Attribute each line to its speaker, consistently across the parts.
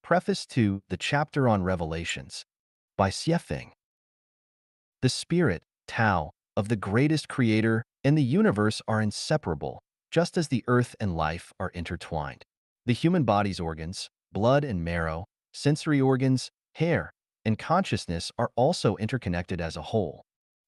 Speaker 1: Preface to the chapter on Revelations by Xiefeng. The spirit, Tao, of the greatest creator and the universe are inseparable, just as the earth and life are intertwined. The human body's organs, blood and marrow, sensory organs, hair, and consciousness are also interconnected as a whole.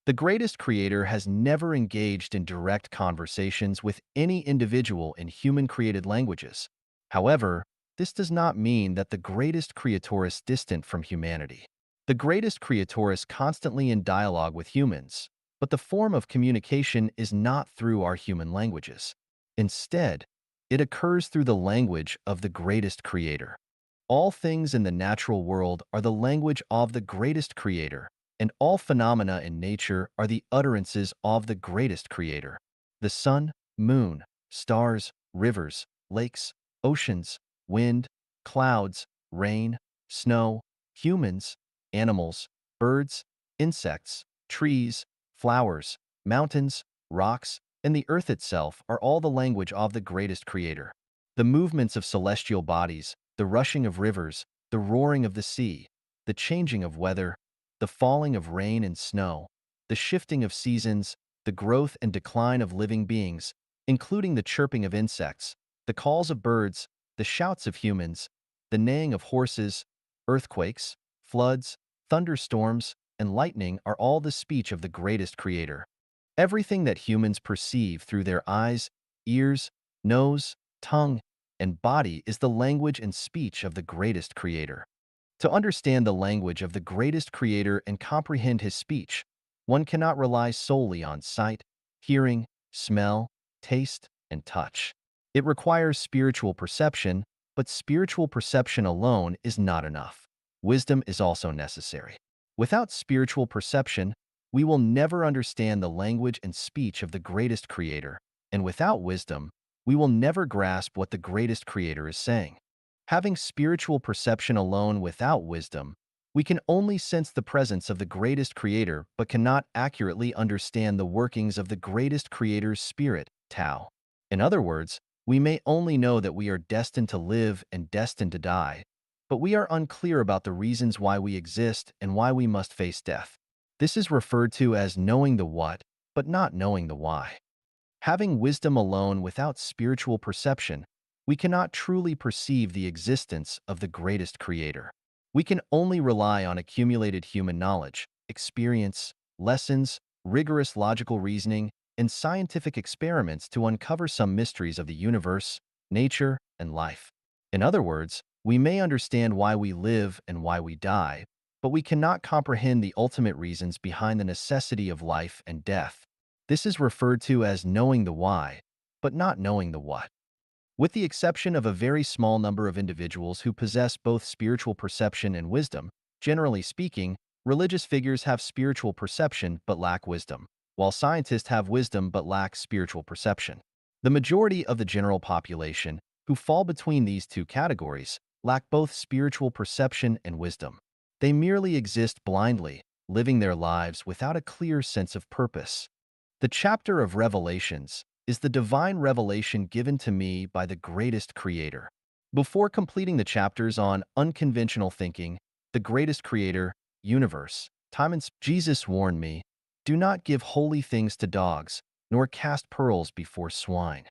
Speaker 1: The greatest creator has never engaged in direct conversations with any individual in human-created languages. However, this does not mean that the greatest creator is distant from humanity. The greatest creator is constantly in dialogue with humans, but the form of communication is not through our human languages. Instead, it occurs through the language of the greatest creator. All things in the natural world are the language of the greatest creator, and all phenomena in nature are the utterances of the greatest creator. The sun, moon, stars, rivers, lakes, oceans, wind, clouds, rain, snow, humans, animals, birds, insects, trees, flowers, mountains, rocks, and the earth itself are all the language of the greatest creator. The movements of celestial bodies, the rushing of rivers, the roaring of the sea, the changing of weather, the falling of rain and snow, the shifting of seasons, the growth and decline of living beings, including the chirping of insects, the calls of birds, the shouts of humans, the neighing of horses, earthquakes, floods, thunderstorms, and lightning are all the speech of the greatest creator. Everything that humans perceive through their eyes, ears, nose, tongue, and body is the language and speech of the greatest creator. To understand the language of the greatest creator and comprehend his speech, one cannot rely solely on sight, hearing, smell, taste, and touch. It requires spiritual perception, but spiritual perception alone is not enough. Wisdom is also necessary. Without spiritual perception, we will never understand the language and speech of the greatest creator, and without wisdom, we will never grasp what the greatest creator is saying. Having spiritual perception alone without wisdom, we can only sense the presence of the greatest creator but cannot accurately understand the workings of the greatest creator's spirit, Tao. In other words, we may only know that we are destined to live and destined to die, but we are unclear about the reasons why we exist and why we must face death. This is referred to as knowing the what, but not knowing the why. Having wisdom alone without spiritual perception, we cannot truly perceive the existence of the greatest creator. We can only rely on accumulated human knowledge, experience, lessons, rigorous logical reasoning, and scientific experiments to uncover some mysteries of the universe, nature, and life. In other words, we may understand why we live and why we die, but we cannot comprehend the ultimate reasons behind the necessity of life and death. This is referred to as knowing the why, but not knowing the what. With the exception of a very small number of individuals who possess both spiritual perception and wisdom, generally speaking, religious figures have spiritual perception but lack wisdom, while scientists have wisdom but lack spiritual perception. The majority of the general population, who fall between these two categories, lack both spiritual perception and wisdom. They merely exist blindly, living their lives without a clear sense of purpose. The chapter of Revelations is the divine revelation given to me by the greatest creator. Before completing the chapters on unconventional thinking, the greatest creator, universe, time and Jesus warned me, do not give holy things to dogs, nor cast pearls before swine.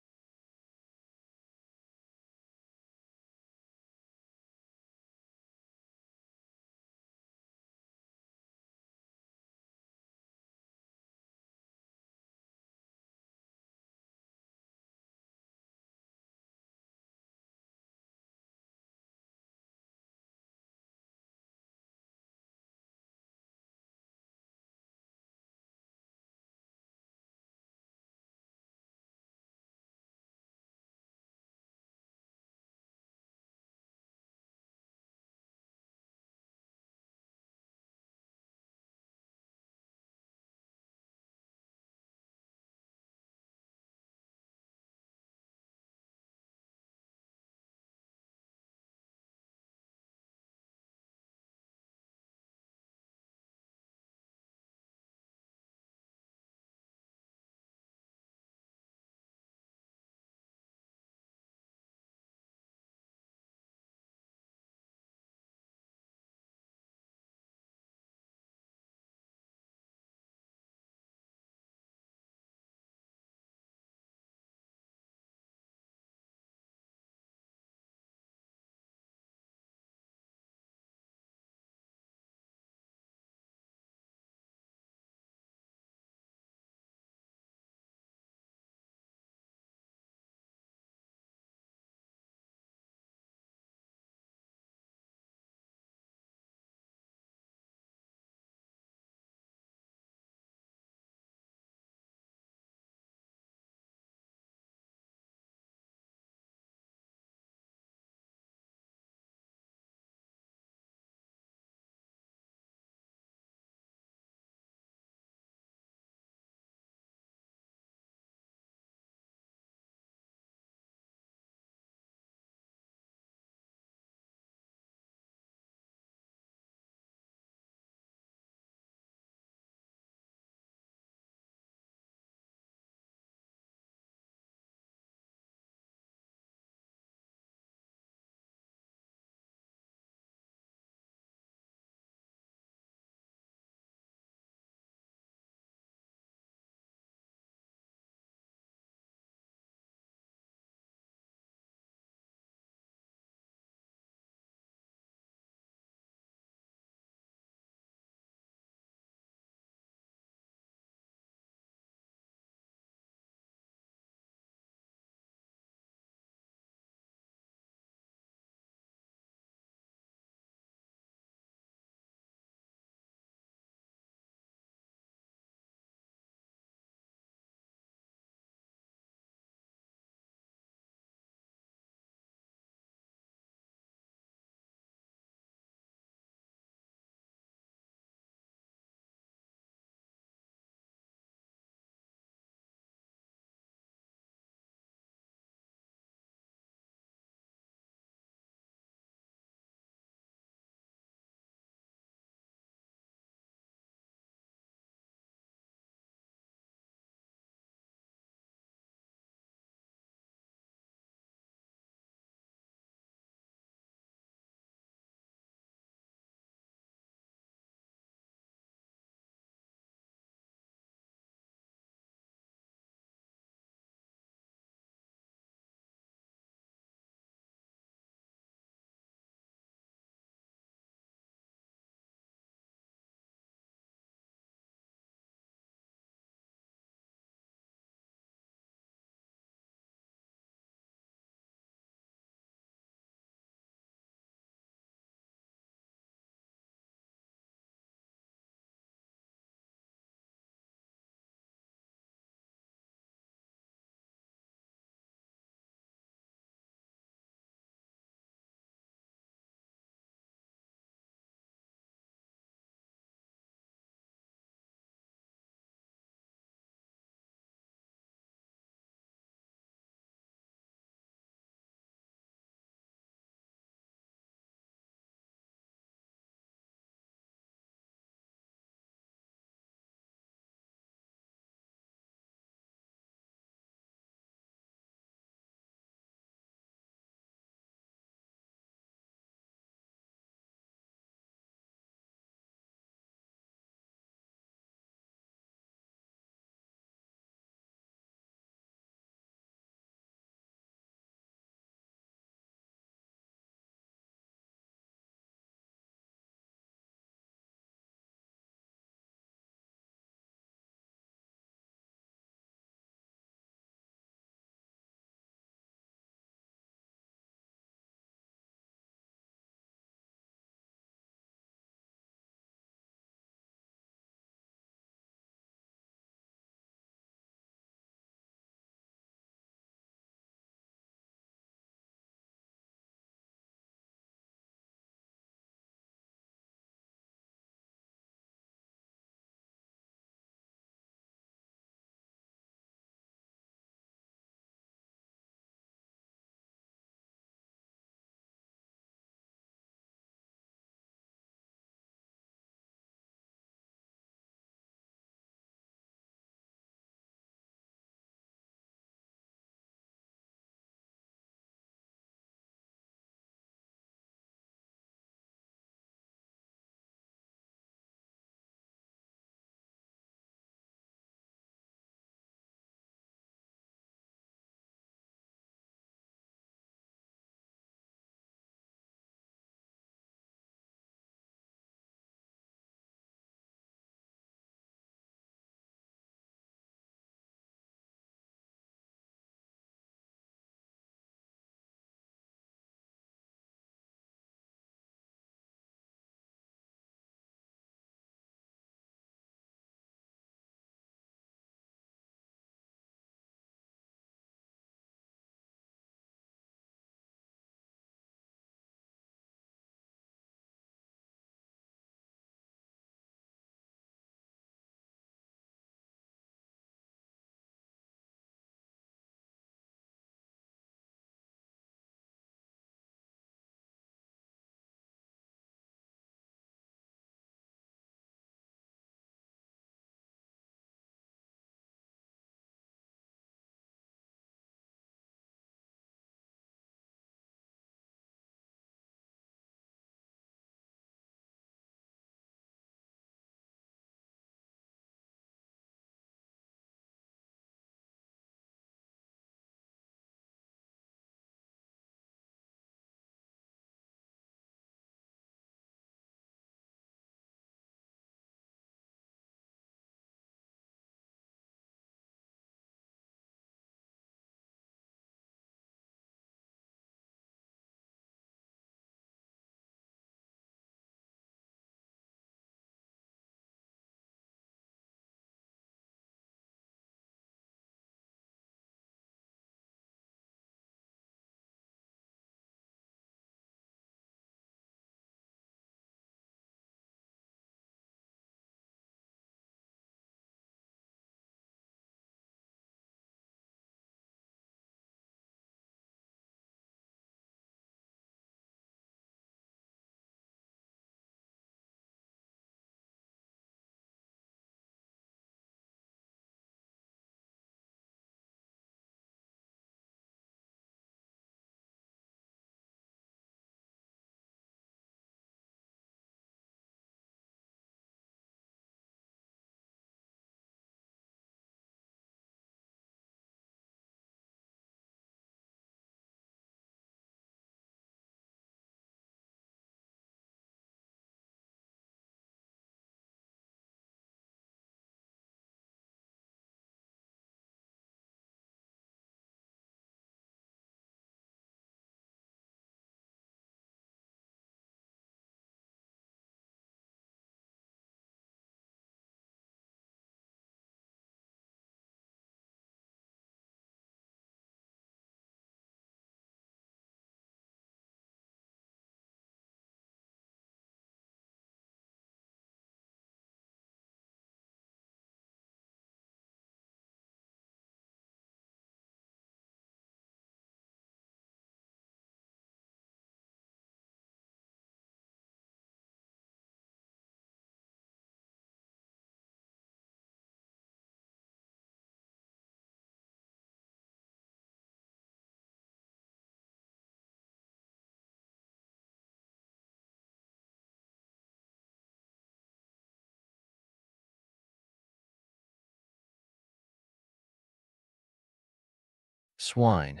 Speaker 1: Swine.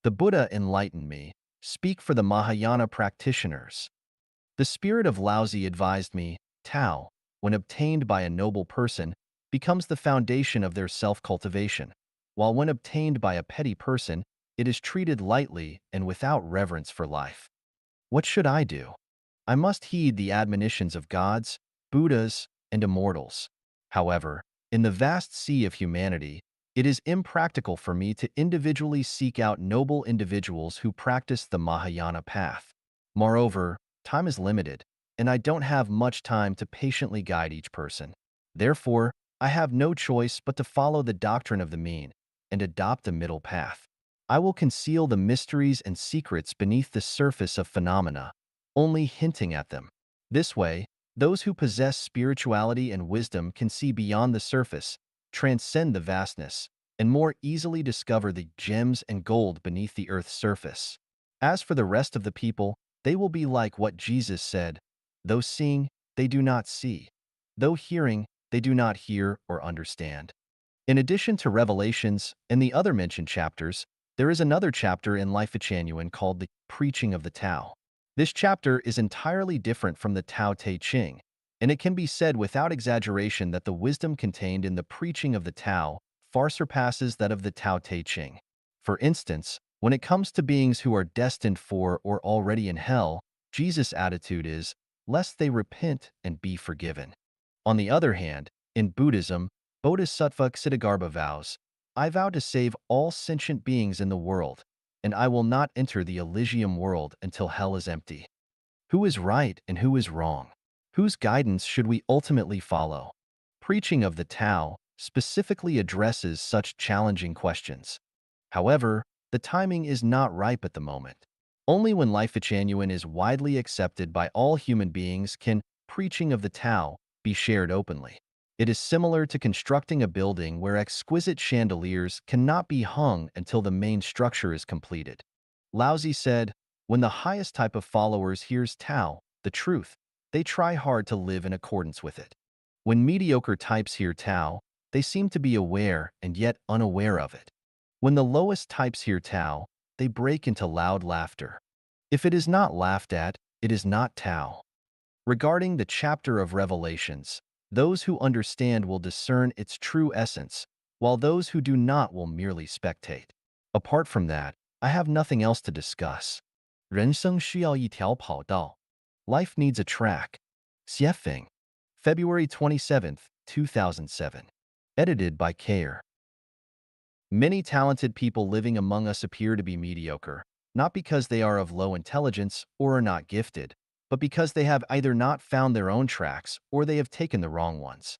Speaker 1: The Buddha enlightened me. Speak for the Mahayana practitioners. The spirit of Laozi advised me, Tao, when obtained by a noble person, becomes the foundation of their self-cultivation, while when obtained by a petty person, it is treated lightly and without reverence for life. What should I do? I must heed the admonitions of gods, Buddhas, and immortals. However, in the vast sea of humanity, it is impractical for me to individually seek out noble individuals who practice the Mahayana path. Moreover, time is limited, and I don't have much time to patiently guide each person. Therefore, I have no choice but to follow the doctrine of the mean and adopt a middle path. I will conceal the mysteries and secrets beneath the surface of phenomena, only hinting at them. This way, those who possess spirituality and wisdom can see beyond the surface, transcend the vastness, and more easily discover the gems and gold beneath the earth's surface. As for the rest of the people, they will be like what Jesus said, though seeing, they do not see. Though hearing, they do not hear or understand. In addition to Revelations and the other mentioned chapters, there is another chapter in Life Genuine called the Preaching of the Tao. This chapter is entirely different from the Tao Te Ching, and it can be said without exaggeration that the wisdom contained in the preaching of the Tao far surpasses that of the Tao Te Ching. For instance, when it comes to beings who are destined for or already in hell, Jesus' attitude is, lest they repent and be forgiven. On the other hand, in Buddhism, Bodhisattva Ksitigarbha vows, I vow to save all sentient beings in the world, and I will not enter the Elysium world until hell is empty. Who is right and who is wrong? Whose guidance should we ultimately follow? Preaching of the Tao specifically addresses such challenging questions. However, the timing is not ripe at the moment. Only when Life Genuine is widely accepted by all human beings can preaching of the Tao be shared openly. It is similar to constructing a building where exquisite chandeliers cannot be hung until the main structure is completed. Laozi said, when the highest type of followers hears Tao, the truth, they try hard to live in accordance with it. When mediocre types hear Tao, they seem to be aware and yet unaware of it. When the lowest types hear Tao, they break into loud laughter. If it is not laughed at, it is not Tao. Regarding the chapter of Revelations, those who understand will discern its true essence, while those who do not will merely spectate. Apart from that, I have nothing else to discuss. 人生需要一条跑道. Life needs a track. Xiefeng. February 27th, 2007. Edited by Kayer. Many talented people living among us appear to be mediocre, not because they are of low intelligence or are not gifted, but because they have either not found their own tracks or they have taken the wrong ones.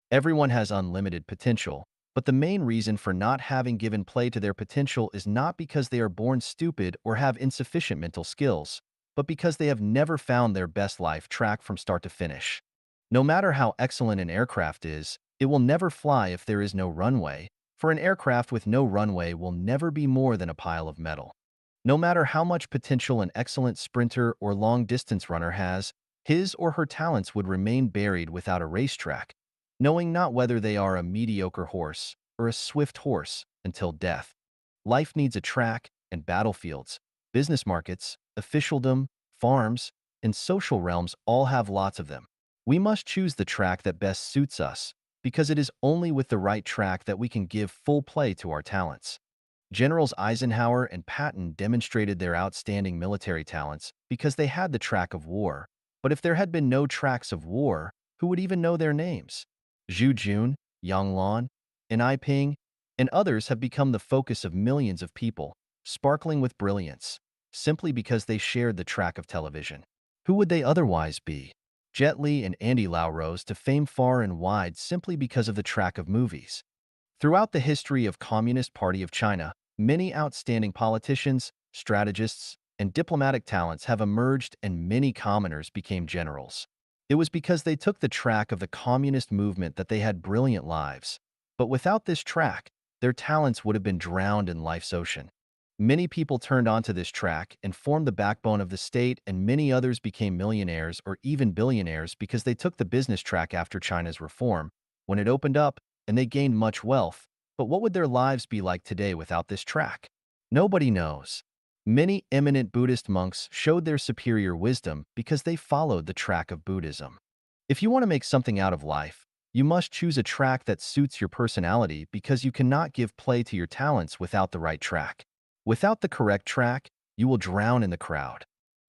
Speaker 1: Everyone has unlimited potential, but the main reason for not having given play to their potential is not because they are born stupid or have insufficient mental skills, but because they have never found their best life track from start to finish. No matter how excellent an aircraft is, it will never fly if there is no runway, for an aircraft with no runway will never be more than a pile of metal. No matter how much potential an excellent sprinter or long-distance runner has, his or her talents would remain buried without a racetrack, knowing not whether they are a mediocre horse or a swift horse until death. Life needs a track and battlefields. Business markets, officialdom, farms, and social realms all have lots of them. We must choose the track that best suits us, because it is only with the right track that we can give full play to our talents. Generals Eisenhower and Patton demonstrated their outstanding military talents because they had the track of war. But if there had been no tracks of war, who would even know their names? Zhu Jun, Yang Lan, and Ai Ping, and others have become the focus of millions of people, sparkling with brilliance, simply because they shared the track of television. Who would they otherwise be? Jet Li and Andy Lau rose to fame far and wide simply because of the track of movies. Throughout the history of Communist Party of China, many outstanding politicians, strategists, and diplomatic talents have emerged and many commoners became generals. It was because they took the track of the communist movement that they had brilliant lives. But without this track, their talents would have been drowned in life's ocean. Many people turned onto this track and formed the backbone of the state, and many others became millionaires or even billionaires because they took the business track after China's reform, when it opened up, and they gained much wealth, But what would their lives be like today without this track? Nobody knows. Many eminent Buddhist monks showed their superior wisdom because they followed the track of Buddhism. If you want to make something out of life, you must choose a track that suits your personality because you cannot give play to your talents without the right track. Without the correct track, you will drown in the crowd.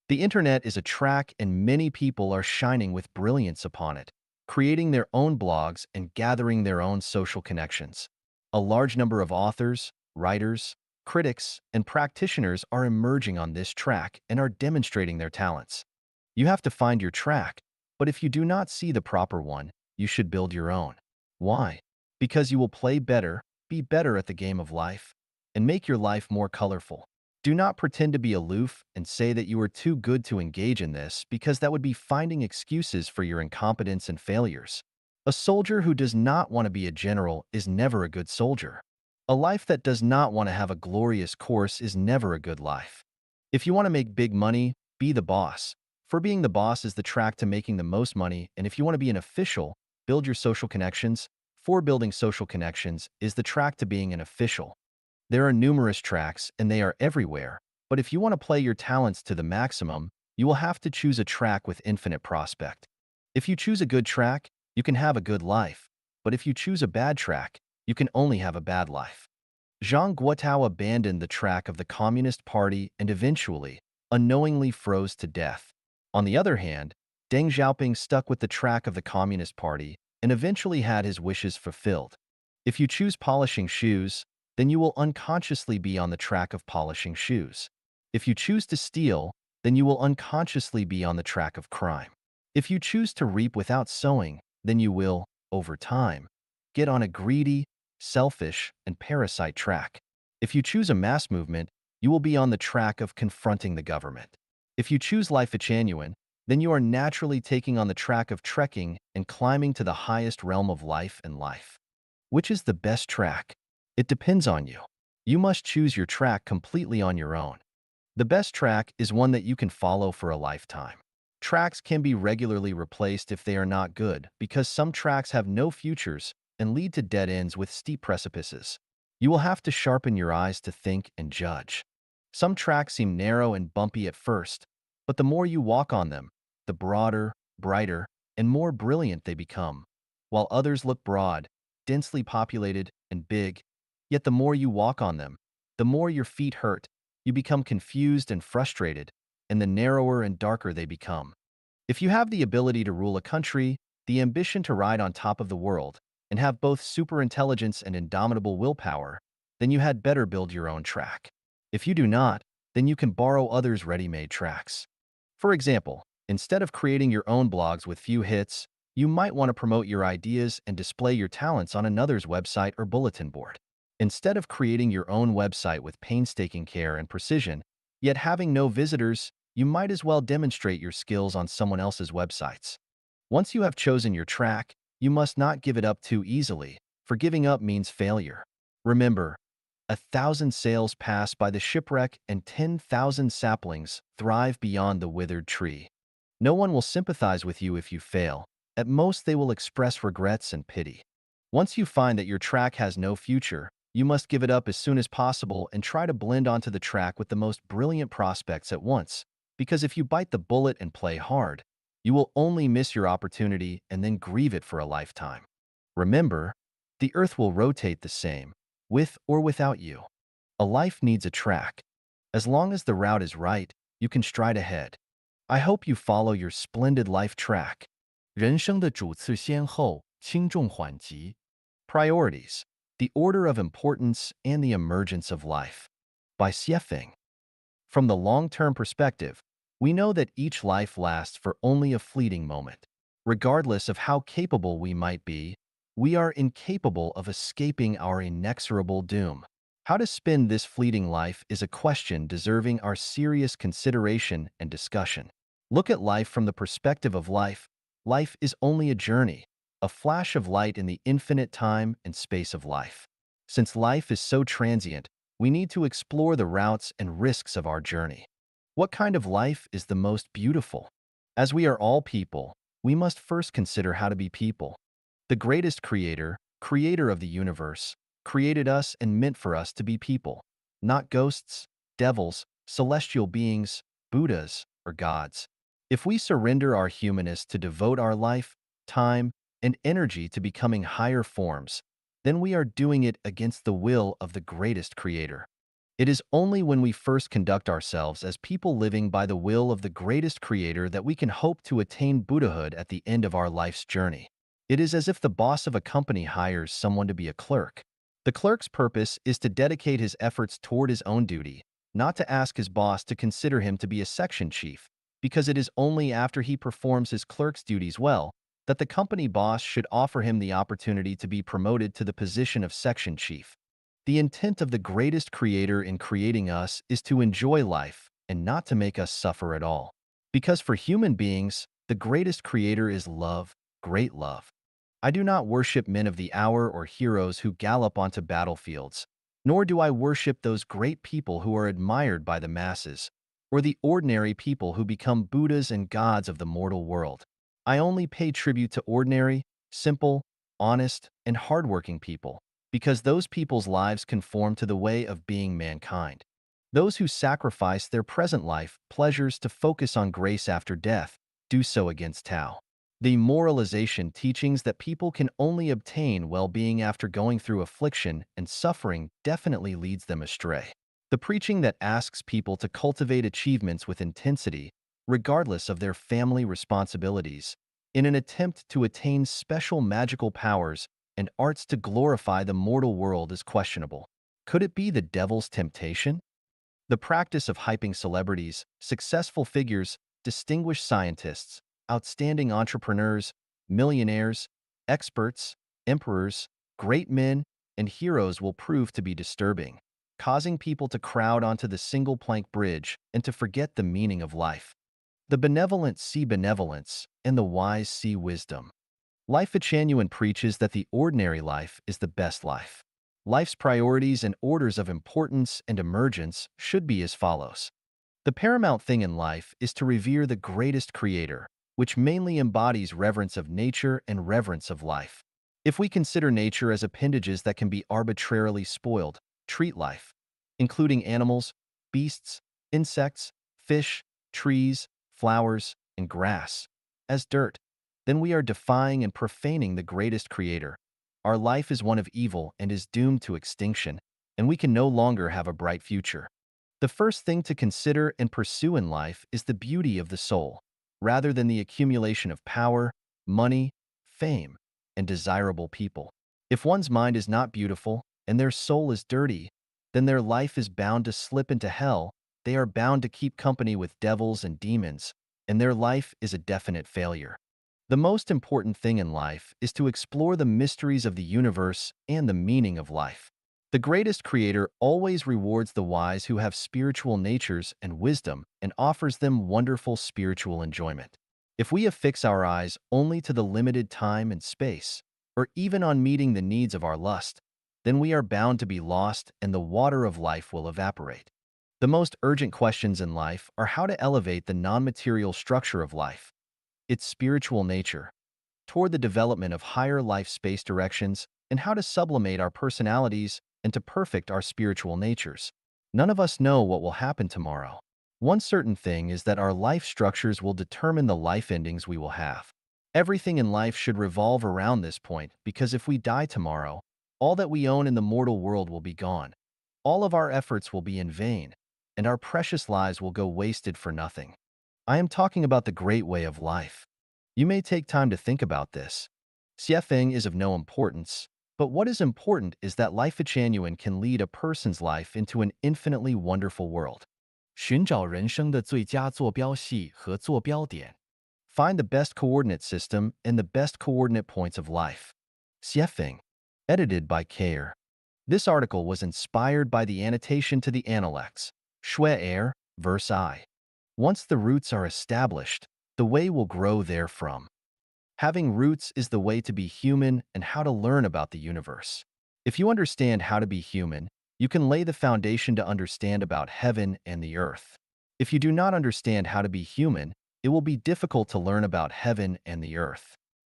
Speaker 1: The internet is a track and many people are shining with brilliance upon it, creating their own blogs and gathering their own social connections. A large number of authors, writers, critics, and practitioners are emerging on this track and are demonstrating their talents. You have to find your track, but if you do not see the proper one, you should build your own. Why? Because you will play better, be better at the game of life, and make your life more colorful. Do not pretend to be aloof and say that you are too good to engage in this because that would be finding excuses for your incompetence and failures. A soldier who does not want to be a general is never a good soldier. A life that does not want to have a glorious course is never a good life. If you want to make big money, be the boss. For being the boss is the track to making the most money, and if you want to be an official, build your social connections. For building social connections is the track to being an official. There are numerous tracks, and they are everywhere, but if you want to play your talents to the maximum, you will have to choose a track with infinite prospect. If you choose a good track, you can have a good life, but if you choose a bad track, you can only have a bad life. Zhang Guotao abandoned the track of the Communist Party and eventually, unknowingly froze to death. On the other hand, Deng Xiaoping stuck with the track of the Communist Party and eventually had his wishes fulfilled. If you choose polishing shoes, then you will unconsciously be on the track of polishing shoes. If you choose to steal, then you will unconsciously be on the track of crime. If you choose to reap without sowing, then you will, over time, get on a greedy, selfish, and parasite track. If you choose a mass movement, you will be on the track of confronting the government. If you choose life genuine, then you are naturally taking on the track of trekking and climbing to the highest realm of life and life. Which is the best track? It depends on you. You must choose your track completely on your own. The best track is one that you can follow for a lifetime. Tracks can be regularly replaced if they are not good because some tracks have no futures and lead to dead ends with steep precipices. You will have to sharpen your eyes to think and judge. Some tracks seem narrow and bumpy at first, but the more you walk on them, the broader, brighter, and more brilliant they become, while others look broad, densely populated, and big. Yet the more you walk on them, the more your feet hurt, you become confused and frustrated, and the narrower and darker they become. If you have the ability to rule a country, the ambition to ride on top of the world, and have both superintelligence and indomitable willpower, then you had better build your own track. If you do not, then you can borrow others' ready-made tracks. For example, instead of creating your own blogs with few hits, you might want to promote your ideas and display your talents on another's website or bulletin board. Instead of creating your own website with painstaking care and precision, yet having no visitors, you might as well demonstrate your skills on someone else's websites. Once you have chosen your track, you must not give it up too easily, for giving up means failure. Remember, 1,000 sails pass by the shipwreck and 10,000 saplings thrive beyond the withered tree. No one will sympathize with you if you fail. At most, they will express regrets and pity. Once you find that your track has no future, you must give it up as soon as possible and try to blend onto the track with the most brilliant prospects at once, because if you bite the bullet and play hard, you will only miss your opportunity and then grieve it for a lifetime. Remember, the earth will rotate the same, with or without you. A life needs a track. As long as the route is right, you can stride ahead. I hope you follow your splendid life track. 人生的主次先后，轻重缓急 Priorities, the order of importance and the emergence of life. By Xiefeng. From the long-term perspective, we know that each life lasts for only a fleeting moment. Regardless of how capable we might be, we are incapable of escaping our inexorable doom. How to spend this fleeting life is a question deserving our serious consideration and discussion. Look at life from the perspective of life. Life is only a journey, a flash of light in the infinite time and space of life. Since life is so transient, we need to explore the routes and risks of our journey. What kind of life is the most beautiful? As we are all people, we must first consider how to be people. The greatest creator of the universe, created us and meant for us to be people, not ghosts, devils, celestial beings, Buddhas, or gods. If we surrender our humanness to devote our life, time, and energy to becoming higher forms, then we are doing it against the will of the greatest creator. It is only when we first conduct ourselves as people living by the will of the greatest creator that we can hope to attain Buddhahood at the end of our life's journey. It is as if the boss of a company hires someone to be a clerk. The clerk's purpose is to dedicate his efforts toward his own duty, not to ask his boss to consider him to be a section chief, because it is only after he performs his clerk's duties well that the company boss should offer him the opportunity to be promoted to the position of section chief. The intent of the greatest creator in creating us is to enjoy life and not to make us suffer at all. Because for human beings, the greatest creator is love, great love. I do not worship men of the hour or heroes who gallop onto battlefields, nor do I worship those great people who are admired by the masses, or the ordinary people who become Buddhas and gods of the mortal world. I only pay tribute to ordinary, simple, honest, and hardworking people, because those people's lives conform to the way of being mankind. Those who sacrifice their present life pleasures to focus on grace after death do so against Tao. The moralization teachings that people can only obtain well-being after going through affliction and suffering definitely leads them astray. The preaching that asks people to cultivate achievements with intensity, regardless of their family responsibilities, in an attempt to attain special magical powers and arts to glorify the mortal world is questionable. Could it be the devil's temptation? The practice of hyping celebrities, successful figures, distinguished scientists, outstanding entrepreneurs, millionaires, experts, emperors, great men, and heroes will prove to be disturbing, causing people to crowd onto the single-plank bridge and to forget the meaning of life. The benevolent see benevolence, and the wise see wisdom. Life Genuine preaches that the ordinary life is the best life. Life's priorities and orders of importance and emergence should be as follows. The paramount thing in life is to revere the greatest creator, which mainly embodies reverence of nature and reverence of life. If we consider nature as appendages that can be arbitrarily spoiled, treat life, including animals, beasts, insects, fish, trees, flowers, and grass, as dirt, then we are defying and profaning the greatest creator. Our life is one of evil and is doomed to extinction, and we can no longer have a bright future. The first thing to consider and pursue in life is the beauty of the soul, rather than the accumulation of power, money, fame, and desirable people. If one's mind is not beautiful and their soul is dirty, then their life is bound to slip into hell. They are bound to keep company with devils and demons, and their life is a definite failure. The most important thing in life is to explore the mysteries of the universe and the meaning of life. The greatest creator always rewards the wise who have spiritual natures and wisdom and offers them wonderful spiritual enjoyment. If we affix our eyes only to the limited time and space, or even on meeting the needs of our lust, then we are bound to be lost and the water of life will evaporate. The most urgent questions in life are how to elevate the non-material structure of life, its spiritual nature, toward the development of higher life space directions, and how to sublimate our personalities and to perfect our spiritual natures. None of us know what will happen tomorrow. One certain thing is that our life structures will determine the life endings we will have. Everything in life should revolve around this point, because if we die tomorrow, all that we own in the mortal world will be gone. All of our efforts will be in vain, and our precious lives will go wasted for nothing. I am talking about the great way of life. You may take time to think about this. Xiefeng is of no importance, but what is important is that Life Genuine can lead a person's life into an infinitely wonderful world. 寻找人生的最佳坐标系和坐标点. Find the best coordinate system and the best coordinate points of life. Xiefeng. Edited by Kayer. This article was inspired by the annotation to the Analects, Shui Er, verse I. Once the roots are established, the way will grow therefrom. Having roots is the way to be human and how to learn about the universe. If you understand how to be human, you can lay the foundation to understand about heaven and the earth. If you do not understand how to be human, it will be difficult to learn about heaven and the earth.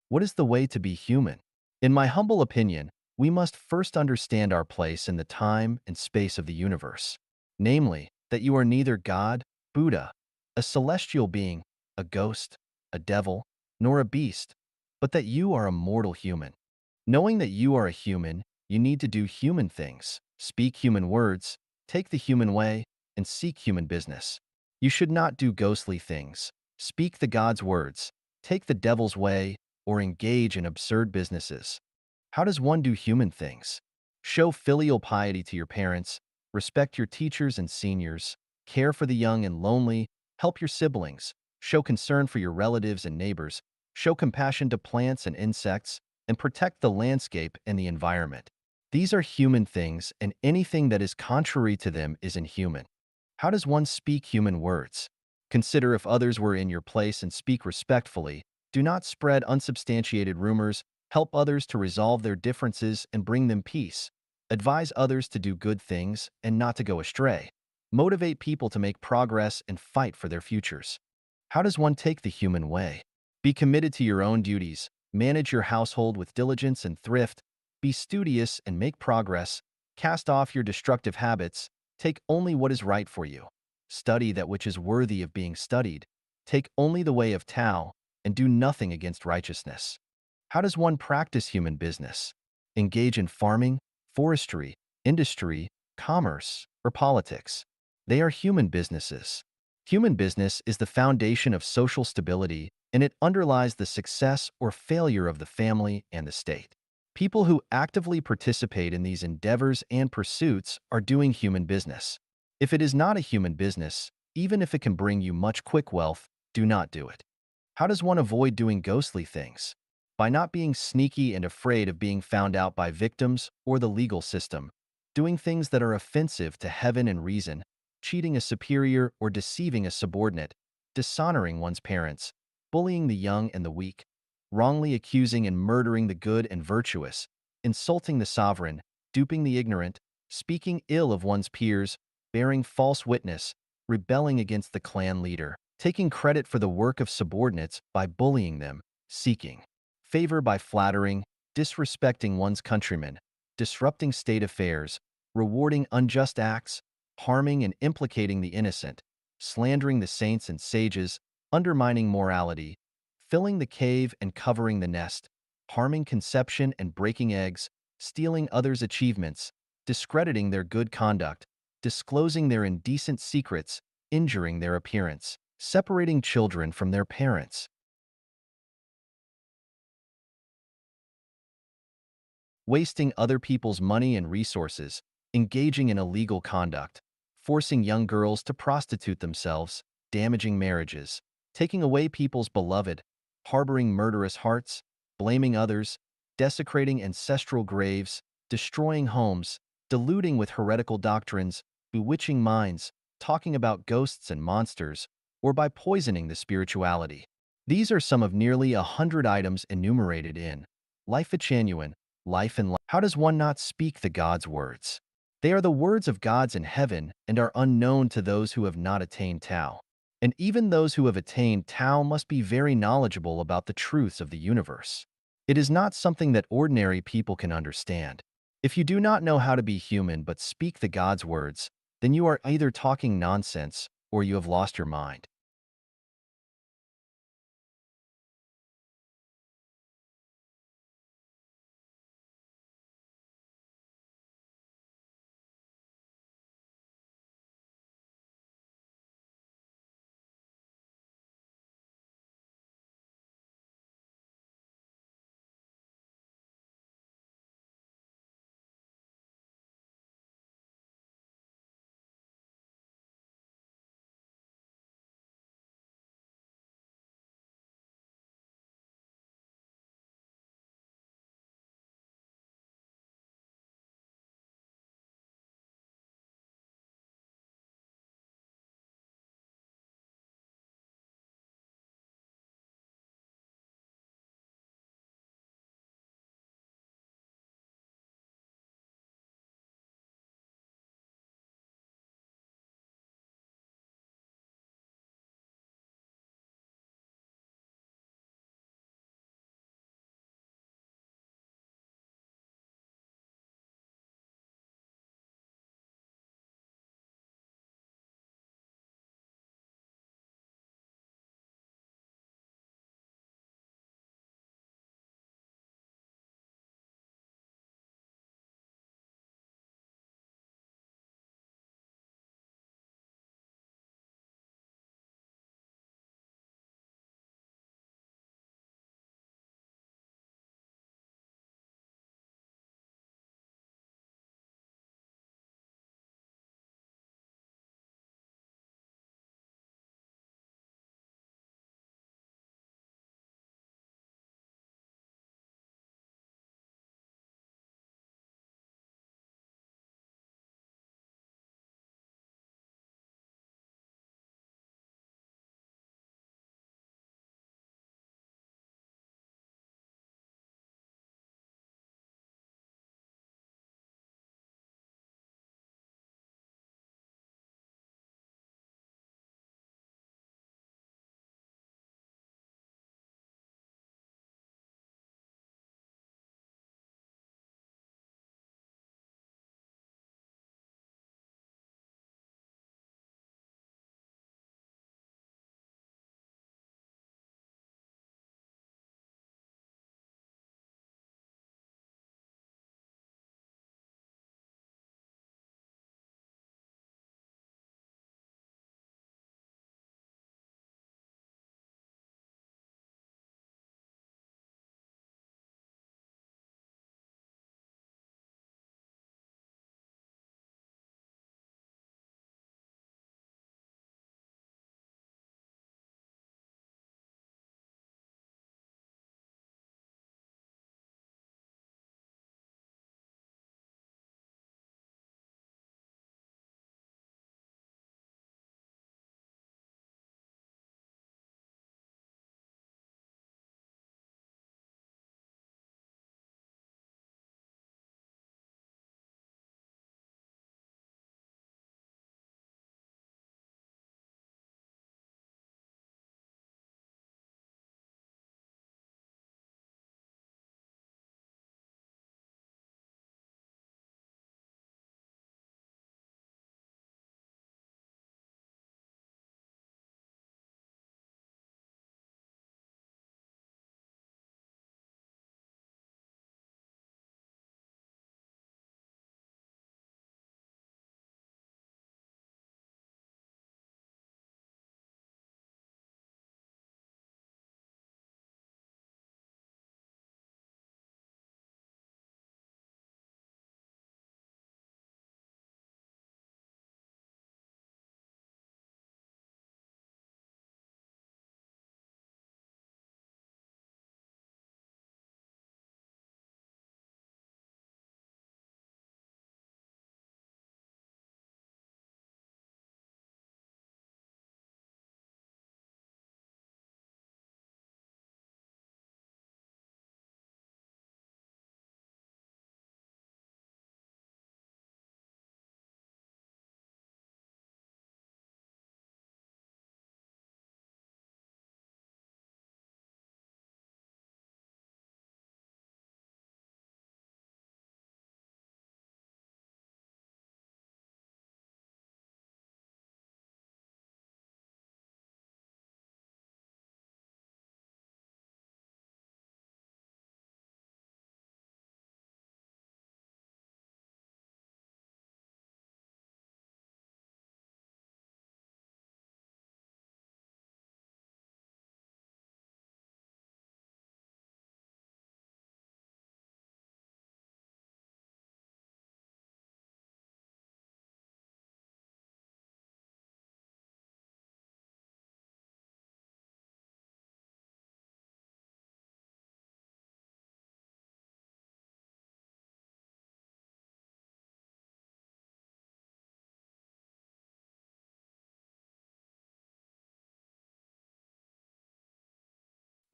Speaker 1: What is the way to be human? In my humble opinion, we must first understand our place in the time and space of the universe. Namely, that you are neither God, Buddha, a celestial being, a ghost, a devil, nor a beast, but that you are a mortal human. Knowing that you are a human, you need to do human things, speak human words, take the human way, and seek human business. You should not do ghostly things, speak the God's words, take the devil's way, or engage in absurd businesses. How does one do human things? Show filial piety to your parents, respect your teachers and seniors, care for the young and lonely, help your siblings, show concern for your relatives and neighbors, show compassion to plants and insects, and protect the landscape and the environment. These are human things, and anything that is contrary to them is inhuman. How does one speak human words? Consider if others were in your place and speak respectfully. Do not spread unsubstantiated rumors. Help others to resolve their differences and bring them peace. Advise others to do good things and not to go astray. Motivate people to make progress and fight for their futures. How does one take the human way? Be committed to your own duties. Manage your household with diligence and thrift. Be studious and make progress. Cast off your destructive habits. Take only what is right for you. Study that which is worthy of being studied. Take only the way of Tao, and do nothing against righteousness. How does one practice human business? Engage in farming, forestry, industry, commerce, or politics. They are human businesses. Human business is the foundation of social stability, and it underlies the success or failure of the family and the state. People who actively participate in these endeavors and pursuits are doing human business. If it is not a human business, even if it can bring you much quick wealth, do not do it. How does one avoid doing ghostly things? By not being sneaky and afraid of being found out by victims or the legal system, doing things that are offensive to heaven and reason, cheating a superior or deceiving a subordinate, dishonoring one's parents, bullying the young and the weak, wrongly accusing and murdering the good and virtuous, insulting the sovereign, duping the ignorant, speaking ill of one's peers, bearing false witness, rebelling against the clan leader, taking credit for the work of subordinates by bullying them, seeking favor by flattering, disrespecting one's countrymen, disrupting state affairs, rewarding unjust acts, harming and implicating the innocent, slandering the saints and sages, undermining morality, filling the cave and covering the nest, harming conception and breaking eggs, stealing others' achievements, discrediting their good conduct, disclosing their indecent secrets, injuring their appearance, separating children from their parents, wasting other people's money and resources, engaging in illegal conduct, forcing young girls to prostitute themselves, damaging marriages, taking away people's beloved, harboring murderous hearts, blaming others, desecrating ancestral graves, destroying homes, deluding with heretical doctrines, bewitching minds, talking about ghosts and monsters, or by poisoning the spirituality. These are some of nearly 100 items enumerated in Life Genuine, Life and Life. How does one not speak the God's words? They are the words of gods in heaven and are unknown to those who have not attained Tao. And even those who have attained Tao must be very knowledgeable about the truths of the universe. It is not something that ordinary people can understand. If you do not know how to be human but speak the God's words, then you are either talking nonsense or you have lost your mind.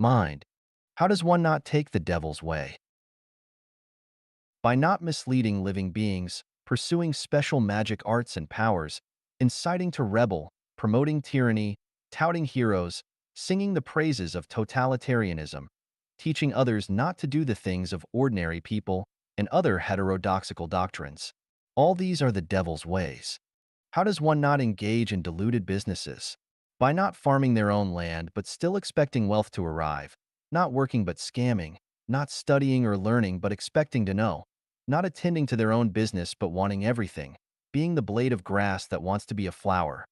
Speaker 1: Mind. How does one not take the devil's way? By not misleading living beings, pursuing special magic arts and powers, inciting to rebel, promoting tyranny, touting heroes, singing the praises of totalitarianism, teaching others not to do the things of ordinary people, and other heterodoxical doctrines. All these are the devil's ways. How does one not engage in deluded businesses? By not farming their own land but still expecting wealth to arrive, not working but scamming, not studying or learning but expecting to know, not attending to their own business but wanting everything, being the blade of grass that wants to be a flower,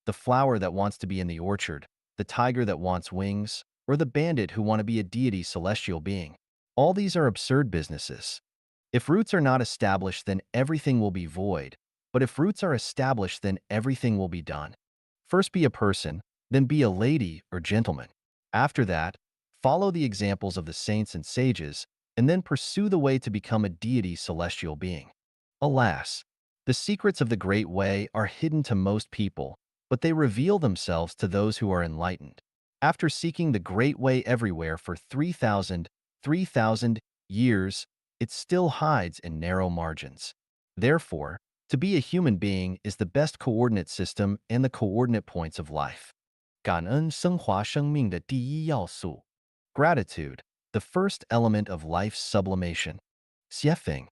Speaker 1: the flower that wants to be in the orchard, the tiger that wants wings, or the bandit who want to be a deity celestial being. All these are absurd businesses. If roots are not established, then everything will be void, but if roots are established, then everything will be done. First be a person, then be a lady or gentleman. After that, follow the examples of the saints and sages, and then pursue the way to become a deity celestial being. Alas, the secrets of the Great Way are hidden to most people, but they reveal themselves to those who are enlightened. After seeking the Great Way everywhere for 3,000 years, it still hides in narrow margins. Therefore, to be a human being is the best coordinate system and the coordinate points of life. 感恩升华生命的第一要素. Gratitude, the first element of life's sublimation. Xiefeng.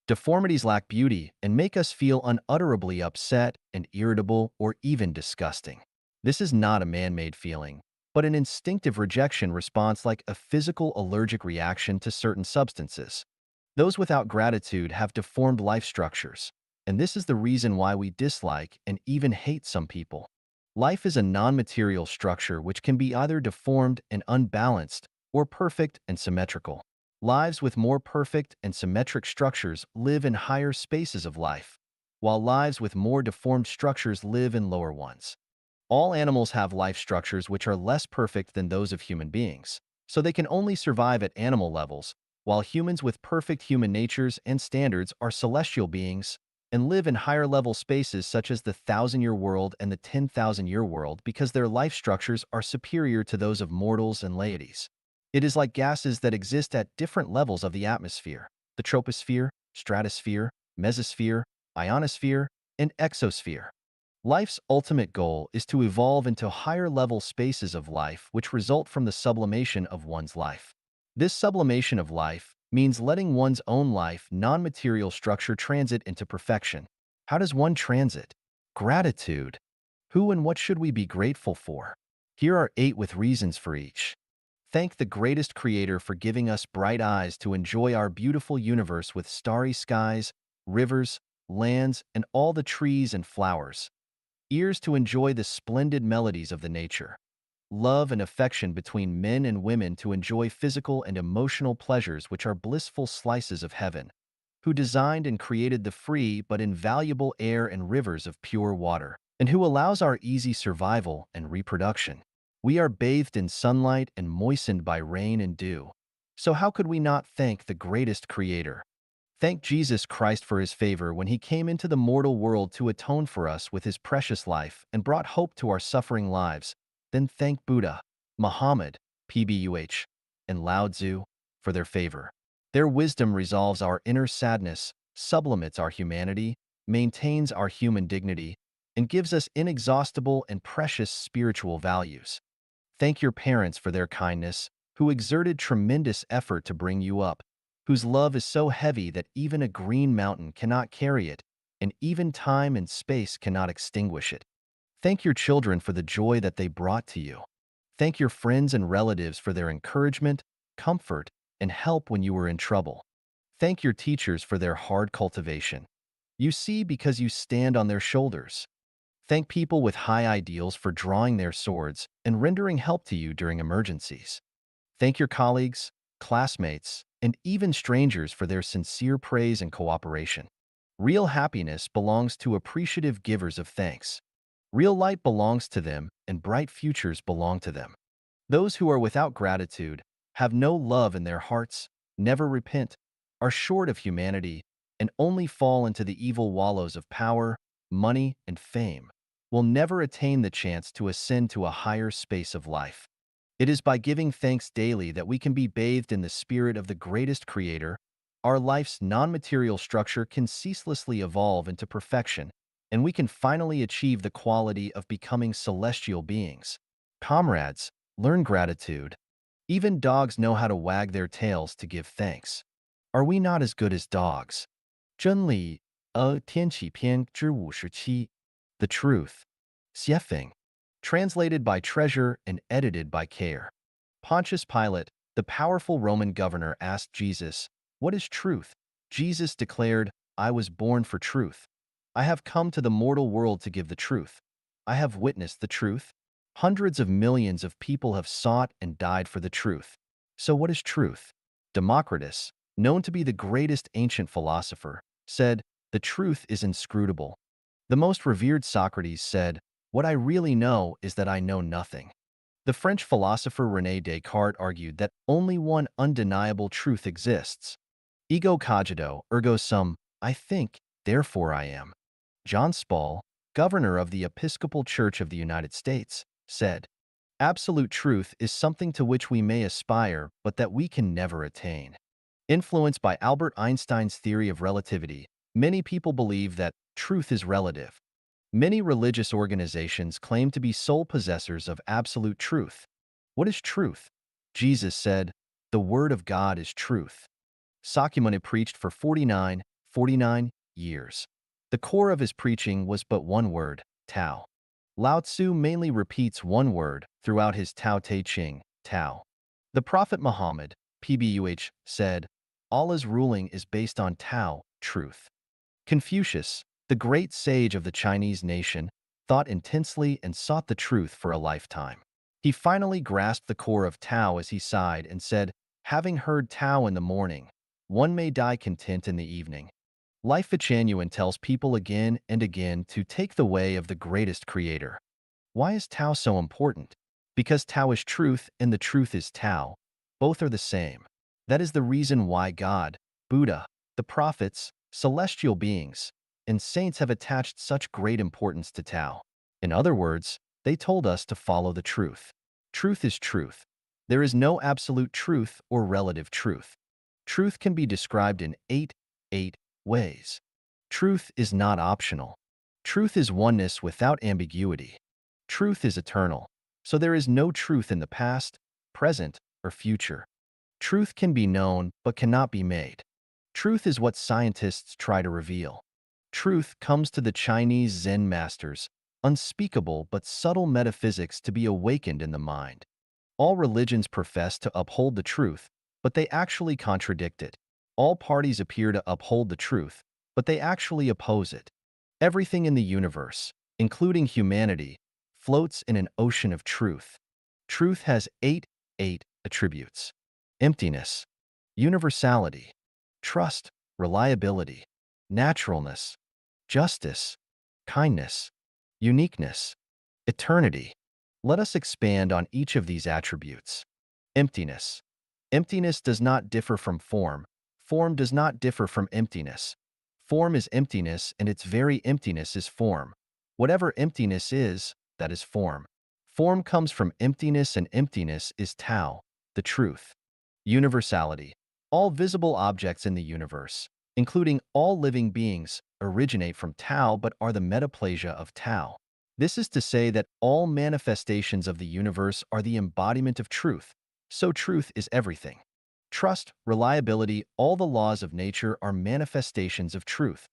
Speaker 1: Deformities lack beauty and make us feel unutterably upset and irritable or even disgusting. This is not a man-made feeling, but an instinctive rejection response like a physical allergic reaction to certain substances. Those without gratitude have deformed life structures, and this is the reason why we dislike and even hate some people. Life is a non-material structure which can be either deformed and unbalanced or perfect and symmetrical. Lives with more perfect and symmetric structures live in higher spaces of life, while lives with more deformed structures live in lower ones. All animals have life structures which are less perfect than those of human beings, so they can only survive at animal levels, while humans with perfect human natures and standards are celestial beings and live in higher-level spaces such as the 1,000-year world and the 10,000-year world because their life structures are superior to those of mortals and deities. It is like gases that exist at different levels of the atmosphere: the troposphere, stratosphere, mesosphere, ionosphere, and exosphere. Life's ultimate goal is to evolve into higher-level spaces of life which result from the sublimation of one's life. This sublimation of life means letting one's own life non-material structure transit into perfection. How does one transit? Gratitude. Who and what should we be grateful for? Here are 8 with reasons for each. Thank the greatest creator for giving us bright eyes to enjoy our beautiful universe with starry skies, rivers, lands, and all the trees and flowers. Ears to enjoy the splendid melodies of the nature. Love and affection between men and women to enjoy physical and emotional pleasures which are blissful slices of heaven. Who designed and created the free but invaluable air and rivers of pure water, and who allows our easy survival and reproduction. We are bathed in sunlight and moistened by rain and dew. So how could we not thank the greatest creator? Thank Jesus Christ for his favor when he came into the mortal world to atone for us with his precious life and brought hope to our suffering lives. Then thank Buddha, Muhammad, PBUH, and Lao Tzu for their favor. Their wisdom resolves our inner sadness, sublimates our humanity, maintains our human dignity, and gives us inexhaustible and precious spiritual values. Thank your parents for their kindness, who exerted tremendous effort to bring you up, whose love is so heavy that even a green mountain cannot carry it, and even time and space cannot extinguish it. Thank your children for the joy that they brought to you. Thank your friends and relatives for their encouragement, comfort, and help when you were in trouble. Thank your teachers for their hard cultivation. You see because you stand on their shoulders. Thank people with high ideals for drawing their swords and rendering help to you during emergencies. Thank your colleagues, classmates, and even strangers for their sincere praise and cooperation. Real happiness belongs to appreciative givers of thanks. Real light belongs to them, and bright futures belong to them. Those who are without gratitude, have no love in their hearts, never repent, are short of humanity, and only fall into the evil wallows of power, money, and fame, will never attain the chance to ascend to a higher space of life. It is by giving thanks daily that we can be bathed in the spirit of the greatest creator. Our life's non-material structure can ceaselessly evolve into perfection, and we can finally achieve the quality of becoming celestial beings. Comrades, learn gratitude. Even dogs know how to wag their tails to give thanks. Are we not as good as dogs? 真理, 天启篇之57. The Truth. Xiefeng. Translated by Treasure and edited by Care. Pontius Pilate, the powerful Roman governor, asked Jesus, "What is truth?" Jesus declared, "I was born for truth. I have come to the mortal world to give the truth. I have witnessed the truth. Hundreds of millions of people have sought and died for the truth. So what is truth?" Democritus, known to be the greatest ancient philosopher, said, "The truth is inscrutable." The most revered Socrates said, "What I really know is that I know nothing." The French philosopher René Descartes argued that only one undeniable truth exists. Ego cogito, ergo sum, I think, therefore I am. John Spall, governor of the Episcopal Church of the United States, said, "Absolute truth is something to which we may aspire, but that we can never attain." Influenced by Albert Einstein's theory of relativity, many people believe that truth is relative. Many religious organizations claim to be sole possessors of absolute truth. What is truth? Jesus said, "The Word of God is truth." Sakyamuni preached for 49 years. The core of his preaching was but one word, Tao. Lao Tzu mainly repeats one word throughout his Tao Te Ching, Tao. The Prophet Muhammad, PBUH, said, "Allah's ruling is based on Tao, truth." Confucius, the great sage of the Chinese nation, thought intensely and sought the truth for a lifetime. He finally grasped the core of Tao as he sighed and said, "Having heard Tao in the morning, one may die content in the evening." Life Genuine tells people again and again to take the way of the greatest creator. Why is Tao so important? Because Tao is truth and the truth is Tao. Both are the same. That is the reason why God, Buddha, the prophets, celestial beings, and saints have attached such great importance to Tao. In other words, they told us to follow the truth. Truth is truth. There is no absolute truth or relative truth. Truth can be described in eight ways. Truth is not optional. Truth is oneness without ambiguity. Truth is eternal, so there is no truth in the past, present, or future. Truth can be known but cannot be made. Truth is what scientists try to reveal. Truth comes to the Chinese Zen masters, unspeakable but subtle metaphysics to be awakened in the mind. All religions profess to uphold the truth, but they actually contradict it. All parties appear to uphold the truth, but they actually oppose it. Everything in the universe, including humanity, floats in an ocean of truth. Truth has eight attributes: emptiness, universality, trust, reliability, naturalness, justice, kindness, uniqueness, eternity. Let us expand on each of these attributes. Emptiness. Emptiness does not differ from form. Form does not differ from emptiness. Form is emptiness, and its very emptiness is form. Whatever emptiness is, that is form. Form comes from emptiness, and emptiness is Tao, the truth. Universality. All visible objects in the universe, including all living beings, originate from Tao but are the metaplasia of Tao. This is to say that all manifestations of the universe are the embodiment of truth, so truth is everything. Trust, reliability, all the laws of nature are manifestations of truth.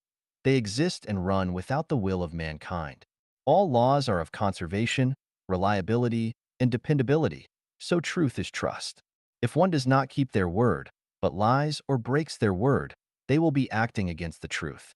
Speaker 1: They exist and run without the will of mankind. All laws are of conservation, reliability, and dependability, so truth is trust. If one does not keep their word, but lies or breaks their word, they will be acting against the truth.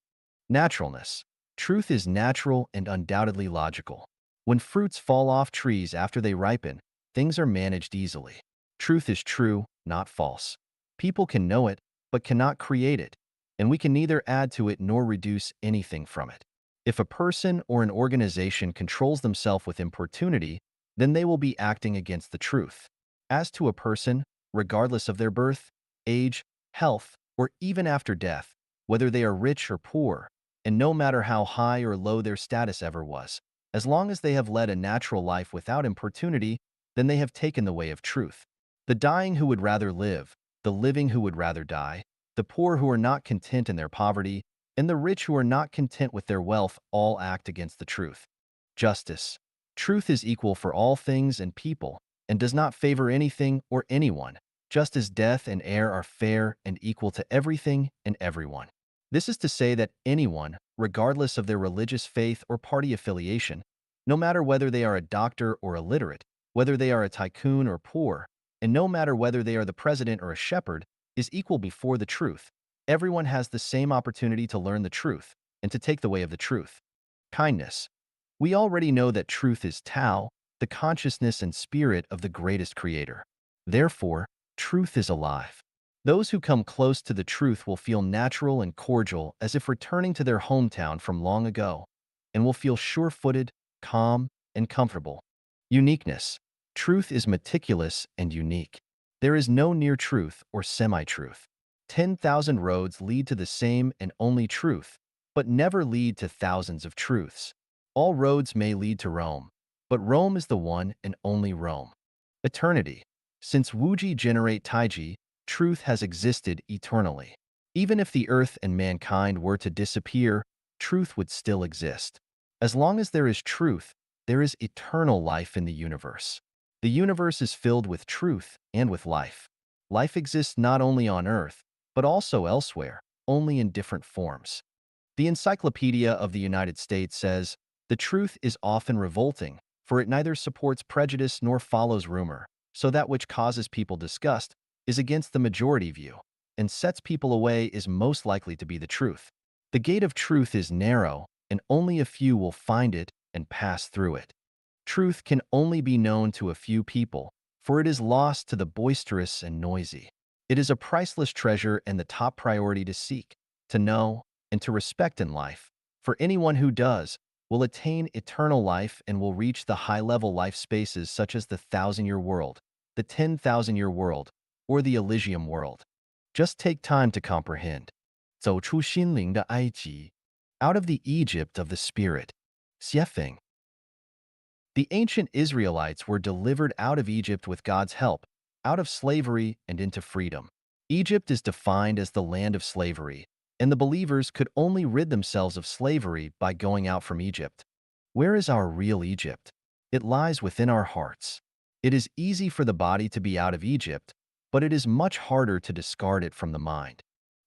Speaker 1: Naturalness. Truth is natural and undoubtedly logical. When fruits fall off trees after they ripen, things are managed easily. Truth is true, not false. People can know it, but cannot create it, and we can neither add to it nor reduce anything from it. If a person or an organization controls themselves with importunity, then they will be acting against the truth. As to a person, regardless of their birth, age, health, or even after death, whether they are rich or poor, and no matter how high or low their status ever was, as long as they have led a natural life without importunity, then they have taken the way of truth. The dying who would rather live, the living who would rather die, the poor who are not content in their poverty, and the rich who are not content with their wealth all act against the truth. Justice. Truth is equal for all things and people, and does not favor anything or anyone, just as death and air are fair and equal to everything and everyone. This is to say that anyone, regardless of their religious faith or party affiliation, no matter whether they are a doctor or illiterate, whether they are a tycoon or poor, and no matter whether they are the president or a shepherd, is equal before the truth. Everyone has the same opportunity to learn the truth and to take the way of the truth. Kindness. We already know that truth is Tao, the consciousness and spirit of the greatest creator. Therefore, truth is alive. Those who come close to the truth will feel natural and cordial as if returning to their hometown from long ago, and will feel sure-footed, calm, and comfortable. Uniqueness. Truth is meticulous and unique. There is no near truth or semi-truth. 10,000 roads lead to the same and only truth, but never lead to thousands of truths. All roads may lead to Rome, but Rome is the one and only Rome. Eternity. Since Wuji generate Taiji, truth has existed eternally. Even if the earth and mankind were to disappear, truth would still exist. As long as there is truth, there is eternal life in the universe. The universe is filled with truth and with life. Life exists not only on Earth, but also elsewhere, only in different forms. The Encyclopedia of the United States says, "The truth is often revolting, for it neither supports prejudice nor follows rumor, so that which causes people disgust is against the majority view, and sets people away is most likely to be the truth. The gate of truth is narrow, and only a few will find it and pass through it. Truth can only be known to a few people, for it is lost to the boisterous and noisy. It is a priceless treasure and the top priority to seek, to know, and to respect in life, for anyone who does will attain eternal life and will reach the high-level life spaces such as the 1,000-year world, the 10,000-year world, or the Elysium world. Just take time to comprehend. 走出心灵的埃及, out of the Egypt of the spirit. 写法. The ancient Israelites were delivered out of Egypt with God's help, out of slavery and into freedom. Egypt is defined as the land of slavery, and the believers could only rid themselves of slavery by going out from Egypt. Where is our real Egypt? It lies within our hearts. It is easy for the body to be out of Egypt, but it is much harder to discard it from the mind.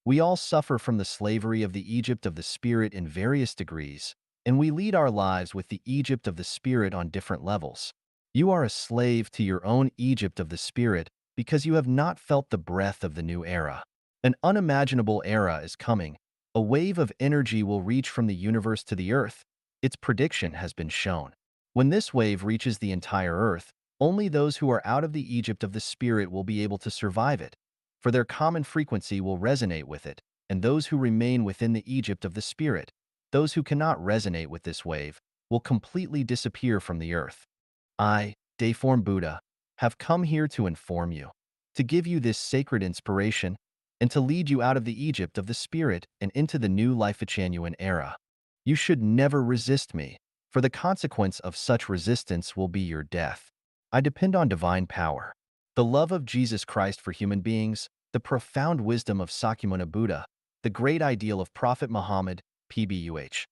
Speaker 1: We all suffer from the slavery of the Egypt of the spirit in various degrees, and we lead our lives with the Egypt of the spirit on different levels. You are a slave to your own Egypt of the spirit because you have not felt the breath of the new era. An unimaginable era is coming. A wave of energy will reach from the universe to the earth. Its prediction has been shown. When this wave reaches the entire earth, only those who are out of the Egypt of the spirit will be able to survive it, for their common frequency will resonate with it, and those who remain within the Egypt of the spirit, those who cannot resonate with this wave, will completely disappear from the earth. I, Dayform Buddha, have come here to inform you, to give you this sacred inspiration, and to lead you out of the Egypt of the spirit and into the new Life-Genuine era. You should never resist me, for the consequence of such resistance will be your death. I depend on divine power, the love of Jesus Christ for human beings, the profound wisdom of Sakyamuni Buddha, the great ideal of Prophet Muhammad, PBUH,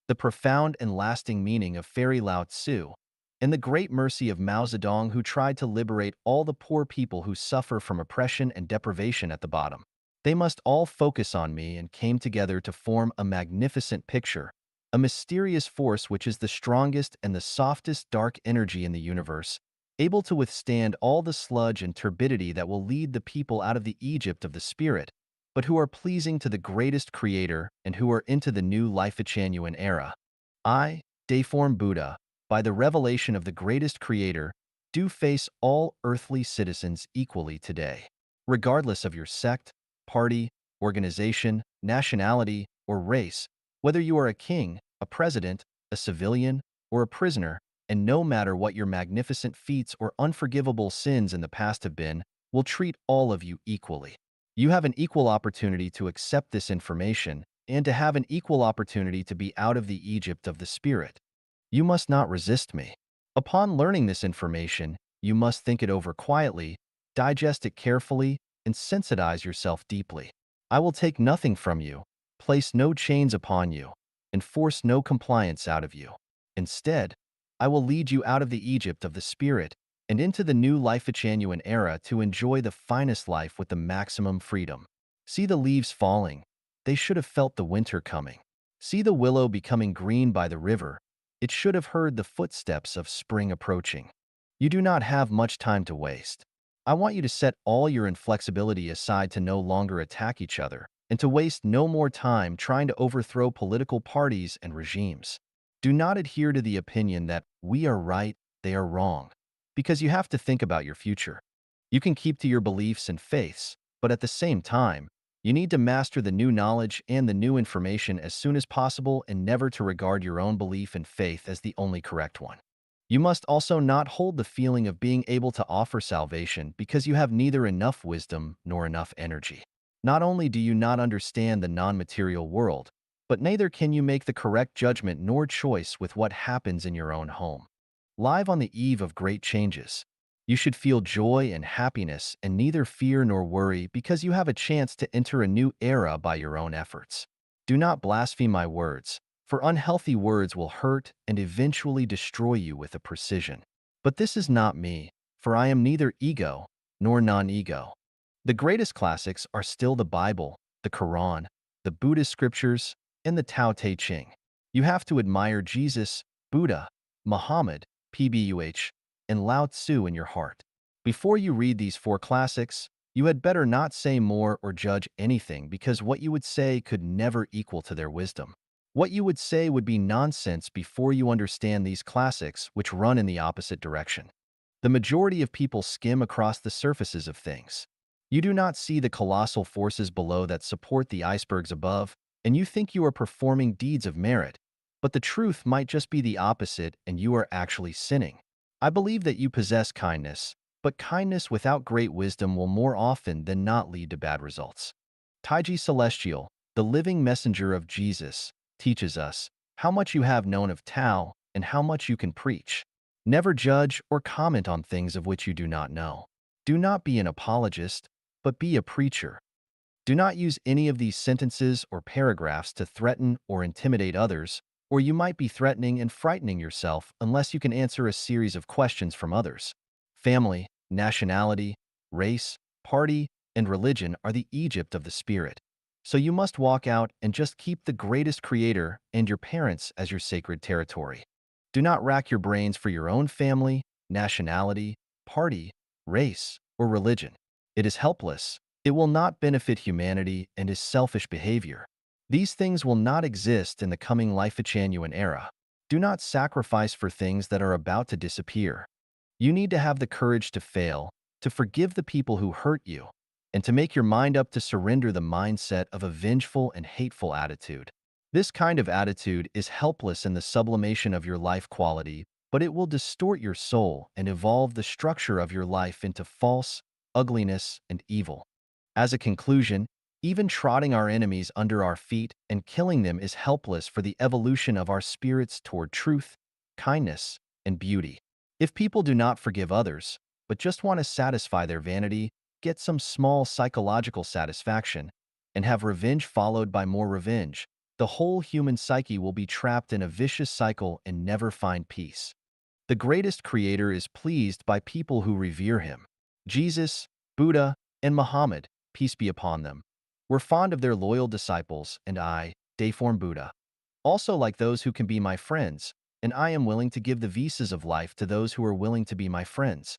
Speaker 1: the profound and lasting meaning of Fairy Lao Tzu, and the great mercy of Mao Zedong, who tried to liberate all the poor people who suffer from oppression and deprivation at the bottom. They must all focus on me and came together to form a magnificent picture, a mysterious force which is the strongest and the softest dark energy in the universe, able to withstand all the sludge and turbidity that will lead the people out of the Egypt of the spirit, but who are pleasing to the greatest creator and who are into the new Life-Genuine era. I, Dayform Buddha, by the revelation of the greatest creator, do face all earthly citizens equally today, regardless of your sect, party, organization, nationality, or race, whether you are a king, a president, a civilian, or a prisoner, and no matter what your magnificent feats or unforgivable sins in the past have been, will treat all of you equally. You have an equal opportunity to accept this information and to have an equal opportunity to be out of the Egypt of the spirit. You must not resist me. Upon learning this information, You must think it over quietly, digest it carefully, and sensitize yourself deeply. I will take nothing from you, place no chains upon you, and force no compliance out of you. Instead, I will lead you out of the Egypt of the Spirit and into the new life-genuine era to enjoy the finest life with the maximum freedom. See the leaves falling. They should have felt the winter coming. See the willow becoming green by the river. It should have heard the footsteps of spring approaching. You do not have much time to waste. I want you to set all your inflexibility aside to no longer attack each other and to waste no more time trying to overthrow political parties and regimes. Do not adhere to the opinion that we are right, they are wrong, because you have to think about your future. You can keep to your beliefs and faiths, but at the same time, you need to master the new knowledge and the new information as soon as possible and never to regard your own belief and faith as the only correct one. You must also not hold the feeling of being able to offer salvation because you have neither enough wisdom nor enough energy. Not only do you not understand the non-material world, but neither can you make the correct judgment nor choice with what happens in your own home. Live on the eve of great changes, you should feel joy and happiness and neither fear nor worry because you have a chance to enter a new era by your own efforts. Do not blaspheme my words, for unhealthy words will hurt and eventually destroy you with a precision. But this is not me, for I am neither ego nor non-ego. The greatest classics are still the Bible, the Quran, the Buddhist scriptures, and the Tao Te Ching. You have to admire Jesus, Buddha, Muhammad, PBUH, and Lao Tzu in your heart. Before you read these four classics, you had better not say more or judge anything because what you would say could never equal to their wisdom. What you would say would be nonsense before you understand these classics which run in the opposite direction. The majority of people skim across the surfaces of things. You do not see the colossal forces below that support the icebergs above, and you think you are performing deeds of merit, but the truth might just be the opposite and you are actually sinning. I believe that you possess kindness, but kindness without great wisdom will more often than not lead to bad results. Taiji Celestial, the living messenger of Jesus, teaches us how much you have known of Tao and how much you can preach. Never judge or comment on things of which you do not know. Do not be an apologist, but be a preacher. Do not use any of these sentences or paragraphs to threaten or intimidate others, or you might be threatening and frightening yourself unless you can answer a series of questions from others. Family, nationality, race, party, and religion are the Egypt of the spirit. So you must walk out and just keep the greatest creator and your parents as your sacred territory. Do not rack your brains for your own family, nationality, party, race, or religion. It is helpless. It will not benefit humanity and is selfish behavior. These things will not exist in the coming life-genuine era. Do not sacrifice for things that are about to disappear. You need to have the courage to fail, to forgive the people who hurt you, and to make your mind up to surrender the mindset of a vengeful and hateful attitude. This kind of attitude is helpless in the sublimation of your life quality, but it will distort your soul and evolve the structure of your life into false, ugliness, and evil. As a conclusion, even trotting our enemies under our feet and killing them is helpless for the evolution of our spirits toward truth, kindness, and beauty. If people do not forgive others, but just want to satisfy their vanity, get some small psychological satisfaction, and have revenge followed by more revenge, the whole human psyche will be trapped in a vicious cycle and never find peace. The greatest creator is pleased by people who revere him. Jesus, Buddha, and Muhammad, peace be upon them, were fond of their loyal disciples, and I, Dayform Buddha, also like those who can be my friends, and I am willing to give the visas of life to those who are willing to be my friends.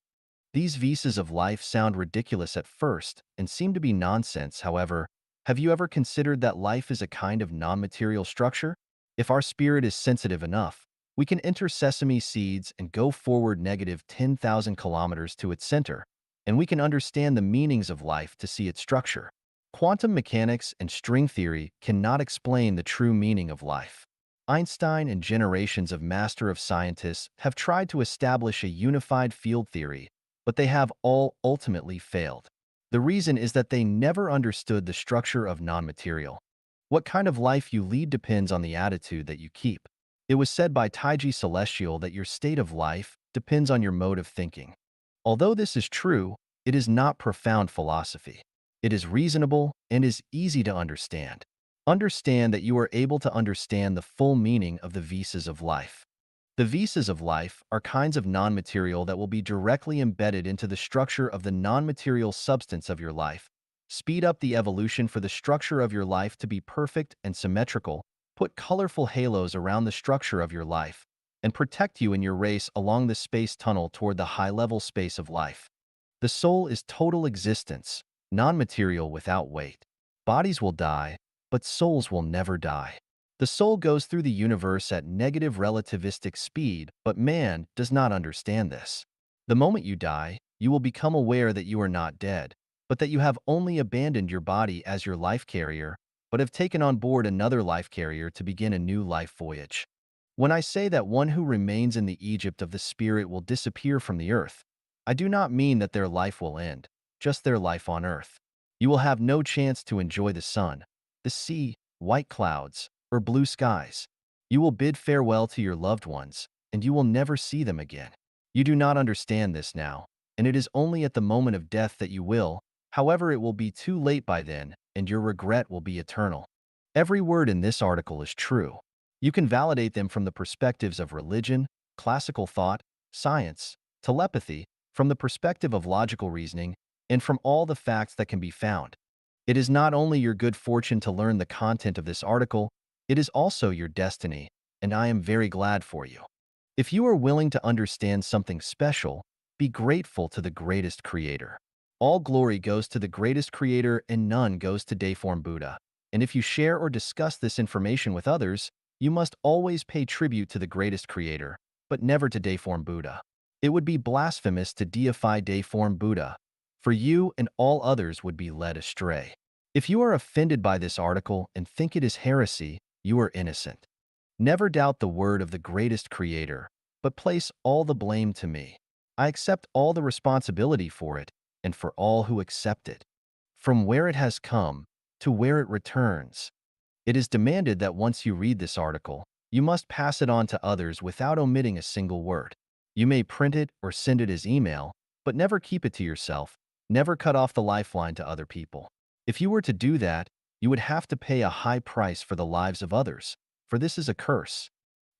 Speaker 1: These visas of life sound ridiculous at first and seem to be nonsense, however. Have you ever considered that life is a kind of non-material structure? If our spirit is sensitive enough, we can enter sesame seeds and go forward negative 10,000 kilometers to its center, and we can understand the meanings of life to see its structure. Quantum mechanics and string theory cannot explain the true meaning of life. Einstein and generations of master of scientists have tried to establish a unified field theory, but they have all ultimately failed. The reason is that they never understood the structure of non-material. What kind of life you lead depends on the attitude that you keep. It was said by Taiji Celestial that your state of life depends on your mode of thinking. Although this is true, it is not profound philosophy. It is reasonable and is easy to understand. Understand that you are able to understand the full meaning of the visas of life. The visas of life are kinds of non-material that will be directly embedded into the structure of the non-material substance of your life. Speed up the evolution for the structure of your life to be perfect and symmetrical, put colorful halos around the structure of your life, and protect you in your race along the space tunnel toward the high-level space of life. The soul is total existence, non-material without weight. Bodies will die, but souls will never die. The soul goes through the universe at negative relativistic speed, but man does not understand this. The moment you die, you will become aware that you are not dead, but that you have only abandoned your body as your life carrier, but have taken on board another life carrier to begin a new life voyage. When I say that one who remains in the Egypt of the spirit will disappear from the earth, I do not mean that their life will end, just their life on earth. You will have no chance to enjoy the sun, the sea, white clouds, or blue skies. You will bid farewell to your loved ones, and you will never see them again. You do not understand this now, and it is only at the moment of death that you will. However, it will be too late by then, and your regret will be eternal. Every word in this article is true. You can validate them from the perspectives of religion, classical thought, science, telepathy, from the perspective of logical reasoning, and from all the facts that can be found. It is not only your good fortune to learn the content of this article, it is also your destiny, and I am very glad for you. If you are willing to understand something special, be grateful to the greatest creator. All glory goes to the greatest creator and none goes to Deiform Buddha. And if you share or discuss this information with others, you must always pay tribute to the greatest creator, but never to Deiform Buddha. It would be blasphemous to deify Deiform Buddha, for you and all others would be led astray. If you are offended by this article and think it is heresy, you are innocent. Never doubt the word of the greatest creator, but place all the blame to me. I accept all the responsibility for it and for all who accept it. From where it has come to where it returns. It is demanded that once you read this article, you must pass it on to others without omitting a single word. You may print it or send it as email, but never keep it to yourself. Never cut off the lifeline to other people. If you were to do that, you would have to pay a high price for the lives of others, for this is a curse.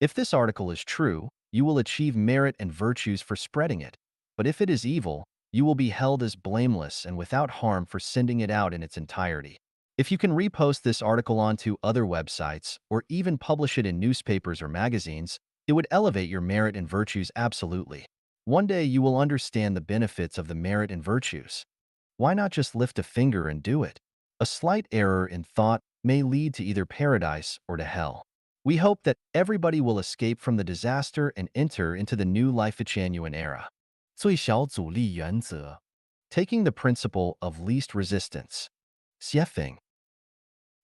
Speaker 1: If this article is true, you will achieve merit and virtues for spreading it. But if it is evil, you will be held as blameless and without harm for sending it out in its entirety. If you can repost this article onto other websites or even publish it in newspapers or magazines, it would elevate your merit and virtues absolutely. One day you will understand the benefits of the merit and virtues. Why not just lift a finger and do it? A slight error in thought may lead to either paradise or to hell. We hope that everybody will escape from the disaster and enter into the new Life-Genuine era. 最小阻力原则 Taking the principle of least resistance. Xiefeng.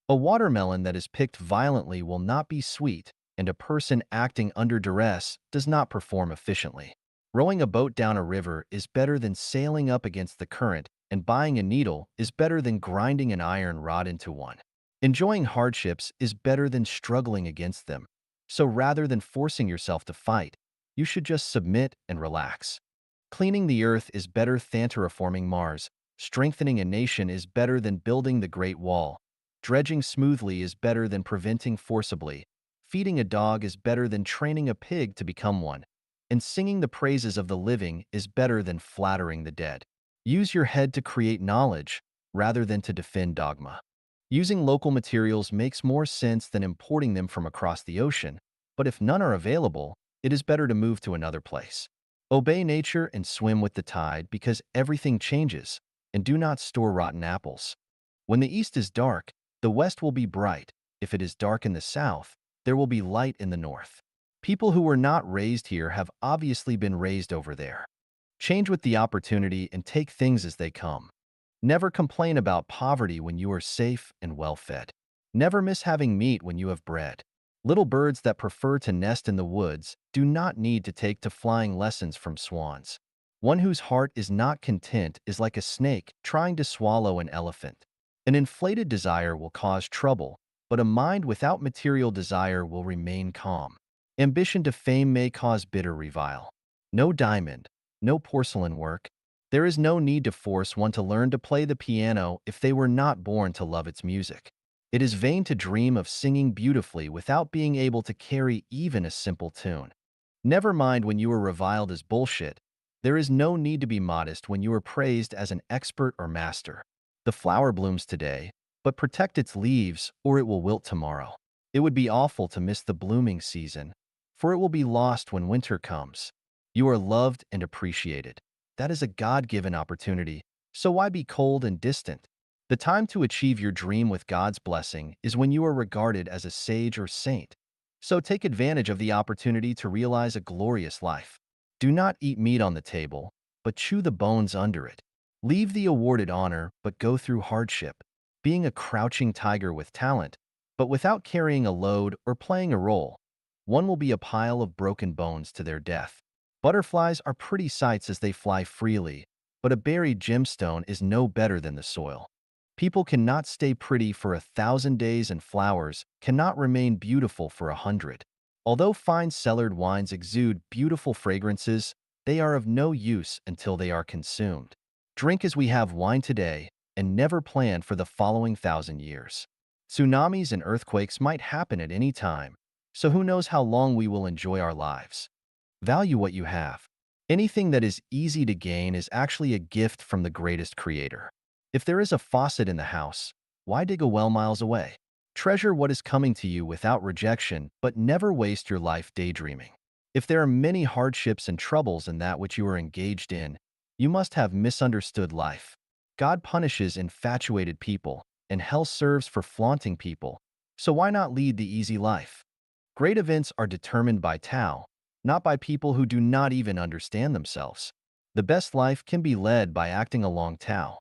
Speaker 1: A watermelon that is picked violently will not be sweet, and a person acting under duress does not perform efficiently. Rowing a boat down a river is better than sailing up against the current, and buying a needle is better than grinding an iron rod into one. Enjoying hardships is better than struggling against them. So rather than forcing yourself to fight, you should just submit and relax. Cleaning the earth is better than terraforming Mars. Strengthening a nation is better than building the Great Wall. Dredging smoothly is better than preventing forcibly. Feeding a dog is better than training a pig to become one. And singing the praises of the living is better than flattering the dead. Use your head to create knowledge, rather than to defend dogma. Using local materials makes more sense than importing them from across the ocean, but if none are available, it is better to move to another place. Obey nature and swim with the tide because everything changes, and do not store rotten apples. When the east is dark, the west will be bright. If it is dark in the south, there will be light in the north. People who were not raised here have obviously been raised over there. Change with the opportunity and take things as they come. Never complain about poverty when you are safe and well-fed. Never miss having meat when you have bread. Little birds that prefer to nest in the woods do not need to take to flying lessons from swans. One whose heart is not content is like a snake trying to swallow an elephant. An inflated desire will cause trouble, but a mind without material desire will remain calm. Ambition to fame may cause bitter revile. No diamond, no porcelain work. There is no need to force one to learn to play the piano if they were not born to love its music. It is vain to dream of singing beautifully without being able to carry even a simple tune. Never mind when you are reviled as bullshit. There is no need to be modest when you are praised as an expert or master. The flower blooms today, but protect its leaves or it will wilt tomorrow. It would be awful to miss the blooming season, for it will be lost when winter comes. You are loved and appreciated. That is a God-given opportunity, so why be cold and distant? The time to achieve your dream with God's blessing is when you are regarded as a sage or saint. So take advantage of the opportunity to realize a glorious life. Do not eat meat on the table, but chew the bones under it. Leave the awarded honor, but go through hardship. Being a crouching tiger with talent, but without carrying a load or playing a role, one will be a pile of broken bones to their death. Butterflies are pretty sights as they fly freely, but a buried gemstone is no better than the soil. People cannot stay pretty for 1,000 days and flowers cannot remain beautiful for 100. Although fine cellared wines exude beautiful fragrances, they are of no use until they are consumed. Drink as we have wine today and never plan for the following 1,000 years. Tsunamis and earthquakes might happen at any time, so who knows how long we will enjoy our lives. Value what you have. Anything that is easy to gain is actually a gift from the greatest creator. If there is a faucet in the house, why dig a well miles away? Treasure what is coming to you without rejection, but never waste your life daydreaming. If there are many hardships and troubles in that which you are engaged in, you must have misunderstood life. God punishes infatuated people, and hell serves for flaunting people. So why not lead the easy life? Great events are determined by Tao, not by people who do not even understand themselves. The best life can be led by acting along Tao.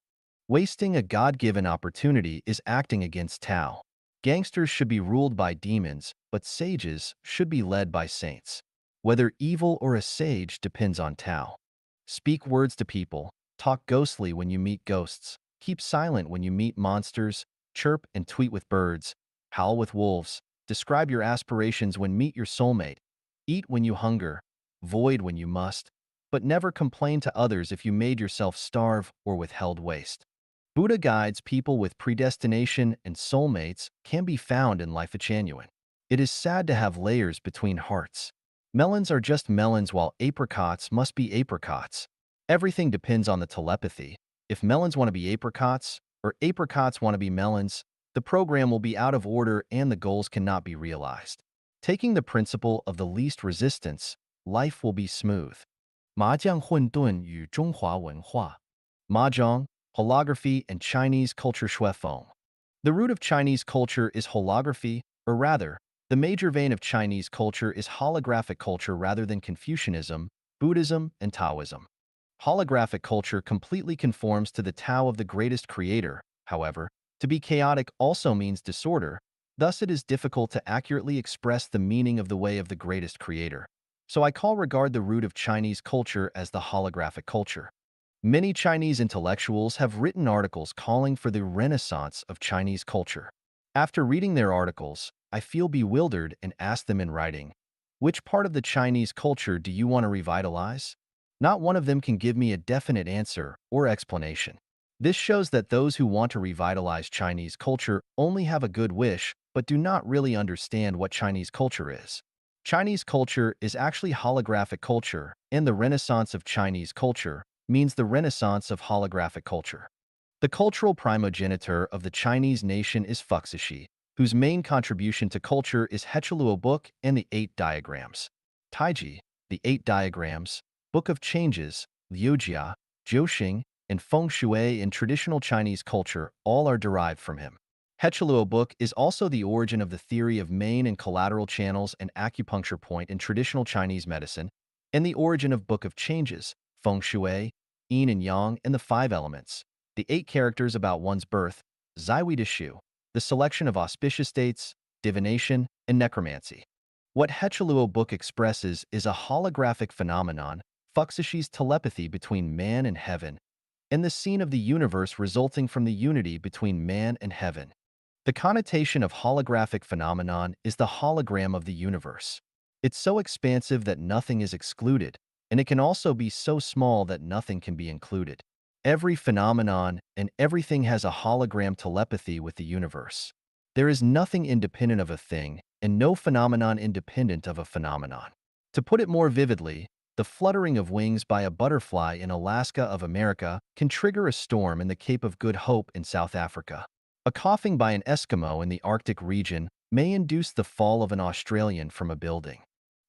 Speaker 1: Wasting a God-given opportunity is acting against Tao. Gangsters should be ruled by demons, but sages should be led by saints. Whether evil or a sage depends on Tao. Speak words to people, talk ghostly when you meet ghosts, keep silent when you meet monsters, chirp and tweet with birds, howl with wolves, describe your aspirations when meet your soulmate, eat when you hunger, void when you must, but never complain to others if you made yourself starve or withheld waste. Buddha guides people with predestination and soulmates can be found in Life Genuine. It is sad to have layers between hearts. Melons are just melons while apricots must be apricots. Everything depends on the telepathy. If melons want to be apricots, or apricots want to be melons, the program will be out of order and the goals cannot be realized. Taking the principle of the least resistance, life will be smooth. 麻将混沌与中华文化 Mahjong, holography, and Chinese culture shuifeng. The root of Chinese culture is holography, or rather, the major vein of Chinese culture is holographic culture rather than Confucianism, Buddhism, and Taoism. Holographic culture completely conforms to the Tao of the greatest creator. However, to be chaotic also means disorder, thus it is difficult to accurately express the meaning of the way of the greatest creator. So I regard the root of Chinese culture as the holographic culture. Many Chinese intellectuals have written articles calling for the renaissance of Chinese culture. After reading their articles, I feel bewildered and ask them in writing, which part of the Chinese culture do you want to revitalize? Not one of them can give me a definite answer or explanation. This shows that those who want to revitalize Chinese culture only have a good wish but do not really understand what Chinese culture is. Chinese culture is actually holographic culture, and the renaissance of Chinese culture means the renaissance of holographic culture. The cultural primogenitor of the Chinese nation is Fuxishi, whose main contribution to culture is Hechiluo Book and the Eight Diagrams. Taiji, the Eight Diagrams, Book of Changes, Liujia, Jiuxing, and Feng Shui in traditional Chinese culture all are derived from him. Hechiluo Book is also the origin of the theory of main and collateral channels and acupuncture point in traditional Chinese medicine, and the origin of Book of Changes, Feng Shui, Yin and Yang, and the Five Elements, the 8 characters about one's birth, Zaiwei de Shu, the selection of auspicious dates, divination, and necromancy. What Hechiluo Book expresses is a holographic phenomenon, Fuxishi's telepathy between man and heaven, and the scene of the universe resulting from the unity between man and heaven. The connotation of holographic phenomenon is the hologram of the universe. It's so expansive that nothing is excluded, and it can also be so small that nothing can be included. Every phenomenon and everything has a hologram telepathy with the universe. There is nothing independent of a thing, and no phenomenon independent of a phenomenon. To put it more vividly, the fluttering of wings by a butterfly in Alaska of America can trigger a storm in the Cape of Good Hope in South Africa. A coughing by an Eskimo in the Arctic region may induce the fall of an Australian from a building.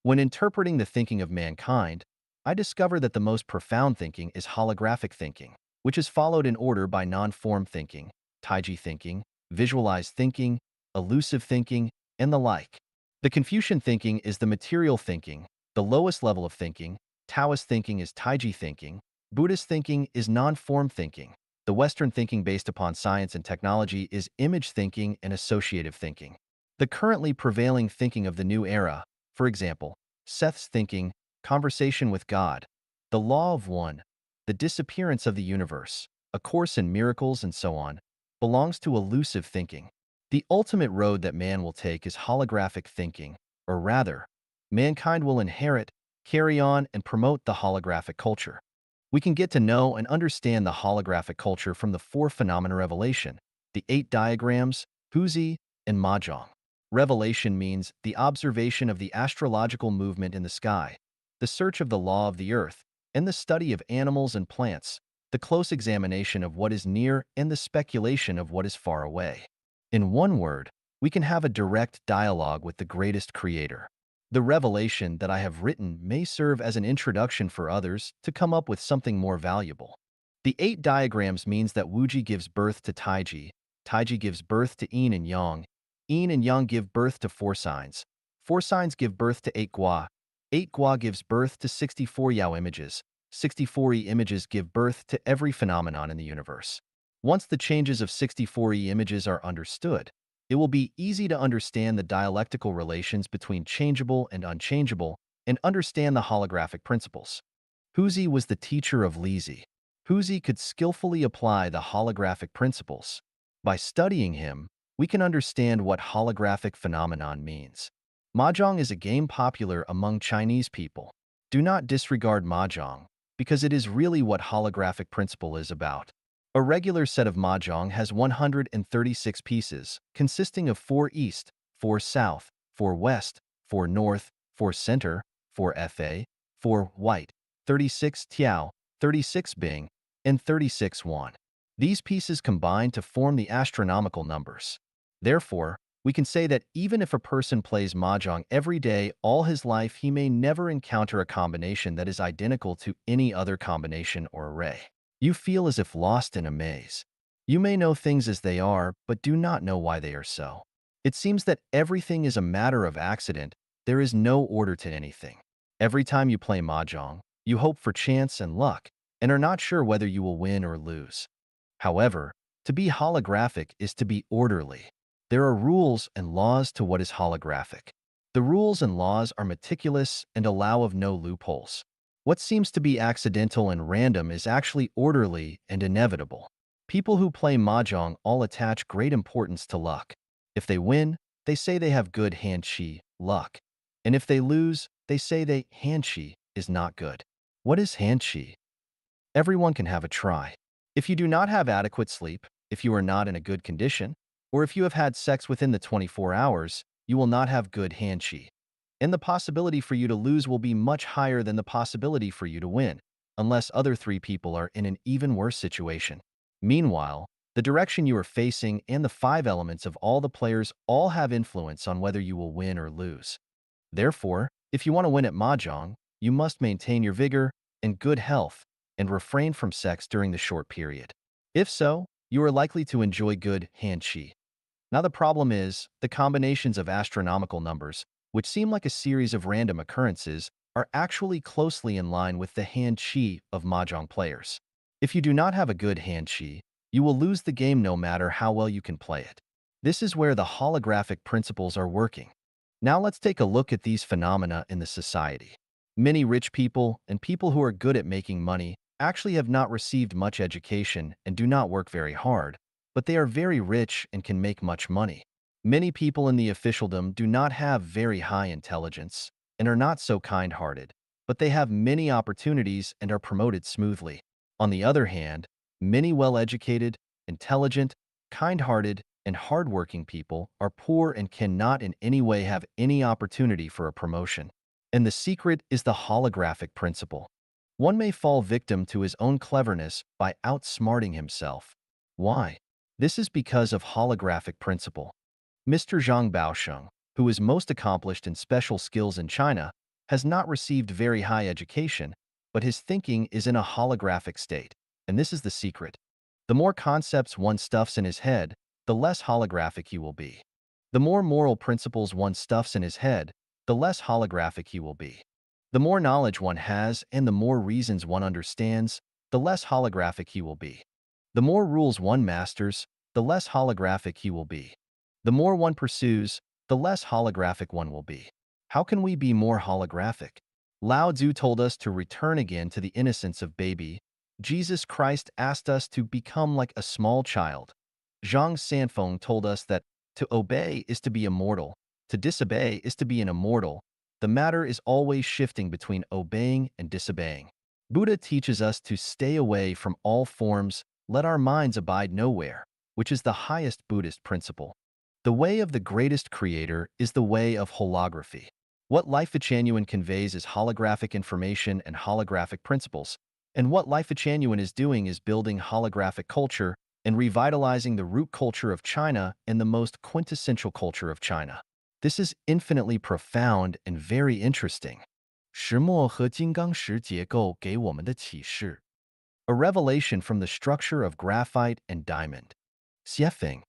Speaker 1: When interpreting the thinking of mankind, I discover that the most profound thinking is holographic thinking, which is followed in order by non-form thinking, Taiji thinking, visualized thinking, elusive thinking, and the like. The Confucian thinking is the material thinking, the lowest level of thinking. Taoist thinking is Taiji thinking. Buddhist thinking is non-form thinking. The Western thinking based upon science and technology is image thinking and associative thinking. The currently prevailing thinking of the new era, for example, Seth's thinking, conversation with God, the law of one, the disappearance of the universe, A Course in Miracles, and so on, belongs to elusive thinking. The ultimate road that man will take is holographic thinking, or rather, mankind will inherit, carry on, and promote the holographic culture. We can get to know and understand the holographic culture from the four phenomena revelation, the 8 diagrams, Huzi, and Mahjong. Revelation means the observation of the astrological movement in the sky, the search of the law of the earth, and the study of animals and plants, the close examination of what is near and the speculation of what is far away. In one word, we can have a direct dialogue with the greatest creator. The revelation that I have written may serve as an introduction for others to come up with something more valuable. The 8 diagrams means that Wuji gives birth to Taiji, Taiji gives birth to Yin and Yang give birth to 4 signs, 4 signs give birth to 8 Gua, 8 Gua gives birth to 64 Yao images, 64 E images give birth to every phenomenon in the universe. Once the changes of 64 E images are understood, it will be easy to understand the dialectical relations between changeable and unchangeable and understand the holographic principles. Huzi was the teacher of Lizi. Huzi could skillfully apply the holographic principles. By studying him, we can understand what holographic phenomenon means. Mahjong is a game popular among Chinese people. Do not disregard Mahjong, because it is really what holographic principle is about. A regular set of Mahjong has 136 pieces, consisting of 4 east, 4 south, 4 west, 4 north, 4 center, 4 fa, 4 white, 36 tiao, 36 bing, and 36 yuan. These pieces combine to form the astronomical numbers. Therefore, we can say that even if a person plays Mahjong every day all his life, he may never encounter a combination that is identical to any other combination or array. You feel as if lost in a maze. You may know things as they are, but do not know why they are so. It seems that everything is a matter of accident. There is no order to anything. Every time you play Mahjong, you hope for chance and luck, and are not sure whether you will win or lose. However, to be holographic is to be orderly. There are rules and laws to what is holographic. The rules and laws are meticulous and allow of no loopholes. What seems to be accidental and random is actually orderly and inevitable. People who play Mahjong all attach great importance to luck. If they win, they say they have good hand-chi, luck. And if they lose, they say they hand-chi is not good. What is hand-chi? Everyone can have a try. If you do not have adequate sleep, if you are not in a good condition, or if you have had sex within the 24 hours, you will not have good hand-chi. And the possibility for you to lose will be much higher than the possibility for you to win, unless other 3 people are in an even worse situation. Meanwhile, the direction you are facing and the 5 elements of all the players all have influence on whether you will win or lose. Therefore, if you want to win at Mahjong, you must maintain your vigor and good health and refrain from sex during the short period. If so, you are likely to enjoy good hand-chi. Now the problem is, the combinations of astronomical numbers, which seem like a series of random occurrences, are actually closely in line with the hand-chi of Mahjong players. If you do not have a good hand-chi, you will lose the game no matter how well you can play it. This is where the holographic principles are working. Now let's take a look at these phenomena in the society. Many rich people and people who are good at making money actually have not received much education and do not work very hard, but they are very rich and can make much money. Many people in the officialdom do not have very high intelligence and are not so kind-hearted, but they have many opportunities and are promoted smoothly. On the other hand, many well-educated, intelligent, kind-hearted, and hardworking people are poor and cannot in any way have any opportunity for a promotion. And the secret is the holographic principle. One may fall victim to his own cleverness by outsmarting himself. Why? This is because of holographic principle. Mr. Zhang Baosheng, who is most accomplished in special skills in China, has not received very high education, but his thinking is in a holographic state. And this is the secret. The more concepts one stuffs in his head, the less holographic he will be. The more moral principles one stuffs in his head, the less holographic he will be. The more knowledge one has and the more reasons one understands, the less holographic he will be. The more rules one masters, the less holographic he will be. The more one pursues, the less holographic one will be. How can we be more holographic? Lao Tzu told us to return again to the innocence of baby. Jesus Christ asked us to become like a small child. Zhang Sanfeng told us that to obey is to be immortal, to disobey is to be an immortal. The matter is always shifting between obeying and disobeying. Buddha teaches us to stay away from all forms, let our minds abide nowhere, which is the highest Buddhist principle. The way of the greatest creator is the way of holography. What Life Genuine conveys is holographic information and holographic principles, and what Life Genuine is doing is building holographic culture and revitalizing the root culture of China and the most quintessential culture of China. This is infinitely profound and very interesting. 石墨和金刚石结构给我们的启示 A revelation from the structure of graphite and diamond. Xiefeng.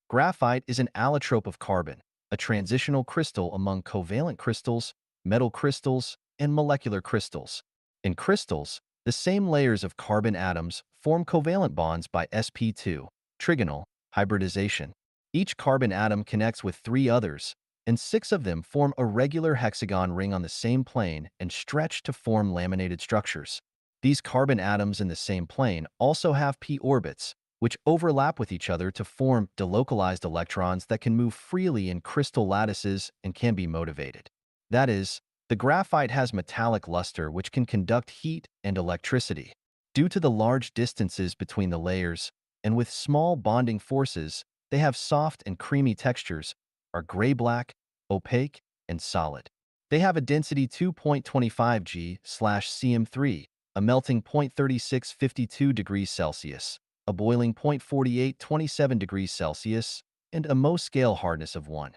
Speaker 1: Graphite is an allotrope of carbon, a transitional crystal among covalent crystals, metal crystals, and molecular crystals. In crystals, the same layers of carbon atoms form covalent bonds by sp2, trigonal, hybridization. Each carbon atom connects with 3 others, and 6 of them form a regular hexagon ring on the same plane and stretch to form laminated structures. These carbon atoms in the same plane also have p orbits, which overlap with each other to form delocalized electrons that can move freely in crystal lattices and can be motivated. That is, the graphite has metallic luster which can conduct heat and electricity. Due to the large distances between the layers, and with small bonding forces, they have soft and creamy textures, are gray-black, opaque, and solid. They have a density 2.25 G/cm3, a melting point 3652 degrees Celsius, a boiling point 4827 degrees Celsius, and a Mohs scale hardness of 1.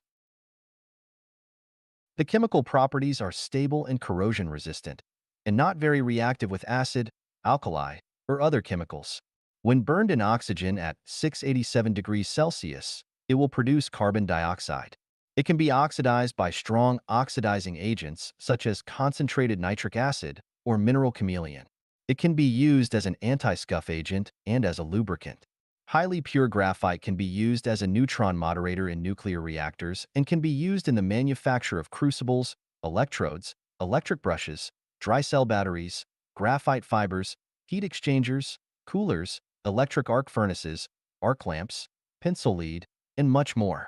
Speaker 1: The chemical properties are stable and corrosion-resistant, and not very reactive with acid, alkali, or other chemicals. When burned in oxygen at 687 degrees Celsius, it will produce carbon dioxide. It can be oxidized by strong oxidizing agents such as concentrated nitric acid or mineral chameleon. It can be used as an anti-scuff agent and as a lubricant. Highly pure graphite can be used as a neutron moderator in nuclear reactors and can be used in the manufacture of crucibles, electrodes, electric brushes, dry cell batteries, graphite fibers, heat exchangers, coolers, electric arc furnaces, arc lamps, pencil lead, and much more.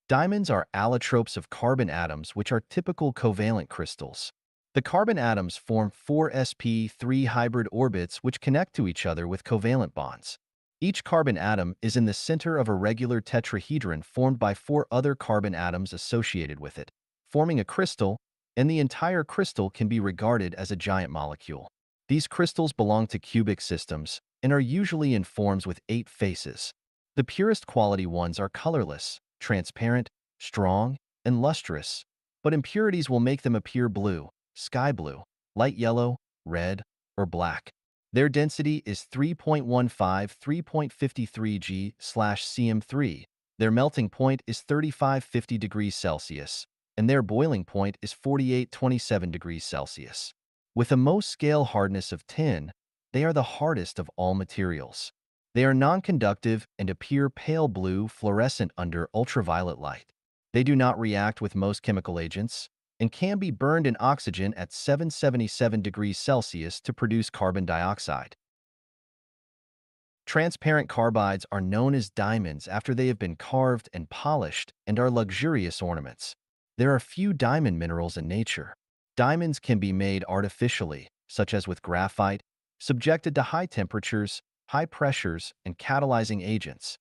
Speaker 1: Diamonds are allotropes of carbon atoms which are typical covalent crystals. The carbon atoms form 4 sp3 hybrid orbits which connect to each other with covalent bonds. Each carbon atom is in the center of a regular tetrahedron formed by 4 other carbon atoms associated with it, forming a crystal, and the entire crystal can be regarded as a giant molecule. These crystals belong to cubic systems and are usually in forms with 8 faces. The purest quality ones are colorless, transparent, strong, and lustrous, but impurities will make them appear blue, sky blue, light yellow, red, or black. Their density is 3.15-3.53 G/cm3. Their melting point is 3550 degrees Celsius, and their boiling point is 4827 degrees Celsius. With a Mohs scale hardness of 10, they are the hardest of all materials. They are non-conductive and appear pale blue fluorescent under ultraviolet light. They do not react with most chemical agents and can be burned in oxygen at 777 degrees Celsius to produce carbon dioxide. Transparent carbides are known as diamonds after they have been carved and polished and are luxurious ornaments. There are few diamond minerals in nature. Diamonds can be made artificially, such as with graphite, subjected to high temperatures, high pressures, and catalyzing agents.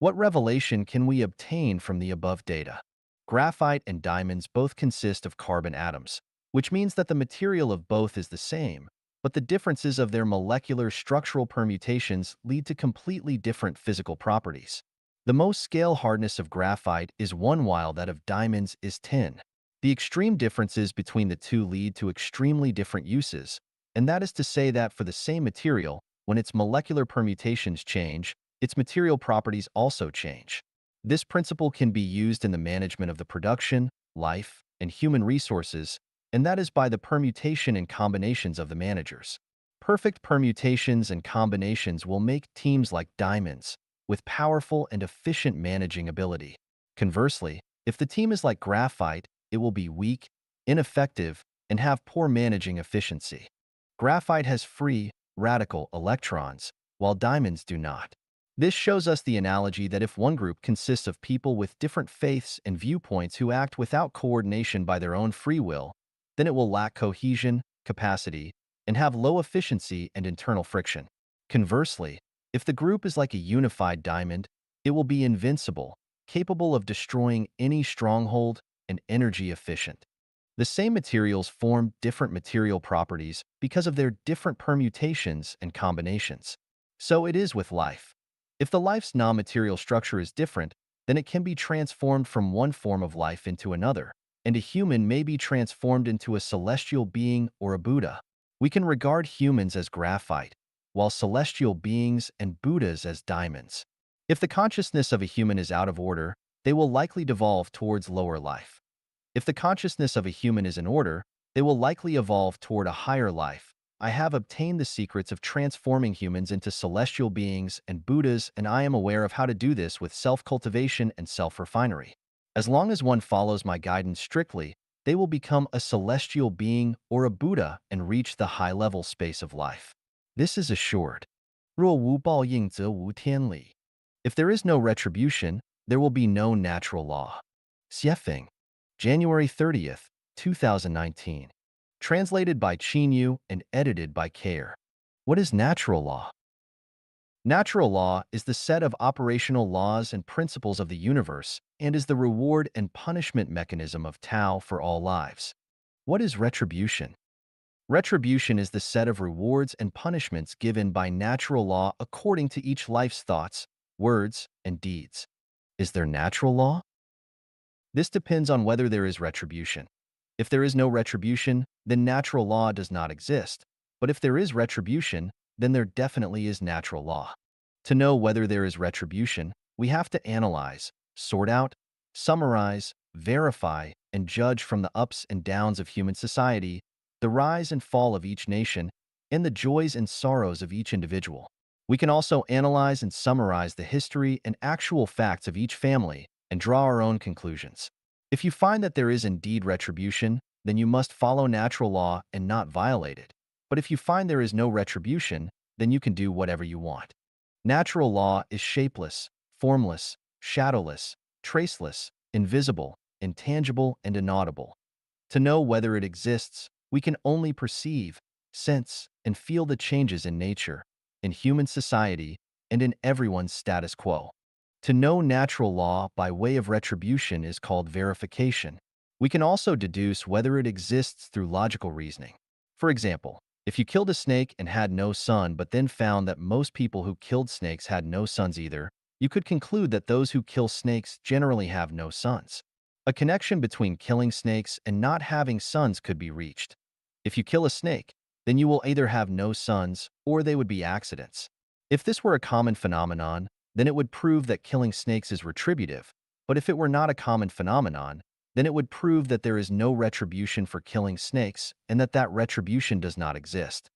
Speaker 1: What revelation can we obtain from the above data? Graphite and diamonds both consist of carbon atoms, which means that the material of both is the same, but the differences of their molecular structural permutations lead to completely different physical properties. The most scale hardness of graphite is 1 while that of diamonds is 10. The extreme differences between the two lead to extremely different uses, and that is to say that for the same material, when its molecular permutations change, its material properties also change. This principle can be used in the management of the production, life, and human resources, and that is by the permutation and combinations of the managers. Perfect permutations and combinations will make teams like diamonds, with powerful and efficient managing ability. Conversely, if the team is like graphite, it will be weak, ineffective, and have poor managing efficiency. Graphite has free, radical electrons, while diamonds do not. This shows us the analogy that if one group consists of people with different faiths and viewpoints who act without coordination by their own free will, then it will lack cohesion, capacity, and have low efficiency and internal friction. Conversely, if the group is like a unified diamond, it will be invincible, capable of destroying any stronghold, and energy efficient. The same materials form different material properties because of their different permutations and combinations. So it is with life. If the life's non-material structure is different, then it can be transformed from one form of life into another, and a human may be transformed into a celestial being or a Buddha. We can regard humans as graphite, while celestial beings and Buddhas as diamonds. If the consciousness of a human is out of order, they will likely devolve towards lower life. If the consciousness of a human is in order, they will likely evolve toward a higher life. I have obtained the secrets of transforming humans into celestial beings and Buddhas, and I am aware of how to do this with self-cultivation and self-refinery. As long as one follows my guidance strictly, they will become a celestial being or a Buddha and reach the high-level space of life. This is assured. 若无报应则无天理. If there is no retribution, there will be no natural law. Xiefeng, January 30th, 2019. Translated by Chinyu and edited by Care. What is natural law? Natural law is the set of operational laws and principles of the universe and is the reward and punishment mechanism of Tao for all lives. What is retribution? Retribution is the set of rewards and punishments given by natural law according to each life's thoughts, words, and deeds. Is there natural law? This depends on whether there is retribution. If there is no retribution, then natural law does not exist. But if there is retribution, then there definitely is natural law. To know whether there is retribution, we have to analyze, sort out, summarize, verify, and judge from the ups and downs of human society, the rise and fall of each nation, and the joys and sorrows of each individual. We can also analyze and summarize the history and actual facts of each family and draw our own conclusions. If you find that there is indeed retribution, then you must follow natural law and not violate it. But if you find there is no retribution, then you can do whatever you want. Natural law is shapeless, formless, shadowless, traceless, invisible, intangible, and inaudible. To know whether it exists, we can only perceive, sense, and feel the changes in nature, in human society, and in everyone's status quo. To know natural law by way of retribution is called verification. We can also deduce whether it exists through logical reasoning. For example, if you killed a snake and had no son but then found that most people who killed snakes had no sons either, you could conclude that those who kill snakes generally have no sons. A connection between killing snakes and not having sons could be reached. If you kill a snake, then you will either have no sons or they would be accidents. If this were a common phenomenon, then it would prove that killing snakes is retributive, but if it were not a common phenomenon, then it would prove that there is no retribution for killing snakes and that retribution does not exist.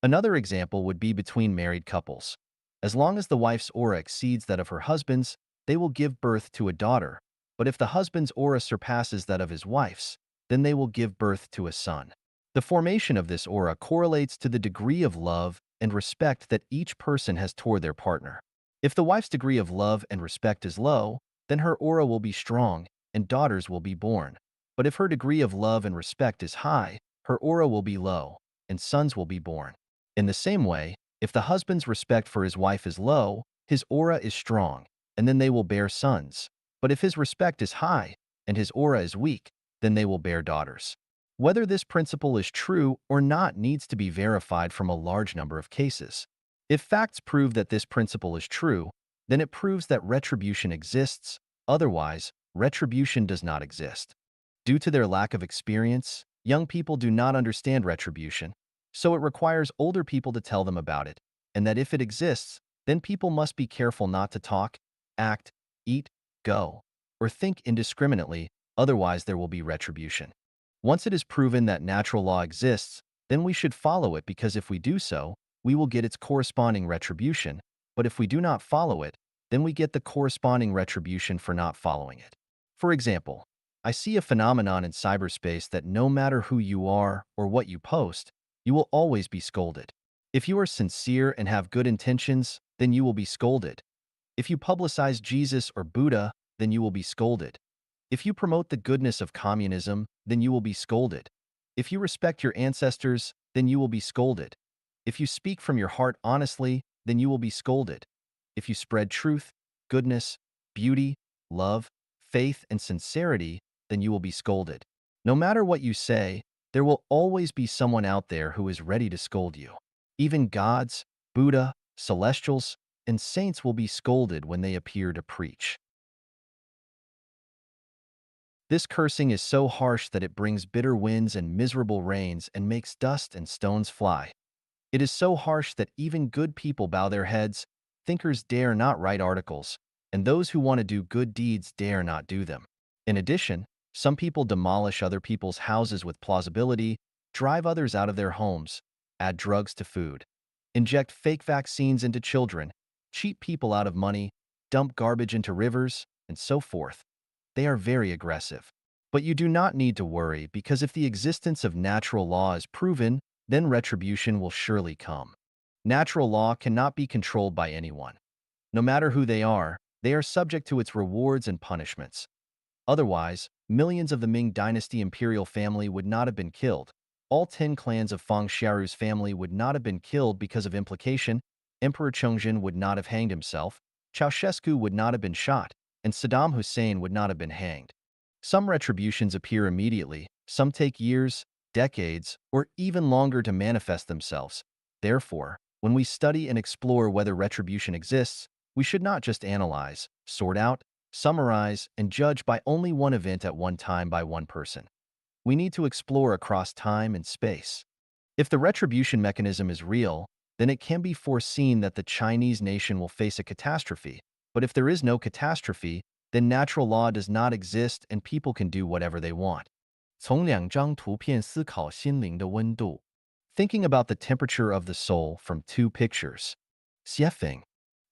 Speaker 1: Another example would be between married couples. As long as the wife's aura exceeds that of her husband's, they will give birth to a daughter, but if the husband's aura surpasses that of his wife's, then they will give birth to a son. The formation of this aura correlates to the degree of love and respect that each person has toward their partner. If the wife's degree of love and respect is low, then her aura will be strong and daughters will be born. But if her degree of love and respect is high, her aura will be low, and sons will be born. In the same way, if the husband's respect for his wife is low, his aura is strong, and then they will bear sons. But if his respect is high, and his aura is weak, then they will bear daughters. Whether this principle is true or not needs to be verified from a large number of cases. If facts prove that this principle is true, then it proves that retribution exists. Otherwise, retribution does not exist. Due to their lack of experience, young people do not understand retribution, so it requires older people to tell them about it, and that if it exists, then people must be careful not to talk, act, eat, go, or think indiscriminately, otherwise there will be retribution. Once it is proven that natural law exists, then we should follow it because if we do so, we will get its corresponding retribution, but if we do not follow it, then we get the corresponding retribution for not following it. For example, I see a phenomenon in cyberspace that no matter who you are or what you post, you will always be scolded. If you are sincere and have good intentions, then you will be scolded. If you publicize Jesus or Buddha, then you will be scolded. If you promote the goodness of communism, then you will be scolded. If you respect your ancestors, then you will be scolded. If you speak from your heart honestly, then you will be scolded. If you spread truth, goodness, beauty, love, faith, and sincerity, then you will be scolded. No matter what you say, there will always be someone out there who is ready to scold you. Even gods, Buddha, celestials, and saints will be scolded when they appear to preach. This cursing is so harsh that it brings bitter winds and miserable rains and makes dust and stones fly. It is so harsh that even good people bow their heads, thinkers dare not write articles, and those who want to do good deeds dare not do them. In addition, some people demolish other people's houses with plausibility, drive others out of their homes, add drugs to food, inject fake vaccines into children, cheat people out of money, dump garbage into rivers, and so forth. They are very aggressive. But you do not need to worry because if the existence of natural law is proven, then retribution will surely come. Natural law cannot be controlled by anyone. No matter who they are subject to its rewards and punishments. Otherwise, millions of the Ming Dynasty imperial family would not have been killed. All 10 clans of Feng Xiaoru's family would not have been killed because of implication. Emperor Chongzhen would not have hanged himself. Ceausescu would not have been shot, and Saddam Hussein would not have been hanged. Some retributions appear immediately, some take years, decades, or even longer to manifest themselves. Therefore, when we study and explore whether retribution exists, we should not just analyze, sort out, summarize, and judge by only one event at one time by one person. We need to explore across time and space. If the retribution mechanism is real, then it can be foreseen that the Chinese nation will face a catastrophe. But if there is no catastrophe, then natural law does not exist and people can do whatever they want. 从两张图片思考心灵的温度. Thinking about the temperature of the soul from 2 pictures. Xiefeng,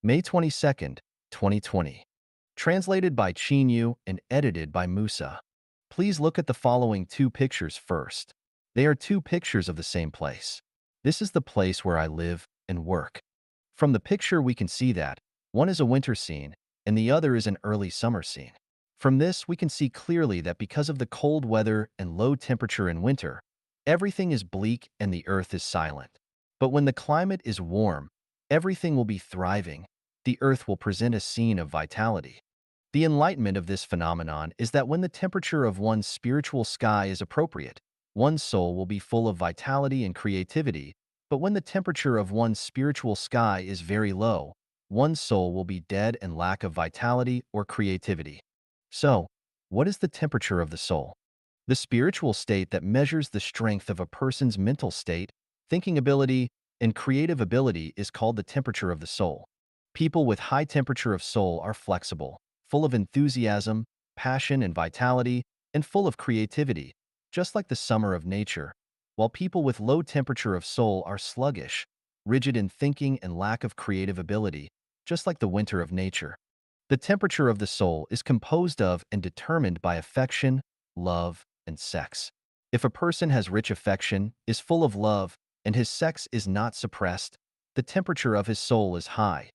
Speaker 1: May 22nd, 2020. Translated by Qin Yu and edited by Musa. Please look at the following 2 pictures first. They are 2 pictures of the same place. This is the place where I live and work. From the picture we can see that one is a winter scene and the other is an early summer scene. From this we can see clearly that because of the cold weather and low temperature in winter, everything is bleak and the earth is silent. But when the climate is warm, everything will be thriving. The earth will present a scene of vitality. The enlightenment of this phenomenon is that when the temperature of one's spiritual sky is appropriate, one's soul will be full of vitality and creativity, but when the temperature of one's spiritual sky is very low, one's soul will be dead and lack of vitality or creativity. So, what is the temperature of the soul? The spiritual state that measures the strength of a person's mental state, thinking ability, and creative ability is called the temperature of the soul. People with high temperature of soul are flexible, full of enthusiasm, passion, and vitality, and full of creativity, just like the summer of nature, while people with low temperature of soul are sluggish, rigid in thinking and lack of creative ability, just like the winter of nature. The temperature of the soul is composed of and determined by affection, love, and sex. If a person has rich affection, is full of love, and his sex is not suppressed, the temperature of his soul is high.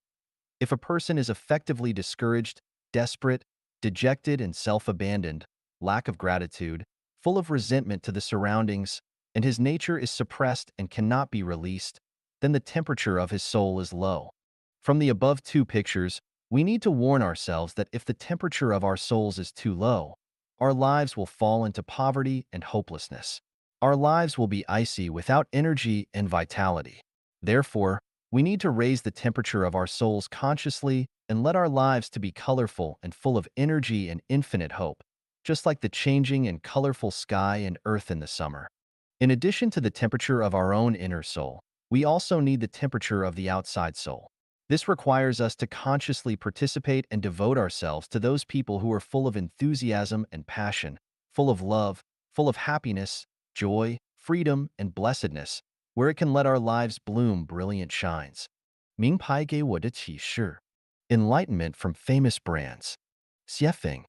Speaker 1: If a person is effectively discouraged, desperate, dejected, and self-abandoned, lack of gratitude, full of resentment to the surroundings, and his nature is suppressed and cannot be released, then the temperature of his soul is low. From the above two pictures, we need to warn ourselves that if the temperature of our souls is too low, our lives will fall into poverty and hopelessness. Our lives will be icy without energy and vitality. Therefore, we need to raise the temperature of our souls consciously and let our lives to be colorful and full of energy and infinite hope, just like the changing and colorful sky and earth in the summer. In addition to the temperature of our own inner soul, we also need the temperature of the outside soul. This requires us to consciously participate and devote ourselves to those people who are full of enthusiasm and passion, full of love, full of happiness, joy, freedom, and blessedness, where it can let our lives bloom brilliant shines. 名牌给我的启示 Enlightenment from Famous Brands. Xiefeng.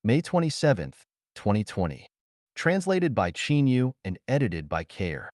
Speaker 1: May 27, 2020. Translated by Qin Yu and edited by Kair.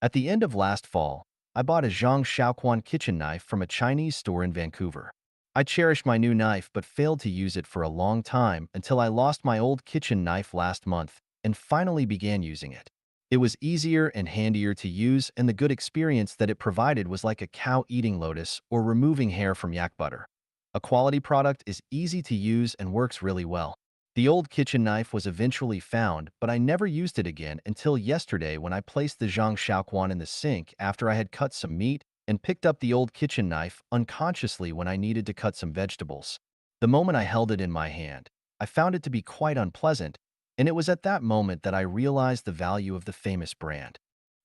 Speaker 1: At the end of last fall, I bought a Zhang Shaoquan kitchen knife from a Chinese store in Vancouver. I cherished my new knife but failed to use it for a long time until I lost my old kitchen knife last month and finally began using it. It was easier and handier to use, and the good experience that it provided was like a cow eating lotus or removing hair from yak butter. A quality product is easy to use and works really well. The old kitchen knife was eventually found, but I never used it again until yesterday when I placed the Zhang Shaoquan in the sink after I had cut some meat and picked up the old kitchen knife unconsciously when I needed to cut some vegetables. The moment I held it in my hand, I found it to be quite unpleasant, and it was at that moment that I realized the value of the famous brand.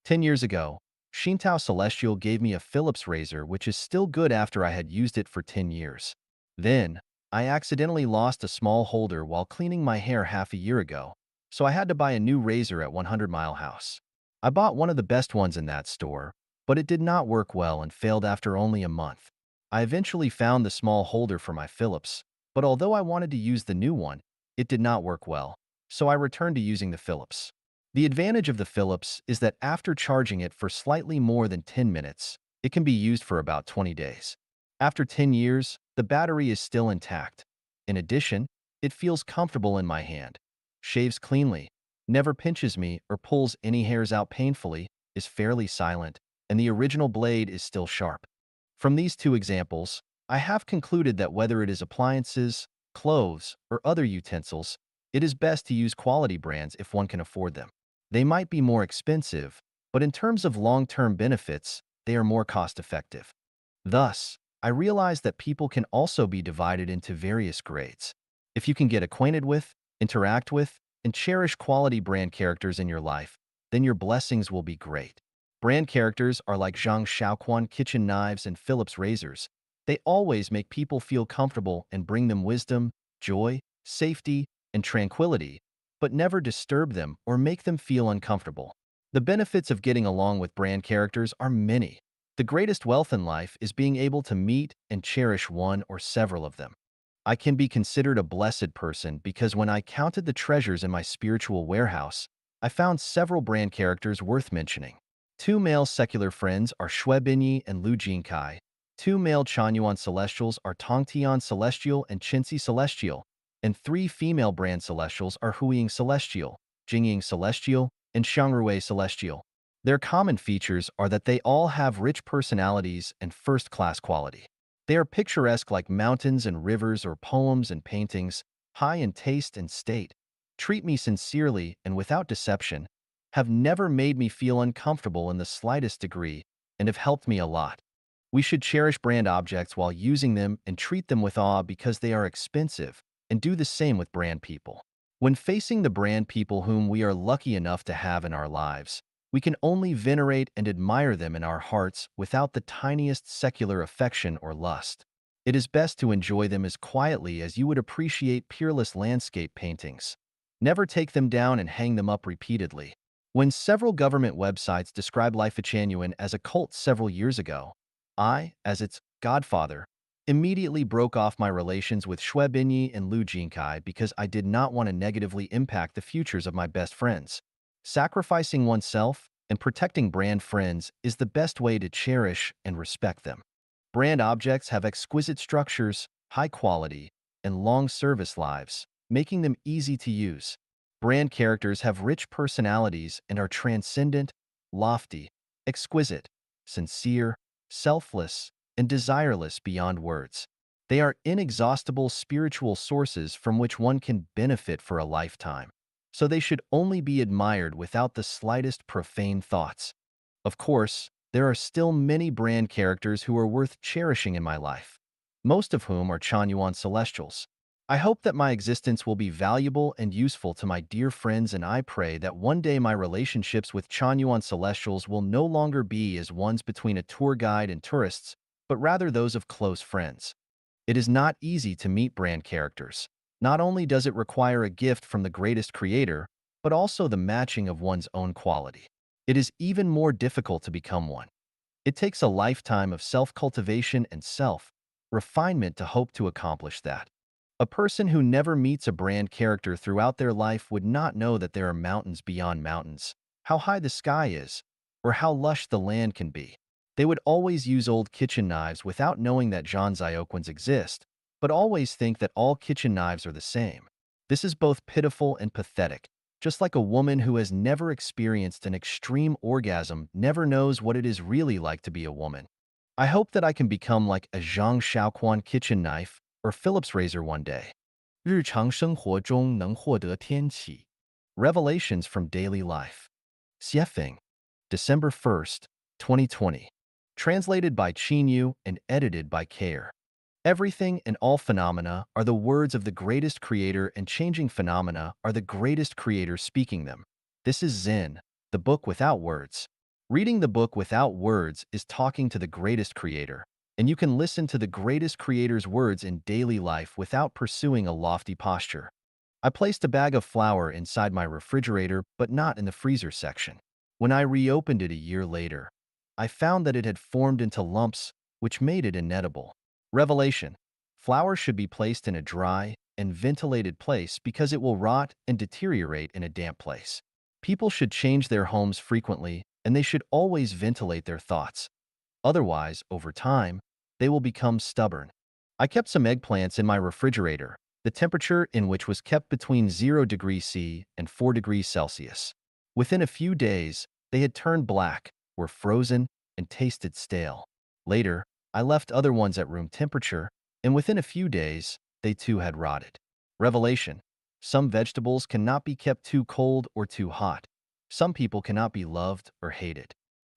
Speaker 1: 10 years ago, Xintao Celestial gave me a Philips razor which is still good after I had used it for 10 years. Then, I accidentally lost a small holder while cleaning my hair half a year ago, so I had to buy a new razor at 100 Mile House. I bought one of the best ones in that store, but it did not work well and failed after only a month. I eventually found the small holder for my Philips, but although I wanted to use the new one, it did not work well, so I returned to using the Philips. The advantage of the Philips is that after charging it for slightly more than 10 minutes, it can be used for about 20 days. After 10 years, the battery is still intact. In addition, it feels comfortable in my hand, shaves cleanly, never pinches me or pulls any hairs out painfully, is fairly silent, and the original blade is still sharp. From these two examples, I have concluded that whether it is appliances, clothes, or other utensils, it is best to use quality brands if one can afford them. They might be more expensive, but in terms of long-term benefits, they are more cost-effective. Thus, I realized that people can also be divided into various grades. If you can get acquainted with, interact with, and cherish quality brand characters in your life, then your blessings will be great. Brand characters are like Zhang Shaoquan kitchen knives and Philips razors. They always make people feel comfortable and bring them wisdom, joy, safety, and tranquility, but never disturb them or make them feel uncomfortable. The benefits of getting along with brand characters are many. The greatest wealth in life is being able to meet and cherish one or several of them. I can be considered a blessed person because when I counted the treasures in my spiritual warehouse, I found several brand characters worth mentioning. Two male secular friends are Shui Binyi and Lu Jinkai. Two male Chanyuan Celestials are Tongtian Celestial and Qinxi Celestial. And three female brand Celestials are Huiying Celestial, Jingying Celestial, and Xiangrui Celestial. Their common features are that they all have rich personalities and first-class quality. They are picturesque like mountains and rivers or poems and paintings, high in taste and state, treat me sincerely and without deception, have never made me feel uncomfortable in the slightest degree, and have helped me a lot. We should cherish brand objects while using them and treat them with awe because they are expensive, and do the same with brand people. When facing the brand people whom we are lucky enough to have in our lives, we can only venerate and admire them in our hearts without the tiniest secular affection or lust. It is best to enjoy them as quietly as you would appreciate peerless landscape paintings. Never take them down and hang them up repeatedly. When several government websites described Life-Chanuan as a cult several years ago, I, as its godfather, immediately broke off my relations with Shui Binyi and Lu Jinkai because I did not want to negatively impact the futures of my best friends. Sacrificing oneself and protecting brand friends is the best way to cherish and respect them. Brand objects have exquisite structures, high quality, and long service lives, making them easy to use. Brand characters have rich personalities and are transcendent, lofty, exquisite, sincere, selfless, and desireless beyond words. They are inexhaustible spiritual sources from which one can benefit for a lifetime. So they should only be admired without the slightest profane thoughts. Of course, there are still many brand characters who are worth cherishing in my life, most of whom are Chanyuan Celestials. I hope that my existence will be valuable and useful to my dear friends, and I pray that one day my relationships with Chanyuan Celestials will no longer be as ones between a tour guide and tourists, but rather those of close friends. It is not easy to meet brand characters. Not only does it require a gift from the greatest creator, but also the matching of one's own quality. It is even more difficult to become one. It takes a lifetime of self-cultivation and self-refinement to hope to accomplish that. A person who never meets a brand character throughout their life would not know that there are mountains beyond mountains, how high the sky is, or how lush the land can be. They would always use old kitchen knives without knowing that Janzioquans exist, but always think that all kitchen knives are the same. This is both pitiful and pathetic, just like a woman who has never experienced an extreme orgasm never knows what it is really like to be a woman. I hope that I can become like a Zhang Shaoquan kitchen knife or Phillips razor one day. 日常生活中能获得天启 Revelations from Daily Life. Xiefeng, December 1st, 2020. Translated by Qinyu and edited by Care. Everything and all phenomena are the words of the greatest creator, and changing phenomena are the greatest creator speaking them. This is Zen, the book without words. Reading the book without words is talking to the greatest creator, and you can listen to the greatest creator's words in daily life without pursuing a lofty posture. I placed a bag of flour inside my refrigerator, but not in the freezer section. When I reopened it a year later, I found that it had formed into lumps, which made it inedible. Revelation. Flour should be placed in a dry and ventilated place because it will rot and deteriorate in a damp place. People should change their homes frequently, and they should always ventilate their thoughts. Otherwise, over time, they will become stubborn. I kept some eggplants in my refrigerator, the temperature in which was kept between 0 degrees C and 4 degrees Celsius. Within a few days, they had turned black, were frozen, and tasted stale. Later, I left other ones at room temperature, and within a few days, they too had rotted. Revelation. Some vegetables cannot be kept too cold or too hot. Some people cannot be loved or hated.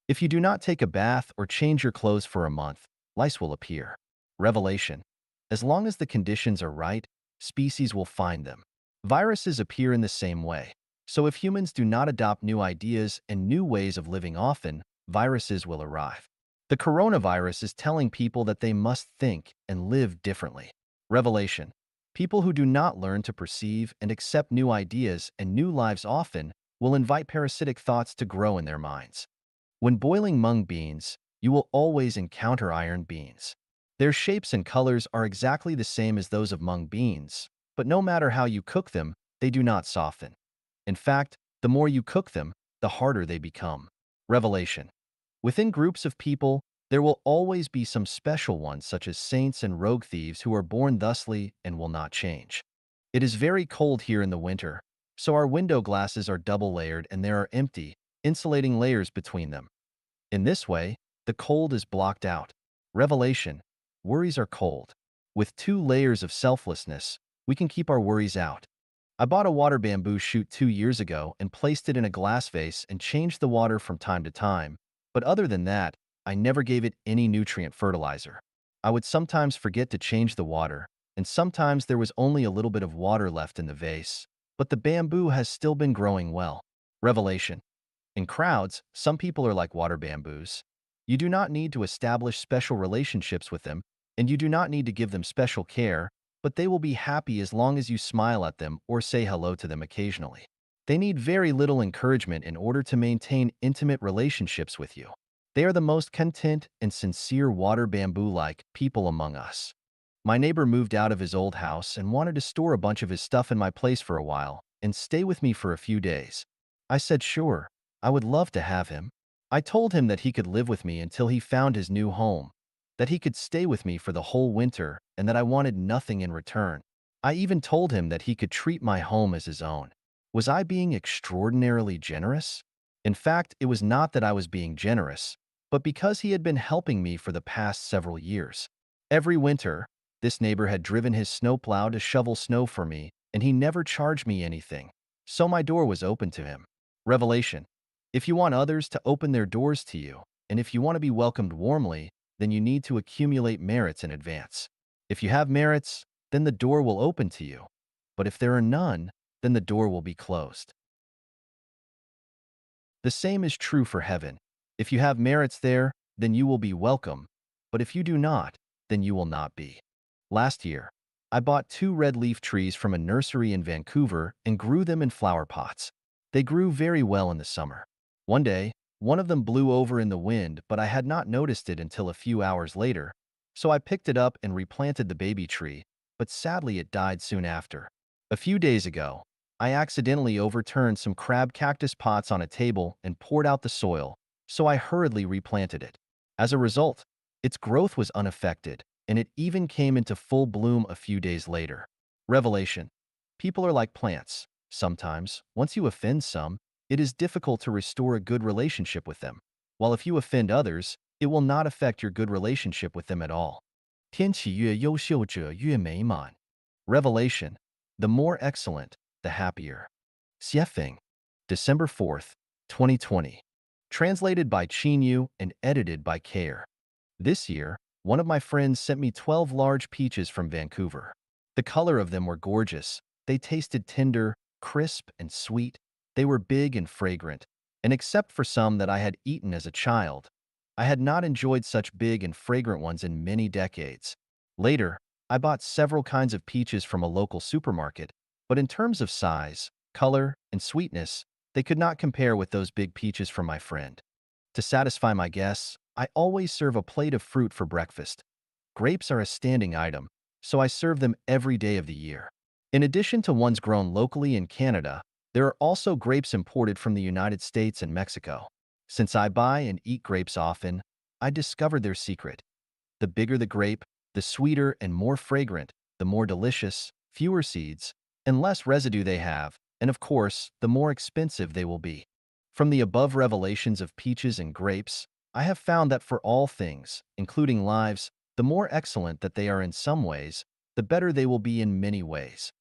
Speaker 1: If you do not take a bath or change your clothes for a month, lice will appear. Revelation. As long as the conditions are right, species will find them. Viruses appear in the same way. So if humans do not adopt new ideas and new ways of living often, viruses will arrive. The coronavirus is telling people that they must think and live differently. Revelation. People who do not learn to perceive and accept new ideas and new lives often will invite parasitic thoughts to grow in their minds. When boiling mung beans, you will always encounter iron beans. Their shapes and colors are exactly the same as those of mung beans, but no matter how you cook them, they do not soften. In fact, the more you cook them, the harder they become. Revelation. Within groups of people, there will always be some special ones such as saints and rogue thieves who are born thusly and will not change. It is very cold here in the winter, so our window glasses are double layered and there are empty, insulating layers between them. In this way, the cold is blocked out. Revelation. Worries are cold. With 2 layers of selflessness, we can keep our worries out. I bought a water bamboo shoot 2 years ago and placed it in a glass vase and changed the water from time to time, but other than that, I never gave it any nutrient fertilizer. I would sometimes forget to change the water, and sometimes there was only a little bit of water left in the vase, but the bamboo has still been growing well. Revelation. In crowds, some people are like water bamboos. You do not need to establish special relationships with them, and you do not need to give them special care, but they will be happy as long as you smile at them or say hello to them occasionally. They need very little encouragement in order to maintain intimate relationships with you. They are the most content and sincere water bamboo-like people among us. My neighbor moved out of his old house and wanted to store a bunch of his stuff in my place for a while and stay with me for a few days. I said sure, I would love to have him. I told him that he could live with me until he found his new home, that he could stay with me for the whole winter, and that I wanted nothing in return. I even told him that he could treat my home as his own. Was I being extraordinarily generous? In fact, it was not that I was being generous, but because he had been helping me for the past several years. Every winter, this neighbor had driven his snowplow to shovel snow for me, and he never charged me anything. So my door was open to him. Revelation. If you want others to open their doors to you, and if you want to be welcomed warmly, then you need to accumulate merits in advance. If you have merits, then the door will open to you. But if there are none, then the door will be closed. The same is true for heaven. If you have merits there, then you will be welcome. But if you do not, then you will not be. Last year, I bought 2 red leaf trees from a nursery in Vancouver and grew them in flower pots. They grew very well in the summer. One day, one of them blew over in the wind, but I had not noticed it until a few hours later, so I picked it up and replanted the baby tree, but sadly it died soon after. A few days ago, I accidentally overturned some crab cactus pots on a table and poured out the soil, so I hurriedly replanted it. As a result, its growth was unaffected, and it even came into full bloom a few days later. Revelation. People are like plants. Sometimes, once you offend some, it is difficult to restore a good relationship with them, while if you offend others, it will not affect your good relationship with them at all. 天气越优秀者越美满. Revelation. The more excellent, the happier. Xiefeng. December 4th, 2020. Translated by Yu and edited by Care. This year, one of my friends sent me 12 large peaches from Vancouver. The color of them were gorgeous. They tasted tender, crisp, and sweet. They were big and fragrant, and except for some that I had eaten as a child, I had not enjoyed such big and fragrant ones in many decades. Later, I bought several kinds of peaches from a local supermarket, but in terms of size, color, and sweetness, they could not compare with those big peaches from my friend. To satisfy my guests, I always serve a plate of fruit for breakfast. Grapes are a standing item, so I serve them every day of the year. In addition to ones grown locally in Canada, there are also grapes imported from the United States and Mexico. Since I buy and eat grapes often, I discovered their secret. The bigger the grape, the sweeter and more fragrant, the more delicious, fewer seeds, and less residue they have, and of course, the more expensive they will be. From the above revelations of peaches and grapes, I have found that for all things, including lives, the more excellent that they are in some ways, the better they will be in many ways.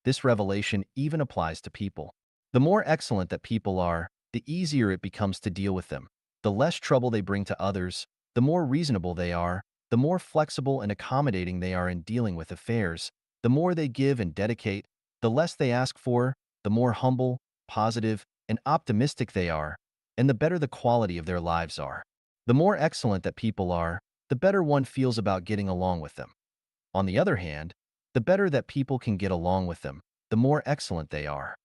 Speaker 1: This revelation even applies to people. The more excellent that people are, the easier it becomes to deal with them. The less trouble they bring to others, the more reasonable they are, the more flexible and accommodating they are in dealing with affairs, the more they give and dedicate, the less they ask for, the more humble, positive, and optimistic they are, and the better the quality of their lives are. The more excellent that people are, the better one feels about getting along with them. On the other hand, the better that people can get along with them, the more excellent they are.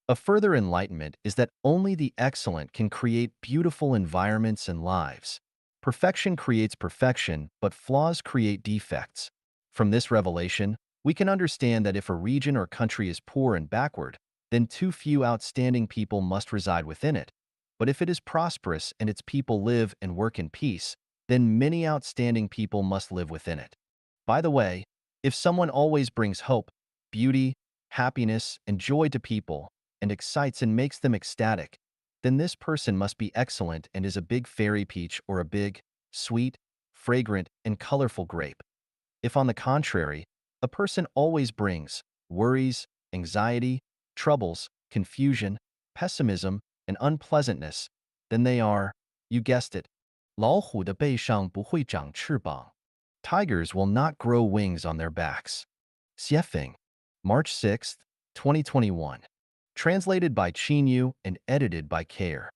Speaker 1: A further enlightenment is that only the excellent can create beautiful environments and lives. Perfection creates perfection, but flaws create defects. From this revelation, we can understand that if a region or country is poor and backward, then too few outstanding people must reside within it. But if it is prosperous and its people live and work in peace, then many outstanding people must live within it. By the way, if someone always brings hope, beauty, happiness, and joy to people, and excites and makes them ecstatic, then this person must be excellent and is a big fairy peach or a big, sweet, fragrant, and colorful grape. If on the contrary, a person always brings worries, anxiety, troubles, confusion, pessimism, and unpleasantness, then they are, you guessed it, 老虎的背上不会长翅膀. Tigers will not grow wings on their backs. Xiefeng. March 6th, 2021. Translated by Yu and edited by Care.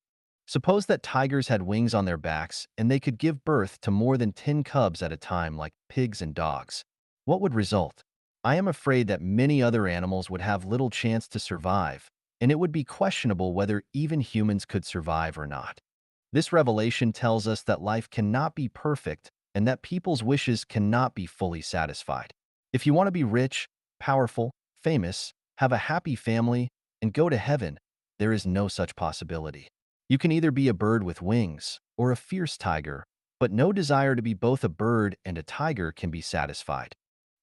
Speaker 1: Suppose that tigers had wings on their backs and they could give birth to more than 10 cubs at a time like pigs and dogs. What would result? I am afraid that many other animals would have little chance to survive, and it would be questionable whether even humans could survive or not. This revelation tells us that life cannot be perfect and that people's wishes cannot be fully satisfied. If you want to be rich, powerful, famous, have a happy family, and go to heaven, there is no such possibility. You can either be a bird with wings or a fierce tiger, but no desire to be both a bird and a tiger can be satisfied.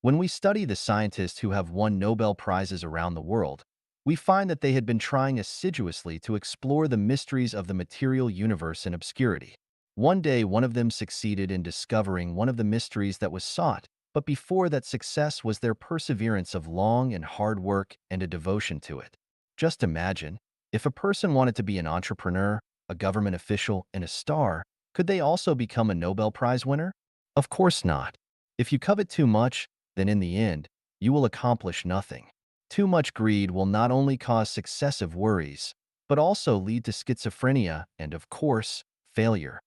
Speaker 1: When we study the scientists who have won Nobel Prizes around the world, we find that they had been trying assiduously to explore the mysteries of the material universe in obscurity. One day, one of them succeeded in discovering one of the mysteries that was sought, but before that success was their perseverance of long and hard work and a devotion to it. Just imagine, if a person wanted to be an entrepreneur, a government official, and a star, could they also become a Nobel Prize winner? Of course not. If you covet too much, then in the end, you will accomplish nothing. Too much greed will not only cause successive worries, but also lead to schizophrenia and, of course, failure.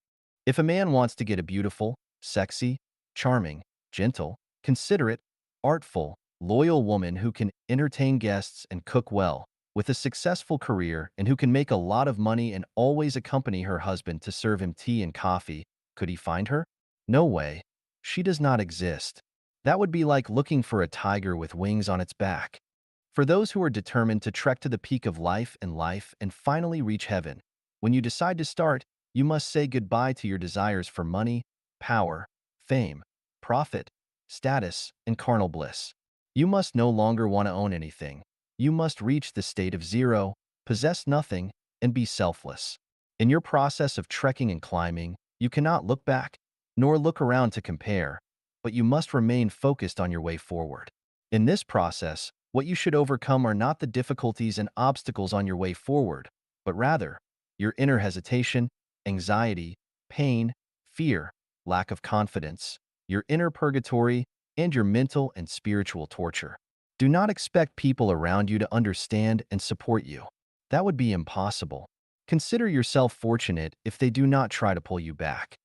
Speaker 1: If a man wants to get a beautiful, sexy, charming, gentle, considerate, artful, loyal woman who can entertain guests and cook well, with a successful career and who can make a lot of money and always accompany her husband to serve him tea and coffee, could he find her? No way. She does not exist. That would be like looking for a tiger with wings on its back. For those who are determined to trek to the peak of life and finally reach heaven, when you decide to start, you must say goodbye to your desires for money, power, fame, profit, status, and carnal bliss. You must no longer want to own anything. You must reach the state of zero, possess nothing, and be selfless. In your process of trekking and climbing, you cannot look back, nor look around to compare, but you must remain focused on your way forward. In this process, what you should overcome are not the difficulties and obstacles on your way forward, but rather your inner hesitation, anxiety, pain, fear, lack of confidence, your inner purgatory, and your mental and spiritual torture. Do not expect people around you to understand and support you. That would be impossible. Consider yourself fortunate if they do not try to pull you back.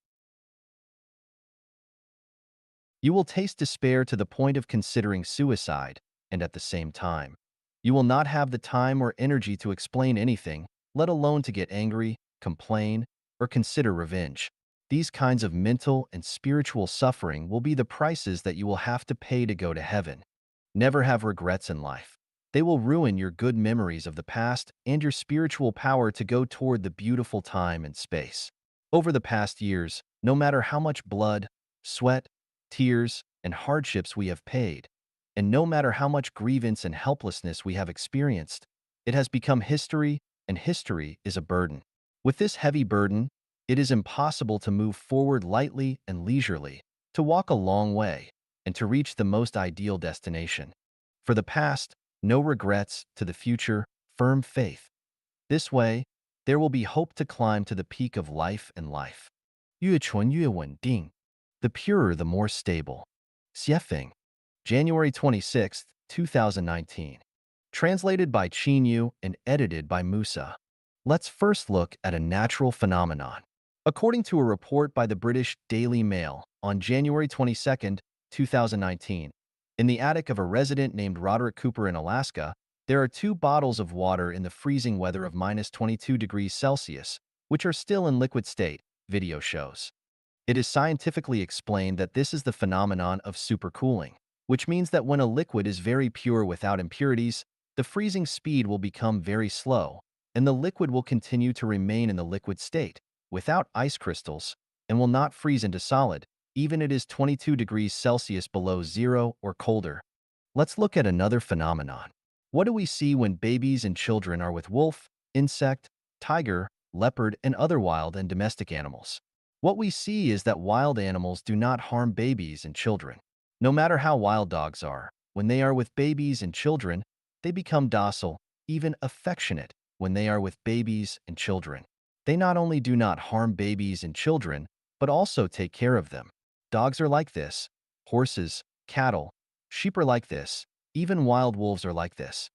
Speaker 1: You will taste despair to the point of considering suicide, and at the same time, you will not have the time or energy to explain anything, let alone to get angry, complain, or consider revenge. These kinds of mental and spiritual suffering will be the prices that you will have to pay to go to heaven. Never have regrets in life. They will ruin your good memories of the past and your spiritual power to go toward the beautiful time and space. Over the past years, no matter how much blood, sweat, tears, and hardships we have paid, and no matter how much grievance and helplessness we have experienced, it has become history, and history is a burden. With this heavy burden, it is impossible to move forward lightly and leisurely, to walk a long way, and to reach the most ideal destination. For the past, no regrets; to the future, firm faith. This way, there will be hope to climb to the peak of life and life. 越纯越稳定, the purer the more stable. Xiefeng, January 26, 2019. Translated by Qin Yu and edited by Musa. Let's first look at a natural phenomenon. According to a report by the British Daily Mail on January 22, 2019, in the attic of a resident named Roderick Cooper in Alaska, there are 2 bottles of water in the freezing weather of -22 degrees Celsius, which are still in liquid state, video shows. It is scientifically explained that this is the phenomenon of supercooling, which means that when a liquid is very pure without impurities, the freezing speed will become very slow, and the liquid will continue to remain in the liquid state, without ice crystals, and will not freeze into solid, even it is 22 degrees Celsius below zero or colder. Let's look at another phenomenon. What do we see when babies and children are with wolf, insect, tiger, leopard, and other wild and domestic animals? What we see is that wild animals do not harm babies and children. No matter how wild dogs are, when they are with babies and children, they become docile, even affectionate, when they are with babies and children. They not only do not harm babies and children, but also take care of them. Dogs are like this. Horses, cattle, sheep are like this. Even wild wolves are like this.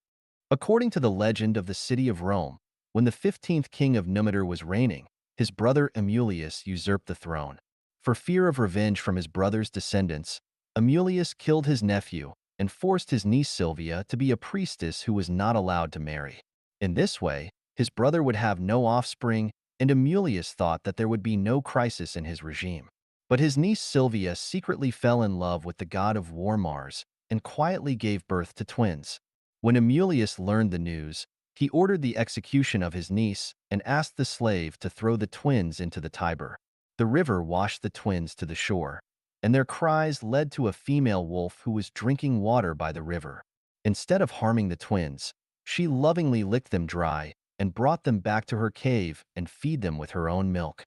Speaker 1: According to the legend of the city of Rome, when the 15th king of Numitor was reigning, his brother Amulius usurped the throne. For fear of revenge from his brother's descendants, Amulius killed his nephew and forced his niece Silvia to be a priestess who was not allowed to marry. In this way, his brother would have no offspring, and Amulius thought that there would be no crisis in his regime. But his niece Silvia secretly fell in love with the god of war Mars and quietly gave birth to twins. When Amulius learned the news, he ordered the execution of his niece and asked the slave to throw the twins into the Tiber. The river washed the twins to the shore, and their cries led to a female wolf who was drinking water by the river. Instead of harming the twins, She lovingly licked them dry and brought them back to her cave and feed them with her own milk.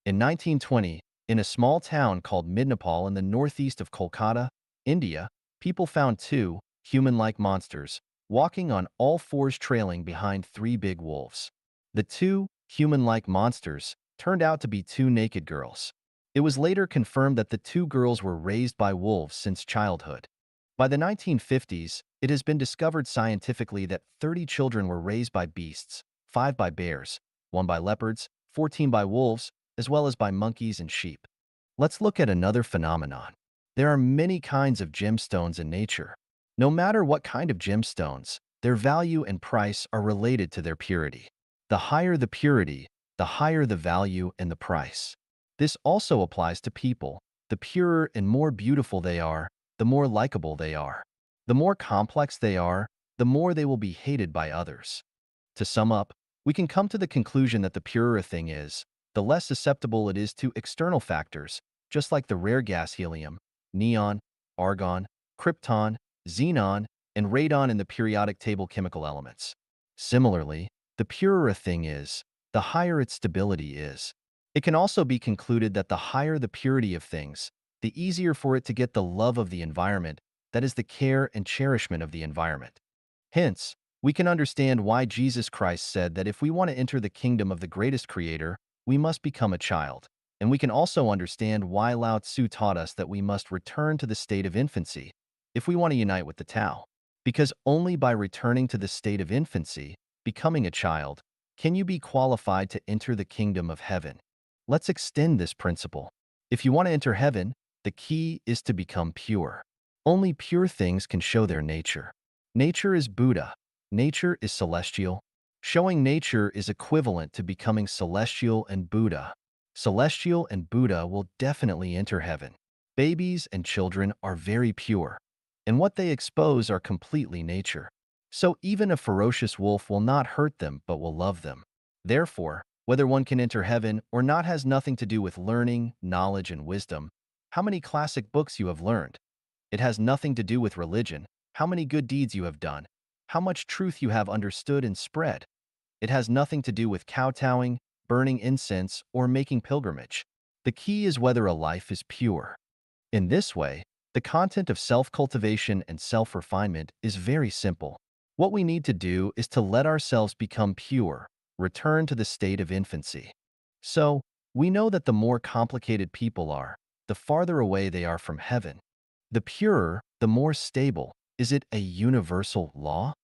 Speaker 1: In 1920, in a small town called Midnapal in the northeast of Kolkata, India, people found two human-like monsters walking on all fours trailing behind three big wolves. The two human-like monsters turned out to be two naked girls. It was later confirmed that the two girls were raised by wolves since childhood. By the 1950s, it has been discovered scientifically that 30 children were raised by beasts, 5 by bears, 1 by leopards, 14 by wolves, as well as by monkeys and sheep. Let's look at another phenomenon. There are many kinds of gemstones in nature. No matter what kind of gemstones, their value and price are related to their purity. The higher the purity, the higher the value and the price. This also applies to people. The purer and more beautiful they are, the more likable they are. The more complex they are, the more they will be hated by others. To sum up, we can come to the conclusion that the purer a thing is, the less susceptible it is to external factors, just like the rare gas helium, neon, argon, krypton, xenon, and radon in the periodic table chemical elements. Similarly, the purer a thing is, the higher its stability is. It can also be concluded that the higher the purity of things, the easier for it to get the love of the environment, that is the care and cherishment of the environment. Hence, we can understand why Jesus Christ said that if we want to enter the kingdom of the greatest creator, we must become a child. And we can also understand why Lao Tzu taught us that we must return to the state of infancy if we want to unite with the Tao. Because only by returning to the state of infancy, becoming a child, can you be qualified to enter the kingdom of heaven. Let's extend this principle. If you want to enter heaven, the key is to become pure. Only pure things can show their nature. Nature is Buddha. Nature is celestial. Showing nature is equivalent to becoming celestial and Buddha. Celestial and Buddha will definitely enter heaven. Babies and children are very pure, and what they expose are completely nature. So even a ferocious wolf will not hurt them but will love them. Therefore, whether one can enter heaven or not has nothing to do with learning, knowledge, and wisdom, how many classic books you have learned. It has nothing to do with religion, how many good deeds you have done, how much truth you have understood and spread. It has nothing to do with kowtowing, burning incense, or making pilgrimage. The key is whether a life is pure. In this way, the content of self-cultivation and self-refinement is very simple. What we need to do is to let ourselves become pure, return to the state of infancy. So, we know that the more complicated people are, the farther away they are from heaven. The purer, the more stable. Is it a universal law?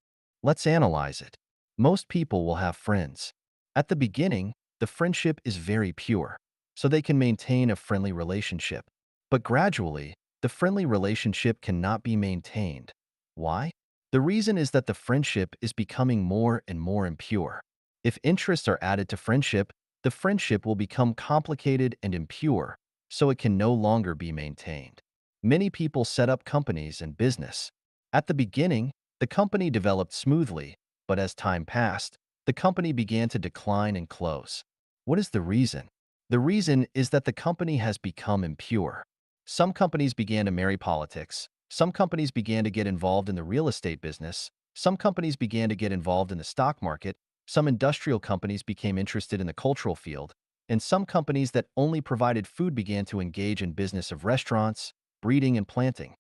Speaker 1: Let's analyze it. Most people will have friends. At the beginning, the friendship is very pure, so they can maintain a friendly relationship. But gradually, the friendly relationship cannot be maintained. Why? The reason is that the friendship is becoming more and more impure. If interests are added to friendship, the friendship will become complicated and impure, so it can no longer be maintained. Many people set up companies and business. At the beginning, the company developed smoothly, but as time passed, the company began to decline and close. What is the reason? The reason is that the company has become impure. Some companies began to marry politics. Some companies began to get involved in the real estate business. Some companies began to get involved in the stock market. Some industrial companies became interested in the cultural field. And some companies that only provided food began to engage in business of restaurants, breeding, and planting.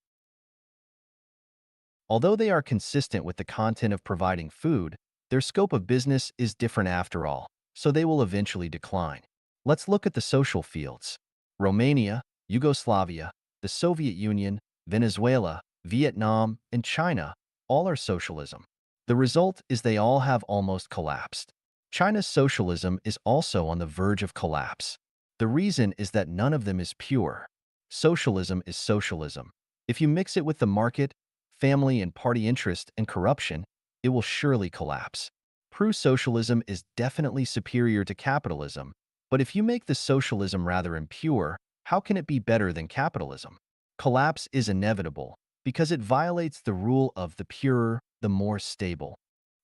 Speaker 1: Although they are consistent with the content of providing food, their scope of business is different after all, so they will eventually decline. Let's look at the social fields. Romania, Yugoslavia, the Soviet Union, Venezuela, Vietnam, and China all are socialism. The result is they all have almost collapsed. China's socialism is also on the verge of collapse. The reason is that none of them is pure. Socialism is socialism. If you mix it with the market, family and party interest and corruption, it will surely collapse. Pro-socialism is definitely superior to capitalism, but if you make the socialism rather impure, how can it be better than capitalism? Collapse is inevitable because it violates the rule of the purer, the more stable.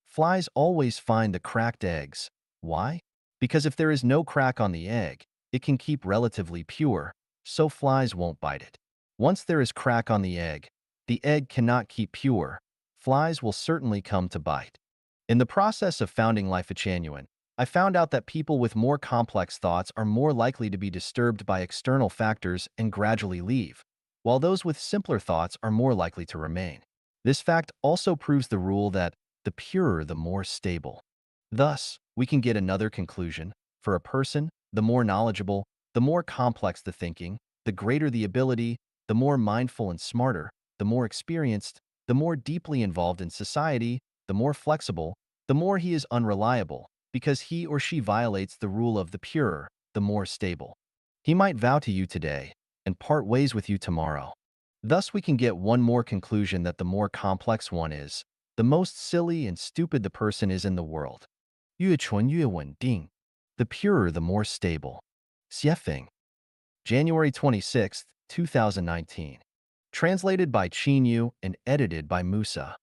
Speaker 1: Flies always find the cracked eggs. Why? Because if there is no crack on the egg, it can keep relatively pure, so flies won't bite it. Once there is crack on the egg cannot keep pure. Flies will certainly come to bite. In the process of founding Life Genuine, I found out that people with more complex thoughts are more likely to be disturbed by external factors and gradually leave, while those with simpler thoughts are more likely to remain. This fact also proves the rule that the purer, the more stable. Thus, we can get another conclusion. For a person, the more knowledgeable, the more complex the thinking, the greater the ability, the more mindful and smarter, the more experienced, the more deeply involved in society, the more flexible, the more he is unreliable, because he or she violates the rule of the purer, the more stable. He might vow to you today and part ways with you tomorrow. Thus, we can get one more conclusion that the more complex one is, the most silly and stupid the person is in the world. 越纯越稳定. The purer, the more stable. Xiefeng. January 26, 2019. Translated by Qin Yu and edited by Musa.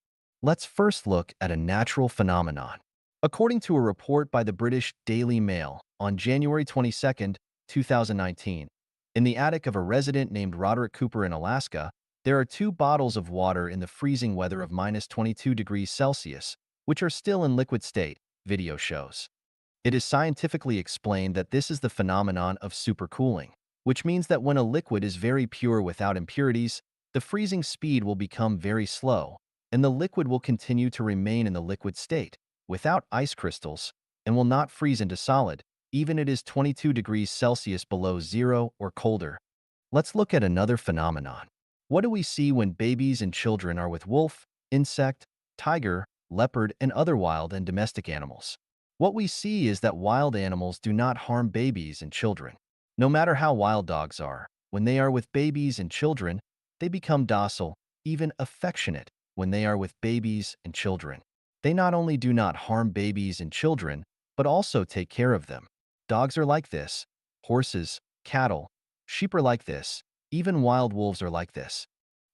Speaker 1: Let's first look at a natural phenomenon. According to a report by the British Daily Mail on January 22, 2019, in the attic of a resident named Roderick Cooper in Alaska, there are 2 bottles of water in the freezing weather of -22 degrees Celsius, which are still in liquid state, video shows. It is scientifically explained that this is the phenomenon of supercooling, which means that when a liquid is very pure without impurities, the freezing speed will become very slow, and the liquid will continue to remain in the liquid state, without ice crystals, and will not freeze into solid, even it is 22 degrees Celsius below zero or colder. Let's look at another phenomenon. What do we see when babies and children are with wolf, insect, tiger, leopard, and other wild and domestic animals? What we see is that wild animals do not harm babies and children. No matter how wild dogs are, when they are with babies and children, they become docile, even affectionate, when they are with babies and children. They not only do not harm babies and children, but also take care of them. Dogs are like this. Horses, cattle, sheep are like this. Even wild wolves are like this.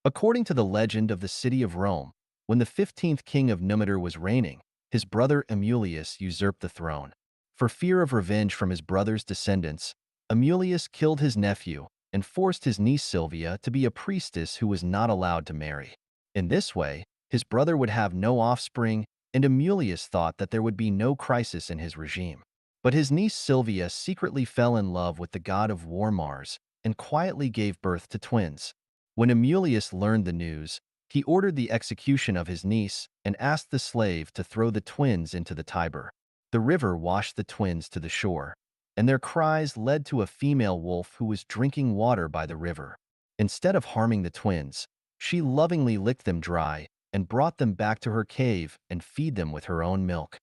Speaker 1: According to the legend of the city of Rome, when the 15th king of Numitor was reigning, his brother Amulius usurped the throne. For fear of revenge from his brother's descendants, Amulius killed his nephew and forced his niece Silvia to be a priestess who was not allowed to marry. In this way, his brother would have no offspring, and Amulius thought that there would be no crisis in his regime. But his niece Silvia secretly fell in love with the god of war Mars and quietly gave birth to twins. When Amulius learned the news, he ordered the execution of his niece and asked the slave to throw the twins into the Tiber. The river washed the twins to the shore, and their cries led to a female wolf who was drinking water by the river. Instead of harming the twins, she lovingly licked them dry and brought them back to her cave and feed them with her own milk.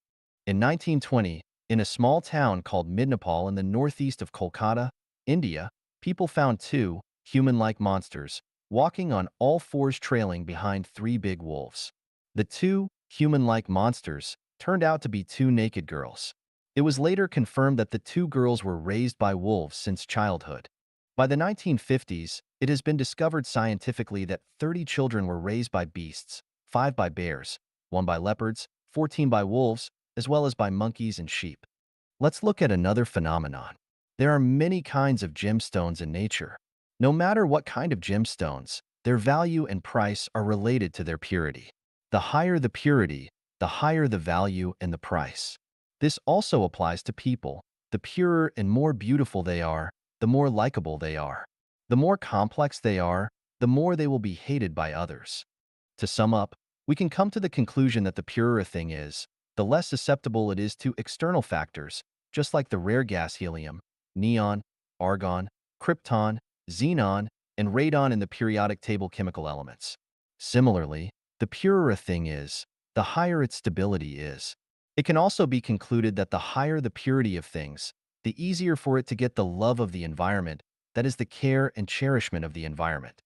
Speaker 1: In 1920, in a small town called Midnapal in the northeast of Kolkata, India, people found 2 human-like monsters walking on all fours trailing behind 3 big wolves. The 2 human-like monsters turned out to be 2 naked girls. It was later confirmed that the 2 girls were raised by wolves since childhood. By the 1950s, it has been discovered scientifically that 30 children were raised by beasts, 5 by bears, 1 by leopards, 14 by wolves, as well as by monkeys and sheep. Let's look at another phenomenon. There are many kinds of gemstones in nature. No matter what kind of gemstones, their value and price are related to their purity. The higher the purity, the higher the value and the price. This also applies to people. The purer and more beautiful they are, the more likable they are. The more complex they are, the more they will be hated by others. To sum up, we can come to the conclusion that the purer a thing is, the less susceptible it is to external factors, just like the rare gas helium, neon, argon, krypton, xenon, and radon in the periodic table chemical elements. Similarly, the purer a thing is, the higher its stability is. It can also be concluded that the higher the purity of things, the easier for it to get the love of the environment, that is the care and cherishment of the environment.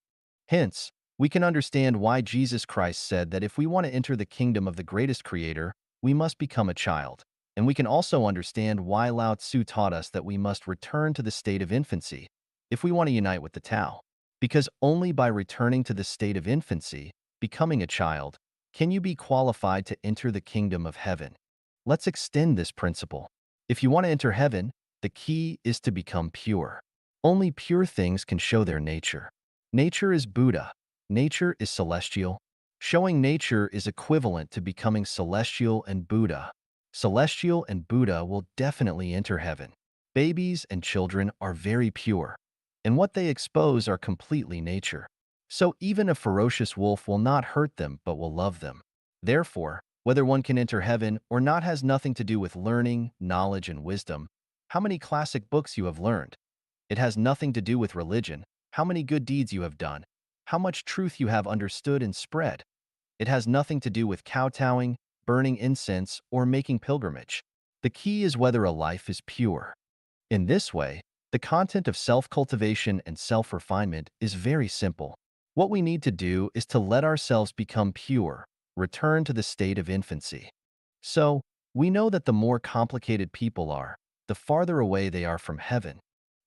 Speaker 1: Hence, we can understand why Jesus Christ said that if we want to enter the kingdom of the greatest creator, we must become a child. And we can also understand why Lao Tzu taught us that we must return to the state of infancy if we want to unite with the Tao. Because only by returning to the state of infancy, becoming a child, can you be qualified to enter the kingdom of heaven. Let's extend this principle. If you want to enter heaven, the key is to become pure. Only pure things can show their nature. Nature is Buddha. Nature is celestial. Showing nature is equivalent to becoming celestial and Buddha. Celestial and Buddha will definitely enter heaven. Babies and children are very pure, and what they expose are completely nature. So even a ferocious wolf will not hurt them but will love them. Therefore, whether one can enter heaven or not has nothing to do with learning, knowledge, and wisdom. How many classic books you have learned? It has nothing to do with religion, how many good deeds you have done, how much truth you have understood and spread. It has nothing to do with kowtowing, burning incense, or making pilgrimage. The key is whether a life is pure. In this way, the content of self-cultivation and self-refinement is very simple. What we need to do is to let ourselves become pure, return to the state of infancy. So, we know that the more complicated people are, the farther away they are from heaven.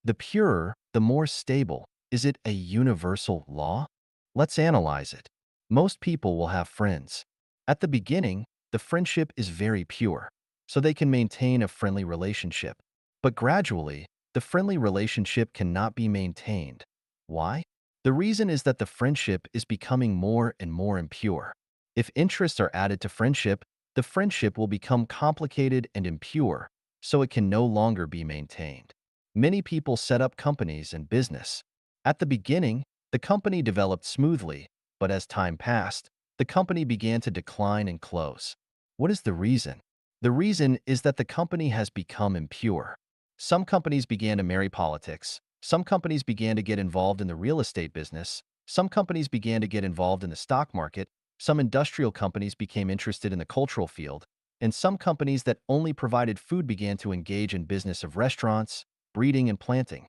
Speaker 1: The purer, the more stable. Is it a universal law? Let's analyze it. Most people will have friends. At the beginning, the friendship is very pure, so they can maintain a friendly relationship. But gradually, the friendly relationship cannot be maintained. Why? The reason is that the friendship is becoming more and more impure. If interests are added to friendship, the friendship will become complicated and impure, so it can no longer be maintained. Many people set up companies and business. At the beginning, the company developed smoothly, but as time passed, the company began to decline and close. What is the reason? The reason is that the company has become impure. Some companies began to marry politics. Some companies began to get involved in the real estate business. Some companies began to get involved in the stock market. Some industrial companies became interested in the cultural field. And some companies that only provided food began to engage in business of restaurants, breeding, and planting.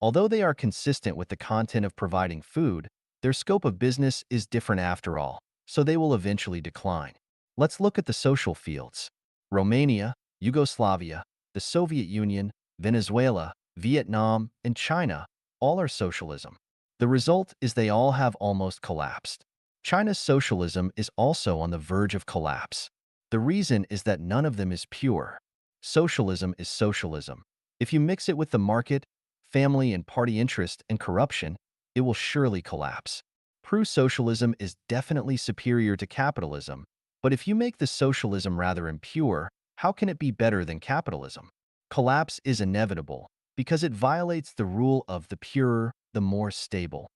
Speaker 1: Although they are consistent with the content of providing food, their scope of business is different after all, so they will eventually decline. Let's look at the social fields. Romania, Yugoslavia, the Soviet Union, Venezuela, Vietnam, and China all are socialism. The result is they all have almost collapsed. China's socialism is also on the verge of collapse. The reason is that none of them is pure. Socialism is socialism. If you mix it with the market, family and party interest and corruption, it will surely collapse. Pro-socialism is definitely superior to capitalism, but if you make the socialism rather impure, how can it be better than capitalism? Collapse is inevitable because it violates the rule of the purer, the more stable.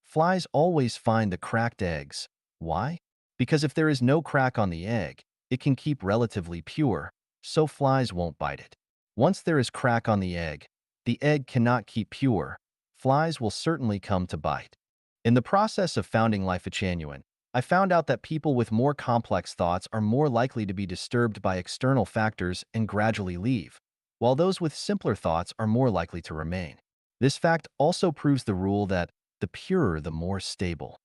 Speaker 1: Flies always find the cracked eggs. Why? Because if there is no crack on the egg, it can keep relatively pure, so flies won't bite it. Once there is crack on the egg cannot keep pure. Flies will certainly come to bite. In the process of founding Life Genuine, I found out that people with more complex thoughts are more likely to be disturbed by external factors and gradually leave, while those with simpler thoughts are more likely to remain. This fact also proves the rule that the purer, the more stable.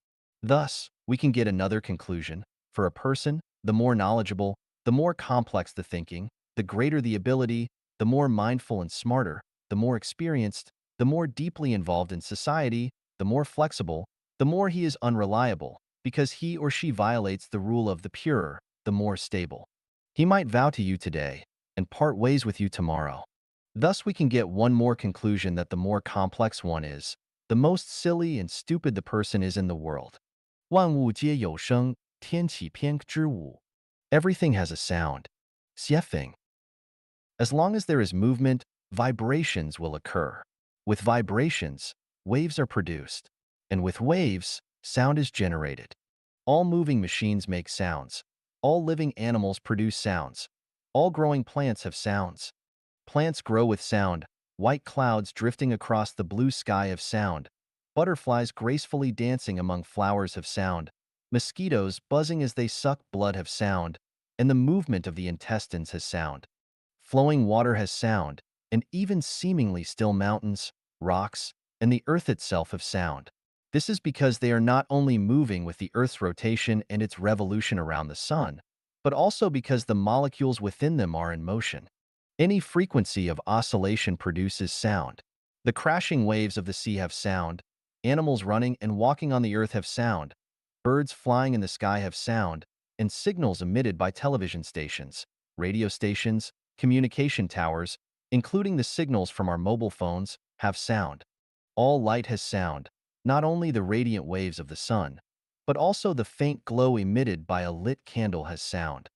Speaker 1: Thus, we can get another conclusion. For a person, the more knowledgeable, the more complex the thinking, the greater the ability, the more mindful and smarter, the more experienced, the more deeply involved in society, the more flexible, the more he is unreliable, because he or she violates the rule of the purer, the more stable. He might vow to you today and part ways with you tomorrow. Thus we can get one more conclusion that the more complex one is, the most silly and stupid the person is in the world. 万物皆有声，天启篇之五. Everything has a sound. Xiefeng. As long as there is movement, vibrations will occur. With vibrations, waves are produced. And with waves, sound is generated. All moving machines make sounds. All living animals produce sounds. All growing plants have sounds. Plants grow with sound. White clouds drifting across the blue sky have sound. Butterflies gracefully dancing among flowers have sound. Mosquitoes buzzing as they suck blood have sound. And the movement of the intestines has sound. Flowing water has sound, and even seemingly still mountains, rocks, and the earth itself have sound. This is because they are not only moving with the Earth's rotation and its revolution around the sun, but also because the molecules within them are in motion. Any frequency of oscillation produces sound. The crashing waves of the sea have sound. Animals running and walking on the earth have sound. Birds flying in the sky have sound, and signals emitted by television stations, radio stations, communication towers, including the signals from our mobile phones, have sound. All light has sound, not only the radiant waves of the sun, but also the faint glow emitted by a lit candle has sound.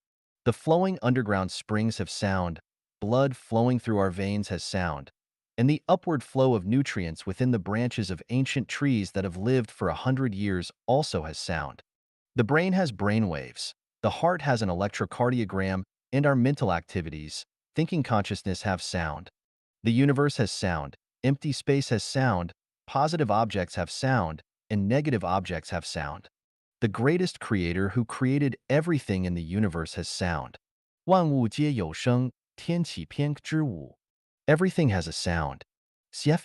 Speaker 1: The flowing underground springs have sound, blood flowing through our veins has sound, and the upward flow of nutrients within the branches of ancient trees that have lived for 100 years also has sound. The brain has brain waves, the heart has an electrocardiogram, and our mental activities, thinking consciousness have sound. The universe has sound, empty space has sound, positive objects have sound, and negative objects have sound. The greatest creator who created everything in the universe has sound. 万物皆有声，天启篇之五. Everything has a sound. 写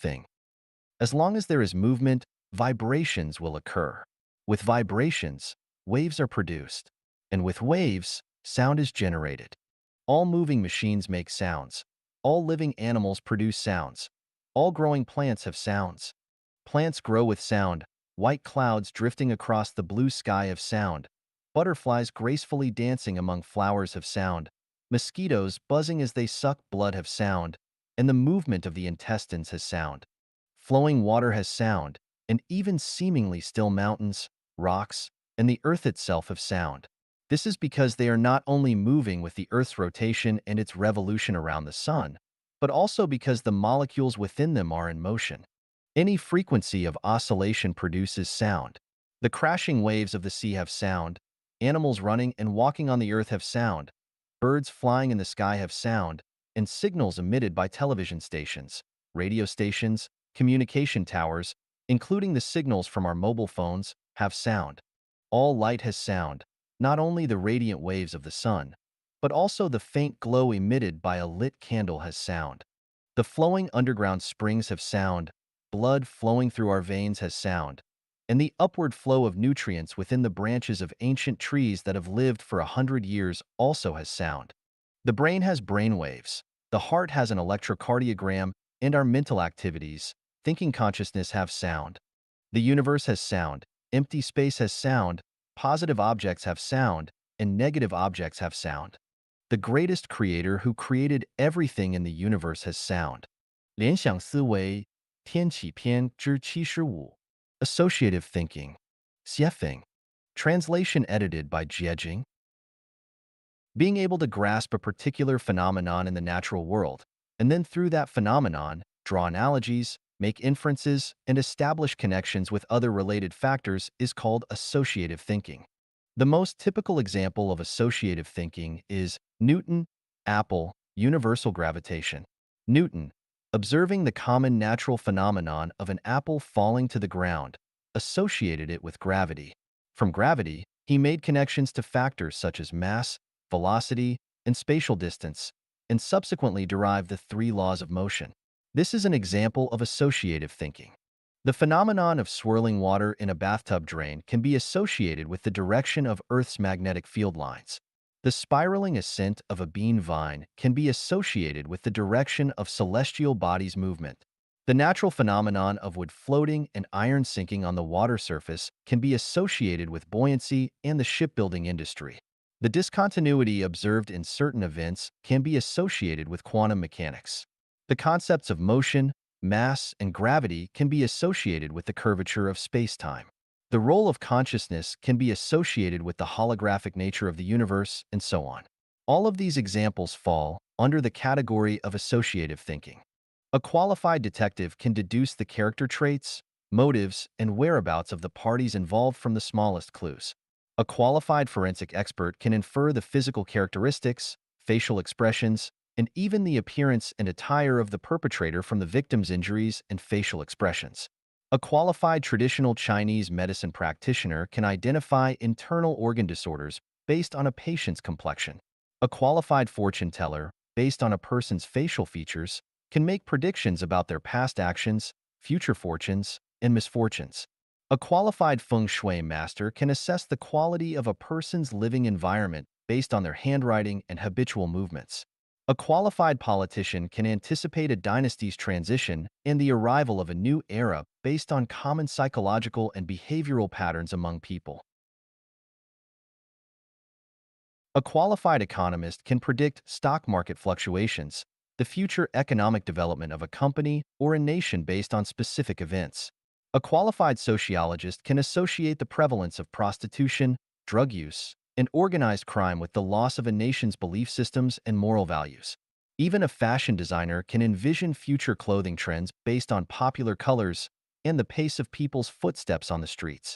Speaker 1: As long as there is movement, vibrations will occur. With vibrations, waves are produced. And with waves, sound is generated. All moving machines make sounds. All living animals produce sounds. All growing plants have sounds. Plants grow with sound, white clouds drifting across the blue sky have sound. Butterflies gracefully dancing among flowers have sound. Mosquitoes buzzing as they suck blood have sound. And the movement of the intestines has sound. Flowing water has sound, and even seemingly still mountains, rocks, and the earth itself have sound. This is because they are not only moving with the Earth's rotation and its revolution around the sun, but also because the molecules within them are in motion. Any frequency of oscillation produces sound. The crashing waves of the sea have sound, animals running and walking on the earth have sound, birds flying in the sky have sound, and signals emitted by television stations, radio stations, communication towers, including the signals from our mobile phones, have sound. All light has sound, not only the radiant waves of the sun, but also the faint glow emitted by a lit candle has sound. The flowing underground springs have sound, blood flowing through our veins has sound, and the upward flow of nutrients within the branches of ancient trees that have lived for 100 years also has sound. The brain has brain waves, the heart has an electrocardiogram, and our mental activities, thinking consciousness have sound. The universe has sound, empty space has sound, positive objects have sound, and negative objects have sound. The greatest creator who created everything in the universe has sound. 联想思维天启篇之75 Associative thinking. 写 Translation edited by Jiejing. Being able to grasp a particular phenomenon in the natural world, and then through that phenomenon, draw analogies, make inferences, and establish connections with other related factors is called associative thinking. The most typical example of associative thinking is Newton, Apple, universal gravitation. Newton, observing the common natural phenomenon of an apple falling to the ground, associated it with gravity. From gravity, he made connections to factors such as mass, velocity, and spatial distance, and subsequently derived the three laws of motion. This is an example of associative thinking. The phenomenon of swirling water in a bathtub drain can be associated with the direction of Earth's magnetic field lines. The spiraling ascent of a bean vine can be associated with the direction of celestial bodies' movement. The natural phenomenon of wood floating and iron sinking on the water surface can be associated with buoyancy and the shipbuilding industry. The discontinuity observed in certain events can be associated with quantum mechanics. The concepts of motion, mass, and gravity can be associated with the curvature of space-time. The role of consciousness can be associated with the holographic nature of the universe, and so on. All of these examples fall under the category of associative thinking. A qualified detective can deduce the character traits, motives, and whereabouts of the parties involved from the smallest clues. A qualified forensic expert can infer the physical characteristics, facial expressions, and even the appearance and attire of the perpetrator from the victim's injuries and facial expressions. A qualified traditional Chinese medicine practitioner can identify internal organ disorders based on a patient's complexion. A qualified fortune teller, based on a person's facial features, can make predictions about their past actions, future fortunes, and misfortunes. A qualified feng shui master can assess the quality of a person's living environment based on their handwriting and habitual movements. A qualified politician can anticipate a dynasty's transition and the arrival of a new era based on common psychological and behavioral patterns among people. A qualified economist can predict stock market fluctuations, the future economic development of a company or a nation based on specific events. A qualified sociologist can associate the prevalence of prostitution, drug use, and organized crime with the loss of a nation's belief systems and moral values. Even a fashion designer can envision future clothing trends based on popular colors and the pace of people's footsteps on the streets.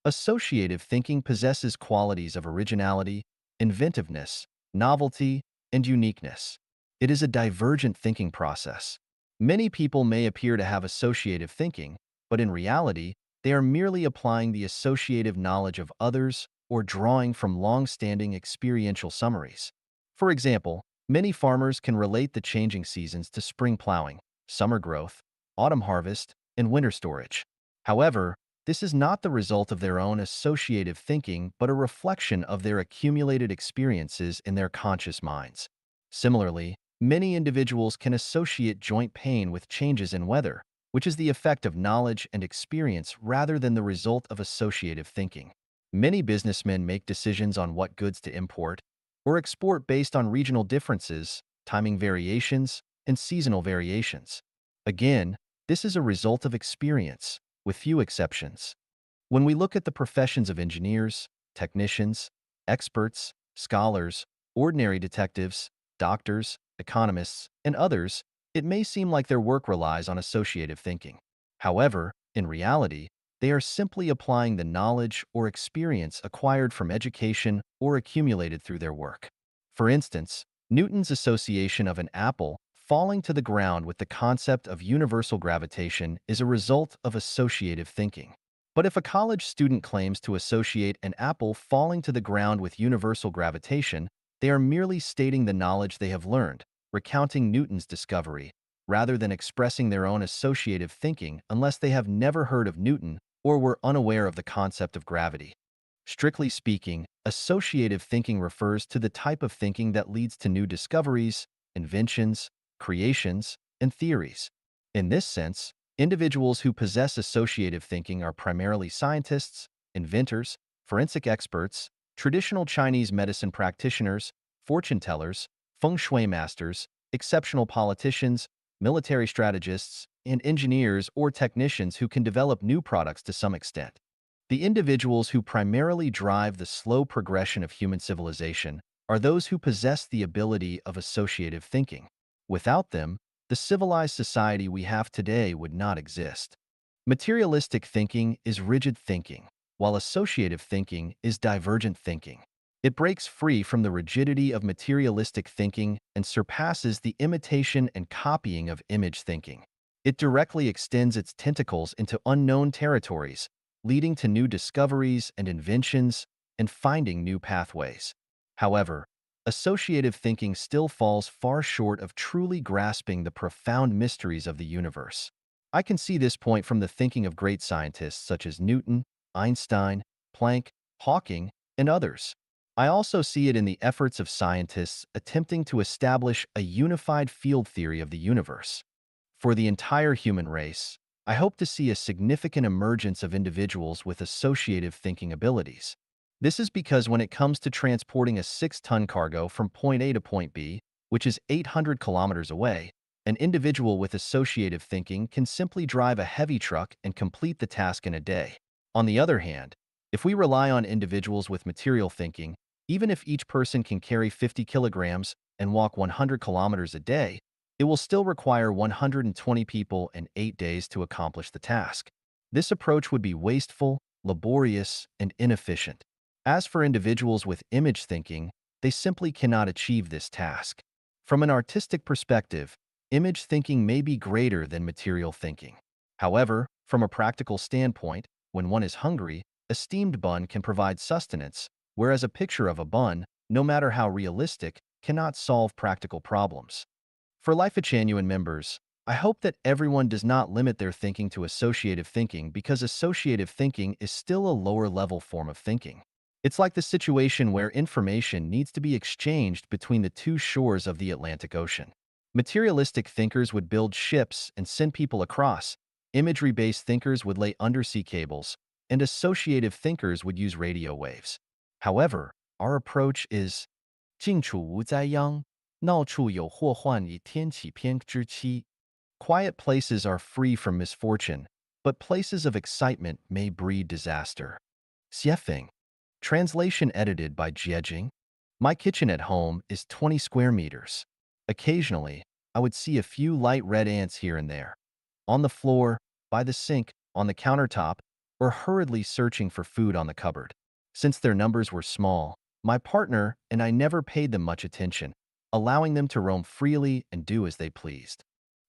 Speaker 1: Associative thinking possesses qualities of originality, inventiveness, novelty, and uniqueness. It is a divergent thinking process. Many people may appear to have associative thinking, but in reality, they are merely applying the associative knowledge of others or drawing from long-standing experiential summaries. For example, many farmers can relate the changing seasons to spring plowing, summer growth, autumn harvest, and winter storage. However, this is not the result of their own associative thinking, but a reflection of their accumulated experiences in their conscious minds. Similarly, many individuals can associate joint pain with changes in weather, which is the effect of knowledge and experience rather than the result of associative thinking. Many businessmen make decisions on what goods to import or export based on regional differences, timing variations, and seasonal variations. Again, this is a result of experience, with few exceptions. When we look at the professions of engineers, technicians, experts, scholars, ordinary detectives, doctors, economists, and others, it may seem like their work relies on associative thinking. However, in reality, they are simply applying the knowledge or experience acquired from education or accumulated through their work. For instance, Newton's association of an apple falling to the ground with the concept of universal gravitation is a result of associative thinking. But if a college student claims to associate an apple falling to the ground with universal gravitation, they are merely stating the knowledge they have learned, recounting Newton's discovery, rather than expressing their own associative thinking unless they have never heard of Newton or were unaware of the concept of gravity. Strictly speaking, associative thinking refers to the type of thinking that leads to new discoveries, inventions, creations, and theories. In this sense, individuals who possess associative thinking are primarily scientists, inventors, forensic experts, traditional Chinese medicine practitioners, fortune tellers, feng shui masters, exceptional politicians, military strategists, and engineers or technicians who can develop new products to some extent. The individuals who primarily drive the slow progression of human civilization are those who possess the ability of associative thinking. Without them, the civilized society we have today would not exist. Materialistic thinking is rigid thinking, while associative thinking is divergent thinking. It breaks free from the rigidity of materialistic thinking and surpasses the imitation and copying of image thinking. It directly extends its tentacles into unknown territories, leading to new discoveries and inventions and finding new pathways. However, associative thinking still falls far short of truly grasping the profound mysteries of the universe. I can see this point from the thinking of great scientists such as Newton, Einstein, Planck, Hawking, and others. I also see it in the efforts of scientists attempting to establish a unified field theory of the universe. For the entire human race, I hope to see a significant emergence of individuals with associative thinking abilities. This is because when it comes to transporting a 6-ton cargo from point A to point B, which is 800 kilometers away, an individual with associative thinking can simply drive a heavy truck and complete the task in a day. On the other hand, if we rely on individuals with material thinking, even if each person can carry 50 kilograms and walk 100 kilometers a day, it will still require 120 people and 8 days to accomplish the task. This approach would be wasteful, laborious, and inefficient. As for individuals with image thinking, they simply cannot achieve this task. From an artistic perspective, image thinking may be greater than material thinking. However, from a practical standpoint, when one is hungry, a steamed bun can provide sustenance, whereas a picture of a bun, no matter how realistic, cannot solve practical problems. For Life Genuine members, I hope that everyone does not limit their thinking to associative thinking because associative thinking is still a lower-level form of thinking. It's like the situation where information needs to be exchanged between the two shores of the Atlantic Ocean. Materialistic thinkers would build ships and send people across, imagery-based thinkers would lay undersea cables, and associative thinkers would use radio waves. However, our approach is 静处无灾殃，闹处有祸患以天启偏之期. Quiet places are free from misfortune, but places of excitement may breed disaster. Xiefeng. Translation edited by Jiejing. My kitchen at home is 20 square meters. Occasionally, I would see a few light red ants here and there. On the floor, by the sink, on the countertop, or hurriedly searching for food on the cupboard. Since their numbers were small, my partner and I never paid them much attention, allowing them to roam freely and do as they pleased.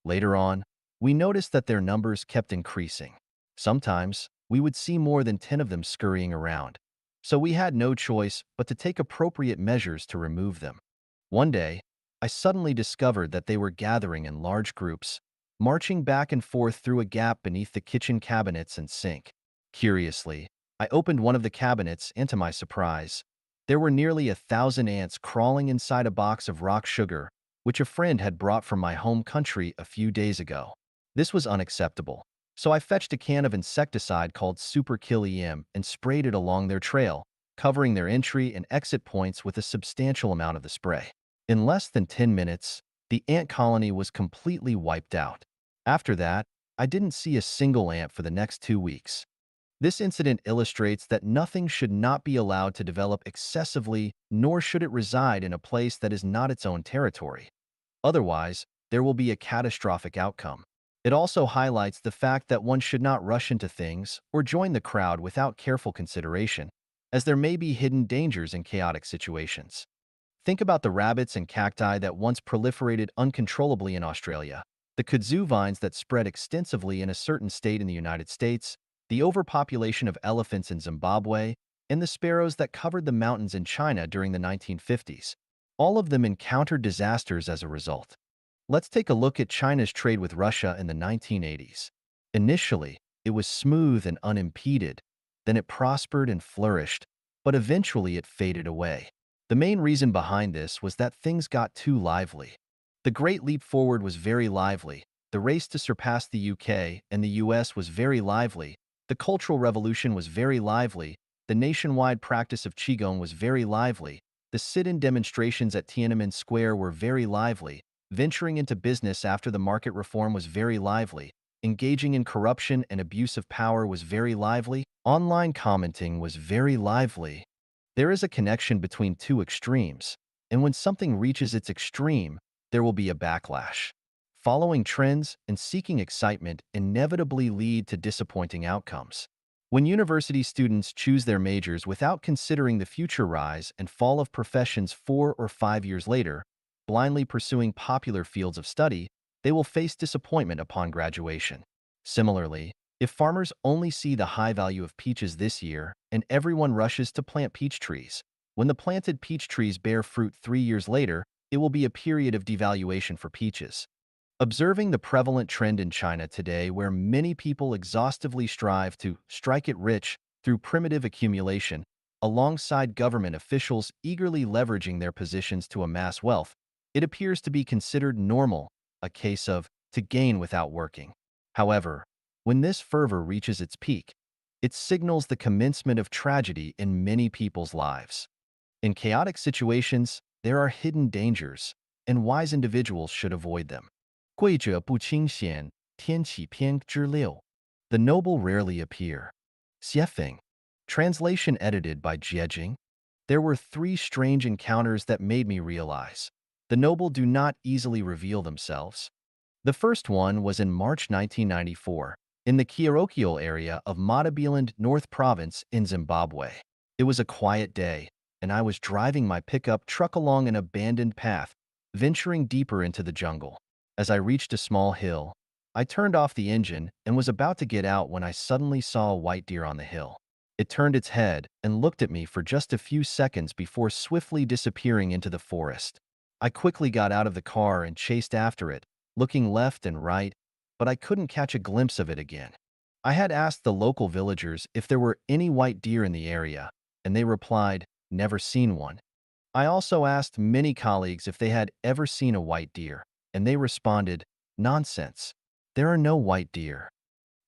Speaker 1: Later on, we noticed that their numbers kept increasing. Sometimes, we would see more than 10 of them scurrying around, so we had no choice but to take appropriate measures to remove them. One day, I suddenly discovered that they were gathering in large groups, marching back and forth through a gap beneath the kitchen cabinets and sink. Curiously, I opened one of the cabinets, and to my surprise, there were nearly 1,000 ants crawling inside a box of rock sugar, which a friend had brought from my home country a few days ago. This was unacceptable, so I fetched a can of insecticide called Super Kill EM and sprayed it along their trail, covering their entry and exit points with a substantial amount of the spray. In less than 10 minutes, the ant colony was completely wiped out. After that, I didn't see a single ant for the next 2 weeks. This incident illustrates that nothing should not be allowed to develop excessively, nor should it reside in a place that is not its own territory. Otherwise, there will be a catastrophic outcome. It also highlights the fact that one should not rush into things or join the crowd without careful consideration, as there may be hidden dangers in chaotic situations. Think about the rabbits and cacti that once proliferated uncontrollably in Australia, the kudzu vines that spread extensively in a certain state in the United States, the overpopulation of elephants in Zimbabwe, and the sparrows that covered the mountains in China during the 1950s. All of them encountered disasters as a result. Let's take a look at China's trade with Russia in the 1980s. Initially, it was smooth and unimpeded. Then it prospered and flourished, but eventually it faded away. The main reason behind this was that things got too lively. The Great Leap Forward was very lively. The race to surpass the UK and the US was very lively. The Cultural Revolution was very lively. The nationwide practice of Qigong was very lively. The sit-in demonstrations at Tiananmen Square were very lively. Venturing into business after the market reform was very lively. Engaging in corruption and abuse of power was very lively. Online commenting was very lively. There is a connection between two extremes, and when something reaches its extreme, there will be a backlash. Following trends and seeking excitement inevitably lead to disappointing outcomes. When university students choose their majors without considering the future rise and fall of professions 4 or 5 years later, blindly pursuing popular fields of study, they will face disappointment upon graduation. Similarly, if farmers only see the high value of peaches this year and everyone rushes to plant peach trees, when the planted peach trees bear fruit 3 years later, it will be a period of devaluation for peaches. Observing the prevalent trend in China today where many people exhaustively strive to strike it rich through primitive accumulation, alongside government officials eagerly leveraging their positions to amass wealth, it appears to be considered normal, a case of to gain without working. However, when this fervor reaches its peak, it signals the commencement of tragedy in many people's lives. In chaotic situations, there are hidden dangers, and wise individuals should avoid them. 贵者不清闲，天启篇之六. The noble rarely appear. Xiefeng. Translation edited by Jiejing. There were 3 strange encounters that made me realize the noble do not easily reveal themselves. The first one was in March 1994, in the Kiarokio area of Matabiland North Province in Zimbabwe. It was a quiet day, and I was driving my pickup truck along an abandoned path, venturing deeper into the jungle. As I reached a small hill, I turned off the engine and was about to get out when I suddenly saw a white deer on the hill. It turned its head and looked at me for just a few seconds before swiftly disappearing into the forest. I quickly got out of the car and chased after it, looking left and right, but I couldn't catch a glimpse of it again. I had asked the local villagers if there were any white deer in the area, and they replied, "Never seen one." I also asked many colleagues if they had ever seen a white deer, and they responded, "Nonsense. There are no white deer."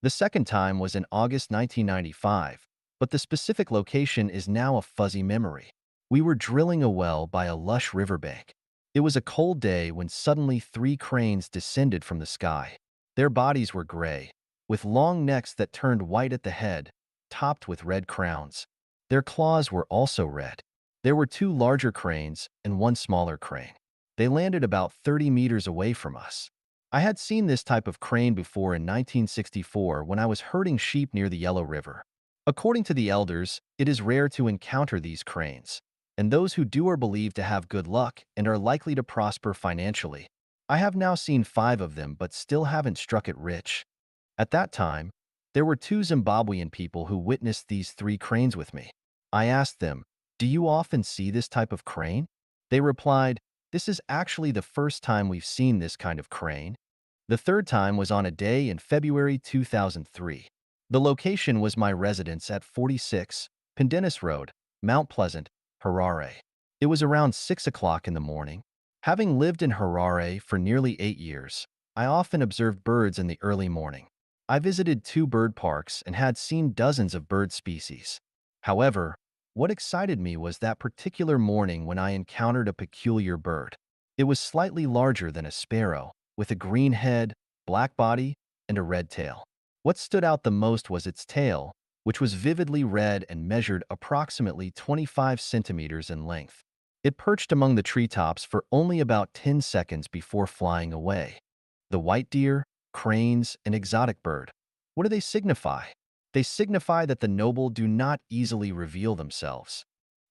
Speaker 1: The second time was in August 1995, but the specific location is now a fuzzy memory. We were drilling a well by a lush riverbank. It was a cold day when suddenly 3 cranes descended from the sky. Their bodies were gray, with long necks that turned white at the head, topped with red crowns. Their claws were also red. There were two larger cranes and one smaller crane. They landed about 30 meters away from us. I had seen this type of crane before in 1964 when I was herding sheep near the Yellow River. According to the elders, it is rare to encounter these cranes, and those who do are believed to have good luck and are likely to prosper financially. I have now seen 5 of them but still haven't struck it rich. At that time, there were 2 Zimbabwean people who witnessed these 3 cranes with me. I asked them, "Do you often see this type of crane?" They replied, "This is actually the first time we've seen this kind of crane." The third time was on a day in February 2003. The location was my residence at 46 Pendennis Road, Mount Pleasant, Harare. It was around 6 o'clock in the morning. Having lived in Harare for nearly 8 years, I often observed birds in the early morning. I visited 2 bird parks and had seen dozens of bird species. However, what excited me was that particular morning when I encountered a peculiar bird. It was slightly larger than a sparrow, with a green head, black body, and a red tail. What stood out the most was its tail, which was vividly red and measured approximately 25 centimeters in length. It perched among the treetops for only about 10 seconds before flying away. The white deer, cranes, and exotic bird. What do they signify? They signify that the noble do not easily reveal themselves.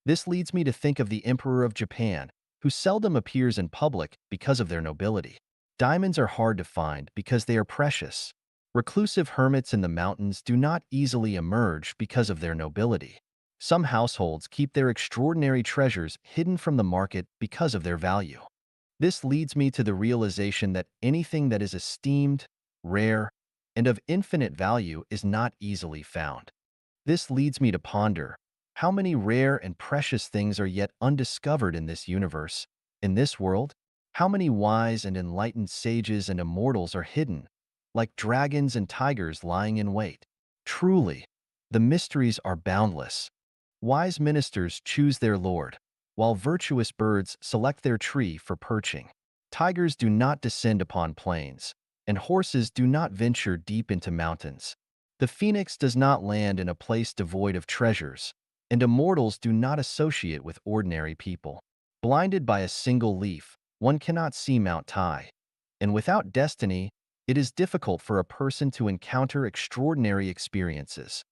Speaker 1: This leads me to think of the Emperor of Japan, who seldom appears in public because of their nobility. Diamonds are hard to find because they are precious. Reclusive hermits in the mountains do not easily emerge because of their nobility. Some households keep their extraordinary treasures hidden from the market because of their value. This leads me to the realization that anything that is esteemed, rare, and of infinite value is not easily found. This leads me to ponder, how many rare and precious things are yet undiscovered in this universe, in this world? How many wise and enlightened sages and immortals are hidden, like dragons and tigers lying in wait? Truly, the mysteries are boundless. Wise ministers choose their lord, while virtuous birds select their tree for perching. Tigers do not descend upon plains, and horses do not venture deep into mountains. The phoenix does not land in a place devoid of treasures, and immortals do not associate with ordinary people. Blinded by a single leaf, one cannot see Mount Tai, and without destiny, it is difficult for a person to encounter extraordinary experiences.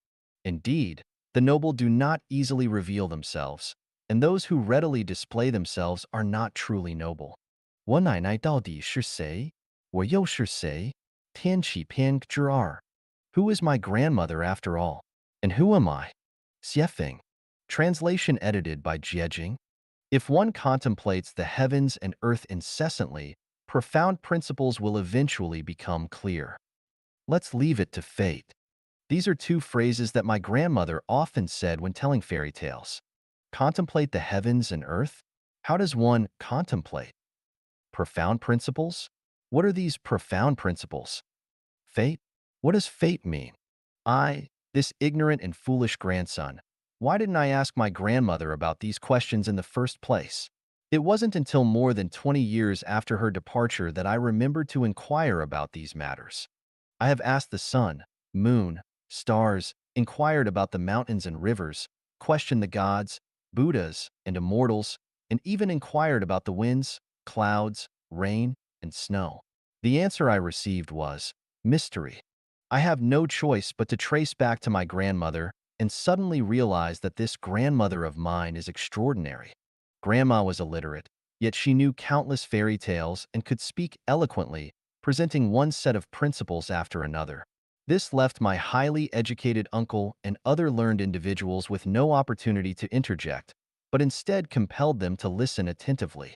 Speaker 1: Indeed, the noble do not easily reveal themselves, and those who readily display themselves are not truly noble. 我奶奶到底是谁？我又是谁？天启偏之二。Who is my grandmother after all? And who am I? Xiefeng. Translation edited by Jiejing. If one contemplates the heavens and earth incessantly, profound principles will eventually become clear. Let's leave it to fate. These are 2 phrases that my grandmother often said when telling fairy tales. Contemplate the heavens and earth? How does one contemplate? Profound principles? What are these profound principles? Fate? What does fate mean? This ignorant and foolish grandson, why didn't I ask my grandmother about these questions in the first place? It wasn't until more than 20 years after her departure that I remembered to inquire about these matters. I have asked the sun, moon, stars, inquired about the mountains and rivers, questioned the gods, Buddhas, and immortals, and even inquired about the winds, clouds, rain, and snow. The answer I received was mystery. I have no choice but to trace back to my grandmother and suddenly realize that this grandmother of mine is extraordinary. Grandma was illiterate, yet she knew countless fairy tales and could speak eloquently, presenting one set of principles after another. This left my highly educated uncle and other learned individuals with no opportunity to interject, but instead compelled them to listen attentively.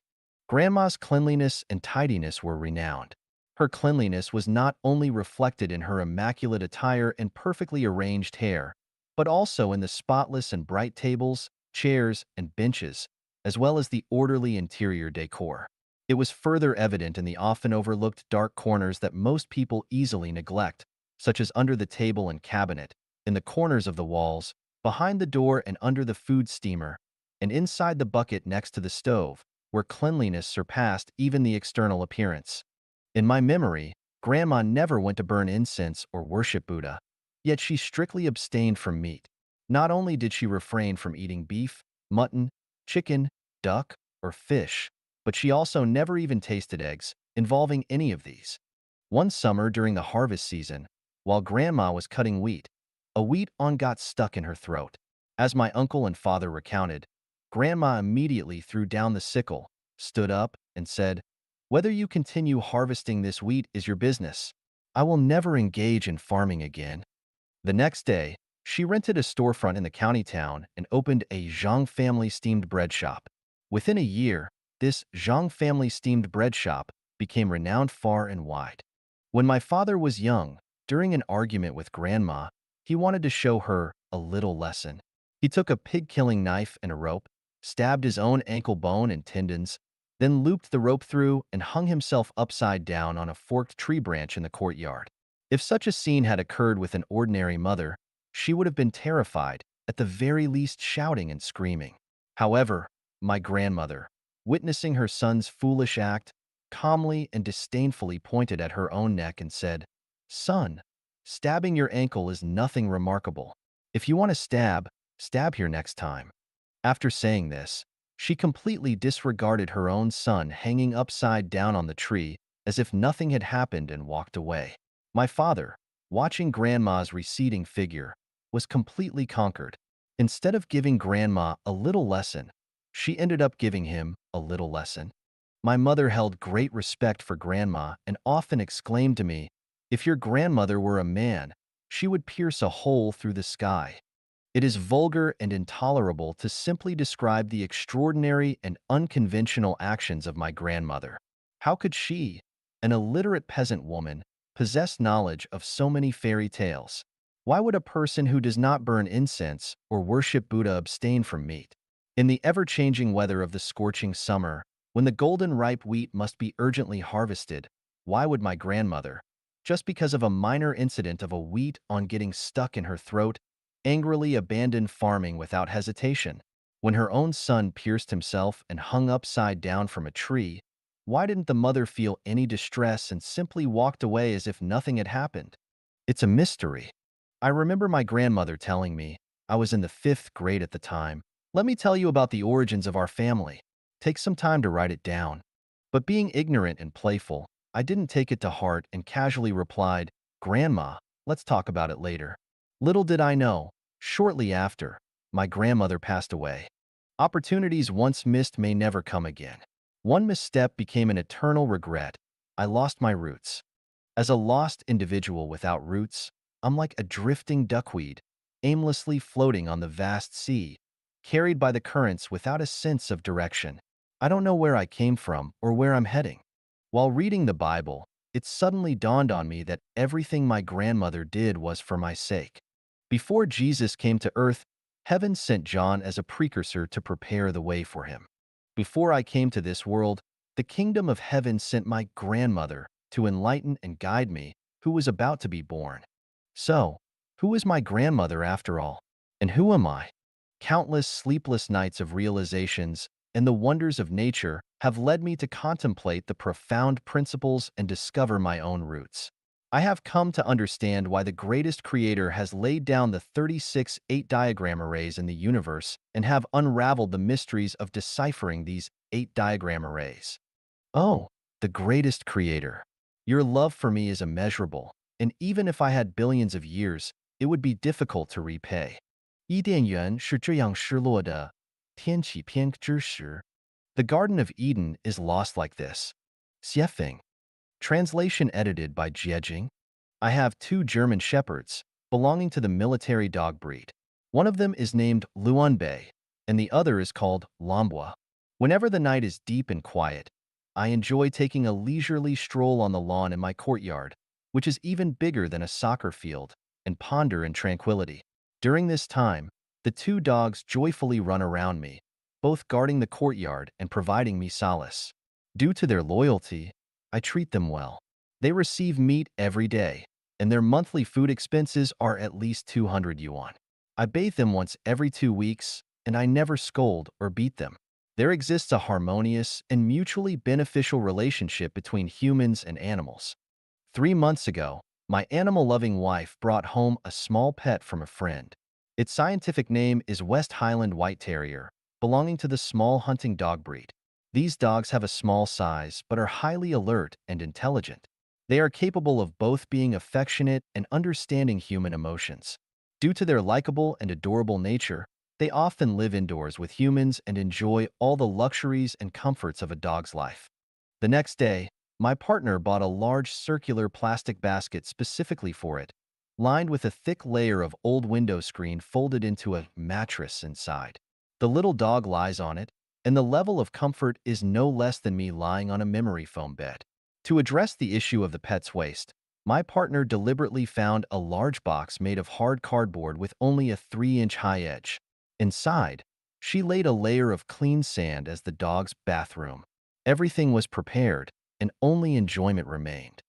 Speaker 1: Grandma's cleanliness and tidiness were renowned. Her cleanliness was not only reflected in her immaculate attire and perfectly arranged hair, but also in the spotless and bright tables, chairs, and benches, as well as the orderly interior decor. It was further evident in the often overlooked dark corners that most people easily neglect, such as under the table and cabinet, in the corners of the walls, behind the door and under the food steamer, and inside the bucket next to the stove, where cleanliness surpassed even the external appearance. In my memory, Grandma never went to burn incense or worship Buddha, yet she strictly abstained from meat. Not only did she refrain from eating beef, mutton, chicken, duck, or fish, but she also never even tasted eggs, involving any of these. One summer during the harvest season, while Grandma was cutting wheat, a wheat awn got stuck in her throat. As my uncle and father recounted, Grandma immediately threw down the sickle, stood up, and said, "Whether you continue harvesting this wheat is your business. I will never engage in farming again." The next day, she rented a storefront in the county town and opened a Zhang family steamed bread shop. Within a year, this Zhang family steamed bread shop became renowned far and wide. When my father was young, during an argument with Grandma, he wanted to show her a little lesson. He took a pig-killing knife and a rope, stabbed his own ankle bone and tendons, then looped the rope through and hung himself upside down on a forked tree branch in the courtyard. If such a scene had occurred with an ordinary mother, she would have been terrified, at the very least shouting and screaming. However, my grandmother, witnessing her son's foolish act, calmly and disdainfully pointed at her own neck and said, "Son, stabbing your ankle is nothing remarkable. If you want to stab, stab here next time." After saying this, she completely disregarded her own son hanging upside down on the tree as if nothing had happened and walked away. My father, watching Grandma's receding figure, was completely conquered. Instead of giving Grandma a little lesson, she ended up giving him a little lesson. My mother held great respect for Grandma and often exclaimed to me, "If your grandmother were a man, she would pierce a hole through the sky." It is vulgar and intolerable to simply describe the extraordinary and unconventional actions of my grandmother. How could she, an illiterate peasant woman, possess knowledge of so many fairy tales? Why would a person who does not burn incense or worship Buddha abstain from meat? In the ever-changing weather of the scorching summer, when the golden ripe wheat must be urgently harvested, why would my grandmother, just because of a minor incident of a wheat awn getting stuck in her throat, angrily abandon farming without hesitation? When her own son pierced himself and hung upside down from a tree, why didn't the mother feel any distress and simply walked away as if nothing had happened? It's a mystery. I remember my grandmother telling me, I was in the 5th grade at the time, "Let me tell you about the origins of our family. Take some time to write it down." But being ignorant and playful, I didn't take it to heart and casually replied, "Grandma, let's talk about it later." Little did I know, shortly after, my grandmother passed away. Opportunities once missed may never come again. One misstep became an eternal regret. I lost my roots. As a lost individual without roots, I'm like a drifting duckweed, aimlessly floating on the vast sea, carried by the currents without a sense of direction. I don't know where I came from or where I'm heading. While reading the Bible, it suddenly dawned on me that everything my grandmother did was for my sake. Before Jesus came to earth, heaven sent John as a precursor to prepare the way for him. Before I came to this world, the kingdom of heaven sent my grandmother to enlighten and guide me, who was about to be born. So, who is my grandmother after all? And who am I? Countless sleepless nights of realizations and the wonders of nature have led me to contemplate the profound principles and discover my own roots. I have come to understand why the greatest creator has laid down the 36 8-diagram arrays in the universe and have unraveled the mysteries of deciphering these 8-diagram arrays. Oh, the greatest creator. Your love for me is immeasurable, and even if I had billions of years, it would be difficult to repay. 伊甸园是这样失落的，天启篇之时. The Garden of Eden is lost like this. Xiefeng. Translation edited by Jiejing. I have 2 German shepherds, belonging to the military dog breed. One of them is named Luanbei, and the other is called Lambua. Whenever the night is deep and quiet, I enjoy taking a leisurely stroll on the lawn in my courtyard, which is even bigger than a soccer field, and ponder in tranquility. During this time, the 2 dogs joyfully run around me, both guarding the courtyard and providing me solace. Due to their loyalty, I treat them well. They receive meat every day, and their monthly food expenses are at least 200 yuan. I bathe them once every 2 weeks, and I never scold or beat them. There exists a harmonious and mutually beneficial relationship between humans and animals. 3 months ago, my animal-loving wife brought home a small pet from a friend. Its scientific name is West Highland White Terrier, belonging to the small hunting dog breed. These dogs have a small size but are highly alert and intelligent. They are capable of both being affectionate and understanding human emotions. Due to their likable and adorable nature, they often live indoors with humans and enjoy all the luxuries and comforts of a dog's life. The next day, my partner bought a large circular plastic basket specifically for it, lined with a thick layer of old window screen folded into a mattress inside. The little dog lies on it, and the level of comfort is no less than me lying on a memory foam bed. To address the issue of the pet's waste, my partner deliberately found a large box made of hard cardboard with only a 3-inch high edge. Inside, she laid a layer of clean sand as the dog's bathroom. Everything was prepared, and only enjoyment remained.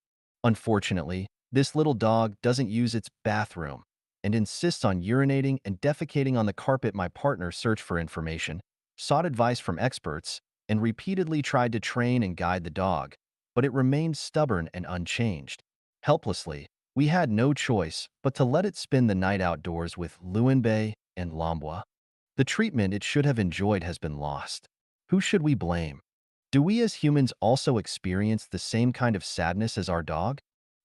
Speaker 1: Unfortunately, this little dog doesn't use its bathroom and insists on urinating and defecating on the carpet. My partner searched for information, sought advice from experts, and repeatedly tried to train and guide the dog, but it remained stubborn and unchanged. Helplessly, we had no choice but to let it spend the night outdoors with Luanbay and Lambwa. The treatment it should have enjoyed has been lost. Who should we blame? Do we as humans also experience the same kind of sadness as our dog?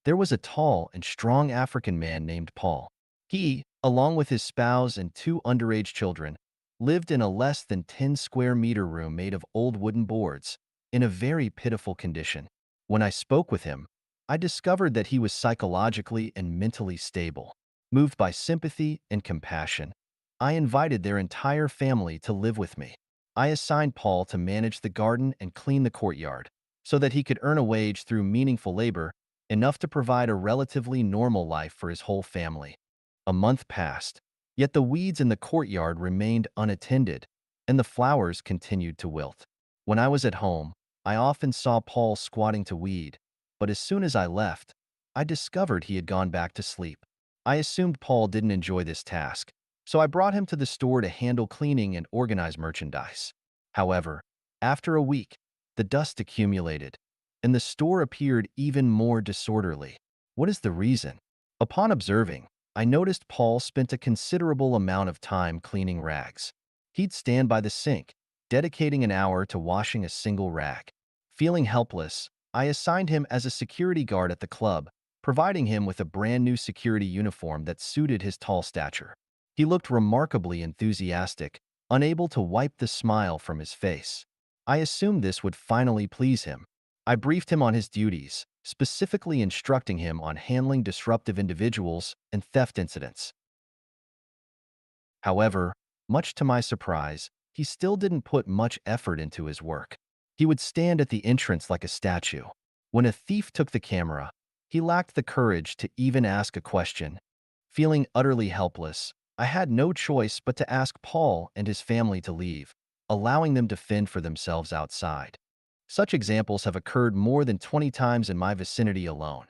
Speaker 1: There was a tall and strong African man named Paul. He, along with his spouse and 2 underage children, lived in a less than 10 square meter room made of old wooden boards, in a very pitiful condition. When I spoke with him, I discovered that he was psychologically and mentally stable. Moved by sympathy and compassion, I invited their entire family to live with me. I assigned Paul to manage the garden and clean the courtyard, so that he could earn a wage through meaningful labor, enough to provide a relatively normal life for his whole family. A month passed, yet the weeds in the courtyard remained unattended, and the flowers continued to wilt. When I was at home, I often saw Paul squatting to weed, but as soon as I left, I discovered he had gone back to sleep. I assumed Paul didn't enjoy this task, so I brought him to the store to handle cleaning and organize merchandise. However, after a week, the dust accumulated, and the store appeared even more disorderly. What is the reason? Upon observing, I noticed Paul spent a considerable amount of time cleaning rags. He'd stand by the sink, dedicating an hour to washing a single rag. Feeling helpless, I assigned him as a security guard at the club, providing him with a brand new security uniform that suited his tall stature. He looked remarkably enthusiastic, unable to wipe the smile from his face. I assumed this would finally please him. I briefed him on his duties, specifically instructing him on handling disruptive individuals and theft incidents. However, much to my surprise, he still didn't put much effort into his work. He would stand at the entrance like a statue. When a thief took the camera, he lacked the courage to even ask a question. Feeling utterly helpless, I had no choice but to ask Paul and his family to leave, allowing them to fend for themselves outside. Such examples have occurred more than 20 times in my vicinity alone.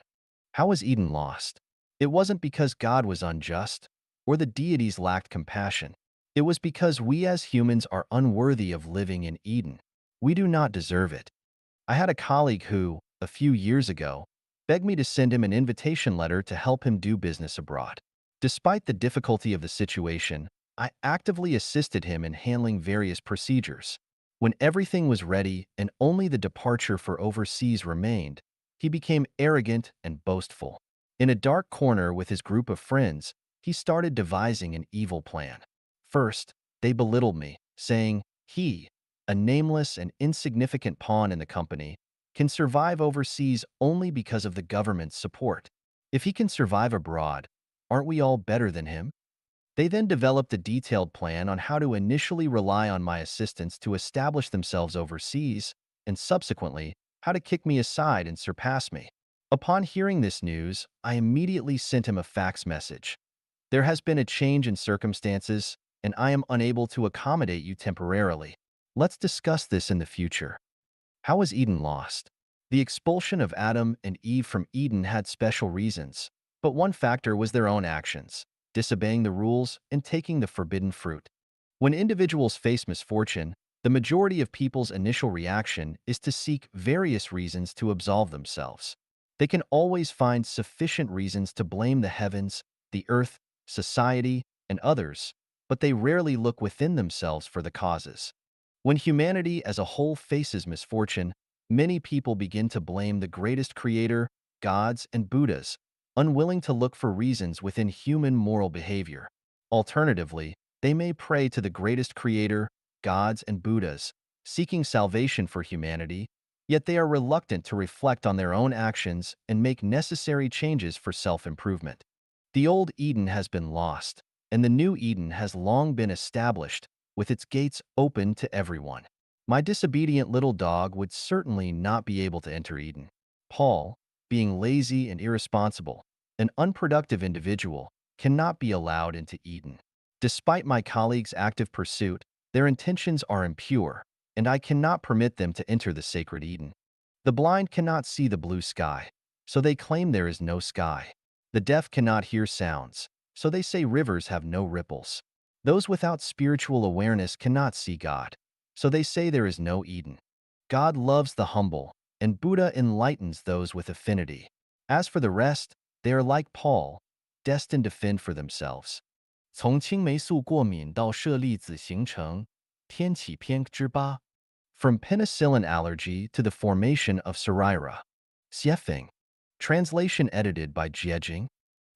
Speaker 1: How was Eden lost? It wasn't because God was unjust or the deities lacked compassion. It was because we as humans are unworthy of living in Eden. We do not deserve it. I had a colleague who, a few years ago, begged me to send him an invitation letter to help him do business abroad. Despite the difficulty of the situation, I actively assisted him in handling various procedures. When everything was ready and only the departure for overseas remained, he became arrogant and boastful. In a dark corner with his group of friends, he started devising an evil plan. First, they belittled me, saying, he, a nameless and insignificant pawn in the company, can survive overseas only because of the government's support. If he can survive abroad, aren't we all better than him? They then developed a detailed plan on how to initially rely on my assistance to establish themselves overseas, and subsequently, how to kick me aside and surpass me. Upon hearing this news, I immediately sent him a fax message. There has been a change in circumstances, and I am unable to accommodate you temporarily. Let's discuss this in the future. How was Eden lost? The expulsion of Adam and Eve from Eden had special reasons, but one factor was their own actions, disobeying the rules and taking the forbidden fruit. When individuals face misfortune, the majority of people's initial reaction is to seek various reasons to absolve themselves. They can always find sufficient reasons to blame the heavens, the earth, society, and others, but they rarely look within themselves for the causes. When humanity as a whole faces misfortune, many people begin to blame the greatest creator, gods, and Buddhas, unwilling to look for reasons within human moral behavior. Alternatively, they may pray to the greatest creator, gods, and Buddhas, seeking salvation for humanity, yet they are reluctant to reflect on their own actions and make necessary changes for self-improvement. The old Eden has been lost, and the new Eden has long been established, with its gates open to everyone. My disobedient little dog would certainly not be able to enter Eden. Paul, being lazy and irresponsible, an unproductive individual, cannot be allowed into Eden. Despite my colleagues' active pursuit, their intentions are impure, and I cannot permit them to enter the sacred Eden. The blind cannot see the blue sky, so they claim there is no sky. The deaf cannot hear sounds, so they say rivers have no ripples. Those without spiritual awareness cannot see God, so they say there is no Eden. God loves the humble, and Buddha enlightens those with affinity. As for the rest, they are like Paul, destined to fend for themselves. 从青霉素过敏到舍利子形成，天启篇之八. From penicillin allergy to the formation of Saraira. Xiefeng. Translation edited by Jiejing.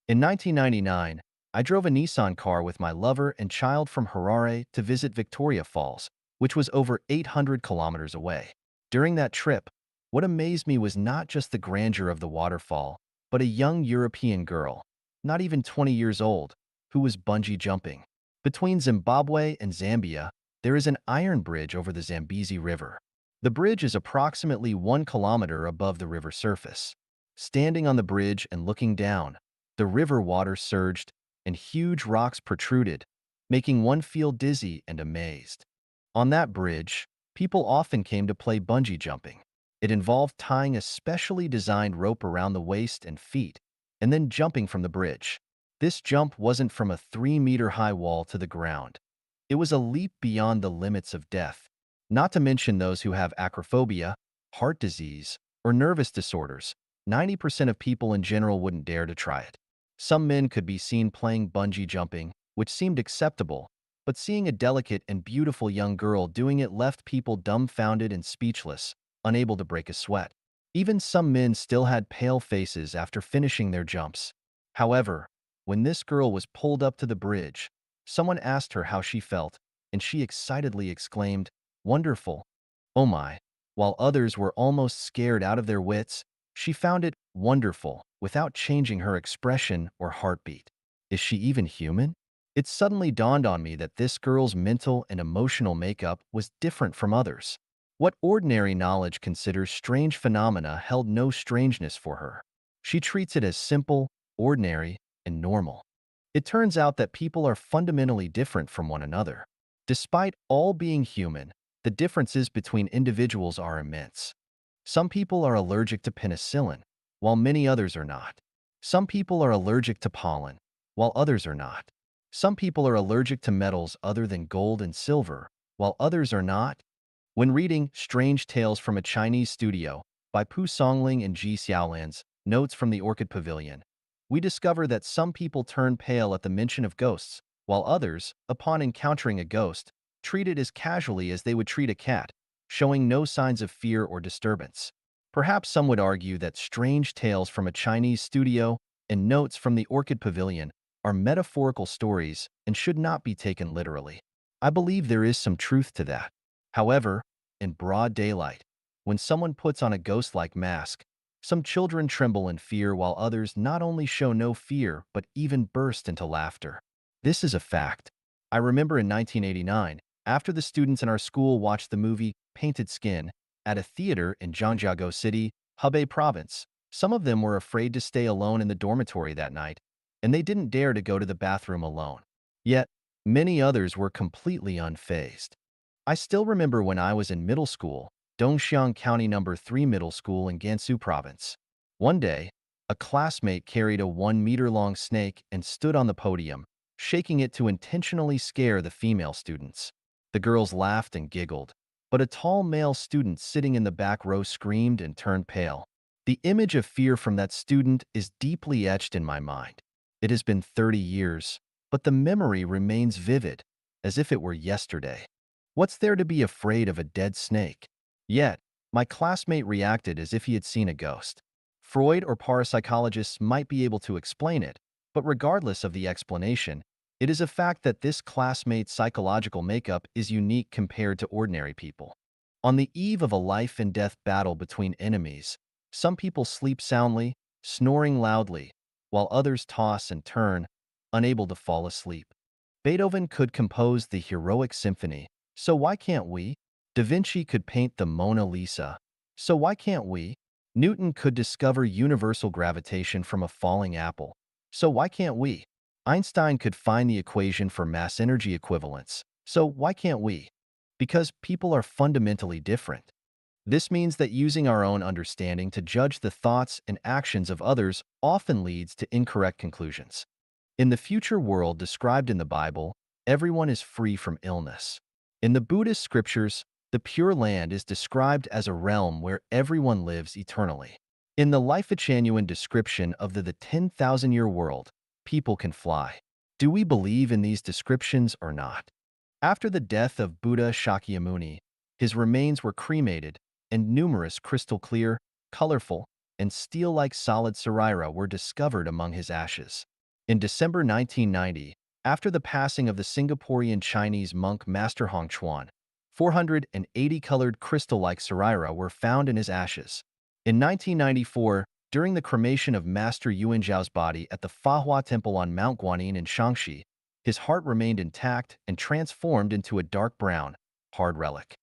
Speaker 1: In 1999, I drove a Nissan car with my lover and child from Harare to visit Victoria Falls, which was over 800 kilometers away. During that trip, what amazed me was not just the grandeur of the waterfall, but a young European girl, not even 20 years old, who was bungee jumping. Between Zimbabwe and Zambia, there is an iron bridge over the Zambezi River. The bridge is approximately 1 kilometer above the river surface. Standing on the bridge and looking down, the river water surged and huge rocks protruded, making one feel dizzy and amazed. On that bridge, people often came to play bungee jumping. It involved tying a specially designed rope around the waist and feet, and then jumping from the bridge. This jump wasn't from a 3-meter-high wall to the ground. It was a leap beyond the limits of death, not to mention those who have acrophobia, heart disease, or nervous disorders. 90% of people in general wouldn't dare to try it. Some men could be seen playing bungee jumping, which seemed acceptable, but seeing a delicate and beautiful young girl doing it left people dumbfounded and speechless, unable to break a sweat. Even some men still had pale faces after finishing their jumps. However, when this girl was pulled up to the bridge, someone asked her how she felt, and she excitedly exclaimed, "Wonderful. Oh my." While others were almost scared out of their wits, she found it wonderful without changing her expression or heartbeat. Is she even human? It suddenly dawned on me that this girl's mental and emotional makeup was different from others. What ordinary knowledge considers strange phenomena held no strangeness for her. She treats it as simple, ordinary, and normal. It turns out that people are fundamentally different from one another. Despite all being human, the differences between individuals are immense. Some people are allergic to penicillin, while many others are not. Some people are allergic to pollen, while others are not. Some people are allergic to metals other than gold and silver, while others are not. When reading Strange Tales from a Chinese Studio by Pu Songling and Ji Xiaolan's Notes from the Orchid Pavilion, we discover that some people turn pale at the mention of ghosts, while others, upon encountering a ghost, treat it as casually as they would treat a cat, showing no signs of fear or disturbance. Perhaps some would argue that Strange Tales from a Chinese Studio and Notes from the Orchid Pavilion are metaphorical stories and should not be taken literally. I believe there is some truth to that. However, in broad daylight, when someone puts on a ghost-like mask, some children tremble in fear while others not only show no fear but even burst into laughter. This is a fact. I remember in 1989, after the students in our school watched the movie Painted Skin at a theater in Zhangjiago City, Hebei Province, some of them were afraid to stay alone in the dormitory that night, and they didn't dare to go to the bathroom alone. Yet, many others were completely unfazed. I still remember when I was in middle school, Dongxiang County No. 3 Middle School in Gansu Province. One day, a classmate carried a 1-meter-long snake and stood on the podium, shaking it to intentionally scare the female students. The girls laughed and giggled, but a tall male student sitting in the back row screamed and turned pale. The image of fear from that student is deeply etched in my mind. It has been 30 years, but the memory remains vivid, as if it were yesterday. What's there to be afraid of a dead snake? Yet, my classmate reacted as if he had seen a ghost. Freud or parapsychologists might be able to explain it, but regardless of the explanation, it is a fact that this classmate's psychological makeup is unique compared to ordinary people. On the eve of a life and death battle between enemies, some people sleep soundly, snoring loudly, while others toss and turn, unable to fall asleep. Beethoven could compose the heroic symphony, so why can't we? Da Vinci could paint the Mona Lisa, so why can't we? Newton could discover universal gravitation from a falling apple, so why can't we? Einstein could find the equation for mass energy equivalence, so why can't we? Because people are fundamentally different. This means that using our own understanding to judge the thoughts and actions of others often leads to incorrect conclusions. In the future world described in the Bible, everyone is free from illness. In the Buddhist scriptures, the Pure Land is described as a realm where everyone lives eternally. In the Life-Genuine description of the 10,000-year world, people can fly. Do we believe in these descriptions or not? After the death of Buddha Shakyamuni, his remains were cremated, and numerous crystal-clear, colorful, and steel-like solid sarira were discovered among his ashes. In December 1990, after the passing of the Singaporean Chinese monk Master Hong Chuan, 480 colored crystal-like sarira were found in his ashes. In 1994, during the cremation of Master Yuan Zhao's body at the Fahua Temple on Mount Guanyin in Shaanxi, his heart remained intact and transformed into a dark brown, hard relic.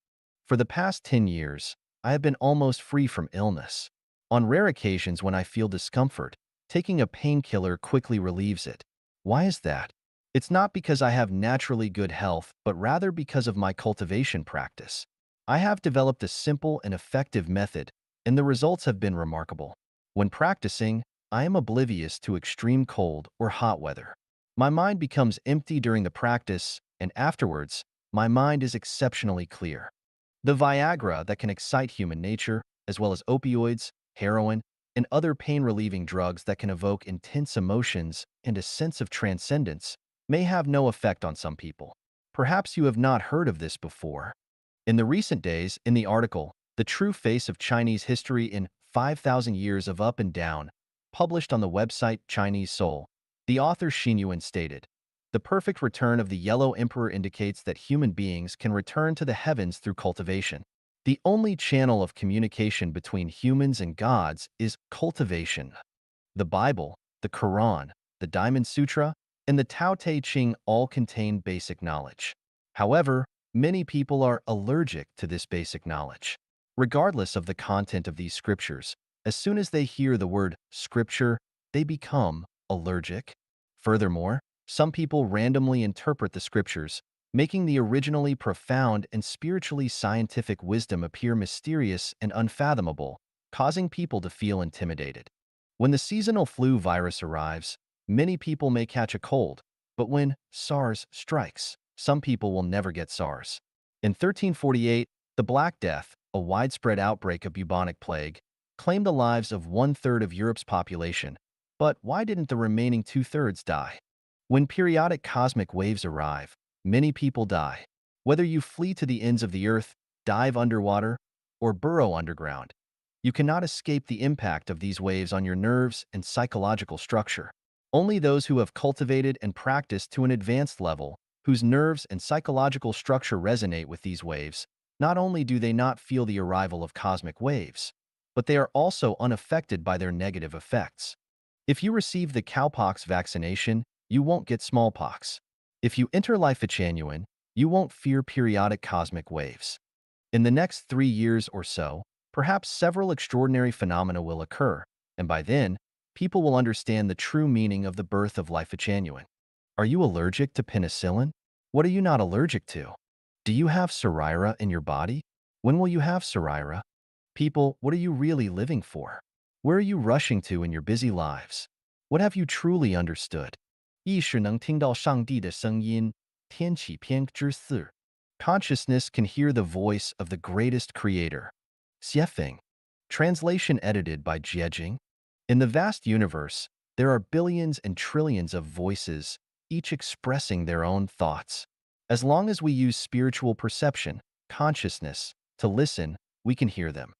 Speaker 1: For the past 10 years, I have been almost free from illness. On rare occasions when I feel discomfort, taking a painkiller quickly relieves it. Why is that? It's not because I have naturally good health, but rather because of my cultivation practice. I have developed a simple and effective method, and the results have been remarkable. When practicing, I am oblivious to extreme cold or hot weather. My mind becomes empty during the practice, and afterwards, my mind is exceptionally clear. The Viagra that can excite human nature, as well as opioids, heroin, and other pain-relieving drugs that can evoke intense emotions and a sense of transcendence, may have no effect on some people. Perhaps you have not heard of this before. In the recent days, in the article, The True Face of Chinese History in 5,000 Years of Up and Down, published on the website Chinese Soul, the author Xin Yuan stated, "The perfect return of the Yellow Emperor indicates that human beings can return to the heavens through cultivation. The only channel of communication between humans and gods is cultivation. The Bible, the Quran, the Diamond Sutra, and the Tao Te Ching all contain basic knowledge. However, many people are allergic to this basic knowledge. Regardless of the content of these scriptures, as soon as they hear the word scripture, they become allergic. Furthermore, some people randomly interpret the scriptures, making the originally profound and spiritually scientific wisdom appear mysterious and unfathomable, causing people to feel intimidated. When the seasonal flu virus arrives, many people may catch a cold, but when SARS strikes, some people will never get SARS. In 1348, the Black Death, a widespread outbreak of bubonic plague, claimed the lives of one-third of Europe's population. But why didn't the remaining two-thirds die? When periodic cosmic waves arrive, many people die. Whether you flee to the ends of the earth, dive underwater, or burrow underground, you cannot escape the impact of these waves on your nerves and psychological structure. Only those who have cultivated and practiced to an advanced level, whose nerves and psychological structure resonate with these waves, not only do they not feel the arrival of cosmic waves, but they are also unaffected by their negative effects. If you receive the cowpox vaccination, you won't get smallpox. If you enter Life Genuine, you won't fear periodic cosmic waves. In the next 3 years or so, perhaps several extraordinary phenomena will occur, and by then, people will understand the true meaning of the birth of Life Genuine. Are you allergic to penicillin? What are you not allergic to? Do you have sarira in your body? When will you have sarira? People, what are you really living for? Where are you rushing to in your busy lives? What have you truly understood? 意识能听到上帝的声音，天启篇之4. Consciousness can hear the voice of the greatest creator. Xiefeng. Translation edited by Jiejing. In the vast universe, there are billions and trillions of voices, each expressing their own thoughts. As long as we use spiritual perception, consciousness, to listen, we can hear them.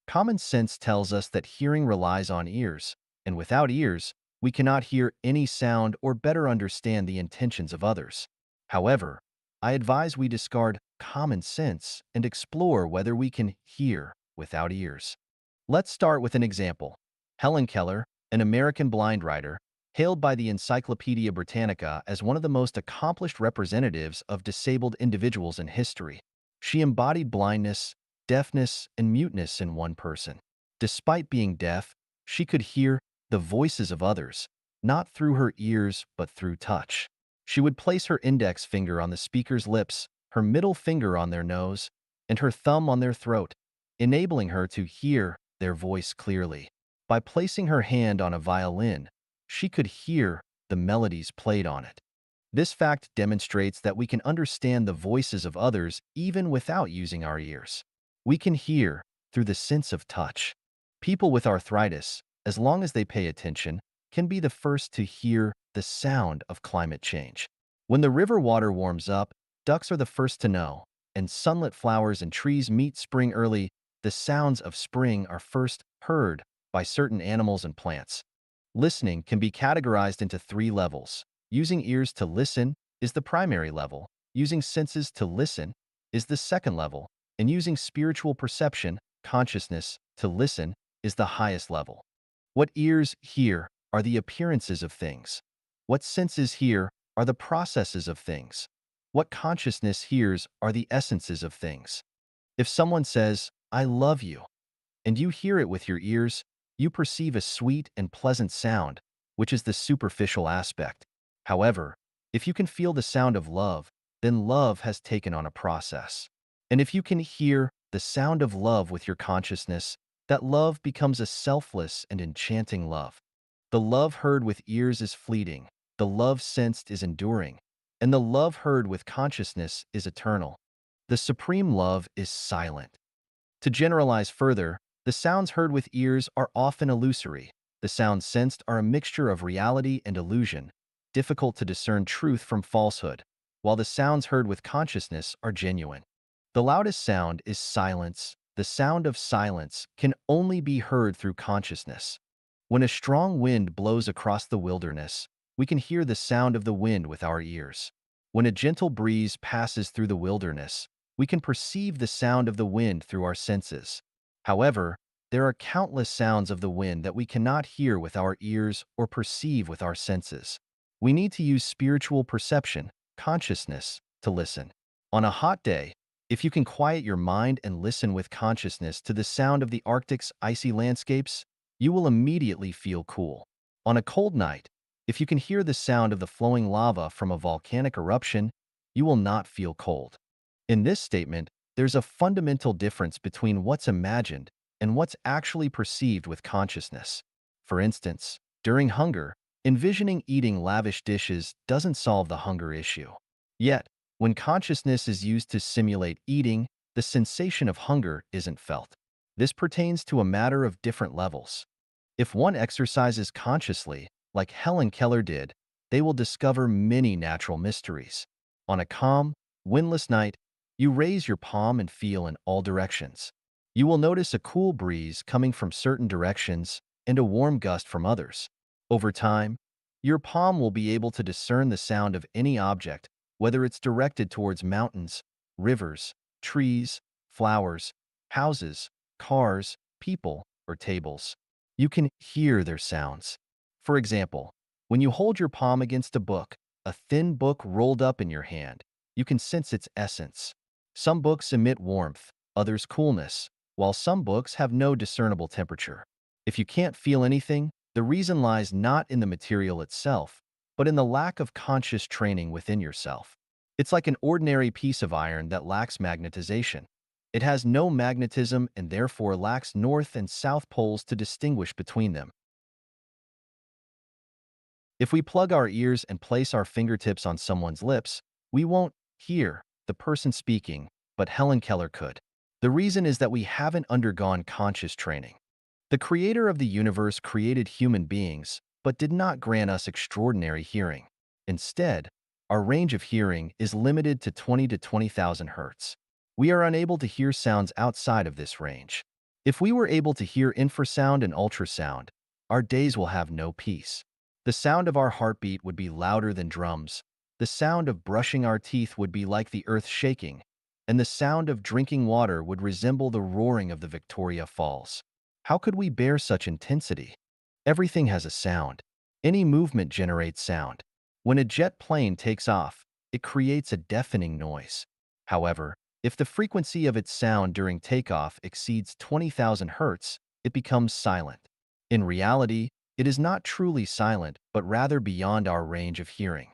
Speaker 1: Common sense tells us that hearing relies on ears, and without ears, we cannot hear any sound or better understand the intentions of others. However, I advise we discard common sense and explore whether we can hear without ears. Let's start with an example. Helen Keller, an American blind writer, hailed by the Encyclopedia Britannica as one of the most accomplished representatives of disabled individuals in history. She embodied blindness, deafness, and muteness in one person. Despite being deaf, she could hear the voices of others, not through her ears but through touch. She would place her index finger on the speaker's lips, her middle finger on their nose, and her thumb on their throat, enabling her to hear their voice clearly. By placing her hand on a violin, she could hear the melodies played on it. This fact demonstrates that we can understand the voices of others even without using our ears. We can hear through the sense of touch. People with arthritis, as long as they pay attention, can be the first to hear the sound of climate change. When the river water warms up, ducks are the first to know, and sunlit flowers and trees meet spring early. The sounds of spring are first heard by certain animals and plants. Listening can be categorized into three levels. Using ears to listen is the primary level, using senses to listen is the second level, and using spiritual perception, consciousness, to listen is the highest level. What ears hear are the appearances of things. What senses hear are the processes of things. What consciousness hears are the essences of things. If someone says, "I love you," and you hear it with your ears, you perceive a sweet and pleasant sound, which is the superficial aspect. However, if you can feel the sound of love, then love has taken on a process. And if you can hear the sound of love with your consciousness, that love becomes a selfless and enchanting love. The love heard with ears is fleeting, the love sensed is enduring, and the love heard with consciousness is eternal. The supreme love is silent. To generalize further, the sounds heard with ears are often illusory. The sounds sensed are a mixture of reality and illusion, difficult to discern truth from falsehood, while the sounds heard with consciousness are genuine. The loudest sound is silence. The sound of silence can only be heard through consciousness. When a strong wind blows across the wilderness, we can hear the sound of the wind with our ears. When a gentle breeze passes through the wilderness, we can perceive the sound of the wind through our senses. However, there are countless sounds of the wind that we cannot hear with our ears or perceive with our senses. We need to use spiritual perception, consciousness, to listen. On a hot day, if you can quiet your mind and listen with consciousness to the sound of the Arctic's icy landscapes, you will immediately feel cool. On a cold night, if you can hear the sound of the flowing lava from a volcanic eruption, you will not feel cold. In this statement, there's a fundamental difference between what's imagined and what's actually perceived with consciousness. For instance, during hunger, envisioning eating lavish dishes doesn't solve the hunger issue. Yet, when consciousness is used to simulate eating, the sensation of hunger isn't felt. This pertains to a matter of different levels. If one exercises consciously, like Helen Keller did, they will discover many natural mysteries. On a calm, windless night, you raise your palm and feel in all directions. You will notice a cool breeze coming from certain directions and a warm gust from others. Over time, your palm will be able to discern the sound of any object, whether it's directed towards mountains, rivers, trees, flowers, houses, cars, people, or tables. You can hear their sounds. For example, when you hold your palm against a thin book rolled up in your hand, you can sense its essence. Some books emit warmth, others coolness, while some books have no discernible temperature. If you can't feel anything, the reason lies not in the material itself, but in the lack of conscious training within yourself. It's like an ordinary piece of iron that lacks magnetization. It has no magnetism and therefore lacks north and south poles to distinguish between them. If we plug our ears and place our fingertips on someone's lips, we won't hear the person speaking, but Helen Keller could. The reason is that we haven't undergone conscious training. The creator of the universe created human beings, but did not grant us extraordinary hearing. Instead, our range of hearing is limited to 20 to 20,000 hertz. We are unable to hear sounds outside of this range. If we were able to hear infrasound and ultrasound, our days will have no peace. The sound of our heartbeat would be louder than drums. The sound of brushing our teeth would be like the earth shaking, and the sound of drinking water would resemble the roaring of the Victoria Falls. How could we bear such intensity? Everything has a sound. Any movement generates sound. When a jet plane takes off, it creates a deafening noise. However, if the frequency of its sound during takeoff exceeds 20,000 hertz, it becomes silent. In reality, it is not truly silent, but rather beyond our range of hearing.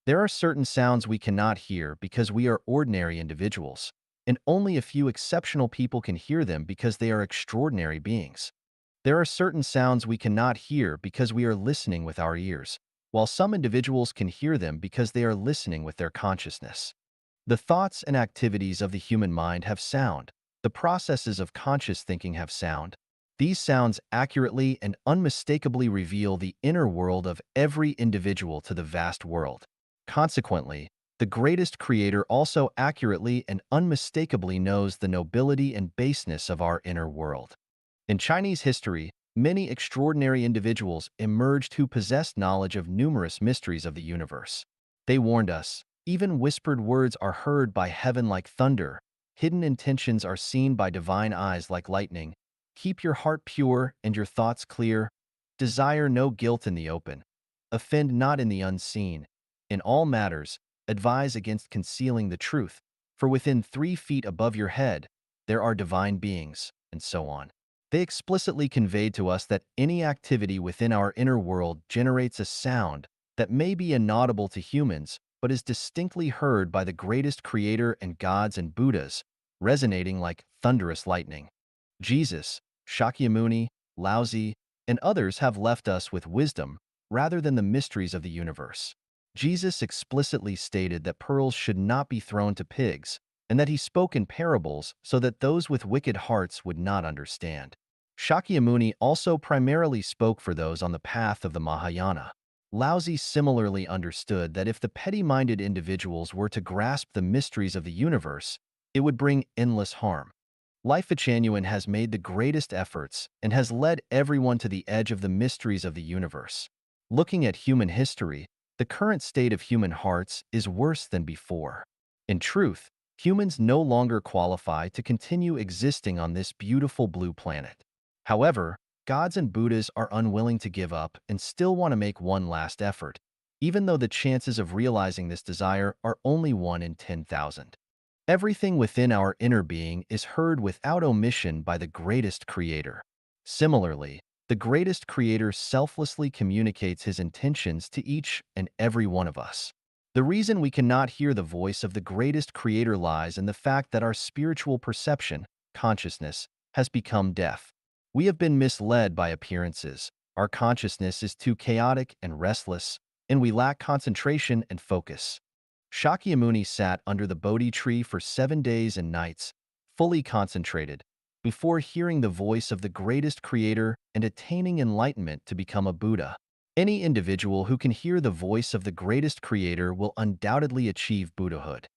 Speaker 1: There are certain sounds we cannot hear because we are ordinary individuals, and only a few exceptional people can hear them because they are extraordinary beings. There are certain sounds we cannot hear because we are listening with our ears, while some individuals can hear them because they are listening with their consciousness. The thoughts and activities of the human mind have sound. The processes of conscious thinking have sound. These sounds accurately and unmistakably reveal the inner world of every individual to the vast world. Consequently, the greatest creator also accurately and unmistakably knows the nobility and baseness of our inner world. In Chinese history, many extraordinary individuals emerged who possessed knowledge of numerous mysteries of the universe. They warned us, even whispered words are heard by heaven like thunder, hidden intentions are seen by divine eyes like lightning. Keep your heart pure and your thoughts clear. Desire no guilt in the open. Offend not in the unseen. In all matters, advise against concealing the truth, for within 3 feet above your head, there are divine beings, and so on. They explicitly conveyed to us that any activity within our inner world generates a sound that may be inaudible to humans, but is distinctly heard by the greatest creator and gods and Buddhas, resonating like thunderous lightning. Jesus, Shakyamuni, Laozi, and others have left us with wisdom rather than the mysteries of the universe. Jesus explicitly stated that pearls should not be thrown to pigs, and that he spoke in parables so that those with wicked hearts would not understand. Shakyamuni also primarily spoke for those on the path of the Mahayana. Laozi similarly understood that if the petty-minded individuals were to grasp the mysteries of the universe, it would bring endless harm. Life Genuine has made the greatest efforts and has led everyone to the edge of the mysteries of the universe. Looking at human history, the current state of human hearts is worse than before. In truth, humans no longer qualify to continue existing on this beautiful blue planet. However, gods and Buddhas are unwilling to give up and still want to make one last effort, even though the chances of realizing this desire are only 1 in 10,000. Everything within our inner being is heard without omission by the greatest creator. Similarly, the greatest creator selflessly communicates his intentions to each and every one of us. The reason we cannot hear the voice of the greatest creator lies in the fact that our spiritual perception, consciousness, has become deaf. We have been misled by appearances. Our consciousness is too chaotic and restless, and we lack concentration and focus. Shakyamuni sat under the Bodhi tree for 7 days and nights, fully concentrated, before hearing the voice of the greatest creator and attaining enlightenment to become a Buddha. Any individual who can hear the voice of the greatest creator will undoubtedly achieve Buddhahood.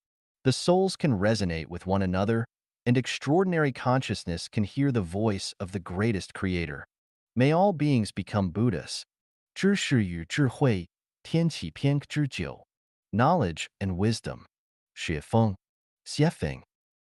Speaker 1: The souls can resonate with one another, and extraordinary consciousness can hear the voice of the greatest creator. May all beings become Buddhas. 知识与智慧，天启篇之九 Knowledge and Wisdom. 雪峰 Xiefeng.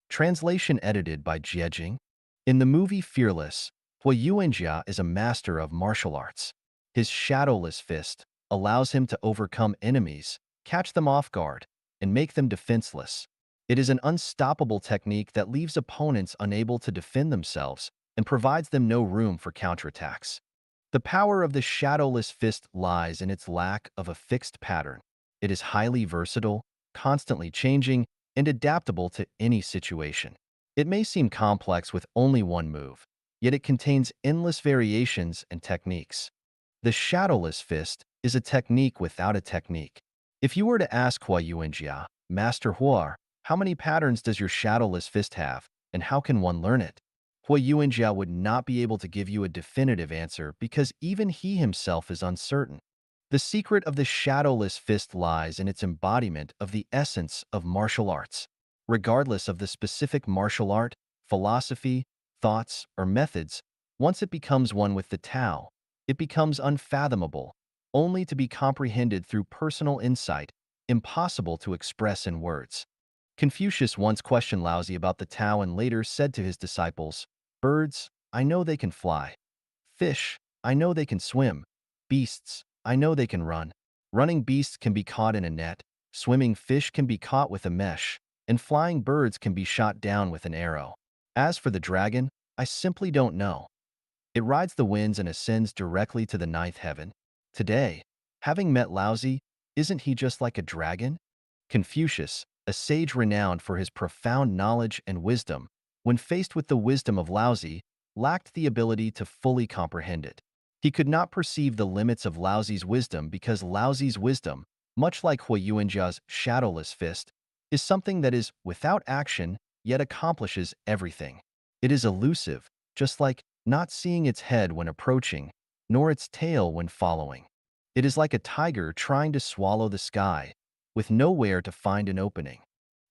Speaker 1: Translation edited by Jiejing. In the movie Fearless, Hua Yuanjia is a master of martial arts. His shadowless fist allows him to overcome enemies, catch them off guard, and make them defenseless. It is an unstoppable technique that leaves opponents unable to defend themselves and provides them no room for counterattacks. The power of the shadowless fist lies in its lack of a fixed pattern. It is highly versatile, constantly changing, and adaptable to any situation. It may seem complex with only one move, yet it contains endless variations and techniques. The shadowless fist is a technique without a technique. If you were to ask Hua Yuanjia, Master Hua, how many patterns does your shadowless fist have, and how can one learn it? Hui Yuanjia would not be able to give you a definitive answer because even he himself is uncertain. The secret of the shadowless fist lies in its embodiment of the essence of martial arts. Regardless of the specific martial art, philosophy, thoughts, or methods, once it becomes one with the Tao, it becomes unfathomable, only to be comprehended through personal insight, impossible to express in words. Confucius once questioned Laozi about the Tao and later said to his disciples, "Birds, I know they can fly. Fish, I know they can swim. Beasts, I know they can run. Running beasts can be caught in a net, swimming fish can be caught with a mesh, and flying birds can be shot down with an arrow. As for the dragon, I simply don't know. It rides the winds and ascends directly to the ninth heaven. Today, having met Laozi, isn't he just like a dragon?" Confucius, a sage renowned for his profound knowledge and wisdom, when faced with the wisdom of Laozi, lacked the ability to fully comprehend it. He could not perceive the limits of Laozi's wisdom because Laozi's wisdom, much like Hui Yuanjia's shadowless fist, is something that is without action yet accomplishes everything. It is elusive, just like not seeing its head when approaching, nor its tail when following. It is like a tiger trying to swallow the sky, with nowhere to find an opening.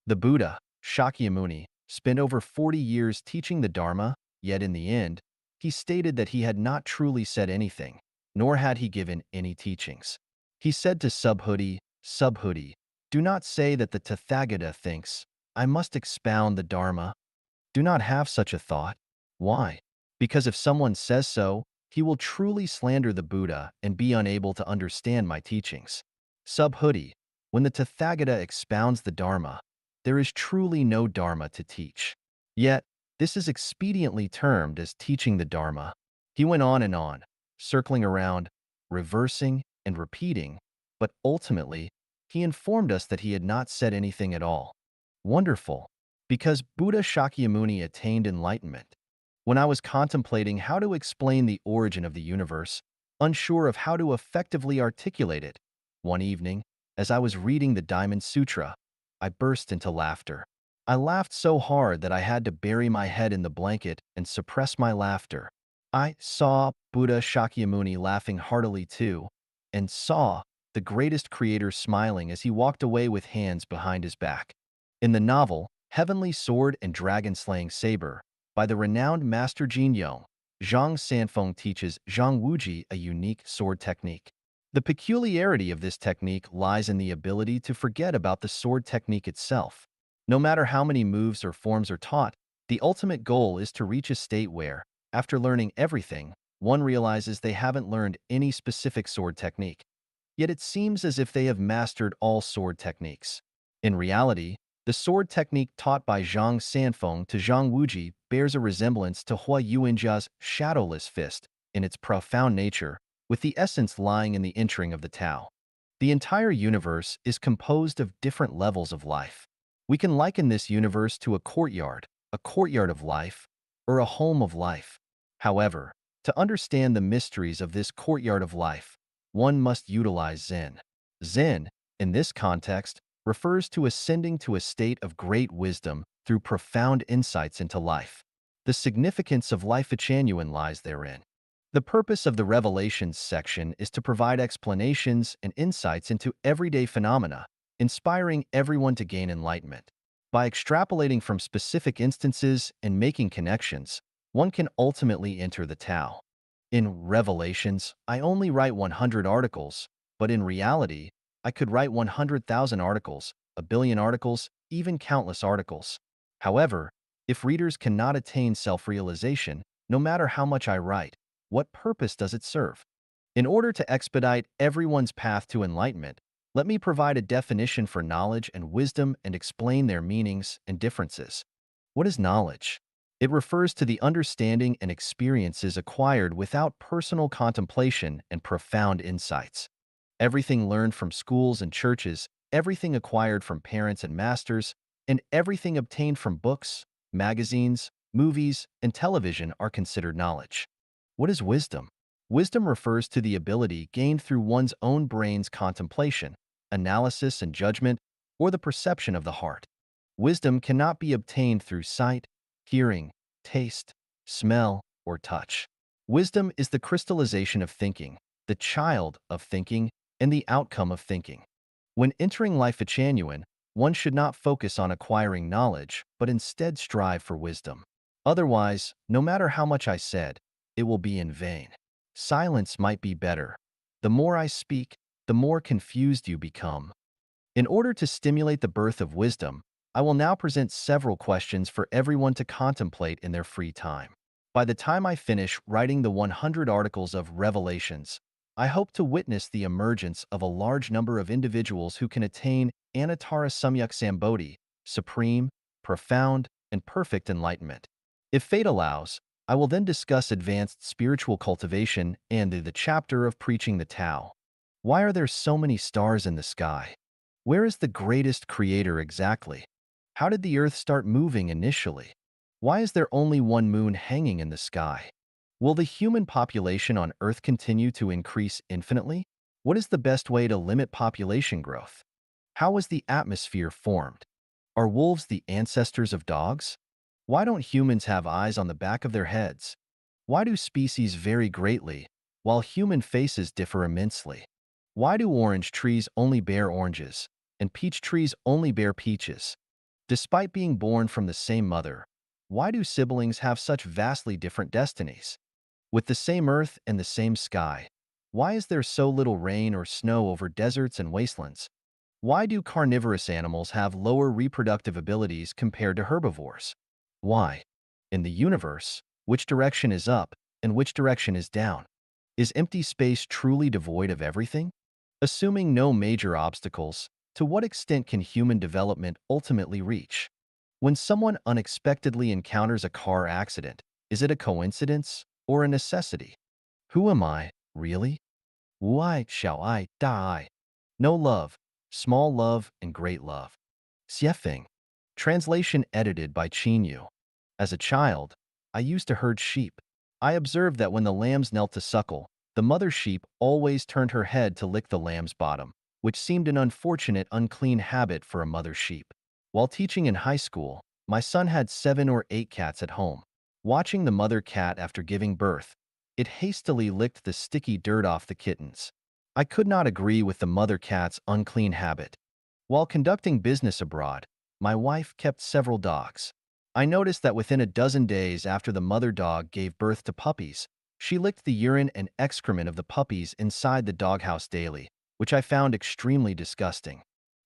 Speaker 1: The Buddha, Shakyamuni, spent over 40 years teaching the Dharma, yet in the end, he stated that he had not truly said anything, nor had he given any teachings. He said to Subhuti, "Subhuti, do not say that the Tathagata thinks, I must expound the Dharma. Do not have such a thought. Why? Because if someone says so, he will truly slander the Buddha and be unable to understand my teachings. Subhuti, when the Tathagata expounds the Dharma, there is truly no Dharma to teach. Yet, this is expediently termed as teaching the Dharma." He went on, circling around, reversing and repeating, but ultimately, he informed us that he had not said anything at all. Wonderful, because Buddha Shakyamuni attained enlightenment. When I was contemplating how to explain the origin of the universe, unsure of how to effectively articulate it, one evening, as I was reading the Diamond Sutra, I burst into laughter. I laughed so hard that I had to bury my head in the blanket and suppress my laughter. I saw Buddha Shakyamuni laughing heartily too, and saw the greatest creator smiling as he walked away with hands behind his back. In the novel Heavenly Sword and Dragon-Slaying Saber, by the renowned Master Jin Yong, Zhang Sanfeng teaches Zhang Wuji a unique sword technique. The peculiarity of this technique lies in the ability to forget about the sword technique itself. No matter how many moves or forms are taught, the ultimate goal is to reach a state where, after learning everything, one realizes they haven't learned any specific sword technique. Yet it seems as if they have mastered all sword techniques. In reality, the sword technique taught by Zhang Sanfeng to Zhang Wuji bears a resemblance to Hui Yuanjia's shadowless fist in its profound nature, with the essence lying in the entering of the Tao. The entire universe is composed of different levels of life. We can liken this universe to a courtyard of life, or a home of life. However, to understand the mysteries of this courtyard of life, one must utilize Zen. Zen, in this context, refers to ascending to a state of great wisdom through profound insights into life. The significance of life genuine lies therein. The purpose of the Revelations section is to provide explanations and insights into everyday phenomena, inspiring everyone to gain enlightenment. By extrapolating from specific instances and making connections, one can ultimately enter the Tao. In Revelations, I only write 100 articles, but in reality, I could write 100,000 articles, a billion articles, even countless articles. However, if readers cannot attain self-realization, no matter how much I write, what purpose does it serve? In order to expedite everyone's path to enlightenment, let me provide a definition for knowledge and wisdom and explain their meanings and differences. What is knowledge? It refers to the understanding and experiences acquired without personal contemplation and profound insights. Everything learned from schools and churches, everything acquired from parents and masters, and everything obtained from books, magazines, movies, and television are considered knowledge. What is wisdom? Wisdom refers to the ability gained through one's own brain's contemplation, analysis and judgment, or the perception of the heart. Wisdom cannot be obtained through sight, hearing, taste, smell, or touch. Wisdom is the crystallization of thinking, the child of thinking, and the outcome of thinking. When entering life genuine, one should not focus on acquiring knowledge, but instead strive for wisdom. Otherwise, no matter how much I said, it will be in vain. Silence might be better. The more I speak, the more confused you become. In order to stimulate the birth of wisdom, I will now present several questions for everyone to contemplate in their free time. By the time I finish writing the 100 articles of Revelations, I hope to witness the emergence of a large number of individuals who can attain Anattara Samyak Sambodhi, supreme, profound, and perfect enlightenment. If fate allows, I will then discuss advanced spiritual cultivation and the chapter of preaching the Tao. Why are there so many stars in the sky? Where is the greatest creator exactly? How did the Earth start moving initially? Why is there only one moon hanging in the sky? Will the human population on Earth continue to increase infinitely? What is the best way to limit population growth? How was the atmosphere formed? Are wolves the ancestors of dogs? Why don't humans have eyes on the back of their heads? Why do species vary greatly, while human faces differ immensely? Why do orange trees only bear oranges, and peach trees only bear peaches? Despite being born from the same mother, why do siblings have such vastly different destinies? With the same earth and the same sky, why is there so little rain or snow over deserts and wastelands? Why do carnivorous animals have lower reproductive abilities compared to herbivores? Why? In the universe, which direction is up and which direction is down? Is empty space truly devoid of everything? Assuming no major obstacles, to what extent can human development ultimately reach? When someone unexpectedly encounters a car accident, is it a coincidence or a necessity? Who am I, really? Why shall I die? No love, small love, and great love. Xiefeng. Translation edited by Yu. As a child, I used to herd sheep. I observed that when the lambs knelt to suckle, the mother sheep always turned her head to lick the lamb's bottom, which seemed an unfortunate, unclean habit for a mother sheep. While teaching in high school, my son had 7 or 8 cats at home. Watching the mother cat after giving birth, it hastily licked the sticky dirt off the kittens. I could not agree with the mother cat's unclean habit. While conducting business abroad, my wife kept several dogs. I noticed that within a dozen days after the mother dog gave birth to puppies, she licked the urine and excrement of the puppies inside the doghouse daily, which I found extremely disgusting.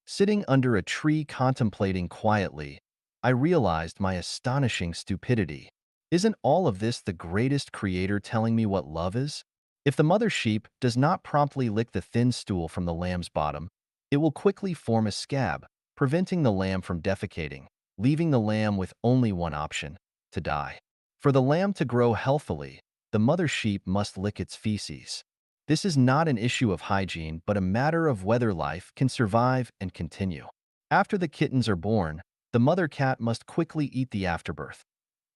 Speaker 1: Sitting under a tree contemplating quietly, I realized my astonishing stupidity. Isn't all of this the greatest creator telling me what love is? If the mother sheep does not promptly lick the thin stool from the lamb's bottom, it will quickly form a scab, preventing the lamb from defecating, leaving the lamb with only one option: to die. For the lamb to grow healthily, the mother sheep must lick its feces. This is not an issue of hygiene, but a matter of whether life can survive and continue. After the kittens are born, the mother cat must quickly eat the afterbirth.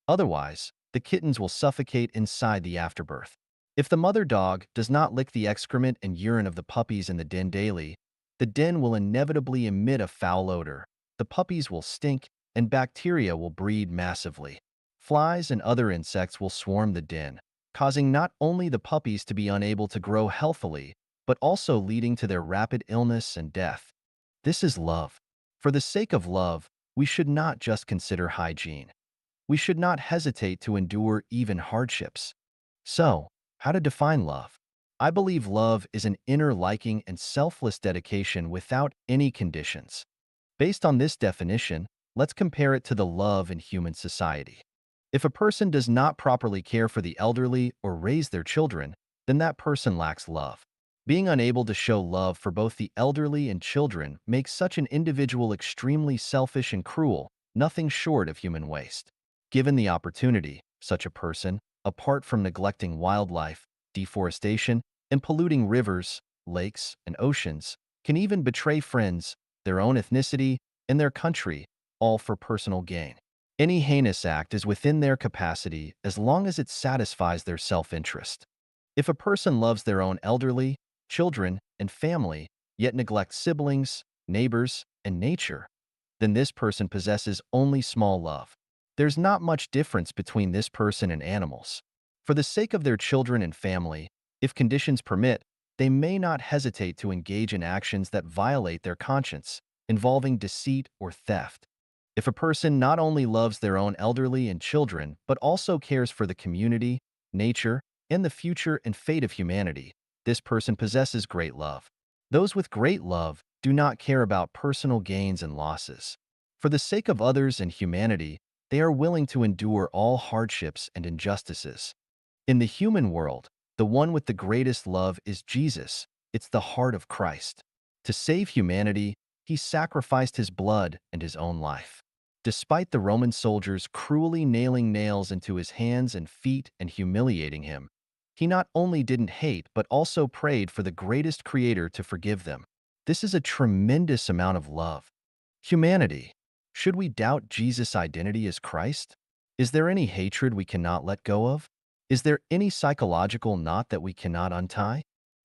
Speaker 1: Otherwise, the kittens will suffocate inside the afterbirth. If the mother dog does not lick the excrement and urine of the puppies in the den daily, the den will inevitably emit a foul odor. The puppies will stink, and bacteria will breed massively. Flies and other insects will swarm the den, causing not only the puppies to be unable to grow healthily, but also leading to their rapid illness and death. This is love. For the sake of love, we should not just consider hygiene. We should not hesitate to endure even hardships. So, how to define love? I believe love is an inner liking and selfless dedication without any conditions. Based on this definition, let's compare it to the love in human society. If a person does not properly care for the elderly or raise their children, then that person lacks love. Being unable to show love for both the elderly and children makes such an individual extremely selfish and cruel, nothing short of human waste. Given the opportunity, such a person, apart from neglecting wildlife, deforestation, and polluting rivers, lakes, and oceans, can even betray friends, their own ethnicity, and their country, all for personal gain. Any heinous act is within their capacity as long as it satisfies their self-interest. If a person loves their own elderly, children, and family, yet neglects siblings, neighbors, and nature, then this person possesses only small love. There's not much difference between this person and animals. For the sake of their children and family, if conditions permit, they may not hesitate to engage in actions that violate their conscience, involving deceit or theft. If a person not only loves their own elderly and children, but also cares for the community, nature, and the future and fate of humanity, this person possesses great love. Those with great love do not care about personal gains and losses. For the sake of others and humanity, they are willing to endure all hardships and injustices. In the human world, the one with the greatest love is Jesus. It's the heart of Christ. To save humanity, he sacrificed his blood and his own life. Despite the Roman soldiers cruelly nailing nails into his hands and feet and humiliating him, he not only didn't hate but also prayed for the greatest creator to forgive them. This is a tremendous amount of love. Humanity. Should we doubt Jesus' identity as Christ? Is there any hatred we cannot let go of? Is there any psychological knot that we cannot untie?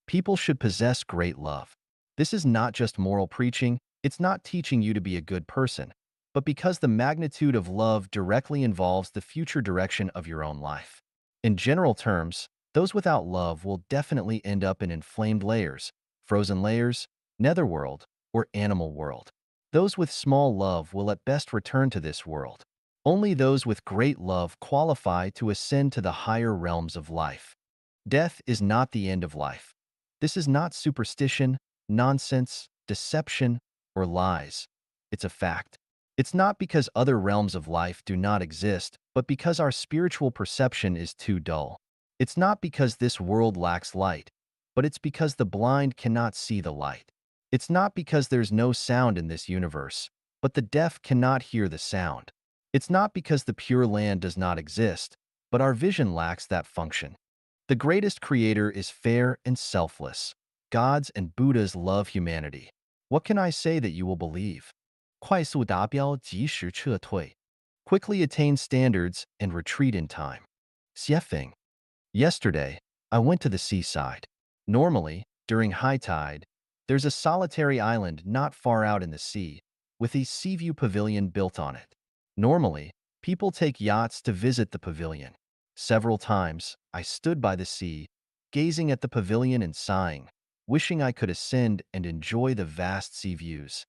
Speaker 1: People should possess great love. This is not just moral preaching, it's not teaching you to be a good person, but because the magnitude of love directly involves the future direction of your own life. In general terms, those without love will definitely end up in inflamed layers, frozen layers, netherworld, or animal world. Those with small love will at best return to this world. Only those with great love qualify to ascend to the higher realms of life. Death is not the end of life. This is not superstition, nonsense, deception, or lies. It's a fact. It's not because other realms of life do not exist, but because our spiritual perception is too dull. It's not because this world lacks light, but it's because the blind cannot see the light. It's not because there's no sound in this universe, but the deaf cannot hear the sound. It's not because the Pure Land does not exist, but our vision lacks that function. The greatest creator is fair and selfless. Gods and Buddhas love humanity. What can I say that you will believe? 快速达标，及时撤退. Quickly attain standards and retreat in time. Xiefeng. Yesterday, I went to the seaside. Normally, during high tide, there's a solitary island not far out in the sea, with a sea view pavilion built on it. Normally, people take yachts to visit the pavilion. Several times, I stood by the sea, gazing at the pavilion and sighing, wishing I could ascend and enjoy the vast sea views.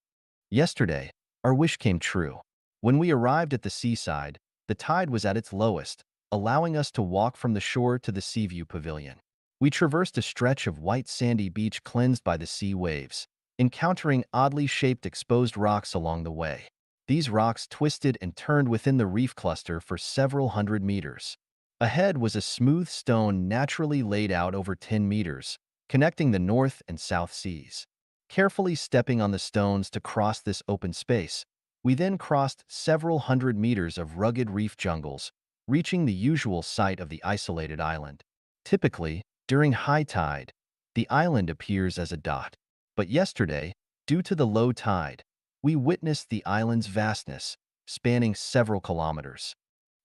Speaker 1: Yesterday, our wish came true. When we arrived at the seaside, the tide was at its lowest, allowing us to walk from the shore to the sea view pavilion. We traversed a stretch of white sandy beach cleansed by the sea waves, encountering oddly shaped exposed rocks along the way. These rocks twisted and turned within the reef cluster for several hundred meters. Ahead was a smooth stone naturally laid out over 10 meters, connecting the North and South Seas. Carefully stepping on the stones to cross this open space, we then crossed several hundred meters of rugged reef jungles, reaching the usual site of the isolated island. Typically, during high tide, the island appears as a dot. But yesterday, due to the low tide, we witnessed the island's vastness, spanning several kilometers.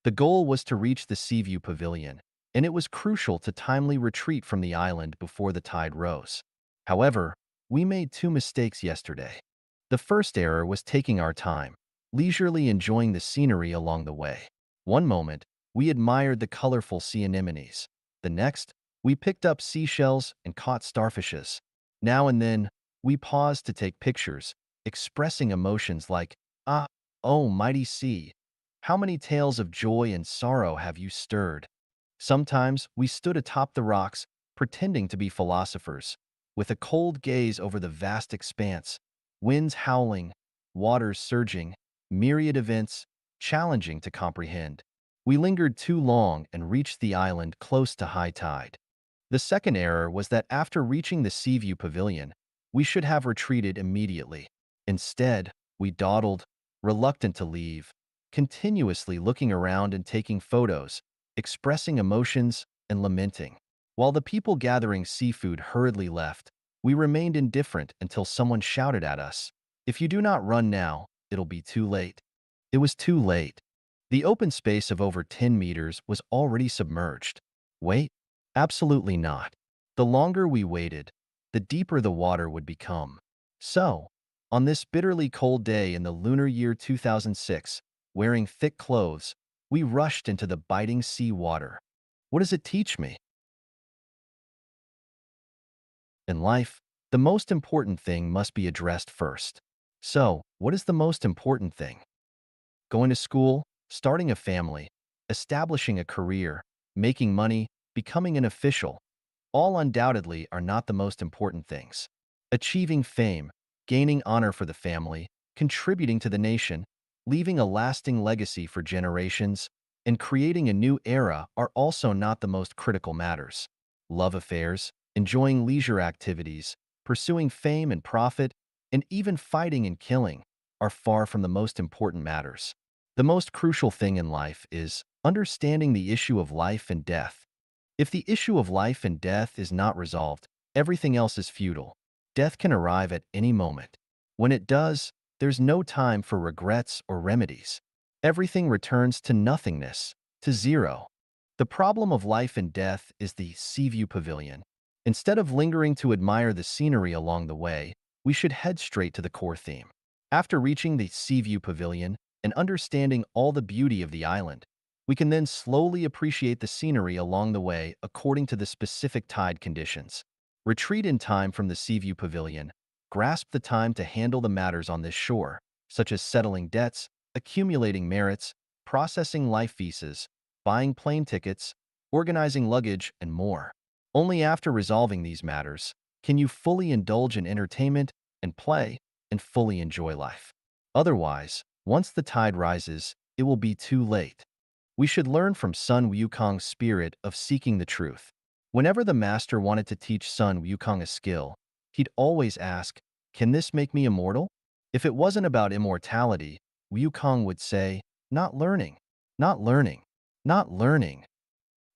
Speaker 1: The goal was to reach the Seaview Pavilion, and it was crucial to timely retreat from the island before the tide rose. However, we made two mistakes yesterday. The first error was taking our time, leisurely enjoying the scenery along the way. One moment, we admired the colorful sea anemones. The next, we picked up seashells and caught starfishes. Now and then, we paused to take pictures, expressing emotions like, "Ah, oh mighty sea, how many tales of joy and sorrow have you stirred?" Sometimes we stood atop the rocks, pretending to be philosophers, with a cold gaze over the vast expanse, winds howling, waters surging, myriad events, challenging to comprehend. We lingered too long and reached the island close to high tide. The second error was that after reaching the Seaview Pavilion, we should have retreated immediately. Instead, we dawdled, reluctant to leave, continuously looking around and taking photos, expressing emotions and lamenting. While the people gathering seafood hurriedly left, we remained indifferent until someone shouted at us, "If you do not run now, it'll be too late." It was too late. The open space of over 10 meters was already submerged. Wait? Absolutely not. The longer we waited, the deeper the water would become. So, on this bitterly cold day in the lunar year 2006, wearing thick clothes, We rushed into the biting sea water. What does it teach me? In life, the most important thing must be addressed first. So, what is the most important thing? Going to school, starting a family, establishing a career, making money, becoming an official, all undoubtedly are not the most important things. Achieving fame, gaining honor for the family, contributing to the nation, leaving a lasting legacy for generations, and creating a new era are also not the most critical matters. Love affairs, enjoying leisure activities, pursuing fame and profit, and even fighting and killing are far from the most important matters. The most crucial thing in life is understanding the issue of life and death. If the issue of life and death is not resolved, everything else is futile. Death can arrive at any moment. When it does, there's no time for regrets or remedies. Everything returns to nothingness, to zero. The problem of life and death is the sea view pavilion. Instead of lingering to admire the scenery along the way, we should head straight to the core theme. After reaching the sea view pavilion and understanding all the beauty of the island, we can then slowly appreciate the scenery along the way according to the specific tide conditions. Retreat in time from the Seaview Pavilion. Grasp the time to handle the matters on this shore, such as settling debts, accumulating merits, processing life visas, buying plane tickets, organizing luggage, and more. Only after resolving these matters can you fully indulge in entertainment and play and fully enjoy life. Otherwise, once the tide rises, it will be too late. We should learn from Sun Wukong's spirit of seeking the truth. Whenever the master wanted to teach Sun Wukong a skill, he'd always ask, "Can this make me immortal?" If it wasn't about immortality, Wukong would say, "Not learning, not learning, not learning."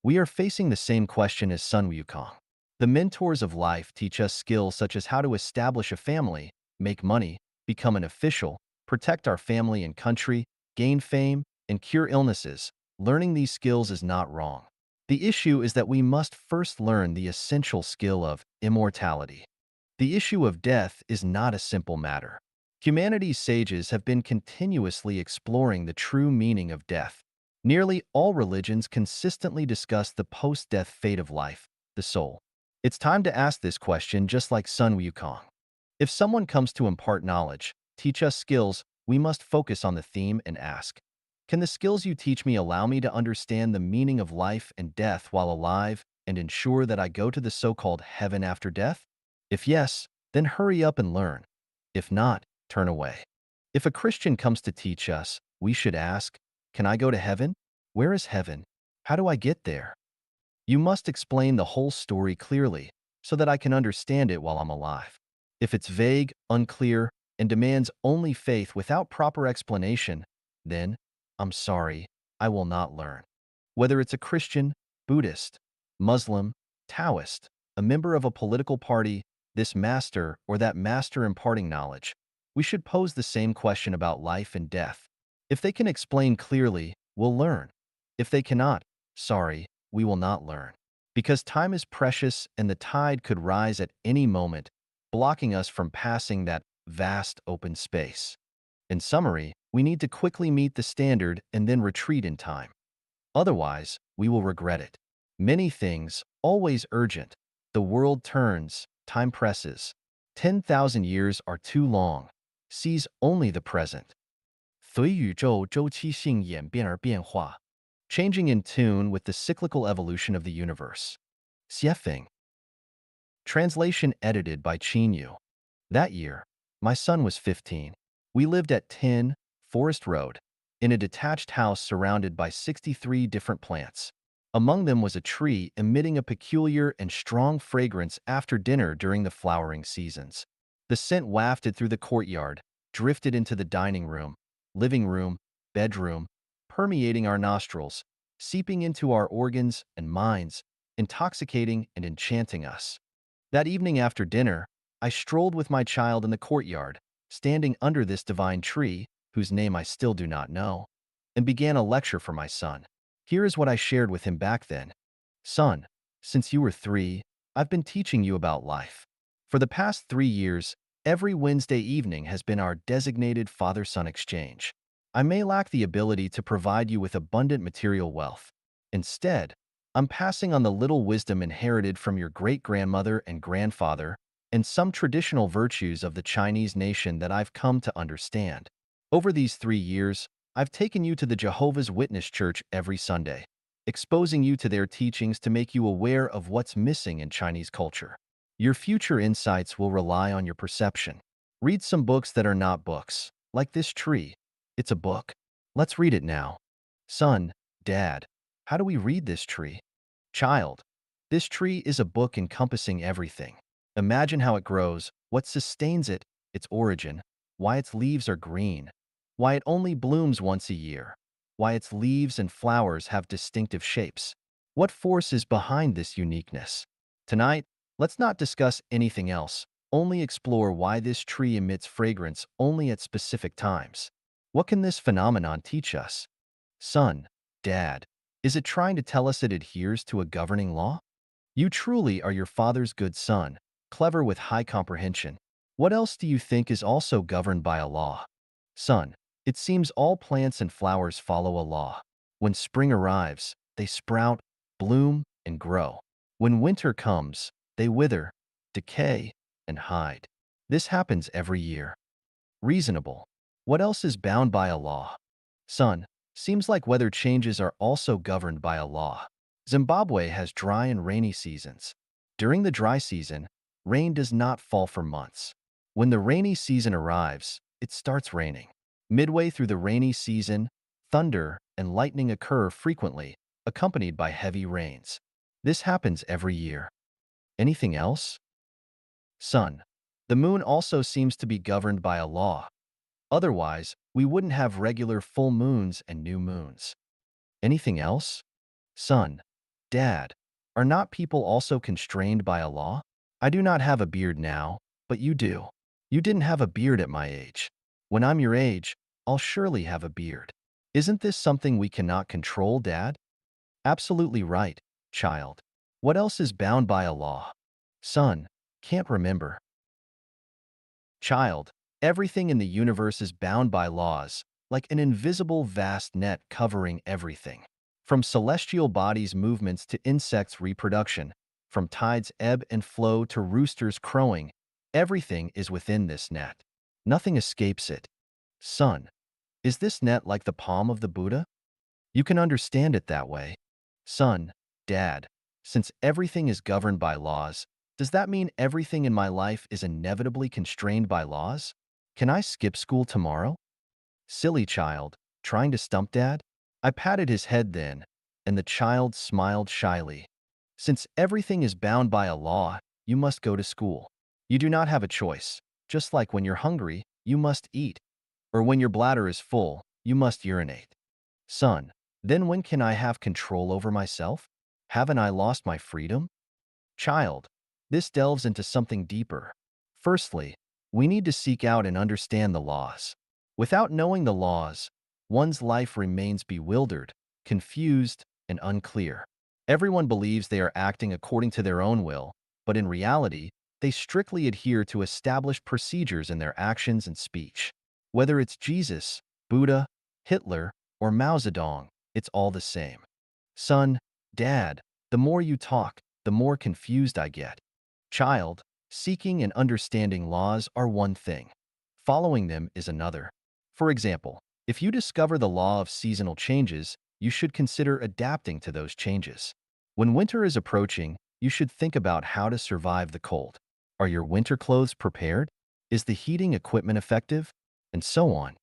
Speaker 1: We are facing the same question as Sun Wukong. The mentors of life teach us skills such as how to establish a family, make money, become an official, protect our family and country, gain fame, and cure illnesses. Learning these skills is not wrong. The issue is that we must first learn the essential skill of immortality. The issue of death is not a simple matter. Humanity's sages have been continuously exploring the true meaning of death. Nearly all religions consistently discuss the post-death fate of life, the soul. It's time to ask this question just like Sun Wukong. If someone comes to impart knowledge, teach us skills, we must focus on the theme and ask, can the skills you teach me allow me to understand the meaning of life and death while alive and ensure that I go to the so-called heaven after death? If yes, then hurry up and learn. If not, turn away. If a Christian comes to teach us, we should ask, can I go to heaven? Where is heaven? How do I get there? You must explain the whole story clearly so that I can understand it while I'm alive. If it's vague, unclear, and demands only faith without proper explanation, then, I'm sorry, I will not learn. Whether it's a Christian, Buddhist, Muslim, Taoist, a member of a political party, this master or that master imparting knowledge, we should pose the same question about life and death. If they can explain clearly, we'll learn. If they cannot, sorry, we will not learn. Because time is precious and the tide could rise at any moment, blocking us from passing that vast open space. In summary, we need to quickly meet the standard and then retreat in time. Otherwise, we will regret it. Many things, always urgent. The world turns, time presses. 10,000 years are too long. Seize only the present. 随宇宙周期性演变而变化, changing in tune with the cyclical evolution of the universe. Xiefeng. Translation edited by Qin Yu. That year, my son was 15. We lived at 10 Forest Road, in a detached house surrounded by 63 different plants. Among them was a tree emitting a peculiar and strong fragrance after dinner during the flowering seasons. The scent wafted through the courtyard, drifted into the dining room, living room, bedroom, permeating our nostrils, seeping into our organs and minds, intoxicating and enchanting us. That evening after dinner, I strolled with my child in the courtyard, standing under this divine tree, whose name I still do not know, and began a lecture for my son. Here is what I shared with him back then. Son, since you were 3, I've been teaching you about life. For the past 3 years, every Wednesday evening has been our designated father-son exchange. I may lack the ability to provide you with abundant material wealth. Instead, I'm passing on the little wisdom inherited from your great-grandmother and grandfather and some traditional virtues of the Chinese nation that I've come to understand. Over these 3 years, I've taken you to the Jehovah's Witness Church every Sunday, exposing you to their teachings to make you aware of what's missing in Chinese culture. Your future insights will rely on your perception. Read some books that are not books, like this tree. It's a book. Let's read it now. Son, Dad, how do we read this tree? Child, this tree is a book encompassing everything. Imagine how it grows, what sustains it, its origin, why its leaves are green, why it only blooms once a year, why its leaves and flowers have distinctive shapes. What force is behind this uniqueness? Tonight, let's not discuss anything else, only explore why this tree emits fragrance only at specific times. What can this phenomenon teach us? Son, Dad, is it trying to tell us it adheres to a governing law? You truly are your father's good son, clever with high comprehension. What else do you think is also governed by a law? Son, it seems all plants and flowers follow a law. When spring arrives, they sprout, bloom, and grow. When winter comes, they wither, decay, and hide. This happens every year. Reasonable. What else is bound by a law? Son, seems like weather changes are also governed by a law. Zimbabwe has dry and rainy seasons. During the dry season, rain does not fall for months. When the rainy season arrives, it starts raining. Midway through the rainy season, thunder and lightning occur frequently, accompanied by heavy rains. This happens every year. Anything else? Son, the moon also seems to be governed by a law. Otherwise, we wouldn't have regular full moons and new moons. Anything else? Son, Dad, are not people also constrained by a law? I do not have a beard now, but you do. You didn't have a beard at my age. When I'm your age, I'll surely have a beard. Isn't this something we cannot control, Dad? Absolutely right, child. What else is bound by a law? Son, can't remember. Child, everything in the universe is bound by laws, like an invisible vast net covering everything. From celestial bodies' movements to insects' reproduction, from tides' ebb and flow to roosters' crowing, everything is within this net. Nothing escapes it. Son, is this net like the palm of the Buddha? You can understand it that way. Son, Dad, since everything is governed by laws, does that mean everything in my life is inevitably constrained by laws? Can I skip school tomorrow? Silly child, trying to stump Dad? I patted his head then, and the child smiled shyly. Since everything is bound by a law, you must go to school. You do not have a choice. Just like when you're hungry, you must eat. Or when your bladder is full, you must urinate. Son, then when can I have control over myself? Haven't I lost my freedom? Child, this delves into something deeper. Firstly, we need to seek out and understand the laws. Without knowing the laws, one's life remains bewildered, confused, and unclear. Everyone believes they are acting according to their own will, but in reality, they strictly adhere to established procedures in their actions and speech. Whether it's Jesus, Buddha, Hitler, or Mao Zedong, it's all the same. Son, Dad, the more you talk, the more confused I get. Child, seeking and understanding laws are one thing. Following them is another. For example, if you discover the law of seasonal changes, you should consider adapting to those changes. When winter is approaching, you should think about how to survive the cold. Are your winter clothes prepared? Is the heating equipment effective? And so on.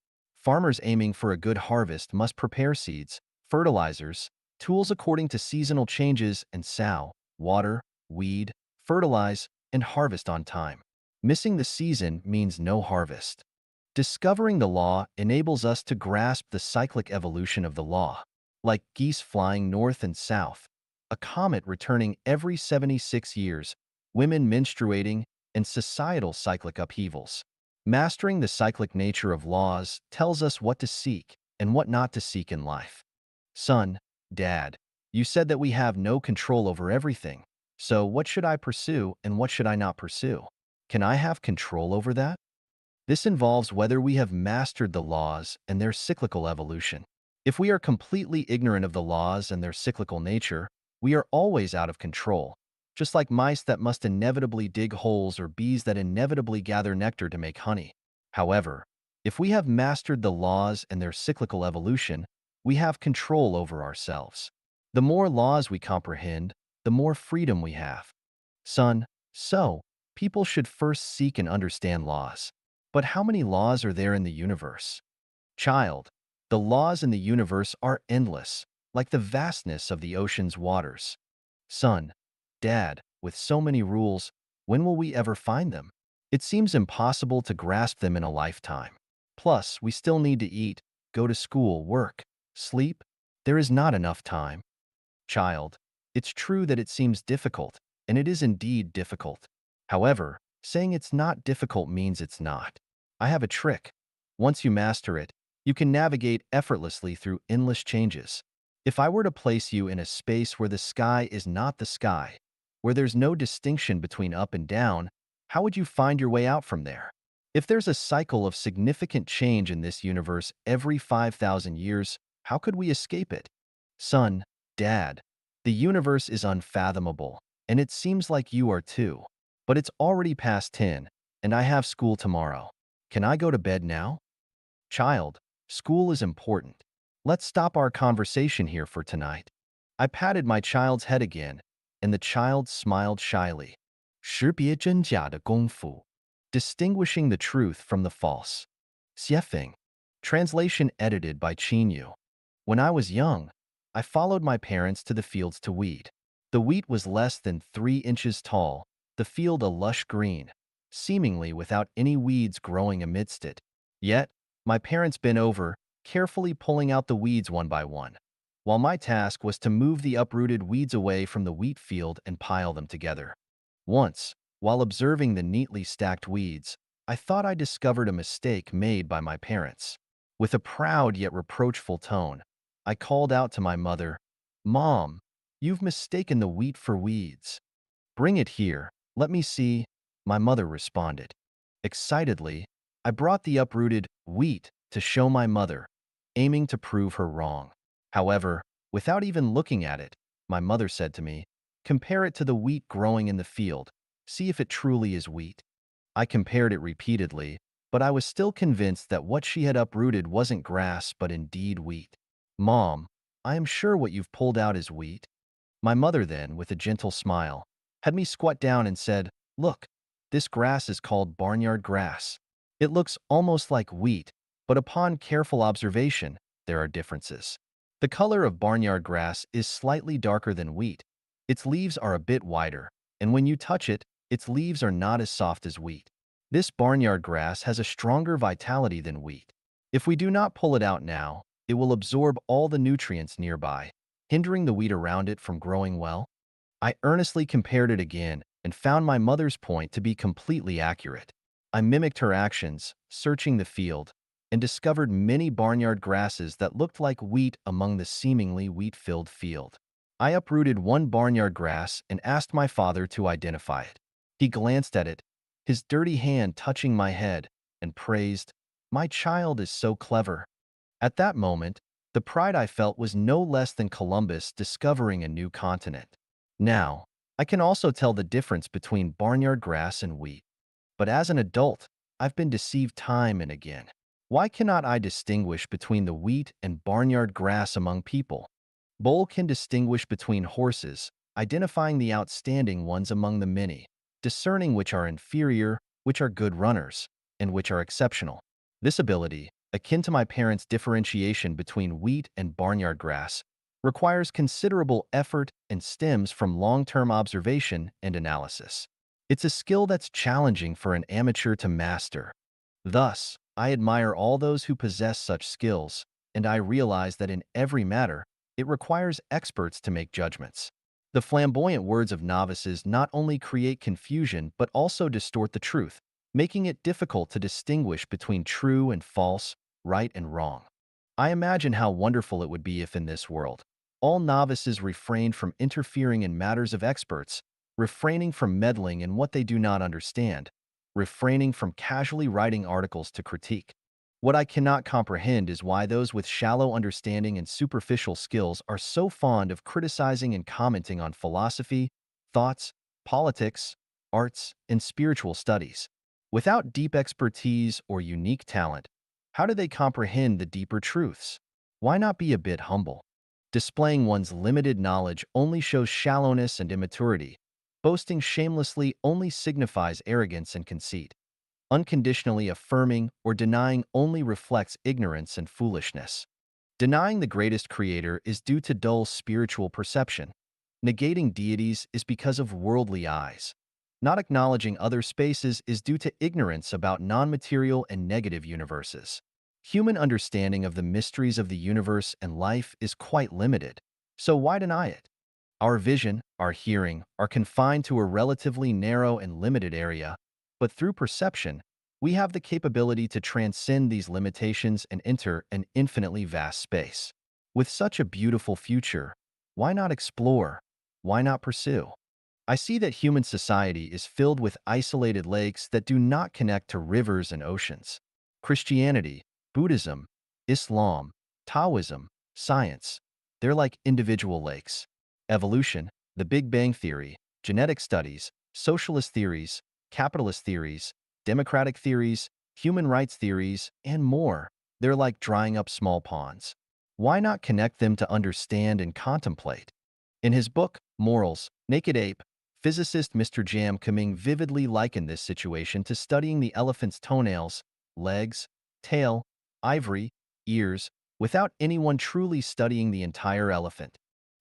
Speaker 1: Farmers aiming for a good harvest must prepare seeds, fertilizers, tools according to seasonal changes and sow, water, weed, fertilize, and harvest on time. Missing the season means no harvest. Discovering the law enables us to grasp the cyclic evolution of the law, like geese flying north and south, a comet returning every 76 years, women menstruating, and societal cyclic upheavals. Mastering the cyclic nature of laws tells us what to seek and what not to seek in life. Son, Dad, you said that we have no control over everything. So what should I pursue and what should I not pursue? Can I have control over that? This involves whether we have mastered the laws and their cyclical evolution. If we are completely ignorant of the laws and their cyclical nature, we are always out of control, just like mice that must inevitably dig holes or bees that inevitably gather nectar to make honey. However, if we have mastered the laws and their cyclical evolution, we have control over ourselves. The more laws we comprehend, the more freedom we have. Son, so, people should first seek and understand laws. But how many laws are there in the universe? Child, the laws in the universe are endless, like the vastness of the ocean's waters. Son, Dad, with so many rules, when will we ever find them? It seems impossible to grasp them in a lifetime. Plus, we still need to eat, go to school, work, sleep. There is not enough time. Child, it's true that it seems difficult, and it is indeed difficult. However, saying it's not difficult means it's not. I have a trick. Once you master it, you can navigate effortlessly through endless changes. If I were to place you in a space where the sky is not the sky, where there's no distinction between up and down, how would you find your way out from there? If there's a cycle of significant change in this universe every 5,000 years, how could we escape it? Son, Dad, the universe is unfathomable, and it seems like you are too. But it's already past 10, and I have school tomorrow. Can I go to bed now? Child, school is important. Let's stop our conversation here for tonight. I patted my child's head again, and the child smiled shyly. 识别真假的功夫, distinguishing the truth from the false. Xiefeng. Translation edited by Qinyu. When I was young, I followed my parents to the fields to weed. The wheat was less than 3 inches tall, the field a lush green, seemingly without any weeds growing amidst it. Yet, my parents bent over, carefully pulling out the weeds one by one, while my task was to move the uprooted weeds away from the wheat field and pile them together. Once, while observing the neatly stacked weeds, I thought I discovered a mistake made by my parents. With a proud yet reproachful tone, I called out to my mother, "Mom, you've mistaken the wheat for weeds. Bring it here, let me see," my mother responded. Excitedly, I brought the uprooted wheat to show my mother, aiming to prove her wrong. However, without even looking at it, my mother said to me, "Compare it to the wheat growing in the field. See if it truly is wheat." I compared it repeatedly, but I was still convinced that what she had uprooted wasn't grass but indeed wheat. "Mom, I am sure what you've pulled out is wheat." My mother then, with a gentle smile, had me squat down and said, "Look, this grass is called barnyard grass. It looks almost like wheat, but upon careful observation, there are differences. The color of barnyard grass is slightly darker than wheat. Its leaves are a bit wider, and when you touch it, its leaves are not as soft as wheat. This barnyard grass has a stronger vitality than wheat. If we do not pull it out now, it will absorb all the nutrients nearby, hindering the wheat around it from growing well." I earnestly compared it again and found my mother's point to be completely accurate. I mimicked her actions, searching the field, and discovered many barnyard grasses that looked like wheat among the seemingly wheat-filled field. I uprooted one barnyard grass and asked my father to identify it. He glanced at it, his dirty hand touching my head, and praised, "My child is so clever." At that moment, the pride I felt was no less than Columbus discovering a new continent. Now, I can also tell the difference between barnyard grass and wheat. But as an adult, I've been deceived time and again. Why cannot I distinguish between the wheat and barnyard grass among people? Bull can distinguish between horses, identifying the outstanding ones among the many, discerning which are inferior, which are good runners, and which are exceptional. This ability, akin to my parents' differentiation between wheat and barnyard grass, requires considerable effort and stems from long-term observation and analysis. It's a skill that's challenging for an amateur to master. Thus, I admire all those who possess such skills, and I realize that in every matter, it requires experts to make judgments. The flamboyant words of novices not only create confusion but also distort the truth, making it difficult to distinguish between true and false, right and wrong. I imagine how wonderful it would be if in this world, all novices refrained from interfering in matters of experts, refraining from meddling in what they do not understand, refraining from casually writing articles to critique. What I cannot comprehend is why those with shallow understanding and superficial skills are so fond of criticizing and commenting on philosophy, thoughts, politics, arts, and spiritual studies. Without deep expertise or unique talent, how do they comprehend the deeper truths? Why not be a bit humble? Displaying one's limited knowledge only shows shallowness and immaturity. Boasting shamelessly only signifies arrogance and conceit. Unconditionally affirming or denying only reflects ignorance and foolishness. Denying the greatest creator is due to dull spiritual perception. Negating deities is because of worldly eyes. Not acknowledging other spaces is due to ignorance about non-material and negative universes. Human understanding of the mysteries of the universe and life is quite limited, so why deny it? Our vision, our hearing, are confined to a relatively narrow and limited area, but through perception, we have the capability to transcend these limitations and enter an infinitely vast space. With such a beautiful future, why not explore? Why not pursue? I see that human society is filled with isolated lakes that do not connect to rivers and oceans. Christianity, Buddhism, Islam, Taoism, science, they're like individual lakes. Evolution, the Big Bang Theory, genetic studies, socialist theories, capitalist theories, democratic theories, human rights theories, and more. They're like drying up small ponds. Why not connect them to understand and contemplate? In his book, Morals, Naked Ape, physicist Mr. Jam Kaming vividly likened this situation to studying the elephant's toenails, legs, tail, ivory, ears, without anyone truly studying the entire elephant.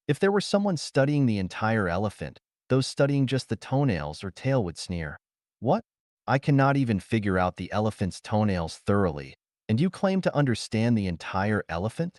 Speaker 1: If there were someone studying the entire elephant, those studying just the toenails or tail would sneer. What? I cannot even figure out the elephant's toenails thoroughly, and you claim to understand the entire elephant?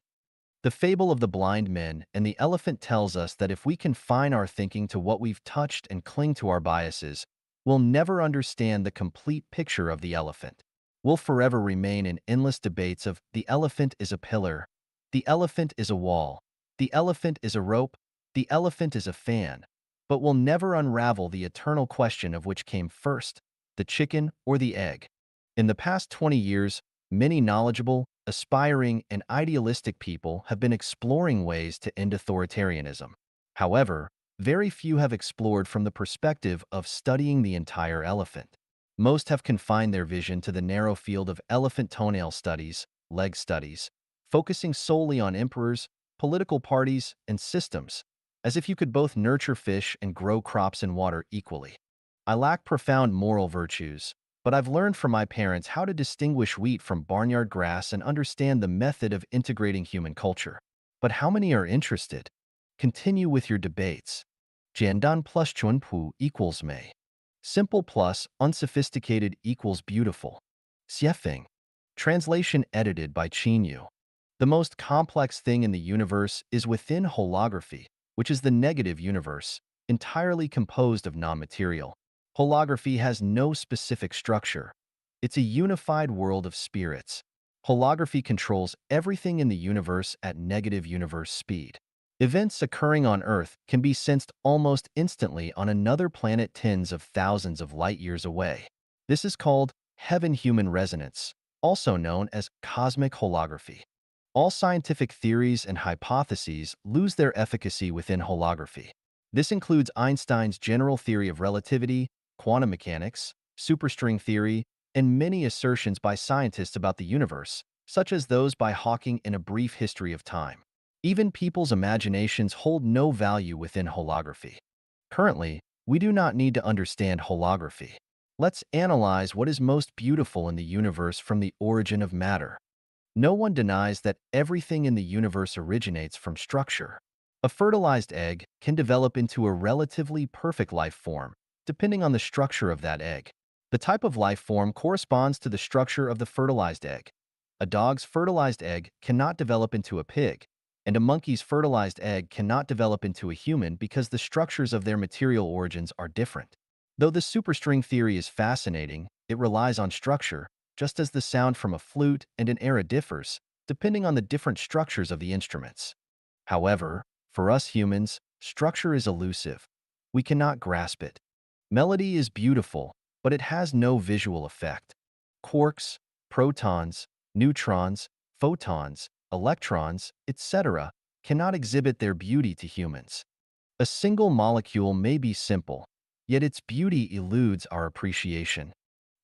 Speaker 1: The fable of the blind men and the elephant tells us that if we confine our thinking to what we've touched and cling to our biases, we'll never understand the complete picture of the elephant. We'll forever remain in endless debates of the elephant is a pillar, the elephant is a wall, the elephant is a rope, the elephant is a fan, but we'll never unravel the eternal question of which came first, the chicken or the egg. In the past 20 years, many knowledgeable, aspiring, and idealistic people have been exploring ways to end authoritarianism. However, very few have explored from the perspective of studying the entire elephant. Most have confined their vision to the narrow field of elephant toenail studies, leg studies, focusing solely on emperors, political parties, and systems, as if you could both nurture fish and grow crops in water equally. I lack profound moral virtues, but I've learned from my parents how to distinguish wheat from barnyard grass and understand the method of integrating human culture. But how many are interested? Continue with your debates. Jiandan plus Chunpu equals Mei. Simple plus unsophisticated equals beautiful. Xiefeng. Translation edited by Qinyu. The most complex thing in the universe is within holography, which is the negative universe, entirely composed of non-material. Holography has no specific structure. It's a unified world of spirits. Holography controls everything in the universe at negative universe speed. Events occurring on Earth can be sensed almost instantly on another planet tens of thousands of light years away. This is called heaven-human resonance, also known as cosmic holography. All scientific theories and hypotheses lose their efficacy within holography. This includes Einstein's general theory of relativity, quantum mechanics, superstring theory, and many assertions by scientists about the universe, such as those by Hawking in A Brief History of Time. Even people's imaginations hold no value within holography. Currently, we do not need to understand holography. Let's analyze what is most beautiful in the universe from the origin of matter. No one denies that everything in the universe originates from structure. A fertilized egg can develop into a relatively perfect life form, depending on the structure of that egg. The type of life form corresponds to the structure of the fertilized egg. A dog's fertilized egg cannot develop into a pig, and a monkey's fertilized egg cannot develop into a human because the structures of their material origins are different. Though the superstring theory is fascinating, it relies on structure, just as the sound from a flute and an era differs, depending on the different structures of the instruments. However, for us humans, structure is elusive. We cannot grasp it. Melody is beautiful, but it has no visual effect. Quarks, protons, neutrons, photons, electrons, etc., cannot exhibit their beauty to humans. A single molecule may be simple, yet its beauty eludes our appreciation.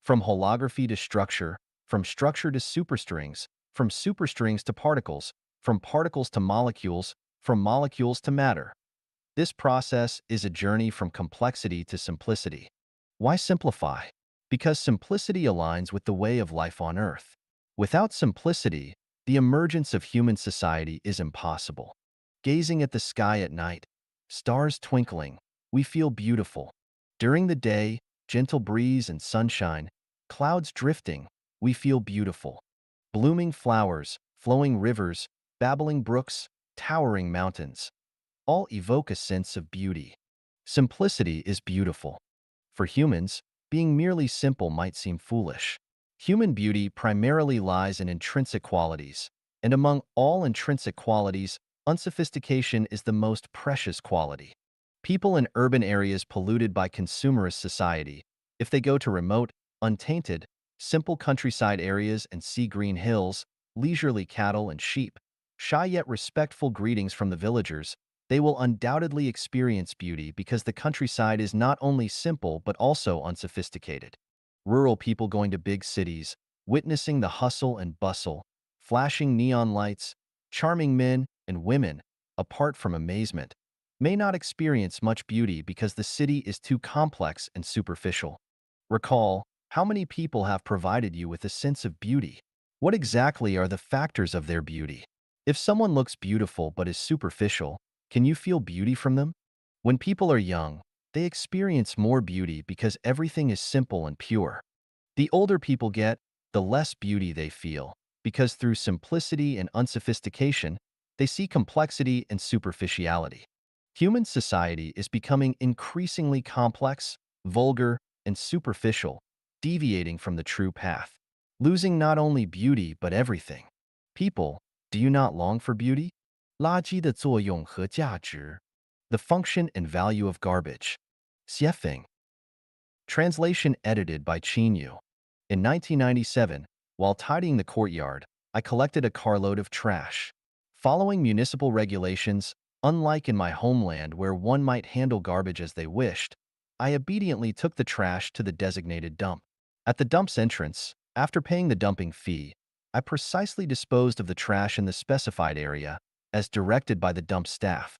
Speaker 1: From holography to structure, from structure to superstrings, from superstrings to particles, from particles to molecules, from molecules to matter. This process is a journey from complexity to simplicity. Why simplify? Because simplicity aligns with the way of life on Earth. Without simplicity, the emergence of human society is impossible. Gazing at the sky at night, stars twinkling, we feel beautiful. During the day, gentle breeze and sunshine, clouds drifting, we feel beautiful. Blooming flowers, flowing rivers, babbling brooks, towering mountains all evoke a sense of beauty. Simplicity is beautiful. For humans, being merely simple might seem foolish. Human beauty primarily lies in intrinsic qualities, and among all intrinsic qualities, unsophistication is the most precious quality. People in urban areas polluted by consumerist society, if they go to remote, untainted, simple countryside areas and see green hills, leisurely cattle and sheep, shy yet respectful greetings from the villagers, they will undoubtedly experience beauty because the countryside is not only simple but also unsophisticated. Rural people going to big cities, witnessing the hustle and bustle, flashing neon lights, charming men and women, apart from amazement, may not experience much beauty because the city is too complex and superficial. Recall, how many people have provided you with a sense of beauty? What exactly are the factors of their beauty? If someone looks beautiful but is superficial, can you feel beauty from them? When people are young, they experience more beauty because everything is simple and pure. The older people get, the less beauty they feel, because through simplicity and unsophistication, they see complexity and superficiality. Human society is becoming increasingly complex, vulgar, and superficial, deviating from the true path, losing not only beauty but everything. People, do you not long for beauty? 垃圾的作用和价值 The function and value of garbage. Xiefeng. Translation edited by Yu. In 1997, while tidying the courtyard, I collected a carload of trash. Following municipal regulations, unlike in my homeland where one might handle garbage as they wished, I obediently took the trash to the designated dump. At the dump's entrance, after paying the dumping fee, I precisely disposed of the trash in the specified area, as directed by the dump staff.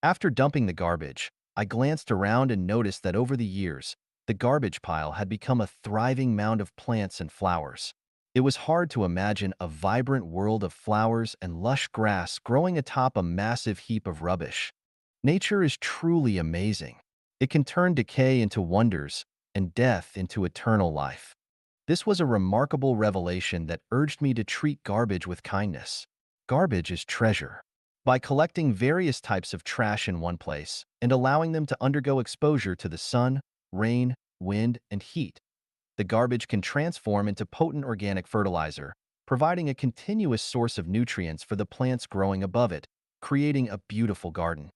Speaker 1: After dumping the garbage, I glanced around and noticed that over the years, the garbage pile had become a thriving mound of plants and flowers. It was hard to imagine a vibrant world of flowers and lush grass growing atop a massive heap of rubbish. Nature is truly amazing. It can turn decay into wonders and death into eternal life. This was a remarkable revelation that urged me to treat garbage with kindness. Garbage is treasure. By collecting various types of trash in one place and allowing them to undergo exposure to the sun, rain, wind, and heat, the garbage can transform into potent organic fertilizer, providing a continuous source of nutrients for the plants growing above it, creating a beautiful garden.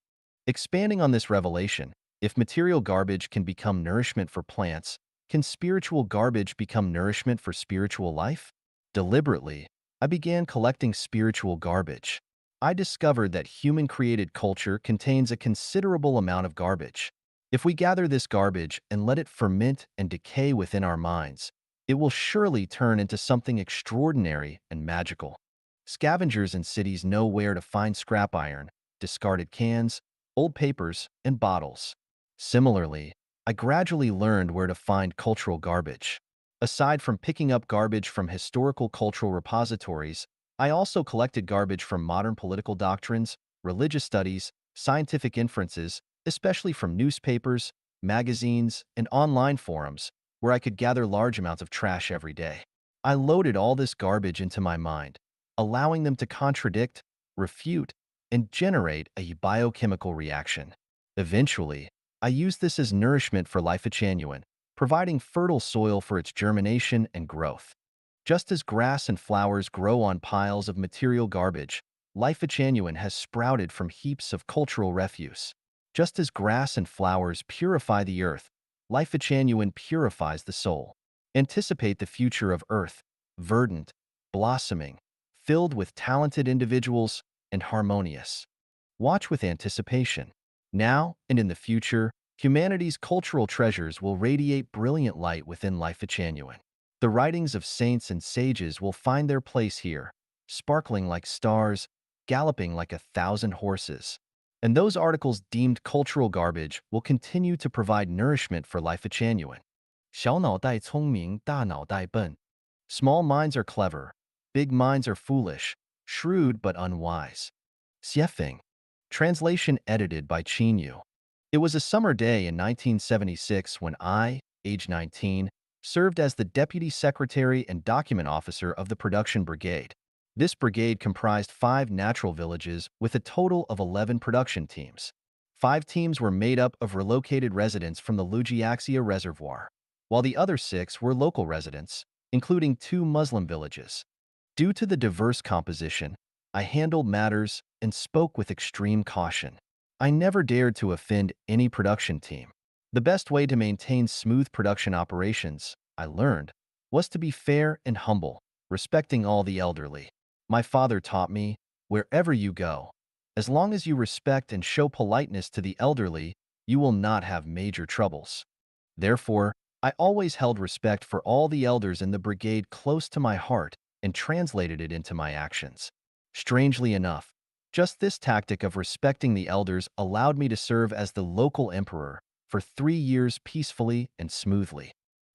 Speaker 1: Expanding on this revelation, if material garbage can become nourishment for plants, can spiritual garbage become nourishment for spiritual life? Deliberately, I began collecting spiritual garbage. I discovered that human-created culture contains a considerable amount of garbage. If we gather this garbage and let it ferment and decay within our minds, it will surely turn into something extraordinary and magical. Scavengers in cities know where to find scrap iron, discarded cans, old papers, and bottles. Similarly, I gradually learned where to find cultural garbage. Aside from picking up garbage from historical cultural repositories, I also collected garbage from modern political doctrines, religious studies, scientific inferences, especially from newspapers, magazines, and online forums, where I could gather large amounts of trash every day. I loaded all this garbage into my mind, allowing them to contradict, refute, and generate a biochemical reaction. Eventually, I used this as nourishment for Life Genuine, providing fertile soil for its germination and growth. Just as grass and flowers grow on piles of material garbage, Life Genuine has sprouted from heaps of cultural refuse. Just as grass and flowers purify the earth, life genuine purifies the soul. Anticipate the future of Earth, verdant, blossoming, filled with talented individuals and harmonious. Watch with anticipation. Now and in the future, humanity's cultural treasures will radiate brilliant light within life genuine. The writings of saints and sages will find their place here, sparkling like stars, galloping like 1,000 horses. And those articles deemed cultural garbage will continue to provide nourishment for life genuine. 小脑袋聪明，大脑袋笨. Small minds are clever, big minds are foolish, shrewd but unwise. Xiefeng. Translation edited by Qin Yu. It was a summer day in 1976 when I, age 19, served as the Deputy Secretary and Document Officer of the Production Brigade. This brigade comprised 5 natural villages with a total of 11 production teams. 5 teams were made up of relocated residents from the Lujiaxia Reservoir, while the other 6 were local residents, including 2 Muslim villages. Due to the diverse composition, I handled matters and spoke with extreme caution. I never dared to offend any production team. The best way to maintain smooth production operations, I learned, was to be fair and humble, respecting all the elderly. My father taught me, wherever you go, as long as you respect and show politeness to the elderly, you will not have major troubles. Therefore, I always held respect for all the elders in the brigade close to my heart and translated it into my actions. Strangely enough, just this tactic of respecting the elders allowed me to serve as the local emperor for 3 years peacefully and smoothly.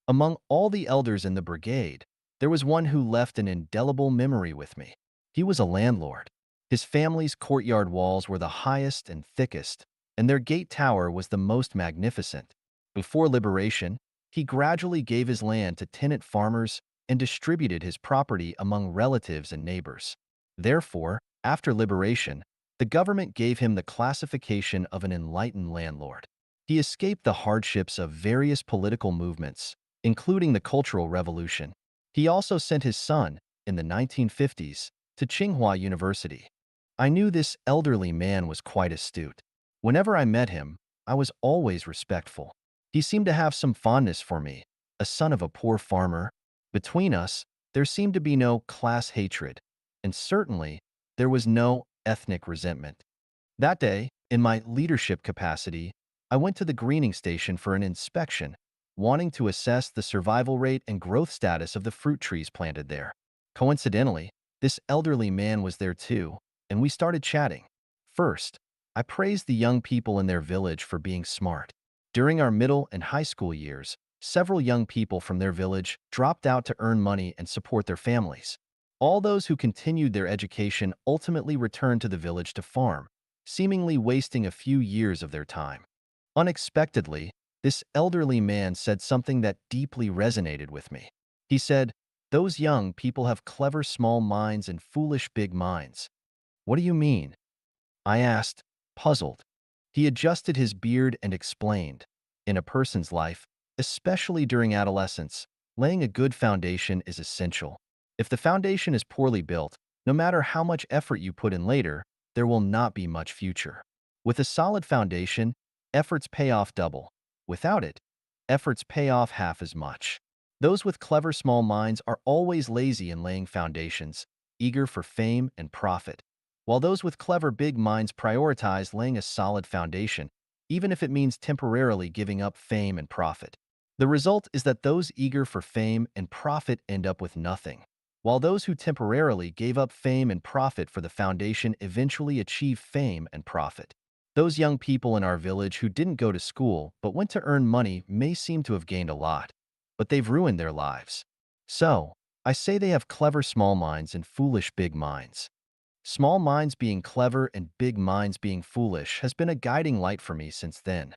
Speaker 1: Among all the elders in the brigade, there was one who left an indelible memory with me. He was a landlord. His family's courtyard walls were the highest and thickest, and their gate tower was the most magnificent. Before liberation, he gradually gave his land to tenant farmers and distributed his property among relatives and neighbors. Therefore, after liberation, the government gave him the classification of an enlightened landlord. He escaped the hardships of various political movements, including the Cultural Revolution. He also sent his son, in the 1950s, to Tsinghua University. I knew this elderly man was quite astute. Whenever I met him, I was always respectful. He seemed to have some fondness for me, a son of a poor farmer. Between us, there seemed to be no class hatred, and certainly, there was no ethnic resentment. That day, in my leadership capacity, I went to the greening station for an inspection, wanting to assess the survival rate and growth status of the fruit trees planted there. Coincidentally, this elderly man was there too, and we started chatting. First, I praised the young people in their village for being smart. During our middle and high school years, several young people from their village dropped out to earn money and support their families. All those who continued their education ultimately returned to the village to farm, seemingly wasting a few years of their time. Unexpectedly, this elderly man said something that deeply resonated with me. He said, "Those young people have clever small minds and foolish big minds." "What do you mean?" I asked, puzzled. He adjusted his beard and explained, "In a person's life, especially during adolescence, laying a good foundation is essential. If the foundation is poorly built, no matter how much effort you put in later, there will not be much future. With a solid foundation, efforts pay off double. Without it, efforts pay off half as much." Those with clever small minds are always lazy in laying foundations, eager for fame and profit, while those with clever big minds prioritize laying a solid foundation, even if it means temporarily giving up fame and profit. The result is that those eager for fame and profit end up with nothing, while those who temporarily gave up fame and profit for the foundation eventually achieve fame and profit. Those young people in our village who didn't go to school but went to earn money may seem to have gained a lot, but they've ruined their lives. So, I say they have clever small minds and foolish big minds. Small minds being clever and big minds being foolish has been a guiding light for me since then.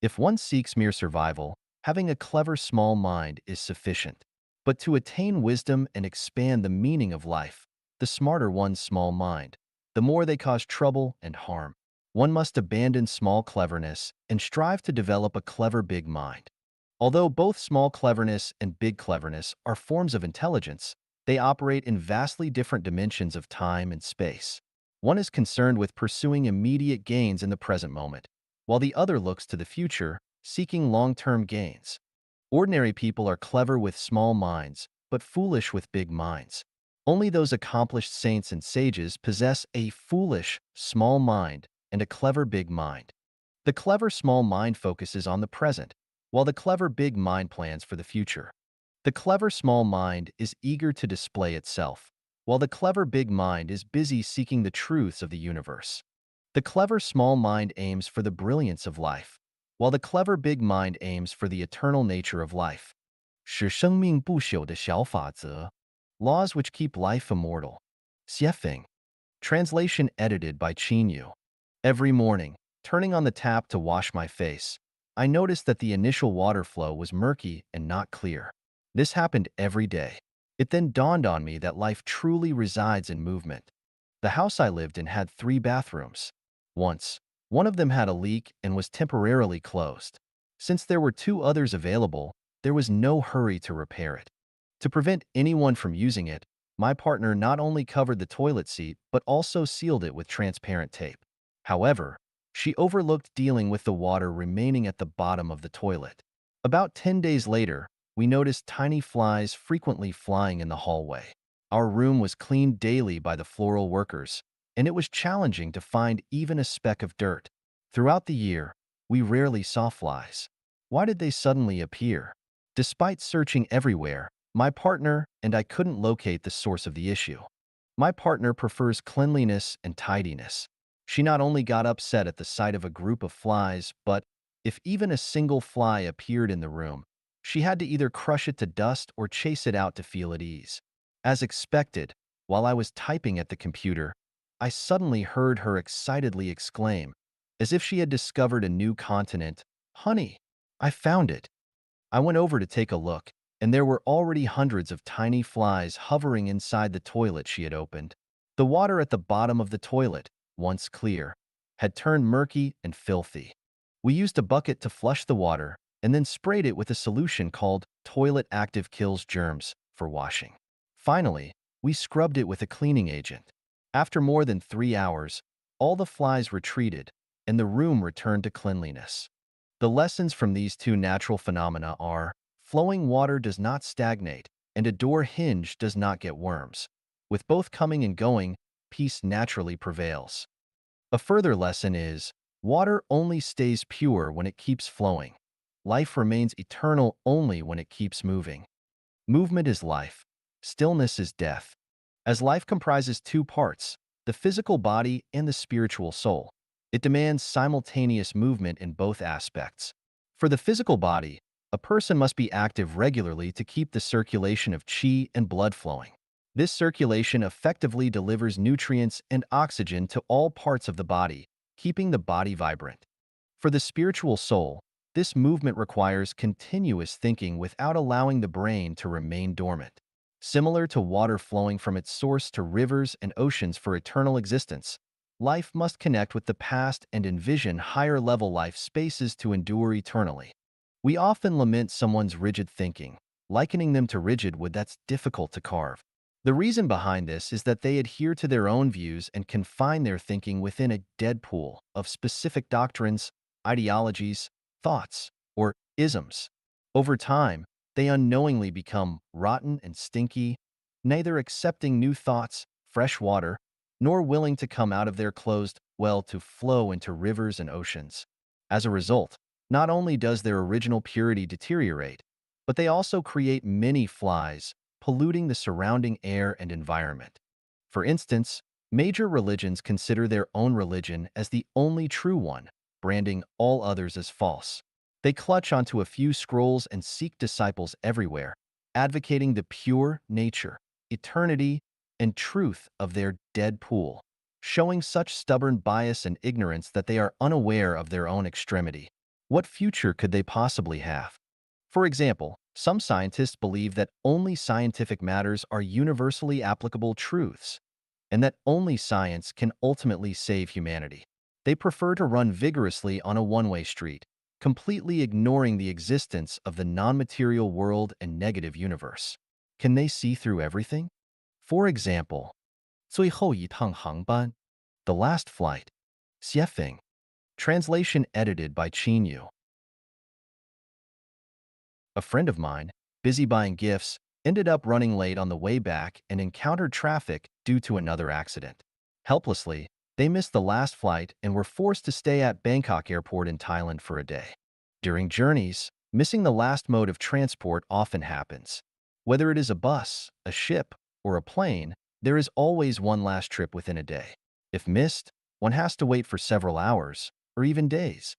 Speaker 1: If one seeks mere survival, having a clever small mind is sufficient. But to attain wisdom and expand the meaning of life, the smarter one's small mind, the more they cause trouble and harm. One must abandon small cleverness and strive to develop a clever big mind. Although both small cleverness and big cleverness are forms of intelligence, they operate in vastly different dimensions of time and space. One is concerned with pursuing immediate gains in the present moment, while the other looks to the future, seeking long-term gains. Ordinary people are clever with small minds, but foolish with big minds. Only those accomplished saints and sages possess a foolish, small mind and a clever big mind. The clever small mind focuses on the present, while the clever big mind plans for the future. The clever small mind is eager to display itself, while the clever big mind is busy seeking the truths of the universe. The clever small mind aims for the brilliance of life, while the clever big mind aims for the eternal nature of life. 使生命不朽的小法则 Laws which keep life immortal. Xiefeng. Translation edited by Qinyu. Every morning, turning on the tap to wash my face, I noticed that the initial water flow was murky and not clear. This happened every day. It then dawned on me that life truly resides in movement. The house I lived in had 3 bathrooms. Once, one of them had a leak and was temporarily closed. Since there were 2 others available, there was no hurry to repair it. To prevent anyone from using it, my partner not only covered the toilet seat but also sealed it with transparent tape. However, she overlooked dealing with the water remaining at the bottom of the toilet. About 10 days later, we noticed tiny flies frequently flying in the hallway. Our room was cleaned daily by the floral workers, and it was challenging to find even a speck of dirt. Throughout the year, we rarely saw flies. Why did they suddenly appear? Despite searching everywhere, my partner and I couldn't locate the source of the issue. My partner prefers cleanliness and tidiness. She not only got upset at the sight of a group of flies, but if even a single fly appeared in the room, she had to either crush it to dust or chase it out to feel at ease. As expected, while I was typing at the computer, I suddenly heard her excitedly exclaim, as if she had discovered a new continent, "Honey, I found it." I went over to take a look, and there were already hundreds of tiny flies hovering inside the toilet she had opened. The water at the bottom of the toilet, once clear, had turned murky and filthy. We used a bucket to flush the water and then sprayed it with a solution called Toilet Active Kills Germs for washing. Finally, we scrubbed it with a cleaning agent. After more than 3 hours, all the flies retreated and the room returned to cleanliness. The lessons from these 2 natural phenomena are: flowing water does not stagnate, and a door hinge does not get worms. With both coming and going, peace naturally prevails. A further lesson is, water only stays pure when it keeps flowing. Life remains eternal only when it keeps moving. Movement is life. Stillness is death. As life comprises 2 parts, the physical body and the spiritual soul, it demands simultaneous movement in both aspects. For the physical body, a person must be active regularly to keep the circulation of qi and blood flowing. This circulation effectively delivers nutrients and oxygen to all parts of the body, keeping the body vibrant. For the spiritual soul, this movement requires continuous thinking without allowing the brain to remain dormant. Similar to water flowing from its source to rivers and oceans for eternal existence, life must connect with the past and envision higher-level life spaces to endure eternally. We often lament someone's rigid thinking, likening them to rigid wood that's difficult to carve. The reason behind this is that they adhere to their own views and confine their thinking within a dead pool of specific doctrines, ideologies, thoughts, or isms. Over time, they unknowingly become rotten and stinky, neither accepting new thoughts, fresh water, nor willing to come out of their closed well to flow into rivers and oceans. As a result, not only does their original purity deteriorate, but they also create many flies, polluting the surrounding air and environment. For instance, major religions consider their own religion as the only true one, branding all others as false. They clutch onto a few scrolls and seek disciples everywhere, advocating the pure nature, eternity, and truth of their dead pool, showing such stubborn bias and ignorance that they are unaware of their own extremity. What future could they possibly have? For example, some scientists believe that only scientific matters are universally applicable truths, and that only science can ultimately save humanity. They prefer to run vigorously on a one-way street, completely ignoring the existence of the non-material world and negative universe. Can they see through everything? For example, 最后一趟航班, The Last Flight, Xiefeng. Translation edited by Qinyu. A friend of mine, busy buying gifts, ended up running late on the way back and encountered traffic due to another accident. Helplessly, they missed the last flight and were forced to stay at Bangkok Airport in Thailand for a day. During journeys, missing the last mode of transport often happens. Whether it is a bus, a ship, or a plane, there is always one last trip within a day. If missed, one has to wait for several hours, or even days.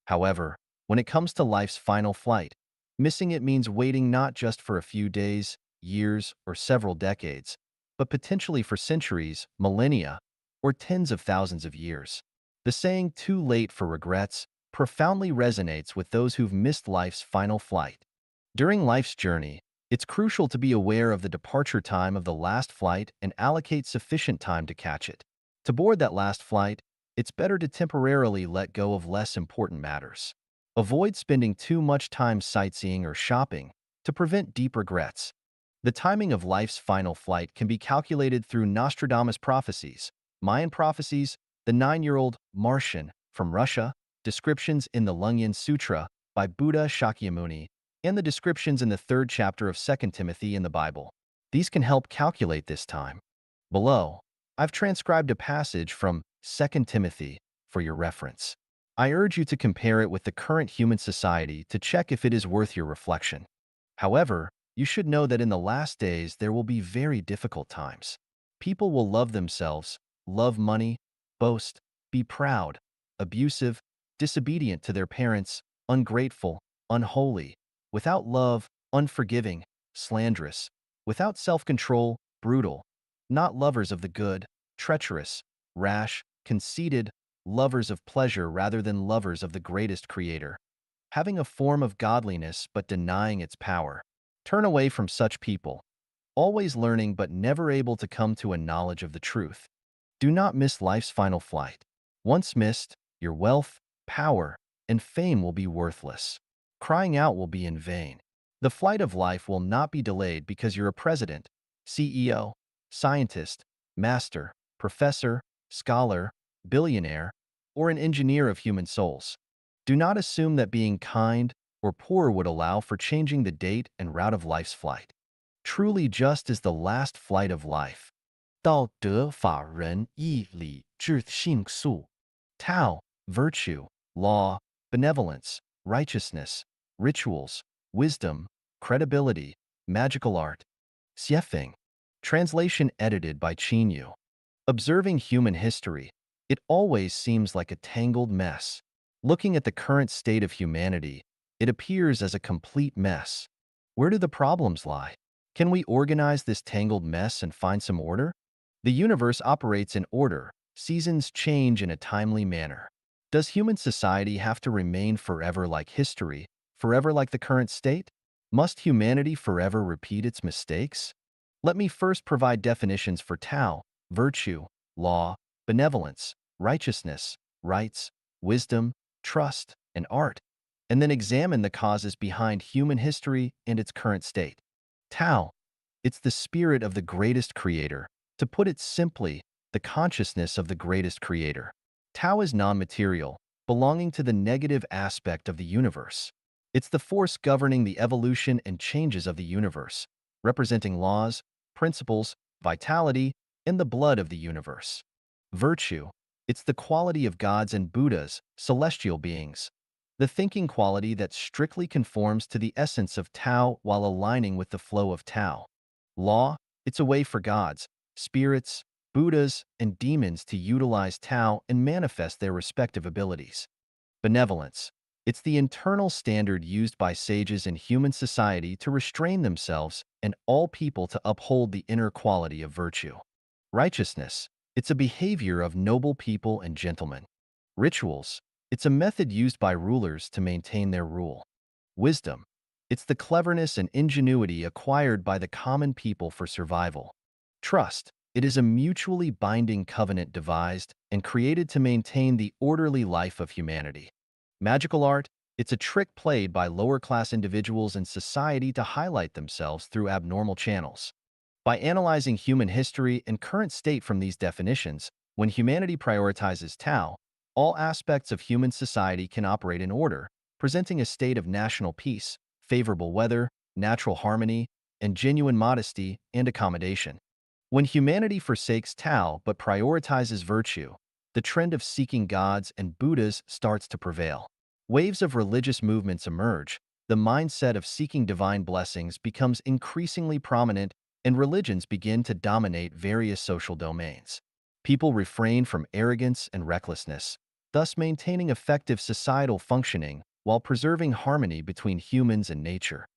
Speaker 1: However, when it comes to life's final flight, missing it means waiting not just for a few days, years, or several decades, but potentially for centuries, millennia, or tens of thousands of years. The saying, "too late for regrets," profoundly resonates with those who've missed life's final flight. During life's journey, it's crucial to be aware of the departure time of the last flight and allocate sufficient time to catch it. To board that last flight, it's better to temporarily let go of less important matters. Avoid spending too much time sightseeing or shopping to prevent deep regrets. The timing of life's final flight can be calculated through Nostradamus prophecies, Mayan prophecies, the 9-year-old Martian from Russia, descriptions in the Lungyan Sutra by Buddha Shakyamuni, and the descriptions in the 3rd chapter of 2 Timothy in the Bible. These can help calculate this time. Below, I've transcribed a passage from 2 Timothy for your reference. I urge you to compare it with the current human society to check if it is worth your reflection. However, you should know that in the last days there will be very difficult times. People will love themselves, love money, boast, be proud, abusive, disobedient to their parents, ungrateful, unholy, without love, unforgiving, slanderous, without self-control, brutal, not lovers of the good, treacherous, rash, conceited, lovers of pleasure rather than lovers of the greatest Creator, having a form of godliness but denying its power. Turn away from such people, always learning but never able to come to a knowledge of the truth. Do not miss life's final flight. Once missed, your wealth, power, and fame will be worthless. Crying out will be in vain. The flight of life will not be delayed because you're a president, CEO, scientist, master, professor, scholar, billionaire, or an engineer of human souls. Do not assume that being kind or poor would allow for changing the date and route of life's flight. Truly just is the last flight of life. 道德法人义理智信素 Tao, virtue, law, benevolence, righteousness, rituals, wisdom, credibility, magical art. Xiefeng. Translation edited by Qinyu. Observing human history, it always seems like a tangled mess. Looking at the current state of humanity, it appears as a complete mess. Where do the problems lie? Can we organize this tangled mess and find some order? The universe operates in order. Seasons change in a timely manner. Does human society have to remain forever like history, forever like the current state? Must humanity forever repeat its mistakes? Let me first provide definitions for Tao, virtue, law, benevolence, righteousness, rights, wisdom, trust, and art, and then examine the causes behind human history and its current state. Tao, it's the spirit of the greatest creator. To put it simply, the consciousness of the greatest creator. Tao is non-material, belonging to the negative aspect of the universe. It's the force governing the evolution and changes of the universe, representing laws, principles, vitality, and the blood of the universe. Virtue, it's the quality of gods and Buddhas, celestial beings. The thinking quality that strictly conforms to the essence of Tao while aligning with the flow of Tao. Law, it's a way for gods, spirits, Buddhas, and demons to utilize Tao and manifest their respective abilities. Benevolence. It's the internal standard used by sages in human society to restrain themselves and all people to uphold the inner quality of virtue. Righteousness. It's a behavior of noble people and gentlemen. Rituals. It's a method used by rulers to maintain their rule. Wisdom. It's the cleverness and ingenuity acquired by the common people for survival. Trust. It is a mutually binding covenant devised and created to maintain the orderly life of humanity. Magical art, it's a trick played by lower-class individuals in society to highlight themselves through abnormal channels. By analyzing human history and current state from these definitions, when humanity prioritizes Tao, all aspects of human society can operate in order, presenting a state of national peace, favorable weather, natural harmony, and genuine modesty and accommodation. When humanity forsakes Tao but prioritizes virtue, the trend of seeking gods and Buddhas starts to prevail. Waves of religious movements emerge, the mindset of seeking divine blessings becomes increasingly prominent, and religions begin to dominate various social domains. People refrain from arrogance and recklessness, thus maintaining effective societal functioning while preserving harmony between humans and nature.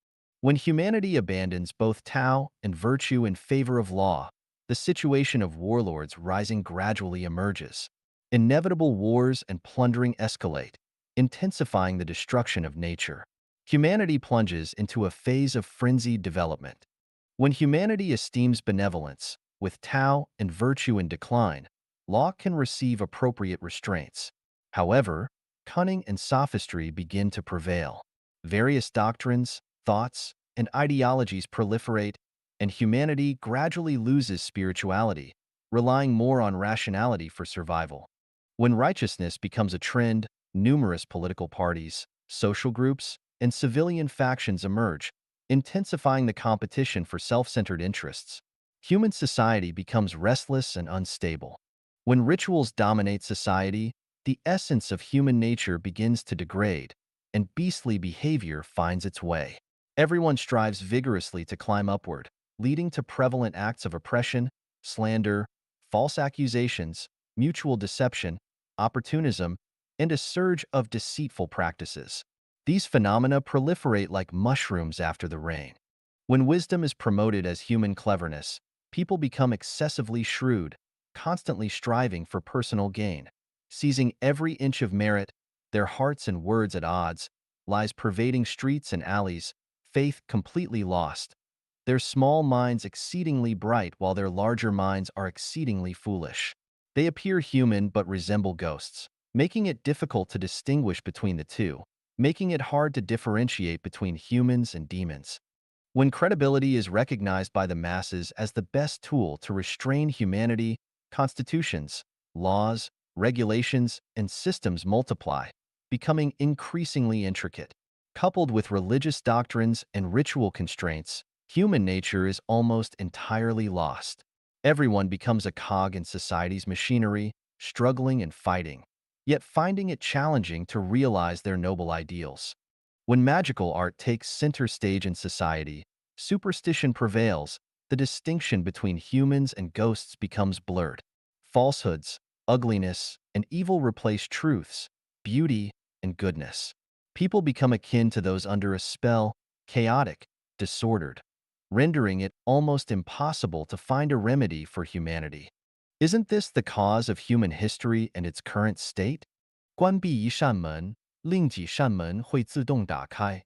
Speaker 1: When humanity abandons both Tao and virtue in favor of law, the situation of warlords rising gradually emerges. Inevitable wars and plundering escalate, intensifying the destruction of nature. Humanity plunges into a phase of frenzied development. When humanity esteems benevolence, with Tao and virtue in decline, law can receive appropriate restraints. However, cunning and sophistry begin to prevail. Various doctrines, thoughts, and ideologies proliferate, and humanity gradually loses spirituality, relying more on rationality for survival. When righteousness becomes a trend, numerous political parties, social groups, and civilian factions emerge, intensifying the competition for self-centered interests. Human society becomes restless and unstable. When rituals dominate society, the essence of human nature begins to degrade, and beastly behavior finds its way. Everyone strives vigorously to climb upward, leading to prevalent acts of oppression, slander, false accusations, mutual deception, opportunism, and a surge of deceitful practices. These phenomena proliferate like mushrooms after the rain. When wisdom is promoted as human cleverness, people become excessively shrewd, constantly striving for personal gain. Seizing every inch of merit, their hearts and words at odds, lies pervading streets and alleys, faith completely lost. Their small minds exceedingly bright while their larger minds are exceedingly foolish. They appear human but resemble ghosts, making it difficult to distinguish between the two, making it hard to differentiate between humans and demons. When credibility is recognized by the masses as the best tool to restrain humanity, constitutions, laws, regulations, and systems multiply, becoming increasingly intricate. Coupled with religious doctrines and ritual constraints, human nature is almost entirely lost. Everyone becomes a cog in society's machinery, struggling and fighting, yet finding it challenging to realize their noble ideals. When magical art takes center stage in society, superstition prevails, the distinction between humans and ghosts becomes blurred. Falsehoods, ugliness, and evil replace truths, beauty, and goodness. People become akin to those under a spell, chaotic, disordered, rendering it almost impossible to find a remedy for humanity. Isn't this the cause of human history and its current state? 关闭一扇门，另几扇门会自动打开.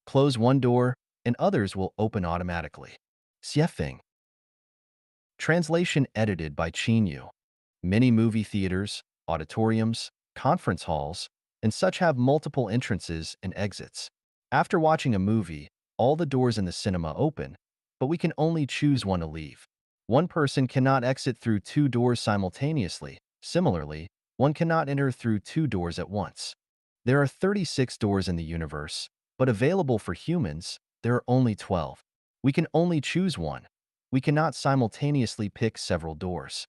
Speaker 1: Close one door, and others will open automatically. Xiefeng. Translation edited by Qinyu. Many movie theaters, auditoriums, conference halls, and such have multiple entrances and exits. After watching a movie, all the doors in the cinema open, but we can only choose one to leave. One person cannot exit through two doors simultaneously. Similarly, one cannot enter through two doors at once. There are 36 doors in the universe, but available for humans, there are only 12. We can only choose one. We cannot simultaneously pick several doors.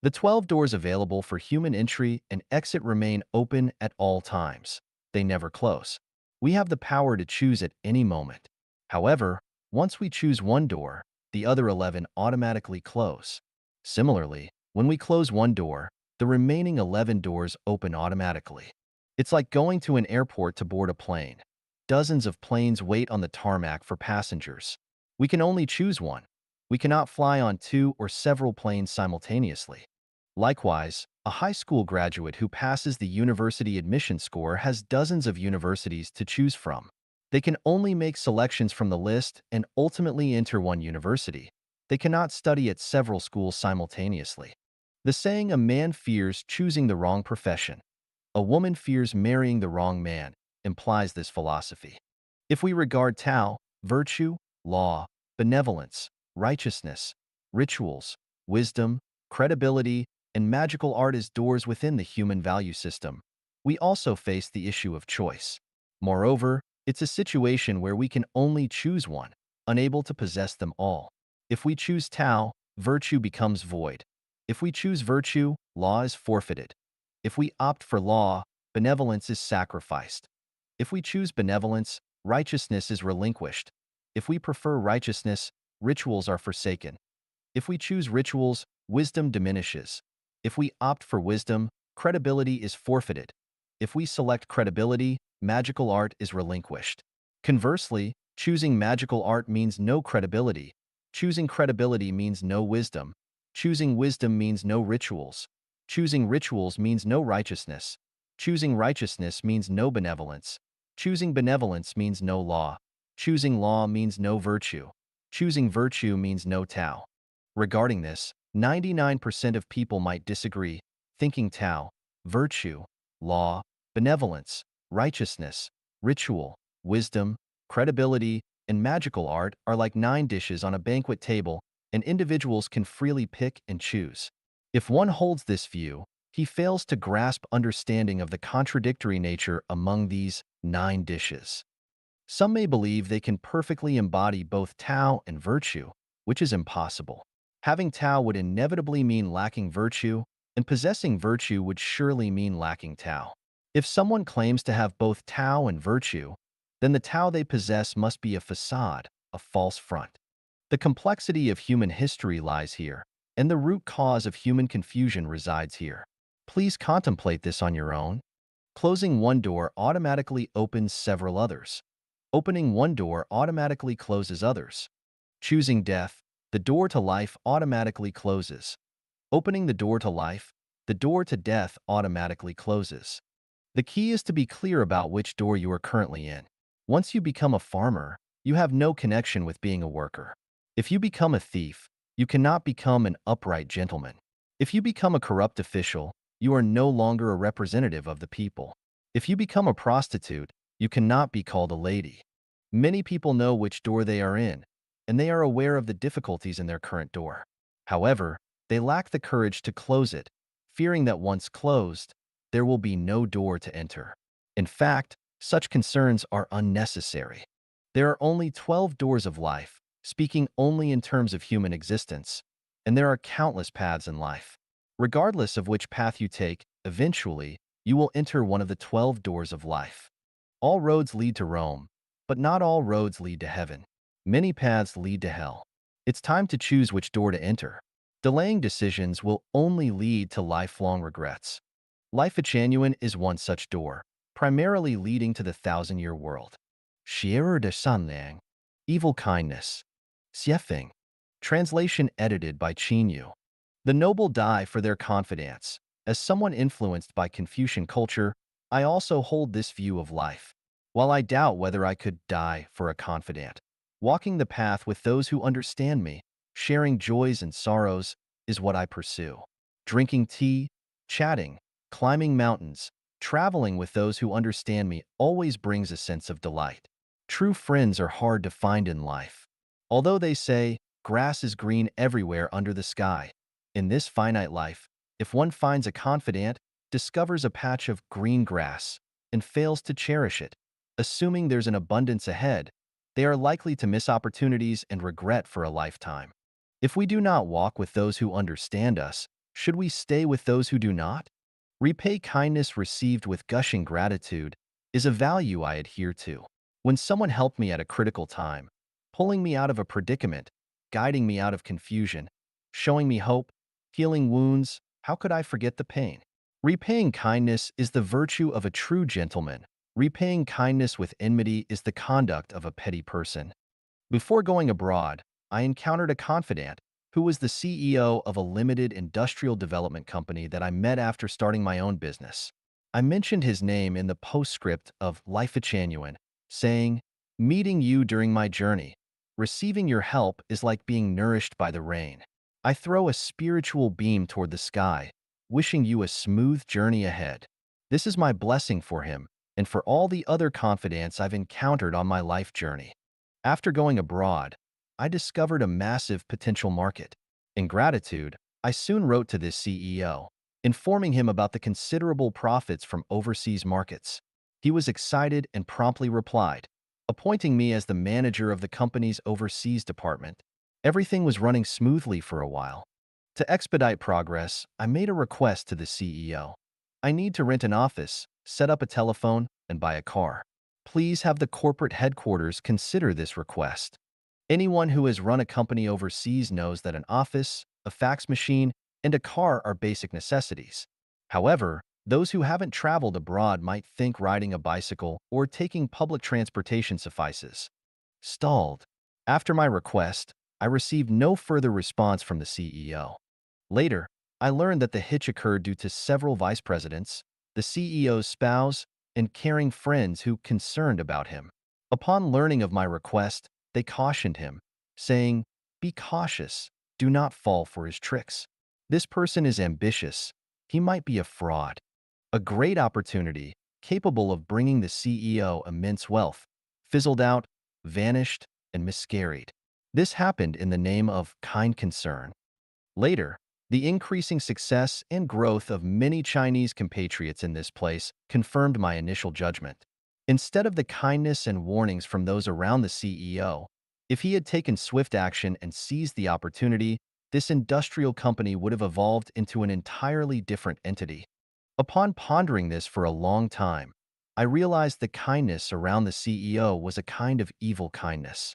Speaker 1: The 12 doors available for human entry and exit remain open at all times. They never close. We have the power to choose at any moment. However, once we choose one door, the other 11 automatically close. Similarly, when we close one door, the remaining 11 doors open automatically. It's like going to an airport to board a plane. Dozens of planes wait on the tarmac for passengers. We can only choose one. We cannot fly on two or several planes simultaneously. Likewise, a high school graduate who passes the university admission score has dozens of universities to choose from. They can only make selections from the list and ultimately enter one university. They cannot study at several schools simultaneously. The saying, "A man fears choosing the wrong profession, a woman fears marrying the wrong man," implies this philosophy. If we regard Tao, virtue, law, benevolence, righteousness, rituals, wisdom, credibility, and magical art as doors within the human value system, we also face the issue of choice. Moreover, It's a situation where we can only choose one, unable to possess them all. If we choose Tao, virtue becomes void. If we choose virtue, law is forfeited. If we opt for law, benevolence is sacrificed. If we choose benevolence, righteousness is relinquished. If we prefer righteousness, rituals are forsaken. If we choose rituals, wisdom diminishes. If we opt for wisdom, credibility is forfeited. If we select credibility, magical art is relinquished. Conversely, choosing magical art means no credibility. Choosing credibility means no wisdom. Choosing wisdom means no rituals. Choosing rituals means no righteousness. Choosing righteousness means no benevolence. Choosing benevolence means no law. Choosing law means no virtue. Choosing virtue means no Tao. Regarding this, 99% of people might disagree, thinking Tao, virtue, law, benevolence, righteousness, ritual, wisdom, credibility, and magical art are like 9 dishes on a banquet table, and individuals can freely pick and choose. If one holds this view, he fails to grasp understanding of the contradictory nature among these 9 dishes. Some may believe they can perfectly embody both Tao and virtue, which is impossible. Having Tao would inevitably mean lacking virtue, and possessing virtue would surely mean lacking Tao. If someone claims to have both Tao and virtue, then the Tao they possess must be a facade, a false front. The complexity of human history lies here, and the root cause of human confusion resides here. Please contemplate this on your own. Closing one door automatically opens several others. Opening one door automatically closes others. Choosing death, the door to life automatically closes. Opening the door to life, the door to death automatically closes. The key is to be clear about which door you are currently in. Once you become a farmer, you have no connection with being a worker. If you become a thief, you cannot become an upright gentleman. If you become a corrupt official, you are no longer a representative of the people. If you become a prostitute, you cannot be called a lady. Many people know which door they are in, and they are aware of the difficulties in their current door. However, they lack the courage to close it, fearing that once closed, there will be no door to enter. In fact, such concerns are unnecessary. There are only 12 doors of life, speaking only in terms of human existence, and there are countless paths in life. Regardless of which path you take, eventually, you will enter one of the 12 doors of life. All roads lead to Rome, but not all roads lead to heaven. Many paths lead to hell. It's time to choose which door to enter. Delaying decisions will only lead to lifelong regrets. Life at Genuine is one such door, primarily leading to the thousand-year world. Xierer de Sanliang, Evil Kindness. Xiefeng. Translation edited by Qin Yu. The noble die for their confidence. As someone influenced by Confucian culture, I also hold this view of life. While I doubt whether I could die for a confidant, walking the path with those who understand me, sharing joys and sorrows, is what I pursue. Drinking tea, chatting, climbing mountains, traveling with those who understand me always brings a sense of delight. True friends are hard to find in life. Although they say, grass is green everywhere under the sky, in this finite life, if one finds a confidant, discovers a patch of green grass, and fails to cherish it, assuming there's an abundance ahead, they are likely to miss opportunities and regret for a lifetime. If we do not walk with those who understand us, should we stay with those who do not? Repay kindness received with gushing gratitude is a value I adhere to. When someone helped me at a critical time, pulling me out of a predicament, guiding me out of confusion, showing me hope, healing wounds, how could I forget the pain? Repaying kindness is the virtue of a true gentleman. Repaying kindness with enmity is the conduct of a petty person. Before going abroad, I encountered a confidant who was the CEO of a limited industrial development company that I met after starting my own business. I mentioned his name in the postscript of Life at Genuine, saying, "Meeting you during my journey, receiving your help is like being nourished by the rain. I throw a spiritual beam toward the sky, wishing you a smooth journey ahead." This is my blessing for him and for all the other confidants I've encountered on my life journey. After going abroad, I discovered a massive potential market. In gratitude, I soon wrote to this CEO, informing him about the considerable profits from overseas markets. He was excited and promptly replied, appointing me as the manager of the company's overseas department. Everything was running smoothly for a while. To expedite progress, I made a request to the CEO. I need to rent an office, set up a telephone, and buy a car. Please have the corporate headquarters consider this request. Anyone who has run a company overseas knows that an office, a fax machine, and a car are basic necessities. However, those who haven't traveled abroad might think riding a bicycle or taking public transportation suffices. Stalled. After my request, I received no further response from the CEO. Later, I learned that the hitch occurred due to several vice presidents, the CEO's spouse, and caring friends who concerned about him. Upon learning of my request, they cautioned him, saying, "Be cautious, do not fall for his tricks. This person is ambitious. He might be a fraud." A great opportunity, capable of bringing the CEO immense wealth, fizzled out, vanished, and miscarried. This happened in the name of kind concern. Later, the increasing success and growth of many Chinese compatriots in this place confirmed my initial judgment. Instead of the kindness and warnings from those around the CEO, if he had taken swift action and seized the opportunity, this industrial company would have evolved into an entirely different entity. Upon pondering this for a long time, I realized the kindness around the CEO was a kind of evil kindness.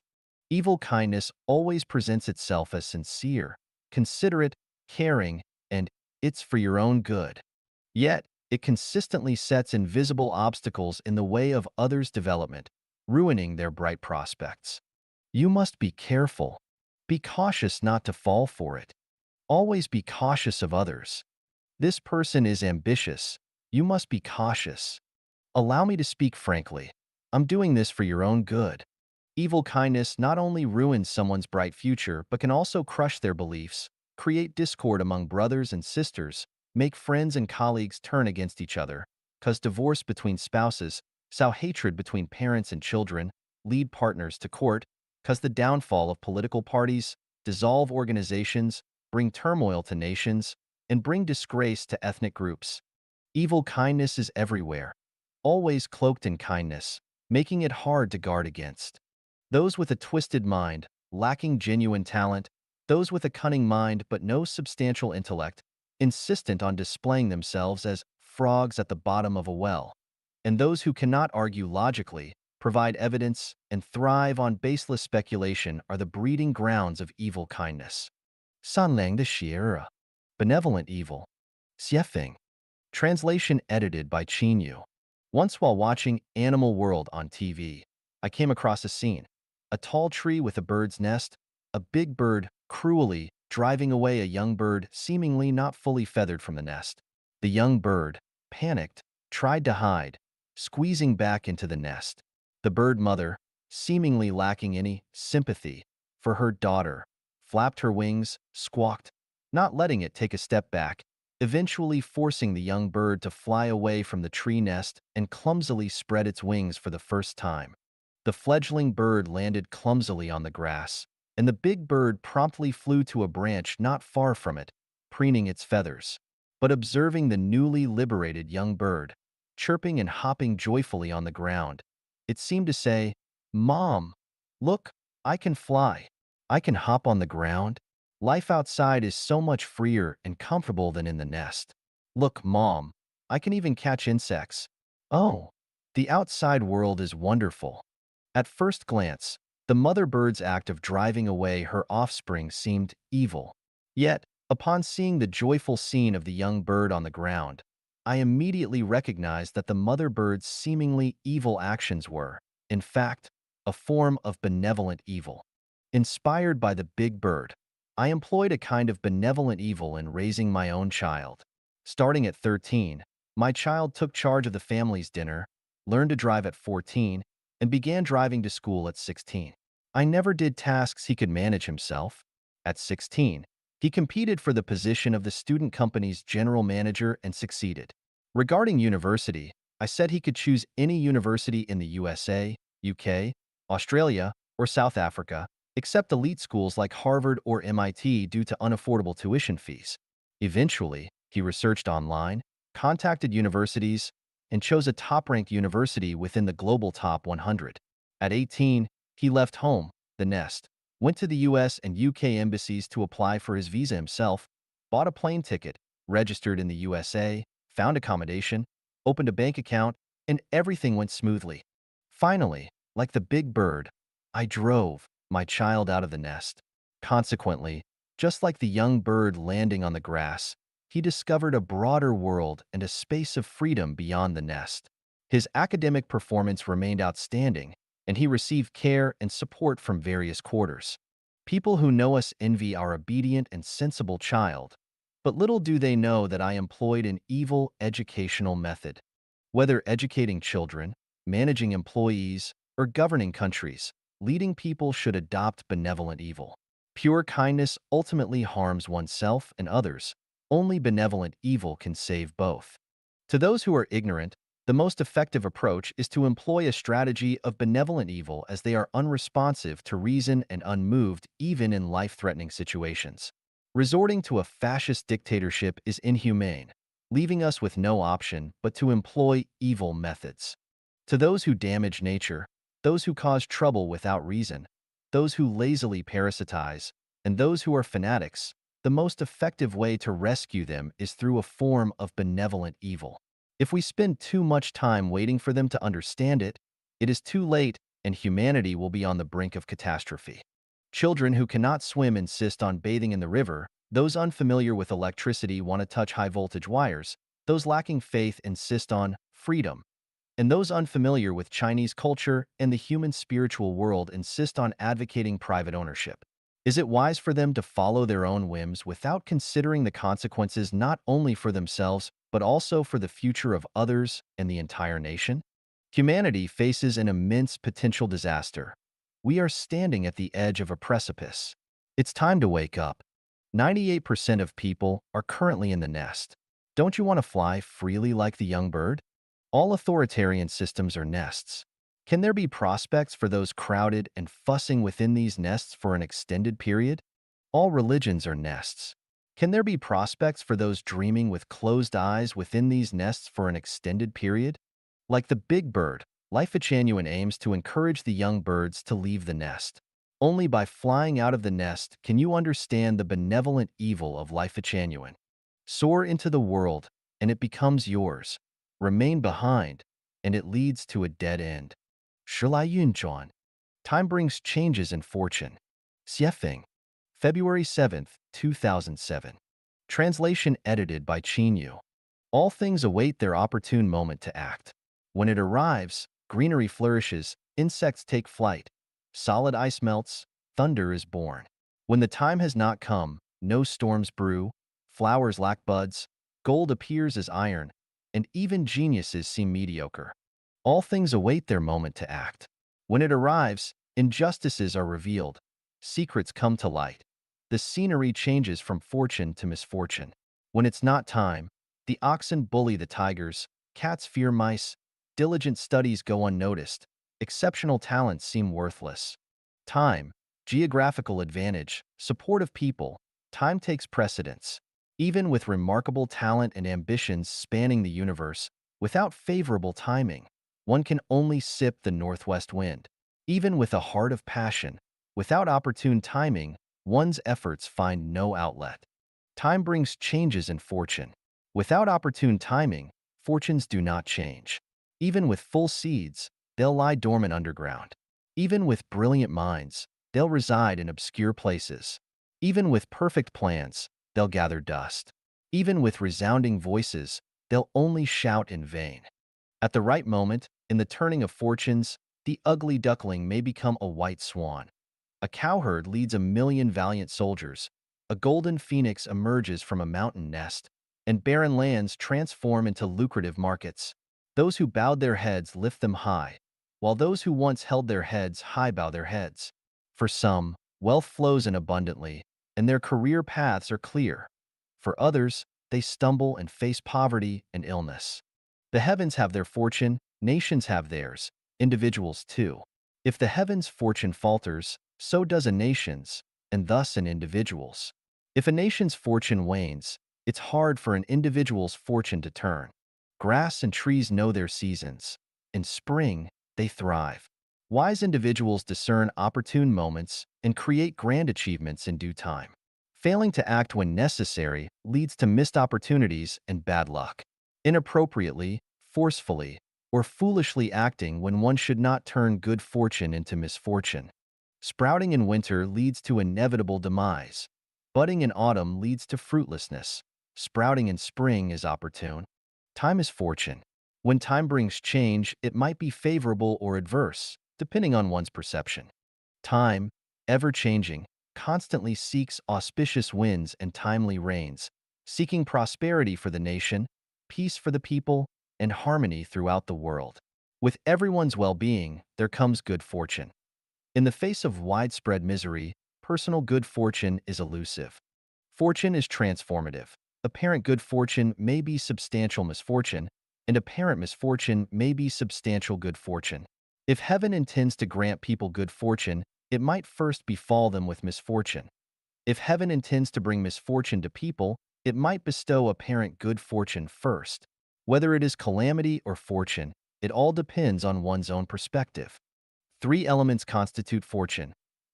Speaker 1: Evil kindness always presents itself as sincere, considerate, caring, and "it's for your own good." Yet, it consistently sets invisible obstacles in the way of others' development, ruining their bright prospects. You must be careful. Be cautious not to fall for it. Always be cautious of others. This person is ambitious. You must be cautious. Allow me to speak frankly. I'm doing this for your own good. Evil kindness not only ruins someone's bright future, but can also crush their beliefs, create discord among brothers and sisters, make friends and colleagues turn against each other, cause divorce between spouses, sow hatred between parents and children, lead partners to court, cause the downfall of political parties, dissolve organizations, bring turmoil to nations, and bring disgrace to ethnic groups. Evil kindness is everywhere, always cloaked in kindness, making it hard to guard against. Those with a twisted mind, lacking genuine talent, those with a cunning mind but no substantial intellect, insistent on displaying themselves as frogs at the bottom of a well, and those who cannot argue logically, provide evidence, and thrive on baseless speculation are the breeding grounds of evil kindness. Sanlang de Shira. Benevolent evil. Xiefeng. Translation edited by Qin Yu. Once while watching Animal World on TV, I came across a scene. A tall tree with a bird's nest, a big bird cruelly driving away a young bird seemingly not fully feathered from the nest. The young bird, panicked, tried to hide, squeezing back into the nest. The bird mother, seemingly lacking any sympathy for her daughter, flapped her wings, squawked, not letting it take a step back, eventually forcing the young bird to fly away from the tree nest and clumsily spread its wings for the first time. The fledgling bird landed clumsily on the grass, and the big bird promptly flew to a branch not far from it, preening its feathers. But observing the newly liberated young bird, chirping and hopping joyfully on the ground, it seemed to say, "Mom, look, I can fly. I can hop on the ground. Life outside is so much freer and comfortable than in the nest. Look, Mom, I can even catch insects. Oh, the outside world is wonderful." At first glance, the mother bird's act of driving away her offspring seemed evil. Yet, upon seeing the joyful scene of the young bird on the ground, I immediately recognized that the mother bird's seemingly evil actions were, in fact, a form of benevolent evil. Inspired by the big bird, I employed a kind of benevolent evil in raising my own child. Starting at 13, my child took charge of the family's dinner, learned to drive at 14, and began driving to school at 16. I never did tasks he could manage himself. At 16, he competed for the position of the student company's general manager and succeeded. Regarding university, I said he could choose any university in the USA, UK, Australia, or South Africa, except elite schools like Harvard or MIT due to unaffordable tuition fees. Eventually, he researched online, contacted universities, and chose a top-ranked university within the global top 100. At 18, he left home, the nest, went to the US and UK embassies to apply for his visa himself, bought a plane ticket, registered in the USA, found accommodation, opened a bank account, and everything went smoothly. Finally, like the big bird, I drove my child out of the nest. Consequently, just like the young bird landing on the grass, he discovered a broader world and a space of freedom beyond the nest. His academic performance remained outstanding, and he received care and support from various quarters. People who know us envy our obedient and sensible child, but little do they know that I employed an evil educational method. Whether educating children, managing employees, or governing countries, leading people should adopt benevolent evil. Pure kindness ultimately harms oneself and others. Only benevolent evil can save both. To those who are ignorant, the most effective approach is to employ a strategy of benevolent evil as they are unresponsive to reason and unmoved even in life-threatening situations. Resorting to a fascist dictatorship is inhumane, leaving us with no option but to employ evil methods. To those who damage nature, those who cause trouble without reason, those who lazily parasitize, and those who are fanatics, the most effective way to rescue them is through a form of benevolent evil. If we spend too much time waiting for them to understand it, it is too late and humanity will be on the brink of catastrophe. Children who cannot swim insist on bathing in the river, those unfamiliar with electricity want to touch high-voltage wires, those lacking faith insist on freedom, and those unfamiliar with Chinese culture and the human spiritual world insist on advocating private ownership. Is it wise for them to follow their own whims without considering the consequences not only for themselves, but also for the future of others and the entire nation? Humanity faces an immense potential disaster. We are standing at the edge of a precipice. It's time to wake up. 98% of people are currently in the nest. Don't you want to fly freely like the young bird? All authoritarian systems are nests. Can there be prospects for those crowded and fussing within these nests for an extended period? All religions are nests. Can there be prospects for those dreaming with closed eyes within these nests for an extended period? Like the big bird, Life Genuine aims to encourage the young birds to leave the nest. Only by flying out of the nest can you understand the benevolent evil of Life Genuine. Soar into the world, and it becomes yours. Remain behind, and it leads to a dead end. 时来运转. Time brings changes in fortune. Xiefeng. February 7th, 2007. Translation edited by Qin Yu. All things await their opportune moment to act. When it arrives, greenery flourishes, insects take flight, solid ice melts, thunder is born. When the time has not come, no storms brew, flowers lack buds, gold appears as iron, and even geniuses seem mediocre. All things await their moment to act. When it arrives, injustices are revealed, secrets come to light. The scenery changes from fortune to misfortune. When it's not time, the oxen bully the tigers, cats fear mice, diligent studies go unnoticed, exceptional talents seem worthless. Time, geographical advantage, support of people, time takes precedence. Even with remarkable talent and ambitions spanning the universe, without favorable timing, one can only sip the northwest wind. Even with a heart of passion, without opportune timing, one's efforts find no outlet. Time brings changes in fortune. Without opportune timing, fortunes do not change. Even with full seeds, they'll lie dormant underground. Even with brilliant minds, they'll reside in obscure places. Even with perfect plans, they'll gather dust. Even with resounding voices, they'll only shout in vain. At the right moment, in the turning of fortunes, the ugly duckling may become a white swan. A cowherd leads a million valiant soldiers. A golden phoenix emerges from a mountain nest, and barren lands transform into lucrative markets. Those who bowed their heads lift them high, while those who once held their heads high bow their heads. For some, wealth flows in abundantly, and their career paths are clear. For others, they stumble and face poverty and illness. The heavens have their fortune, nations have theirs, individuals too. If the heavens' fortune falters, so does a nation's, and thus an individual's. If a nation's fortune wanes, it's hard for an individual's fortune to turn. Grass and trees know their seasons. In spring, they thrive. Wise individuals discern opportune moments and create grand achievements in due time. Failing to act when necessary leads to missed opportunities and bad luck. Inappropriately, forcefully, or foolishly acting when one should not turn good fortune into misfortune. Sprouting in winter leads to inevitable demise. Budding in autumn leads to fruitlessness. Sprouting in spring is opportune. Time is fortune. When time brings change, it might be favorable or adverse, depending on one's perception. Time, ever-changing, constantly seeks auspicious winds and timely rains, seeking prosperity for the nation, peace for the people, and harmony throughout the world. With everyone's well-being, there comes good fortune. In the face of widespread misery, personal good fortune is elusive. Fortune is transformative. Apparent good fortune may be substantial misfortune, and apparent misfortune may be substantial good fortune. If heaven intends to grant people good fortune, it might first befall them with misfortune. If heaven intends to bring misfortune to people, it might bestow apparent good fortune first. Whether it is calamity or fortune, it all depends on one's own perspective. Three elements constitute fortune: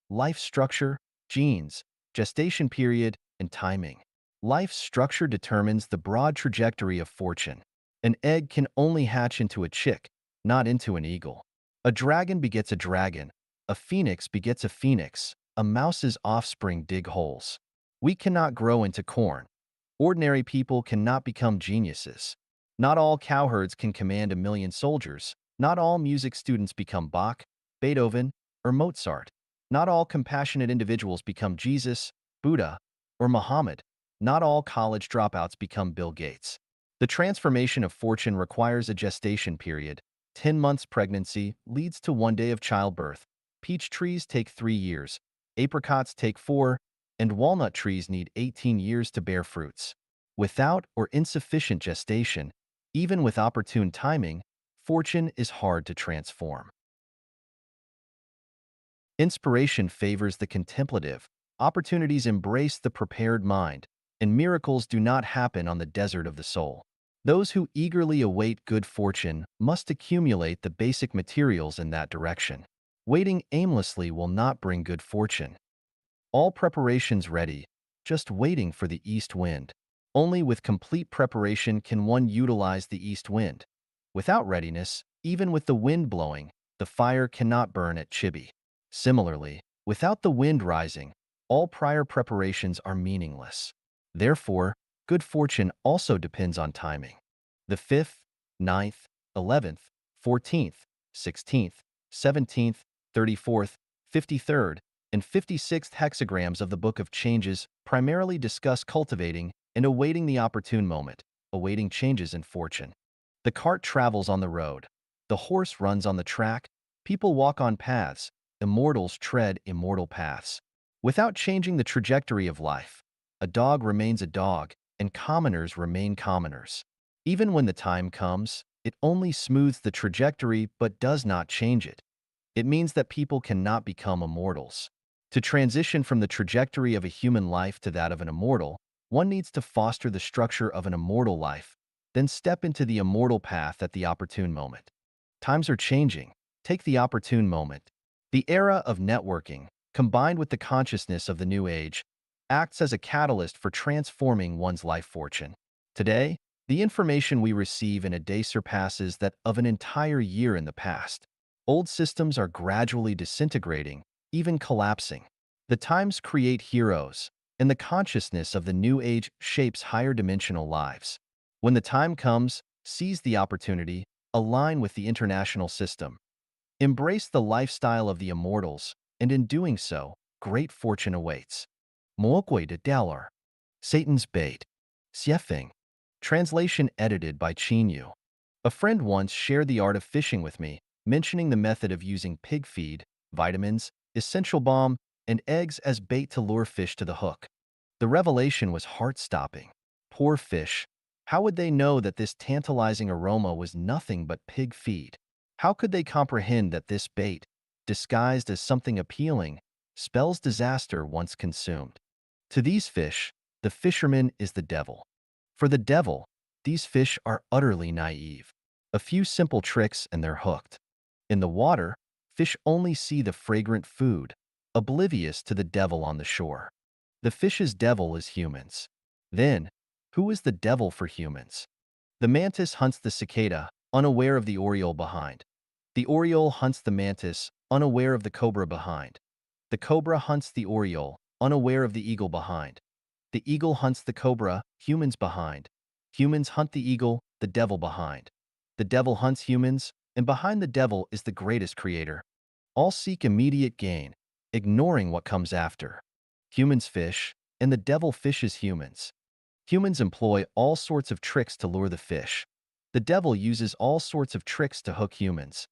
Speaker 1: life structure, genes, gestation period, and timing. Life structure determines the broad trajectory of fortune. An egg can only hatch into a chick, not into an eagle. A dragon begets a dragon. A phoenix begets a phoenix. A mouse's offspring dig holes. We cannot grow into corn. Ordinary people cannot become geniuses. Not all cowherds can command 1,000,000 soldiers. Not all music students become Bach, Beethoven, or Mozart. Not all compassionate individuals become Jesus, Buddha, or Muhammad. Not all college dropouts become Bill Gates. The transformation of fortune requires a gestation period. 10 months pregnancy leads to 1 day of childbirth. Peach trees take 3 years. Apricots take 4, and walnut trees need 18 years to bear fruits. Without or insufficient gestation, even with opportune timing, fortune is hard to transform. Inspiration favors the contemplative, opportunities embrace the prepared mind, and miracles do not happen on the desert of the soul. Those who eagerly await good fortune must accumulate the basic materials in that direction. Waiting aimlessly will not bring good fortune. All preparations ready, just waiting for the east wind. Only with complete preparation can one utilize the east wind. Without readiness, even with the wind blowing, the fire cannot burn at Chibi. Similarly, without the wind rising, all prior preparations are meaningless. Therefore, good fortune also depends on timing. The 5th, 9th, 11th, 14th, 16th, 17th, 34th, 53rd, and 56th hexagrams of the Book of Changes primarily discuss cultivating and awaiting the opportune moment, awaiting changes in fortune. The cart travels on the road. The horse runs on the track. People walk on paths. Immortals tread immortal paths. Without changing the trajectory of life, a dog remains a dog, and commoners remain commoners. Even when the time comes, it only smooths the trajectory but does not change it. It means that people cannot become immortals. To transition from the trajectory of a human life to that of an immortal, one needs to foster the structure of an immortal life, then step into the immortal path at the opportune moment. Times are changing. Take the opportune moment. The era of networking, combined with the consciousness of the new age, acts as a catalyst for transforming one's life fortune. Today, the information we receive in a day surpasses that of an entire year in the past. Old systems are gradually disintegrating, even collapsing. The times create heroes, and the consciousness of the new age shapes higher dimensional lives. When the time comes, seize the opportunity, align with the international system. Embrace the lifestyle of the immortals, and in doing so, great fortune awaits. 魔鬼的钓饵 Satan's bait. Xiefeng. Translation edited by Qin Yu. A friend once shared the art of fishing with me, mentioning the method of using pig feed, vitamins, essential balm, and eggs as bait to lure fish to the hook. The revelation was heart-stopping. Poor fish. How would they know that this tantalizing aroma was nothing but pig feed? How could they comprehend that this bait, disguised as something appealing, spells disaster once consumed? To these fish, the fisherman is the devil. For the devil, these fish are utterly naive. A few simple tricks and they're hooked. In the water, Fish only see the fragrant food, oblivious to the devil on the shore. The fish's devil is humans. Then, who is the devil for humans? The mantis hunts the cicada, unaware of the oriole behind. The oriole hunts the mantis, unaware of the cobra behind. The cobra hunts the oriole, unaware of the eagle behind. The eagle hunts the cobra, humans behind. Humans hunt the eagle, the devil behind. The devil hunts humans, and behind the devil is the greatest creator. All seek immediate gain, ignoring what comes after. Humans fish, and the devil fishes humans. Humans employ all sorts of tricks to lure the fish. The devil uses all sorts of tricks to hook humans.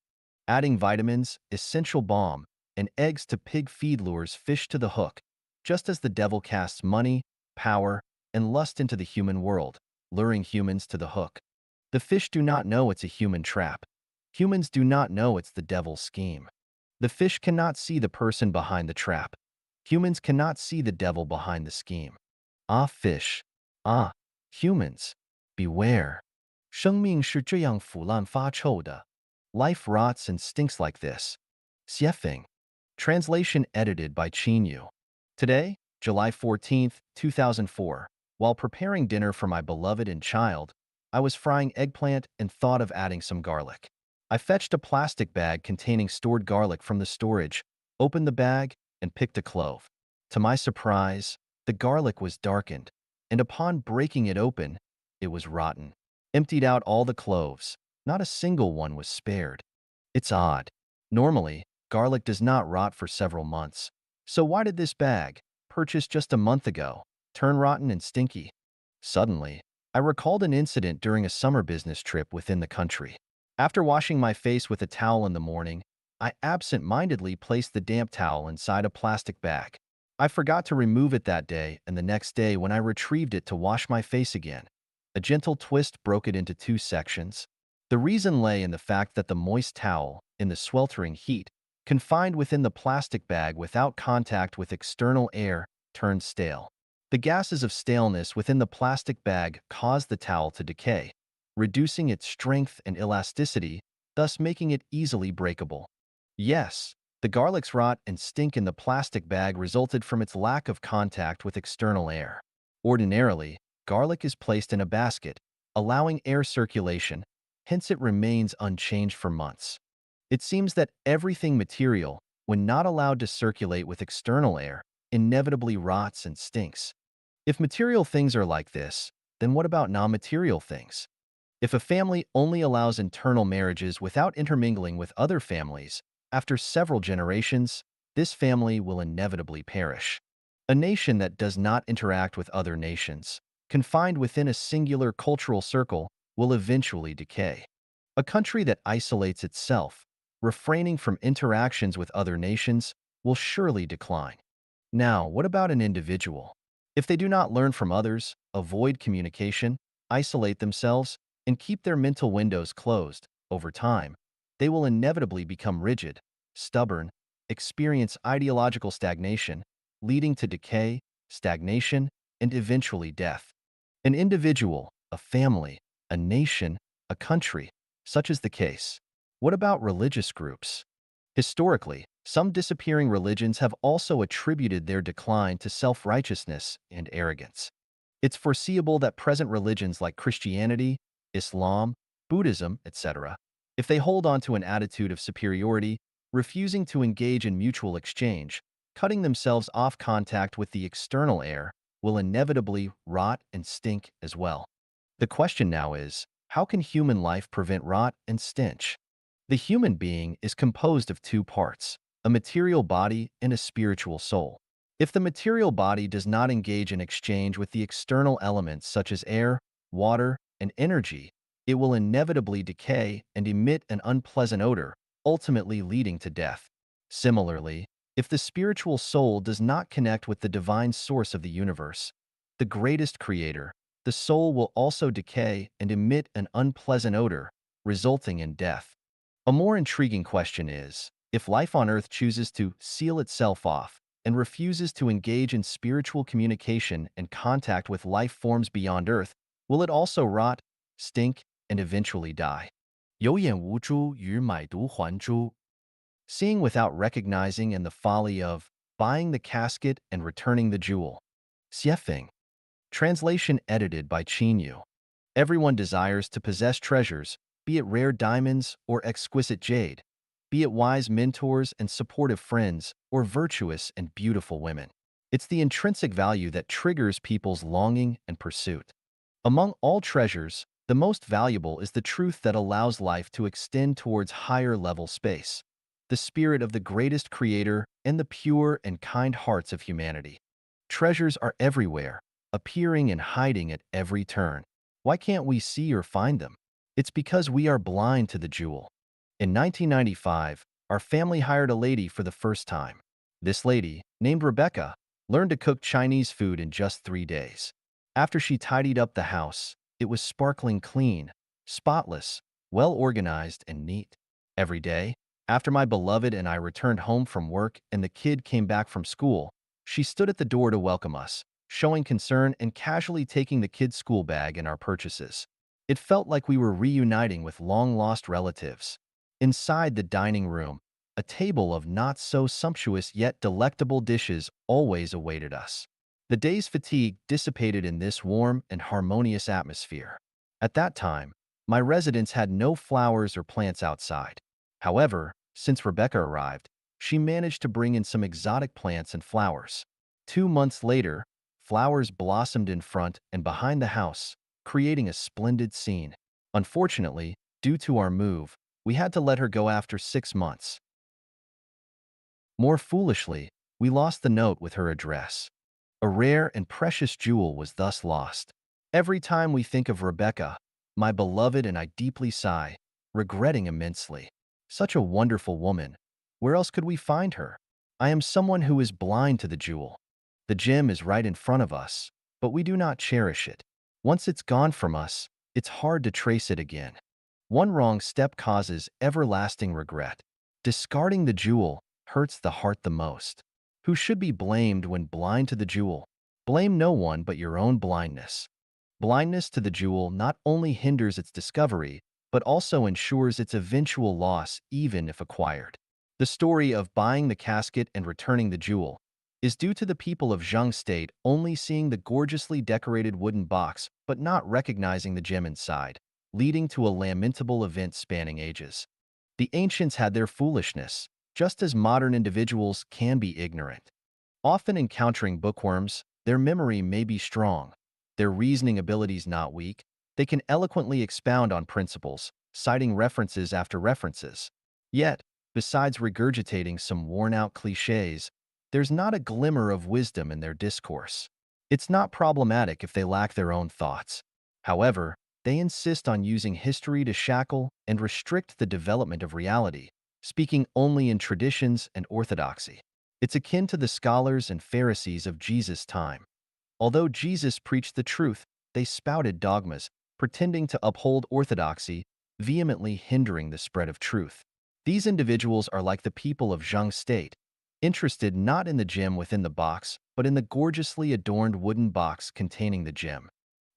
Speaker 1: Adding vitamins, essential balm, and eggs to pig feed lures fish to the hook, just as the devil casts money, power, and lust into the human world, luring humans to the hook. The fish do not know it's a human trap. Humans do not know it's the devil's scheme. The fish cannot see the person behind the trap. Humans cannot see the devil behind the scheme. Ah, fish. Ah, humans. Beware. 生命是这样腐烂发臭的. Life rots and stinks like this. Xiefeng. Translation edited by Yu. Today, July 14th, 2004, while preparing dinner for my beloved and child, I was frying eggplant and thought of adding some garlic. I fetched a plastic bag containing stored garlic from the storage, opened the bag, and picked a clove. To my surprise, the garlic was darkened, and upon breaking it open, it was rotten. Emptied out all the cloves. Not a single one was spared. It's odd. Normally, garlic does not rot for several months. So why did this bag, purchased just a month ago, turn rotten and stinky? Suddenly, I recalled an incident during a summer business trip within the country. After washing my face with a towel in the morning, I absent-mindedly placed the damp towel inside a plastic bag. I forgot to remove it that day, and the next day when I retrieved it to wash my face again, a gentle twist broke it into two sections. The reason lay in the fact that the moist towel, in the sweltering heat, confined within the plastic bag without contact with external air, turned stale. The gases of staleness within the plastic bag caused the towel to decay, reducing its strength and elasticity, thus making it easily breakable. Yes, the garlic's rot and stink in the plastic bag resulted from its lack of contact with external air. Ordinarily, garlic is placed in a basket, allowing air circulation, hence it remains unchanged for months. It seems that everything material, when not allowed to circulate with external air, inevitably rots and stinks. If material things are like this, then what about non-material things? If a family only allows internal marriages without intermingling with other families, after several generations, this family will inevitably perish. A nation that does not interact with other nations, confined within a singular cultural circle, will eventually decay. A country that isolates itself, refraining from interactions with other nations, will surely decline. Now, what about an individual? If they do not learn from others, avoid communication, isolate themselves, and keep their mental windows closed, over time, they will inevitably become rigid, stubborn, experience ideological stagnation, leading to decay, stagnation, and eventually death. An individual, a family, a nation, a country, such is the case. What about religious groups? Historically, some disappearing religions have also attributed their decline to self-righteousness and arrogance. It's foreseeable that present religions like Christianity, Islam, Buddhism, etc., if they hold on to an attitude of superiority, refusing to engage in mutual exchange, cutting themselves off contact with the external air, will inevitably rot and stink as well. The question now is, how can human life prevent rot and stench? The human being is composed of two parts, a material body and a spiritual soul. If the material body does not engage in exchange with the external elements such as air, water, and energy, it will inevitably decay and emit an unpleasant odor, ultimately leading to death. Similarly, if the spiritual soul does not connect with the divine source of the universe, the greatest creator, the soul will also decay and emit an unpleasant odor, resulting in death. A more intriguing question is, if life on Earth chooses to seal itself off and refuses to engage in spiritual communication and contact with life forms beyond Earth, will it also rot, stink, and eventually die? 有眼无珠与买椟还珠 seeing without recognizing and the folly of buying the casket and returning the jewel. Xiefeng. Translation edited by Qinyu. Everyone desires to possess treasures, be it rare diamonds or exquisite jade, be it wise mentors and supportive friends, or virtuous and beautiful women. It's the intrinsic value that triggers people's longing and pursuit. Among all treasures, the most valuable is the truth that allows life to extend towards higher level space, the spirit of the greatest creator and the pure and kind hearts of humanity. Treasures are everywhere, appearing and hiding at every turn. Why can't we see or find them? It's because we are blind to the jewel. In 1995, our family hired a lady for the first time. This lady, named Rebecca, learned to cook Chinese food in just 3 days. After she tidied up the house, it was sparkling clean, spotless, well organized, and neat. Every day, after my beloved and I returned home from work and the kid came back from school, she stood at the door to welcome us, showing concern and casually taking the kid's school bag and our purchases. It felt like we were reuniting with long-lost relatives. Inside the dining room, a table of not-so-sumptuous yet delectable dishes always awaited us. The day's fatigue dissipated in this warm and harmonious atmosphere. At that time, my residence had no flowers or plants outside. However, since Rebecca arrived, she managed to bring in some exotic plants and flowers. 2 months later, flowers blossomed in front and behind the house, creating a splendid scene. Unfortunately, due to our move, we had to let her go after 6 months. More foolishly, we lost the note with her address. A rare and precious jewel was thus lost. Every time we think of Rebecca, my beloved and I deeply sigh, regretting immensely. Such a wonderful woman. Where else could we find her? I am someone who is blind to the jewel. The gem is right in front of us, but we do not cherish it. Once it's gone from us, it's hard to trace it again. One wrong step causes everlasting regret. Discarding the jewel hurts the heart the most. Who should be blamed when blind to the jewel? Blame no one but your own blindness. Blindness to the jewel not only hinders its discovery, but also ensures its eventual loss even if acquired. The story of buying the casket and returning the jewel is due to the people of Zheng State only seeing the gorgeously decorated wooden box but not recognizing the gem inside, leading to a lamentable event spanning ages. The ancients had their foolishness, just as modern individuals can be ignorant. Often encountering bookworms, their memory may be strong, their reasoning abilities not weak. They can eloquently expound on principles, citing references after references. Yet, besides regurgitating some worn-out cliches, there's not a glimmer of wisdom in their discourse. It's not problematic if they lack their own thoughts. However, they insist on using history to shackle and restrict the development of reality, speaking only in traditions and orthodoxy. It's akin to the scholars and Pharisees of Jesus' time. Although Jesus preached the truth, they spouted dogmas, pretending to uphold orthodoxy, vehemently hindering the spread of truth. These individuals are like the people of Zheng State, interested not in the gem within the box, but in the gorgeously adorned wooden box containing the gem.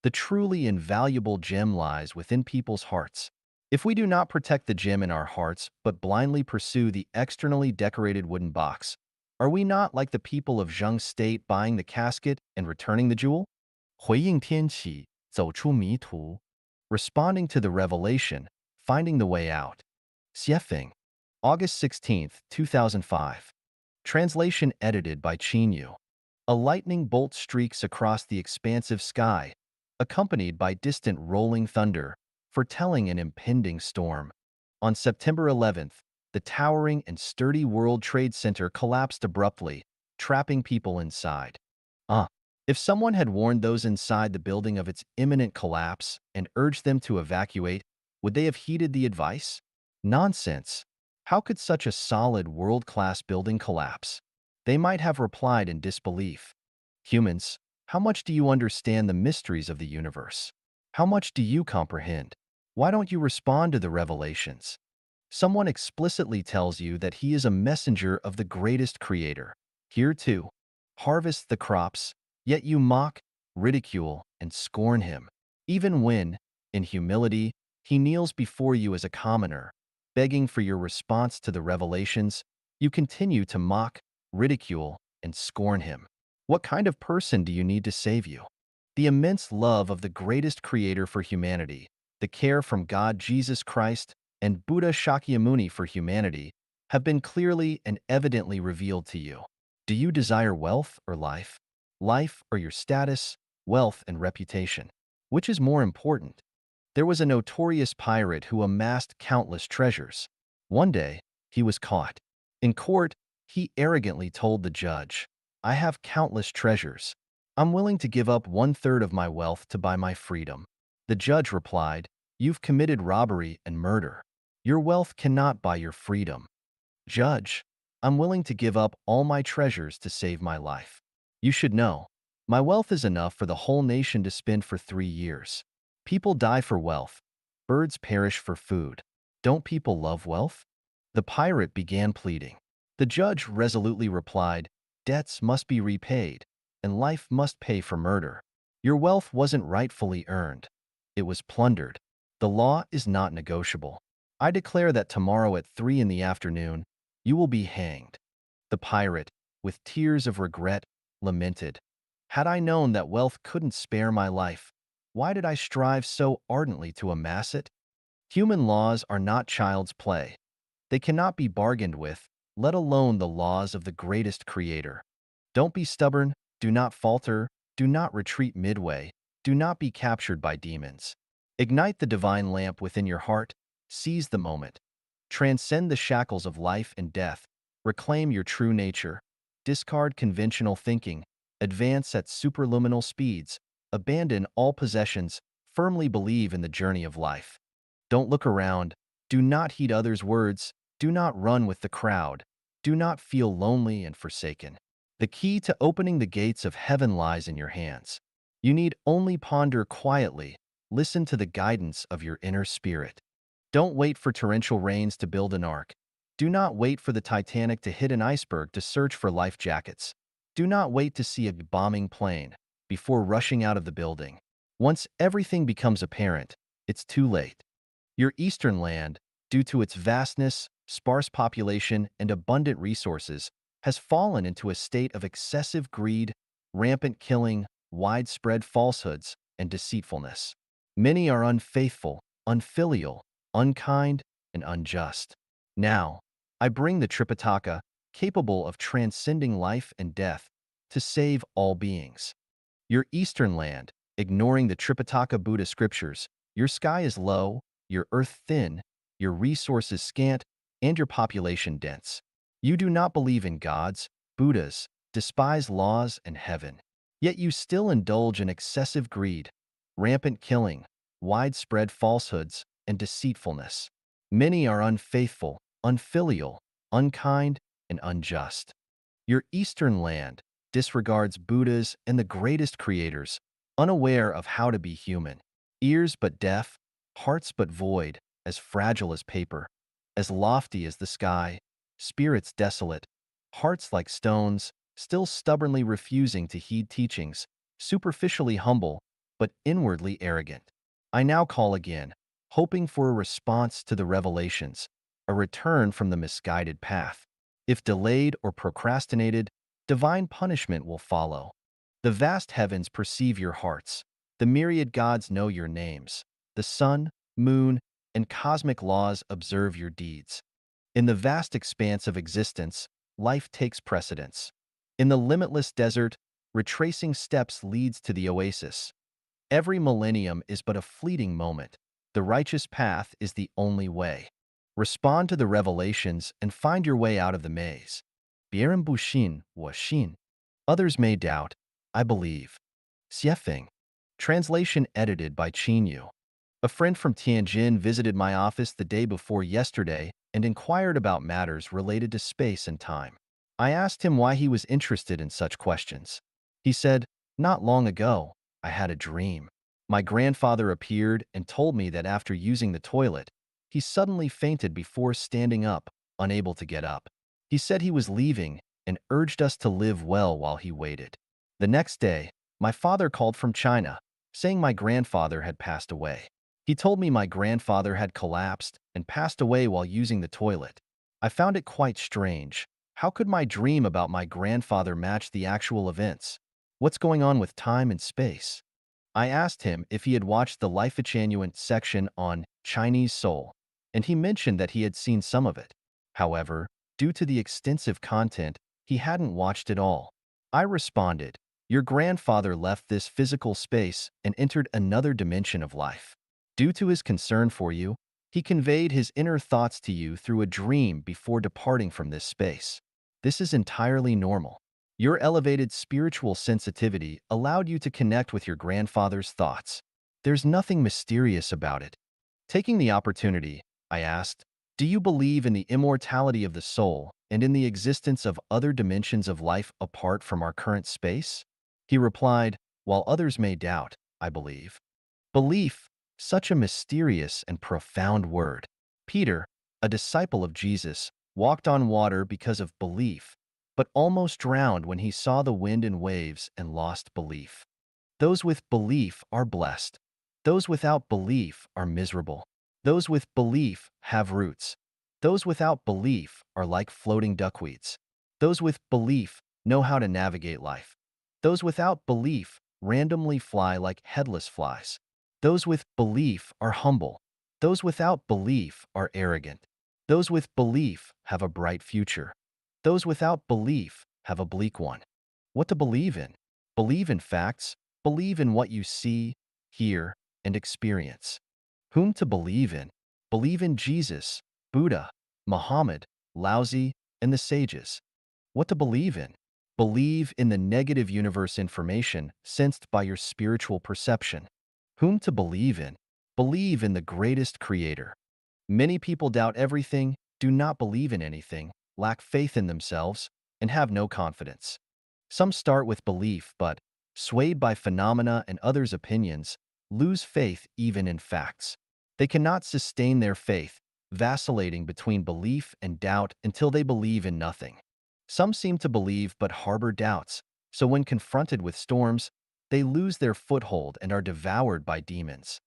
Speaker 1: The truly invaluable gem lies within people's hearts. If we do not protect the gem in our hearts, but blindly pursue the externally decorated wooden box, are we not like the people of Zheng State buying the casket and returning the jewel? 回应天启，走出迷途. Responding to the revelation, finding the way out. Xiefeng. August 16th, 2005. Translation edited by Qinyu. A lightning bolt streaks across the expansive sky, accompanied by distant rolling thunder, foretelling an impending storm. On September 11th, the towering and sturdy World Trade Center collapsed abruptly, trapping people inside. If someone had warned those inside the building of its imminent collapse and urged them to evacuate, would they have heeded the advice? Nonsense. How could such a solid world-class building collapse? They might have replied in disbelief. Humans, how much do you understand the mysteries of the universe? How much do you comprehend? Why don't you respond to the revelations? Someone explicitly tells you that he is a messenger of the greatest creator. Here too, harvest the crops, yet you mock, ridicule, and scorn him, even when, in humility, he kneels before you as a commoner. begging for your response to the revelations, you continue to mock, ridicule, and scorn him. What kind of person do you need to save you? The immense love of the greatest creator for humanity, the care from God Jesus Christ, and Buddha Shakyamuni for humanity have been clearly and evidently revealed to you. Do you desire wealth or life? Life or your status, wealth and reputation? Which is more important? There was a notorious pirate who amassed countless treasures. One day, he was caught. In court, he arrogantly told the judge, "I have countless treasures. I'm willing to give up one-third of my wealth to buy my freedom." The judge replied, "You've committed robbery and murder. Your wealth cannot buy your freedom." "Judge, I'm willing to give up all my treasures to save my life. You should know, my wealth is enough for the whole nation to spend for 3 years. People die for wealth. Birds perish for food. Don't people love wealth?" The pirate began pleading. The judge resolutely replied, "Debts must be repaid, and life must pay for murder. Your wealth wasn't rightfully earned. It was plundered. The law is not negotiable. I declare that tomorrow at 3 in the afternoon, you will be hanged." The pirate, with tears of regret, lamented, "Had I known that wealth couldn't spare my life, why did I strive so ardently to amass it?" Human laws are not child's play. They cannot be bargained with, let alone the laws of the greatest creator. Don't be stubborn, do not falter, do not retreat midway, do not be captured by demons. Ignite the divine lamp within your heart, seize the moment. Transcend the shackles of life and death, reclaim your true nature, discard conventional thinking, advance at superluminal speeds, abandon all possessions, firmly believe in the journey of life. Don't look around, do not heed others' words, do not run with the crowd, do not feel lonely and forsaken. The key to opening the gates of heaven lies in your hands. You need only ponder quietly, listen to the guidance of your inner spirit. Don't wait for torrential rains to build an ark. Do not wait for the Titanic to hit an iceberg to search for life jackets. Do not wait to see a bombing plane before rushing out of the building. Once everything becomes apparent, it's too late. Your eastern land, due to its vastness, sparse population, and abundant resources, has fallen into a state of excessive greed, rampant killing, widespread falsehoods, and deceitfulness. Many are unfaithful, unfilial, unkind, and unjust. Now, I bring the Tripitaka, capable of transcending life and death, to save all beings. Your eastern land, ignoring the Tripitaka Buddha scriptures, your sky is low, your earth thin, your resources scant, and your population dense. You do not believe in gods, Buddhas, despise laws and heaven. Yet you still indulge in excessive greed, rampant killing, widespread falsehoods, and deceitfulness. Many are unfaithful, unfilial, unkind, and unjust. Your eastern land disregards Buddhas and the greatest creators, unaware of how to be human. Ears but deaf, hearts but void, as fragile as paper, as lofty as the sky, spirits desolate, hearts like stones, still stubbornly refusing to heed teachings, superficially humble, but inwardly arrogant. I now call again, hoping for a response to the revelations, a return from the misguided path. If delayed or procrastinated, divine punishment will follow. The vast heavens perceive your hearts. The myriad gods know your names. The sun, moon, and cosmic laws observe your deeds. In the vast expanse of existence, life takes precedence. In the limitless desert, retracing steps leads to the oasis. Every millennium is but a fleeting moment. The righteous path is the only way. Respond to the revelations and find your way out of the maze. 别人不信,我信. Others may doubt, I believe. 写评. Translation edited by Yu. A friend from Tianjin visited my office the day before yesterday and inquired about matters related to space and time. I asked him why he was interested in such questions. He said, "Not long ago, I had a dream. My grandfather appeared and told me that after using the toilet, he suddenly fainted before standing up, unable to get up. He said he was leaving and urged us to live well while he waited. The next day, my father called from China, saying my grandfather had passed away. He told me my grandfather had collapsed and passed away while using the toilet. I found it quite strange. How could my dream about my grandfather match the actual events? What's going on with time and space? I asked him if he had watched the Life Genuine section on Chinese soul, and he mentioned that he had seen some of it. However, due to the extensive content, he hadn't watched it all. I responded, "Your grandfather left this physical space and entered another dimension of life. Due to his concern for you, he conveyed his inner thoughts to you through a dream before departing from this space. This is entirely normal. Your elevated spiritual sensitivity allowed you to connect with your grandfather's thoughts. There's nothing mysterious about it." Taking the opportunity, I asked, "Do you believe in the immortality of the soul and in the existence of other dimensions of life apart from our current space?" He replied, "While others may doubt, I believe." Belief, such a mysterious and profound word. Peter, a disciple of Jesus, walked on water because of belief, but almost drowned when he saw the wind and waves and lost belief. Those with belief are blessed. Those without belief are miserable. Those with belief have roots. Those without belief are like floating duckweeds. Those with belief know how to navigate life. Those without belief randomly fly like headless flies. Those with belief are humble. Those without belief are arrogant. Those with belief have a bright future. Those without belief have a bleak one. What to believe in? Believe in facts. Believe in what you see, hear, and experience. Whom to believe in? Believe in Jesus, Buddha, Muhammad, Laozi, and the sages. What to believe in? Believe in the negative universe information sensed by your spiritual perception. Whom to believe in? Believe in the greatest creator. Many people doubt everything, do not believe in anything, lack faith in themselves, and have no confidence. Some start with belief, but, swayed by phenomena and others' opinions, lose faith even in facts. They cannot sustain their faith, vacillating between belief and doubt until they believe in nothing. Some seem to believe but harbor doubts, so when confronted with storms, they lose their foothold and are devoured by demons.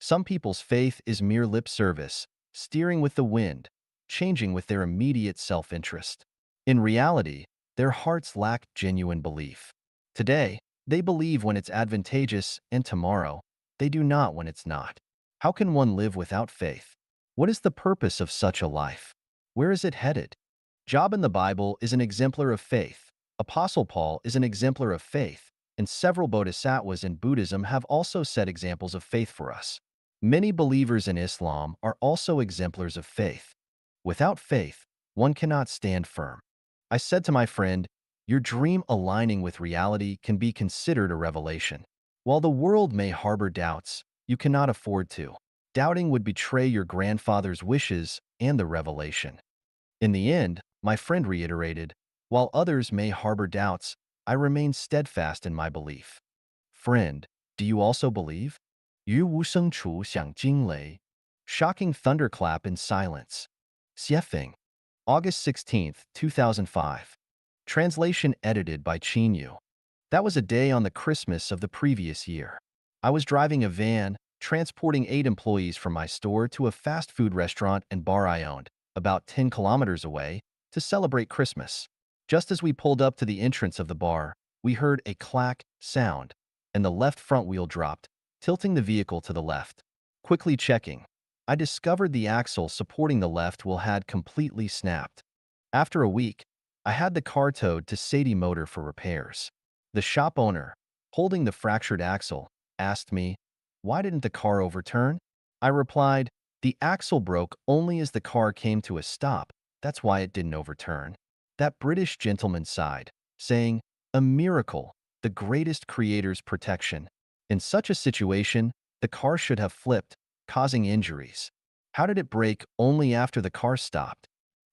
Speaker 1: Some people's faith is mere lip service, steering with the wind, changing with their immediate self-interest. In reality, their hearts lack genuine belief. Today, they believe when it's advantageous, and tomorrow, they do not when it's not. How can one live without faith? What is the purpose of such a life? Where is it headed? Job in the Bible is an exemplar of faith. Apostle Paul is an exemplar of faith, and several bodhisattvas in Buddhism have also set examples of faith for us. Many believers in Islam are also exemplars of faith. Without faith, one cannot stand firm. I said to my friend, "Your dream aligning with reality can be considered a revelation. While the world may harbor doubts, you cannot afford to. Doubting would betray your grandfather's wishes and the revelation." In the end, my friend reiterated, "While others may harbor doubts, I remain steadfast in my belief." Friend, do you also believe? 于无声处响惊雷. Shocking thunderclap in silence. Xiefeng. August 16th, 2005. Translation edited by Qin Yu. That was a day on the Christmas of the previous year. I was driving a van, transporting 8 employees from my store to a fast food restaurant and bar I owned, about 10 kilometers away, to celebrate Christmas. Just as we pulled up to the entrance of the bar, we heard a clack sound, and the left front wheel dropped, tilting the vehicle to the left. Quickly checking, I discovered the axle supporting the left wheel had completely snapped. After a week, I had the car towed to Sadie Motor for repairs. The shop owner, holding the fractured axle, asked me, "Why didn't the car overturn?" I replied, "The axle broke only as the car came to a stop. That's why it didn't overturn." That British gentleman sighed, saying, "A miracle, the greatest creator's protection. In such a situation, the car should have flipped, causing injuries. How did it break only after the car stopped?"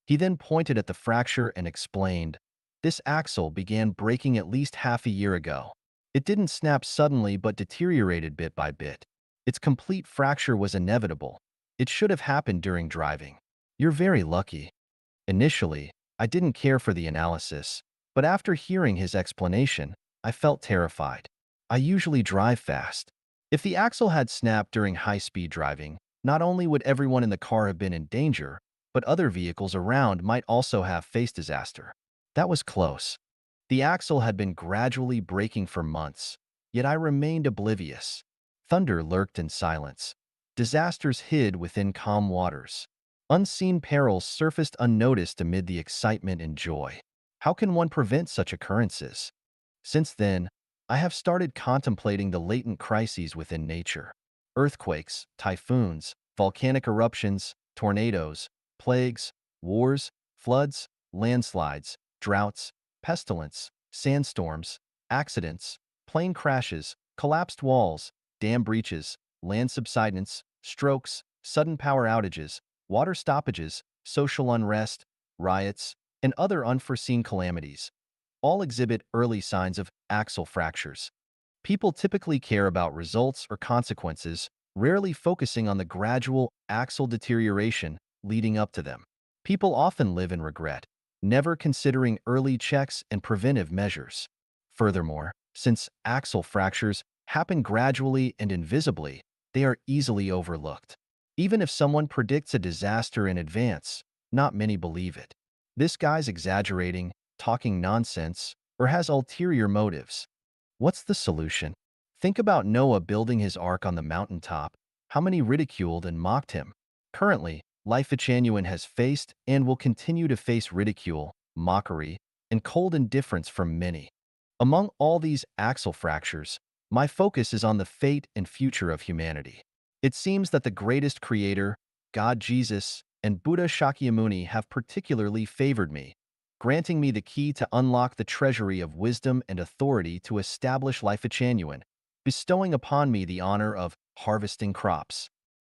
Speaker 1: He then pointed at the fracture and explained, "This axle began breaking at least half a year ago. It didn't snap suddenly but deteriorated bit by bit. Its complete fracture was inevitable. It should have happened during driving. You're very lucky." Initially, I didn't care for the analysis, but after hearing his explanation, I felt terrified. I usually drive fast. If the axle had snapped during high-speed driving, not only would everyone in the car have been in danger, but other vehicles around might also have faced disaster. That was close. The axle had been gradually breaking for months, yet I remained oblivious. Thunder lurked in silence. Disasters hid within calm waters. Unseen perils surfaced unnoticed amid the excitement and joy. How can one prevent such occurrences? Since then, I have started contemplating the latent crises within nature. Earthquakes, typhoons, volcanic eruptions, tornadoes, plagues, wars, floods, landslides, droughts, pestilence, sandstorms, accidents, plane crashes, collapsed walls, dam breaches, land subsidence, strokes, sudden power outages, water stoppages, social unrest, riots, and other unforeseen calamities all exhibit early signs of axle fractures. People typically care about results or consequences, rarely focusing on the gradual axle deterioration leading up to them. People often live in regret, never considering early checks and preventive measures. Furthermore, since axle fractures happen gradually and invisibly, they are easily overlooked. Even if someone predicts a disaster in advance, not many believe it. This guy's exaggerating, talking nonsense, or has ulterior motives. What's the solution? Think about Noah building his ark on the mountaintop. How many ridiculed and mocked him? Currently, Life Genuine has faced and will continue to face ridicule, mockery, and cold indifference from many. Among all these axle fractures, my focus is on the fate and future of humanity. It seems that the greatest creator, God Jesus, and Buddha Shakyamuni have particularly favored me, granting me the key to unlock the treasury of wisdom and authority to establish Life Genuine, bestowing upon me the honor of harvesting crops.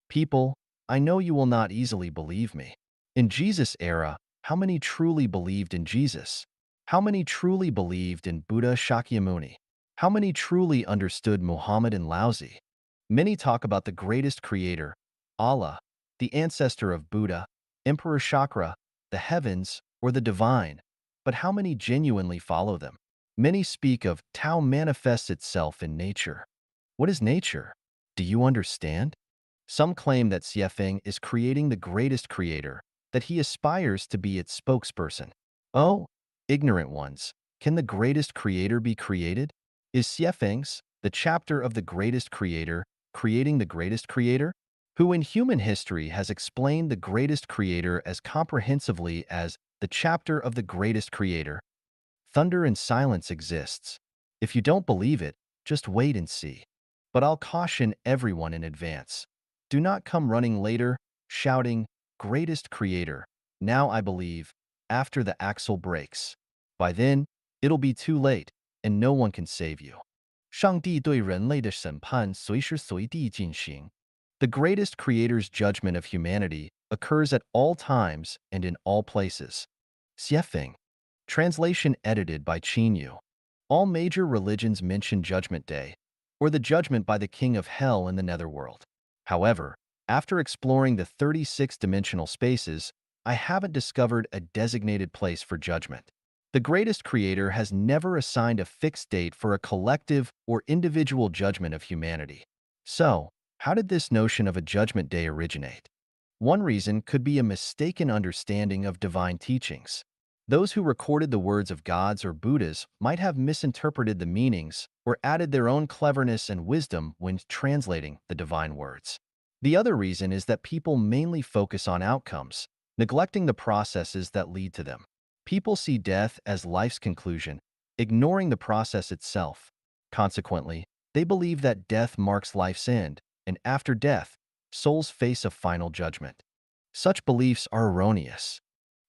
Speaker 1: People, I know you will not easily believe me. In Jesus' era, how many truly believed in Jesus? How many truly believed in Buddha Shakyamuni? How many truly understood Muhammad and Laozi? Many talk about the greatest creator, Allah, the ancestor of Buddha, Emperor Chakra, the heavens, or the divine, but how many genuinely follow them? Many speak of Tao manifests itself in nature. What is nature? Do you understand? Some claim that Xiefeng is creating the greatest creator, that he aspires to be its spokesperson. Oh, ignorant ones, can the greatest creator be created? Is Xiefeng's, the chapter of the greatest creator, creating the greatest creator? Who in human history has explained the greatest creator as comprehensively as the chapter of the greatest creator? Thunder and silence exists. If you don't believe it, just wait and see. But I'll caution everyone in advance. Do not come running later, shouting, Greatest Creator, now I believe, after the axle breaks. By then, it'll be too late, and no one can save you. 上帝对人类的审判随时随地进行. The greatest creator's judgment of humanity occurs at all times and in all places. Xiefeng. Translation edited by Qinyu. All major religions mention Judgment Day, or the judgment by the King of Hell in the Netherworld. However, after exploring the 36-dimensional spaces, I haven't discovered a designated place for judgment. The greatest creator has never assigned a fixed date for a collective or individual judgment of humanity. So, how did this notion of a judgment day originate? One reason could be a mistaken understanding of divine teachings. Those who recorded the words of gods or Buddhas might have misinterpreted the meanings or added their own cleverness and wisdom when translating the divine words. The other reason is that people mainly focus on outcomes, neglecting the processes that lead to them. People see death as life's conclusion, ignoring the process itself. Consequently, they believe that death marks life's end, and after death, souls face a final judgment. Such beliefs are erroneous.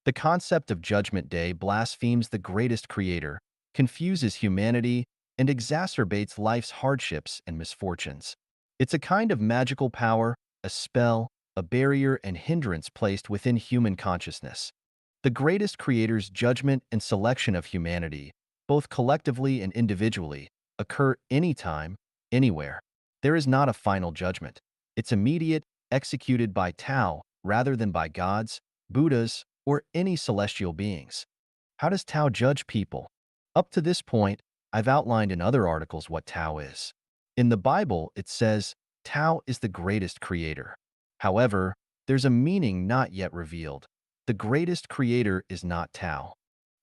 Speaker 1: The concept of Judgment Day blasphemes the greatest creator, confuses humanity, and exacerbates life's hardships and misfortunes. It's a kind of magical power, a spell, a barrier and hindrance placed within human consciousness. The greatest creator's judgment and selection of humanity, both collectively and individually, occur anytime, anywhere. There is not a final judgment. It's immediate, executed by Tao rather than by gods, Buddhas, or any celestial beings. How does Tao judge people? Up to this point, I've outlined in other articles what Tao is. In the Bible, it says, Tao is the greatest creator. However, there's a meaning not yet revealed. The greatest creator is not Tao.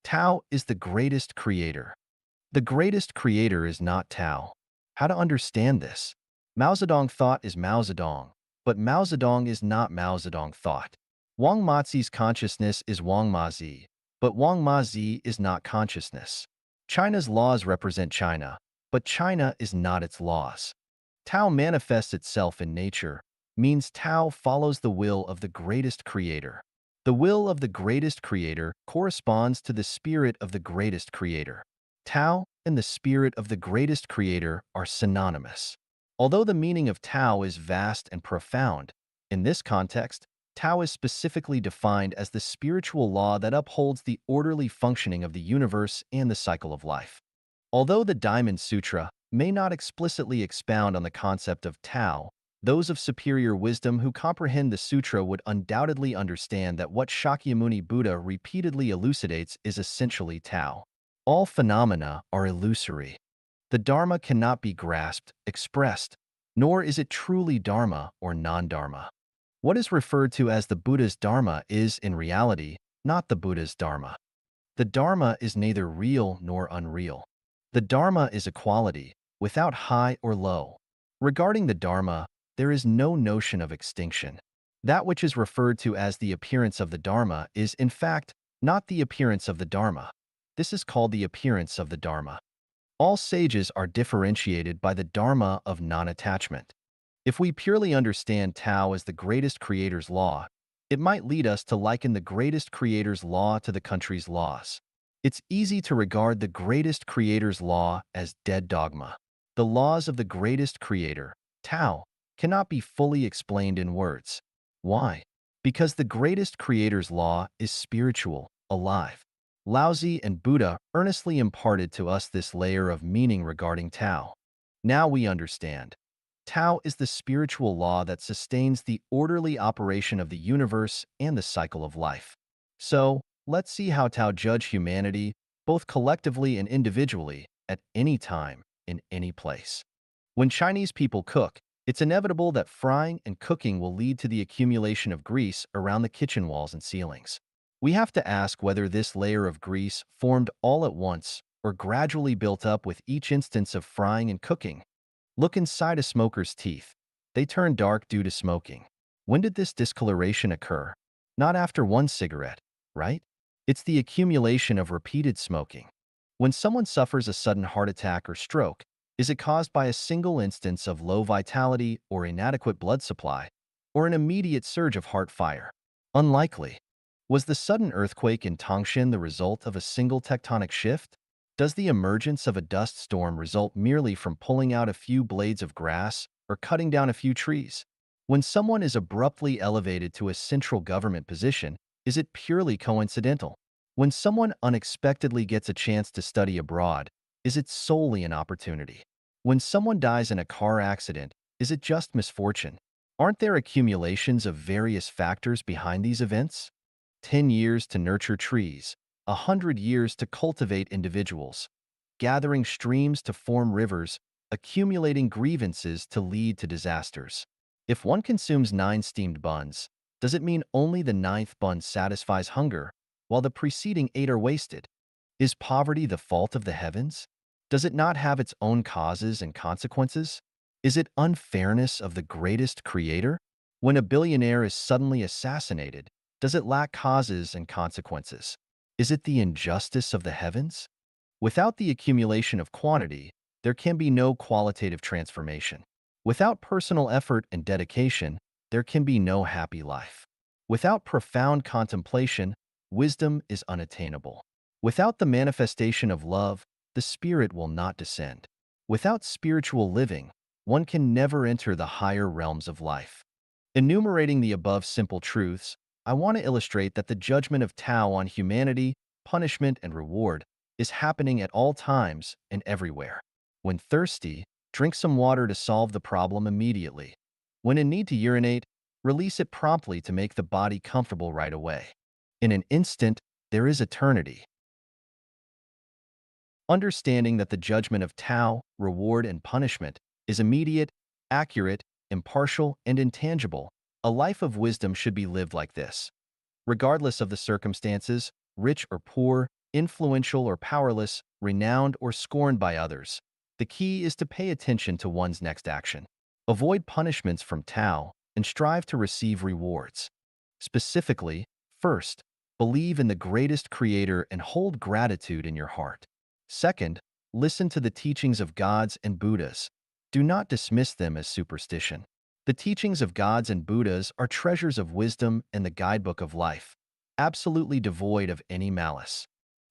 Speaker 1: Tao is the greatest creator. The greatest creator is not Tao. How to understand this? Mao Zedong thought is Mao Zedong, but Mao Zedong is not Mao Zedong thought. Wang Mazi's consciousness is Wang Mazi, but Wang Mazi is not consciousness. China's laws represent China, but China is not its laws. Tao manifests itself in nature, means Tao follows the will of the greatest creator. The will of the greatest creator corresponds to the spirit of the greatest creator. Tao and the spirit of the greatest creator are synonymous. Although the meaning of Tao is vast and profound, in this context, Tao is specifically defined as the spiritual law that upholds the orderly functioning of the universe and the cycle of life. Although the Diamond Sutra may not explicitly expound on the concept of Tao, those of superior wisdom who comprehend the sutra would undoubtedly understand that what Shakyamuni Buddha repeatedly elucidates is essentially Tao. All phenomena are illusory. The Dharma cannot be grasped, expressed, nor is it truly Dharma or non-Dharma. What is referred to as the Buddha's Dharma is, in reality, not the Buddha's Dharma. The Dharma is neither real nor unreal. The Dharma is a quality, without high or low. Regarding the Dharma, there is no notion of extinction. That which is referred to as the appearance of the Dharma is, in fact, not the appearance of the Dharma. This is called the appearance of the Dharma. All sages are differentiated by the Dharma of non-attachment. If we purely understand Tao as the greatest creator's law, it might lead us to liken the greatest creator's law to the country's laws. It's easy to regard the greatest creator's law as dead dogma. The laws of the greatest creator, Tao, cannot be fully explained in words. Why? Because the greatest creator's law is spiritual, alive. Laozi and Buddha earnestly imparted to us this layer of meaning regarding Tao. Now we understand. Tao is the spiritual law that sustains the orderly operation of the universe and the cycle of life. So, let's see how Tao judge humanity, both collectively and individually, at any time, in any place. When Chinese people cook, it's inevitable that frying and cooking will lead to the accumulation of grease around the kitchen walls and ceilings. We have to ask whether this layer of grease formed all at once or gradually built up with each instance of frying and cooking. Look inside a smoker's teeth. They turn dark due to smoking. When did this discoloration occur? Not after one cigarette, right? It's the accumulation of repeated smoking. When someone suffers a sudden heart attack or stroke, is it caused by a single instance of low vitality or inadequate blood supply, or an immediate surge of heart fire? Unlikely. Was the sudden earthquake in Tangshan the result of a single tectonic shift? Does the emergence of a dust storm result merely from pulling out a few blades of grass or cutting down a few trees? When someone is abruptly elevated to a central government position, is it purely coincidental? When someone unexpectedly gets a chance to study abroad, is it solely an opportunity? When someone dies in a car accident, is it just misfortune? Aren't there accumulations of various factors behind these events? 10 years to nurture trees, 100 years to cultivate individuals, gathering streams to form rivers, accumulating grievances to lead to disasters. If one consumes 9 steamed buns, does it mean only the ninth bun satisfies hunger, while the preceding 8 are wasted? Is poverty the fault of the heavens? Does it not have its own causes and consequences? Is it unfairness of the greatest creator? When a billionaire is suddenly assassinated, does it lack causes and consequences? Is it the injustice of the heavens? Without the accumulation of quantity, there can be no qualitative transformation. Without personal effort and dedication, there can be no happy life. Without profound contemplation, wisdom is unattainable. Without the manifestation of love, the spirit will not descend. Without spiritual living, one can never enter the higher realms of life. Enumerating the above simple truths, I want to illustrate that the judgment of Tao on humanity, punishment, and reward is happening at all times and everywhere. When thirsty, drink some water to solve the problem immediately. When in need to urinate, release it promptly to make the body comfortable right away. In an instant, there is eternity. Understanding that the judgment of Tao, reward, and punishment is immediate, accurate, impartial, and intangible. A life of wisdom should be lived like this. Regardless of the circumstances, rich or poor, influential or powerless, renowned or scorned by others, the key is to pay attention to one's next action. Avoid punishments from Tao and strive to receive rewards. Specifically, first, believe in the greatest creator and hold gratitude in your heart. Second, listen to the teachings of gods and Buddhas. Do not dismiss them as superstition. The teachings of gods and Buddhas are treasures of wisdom and the guidebook of life, absolutely devoid of any malice.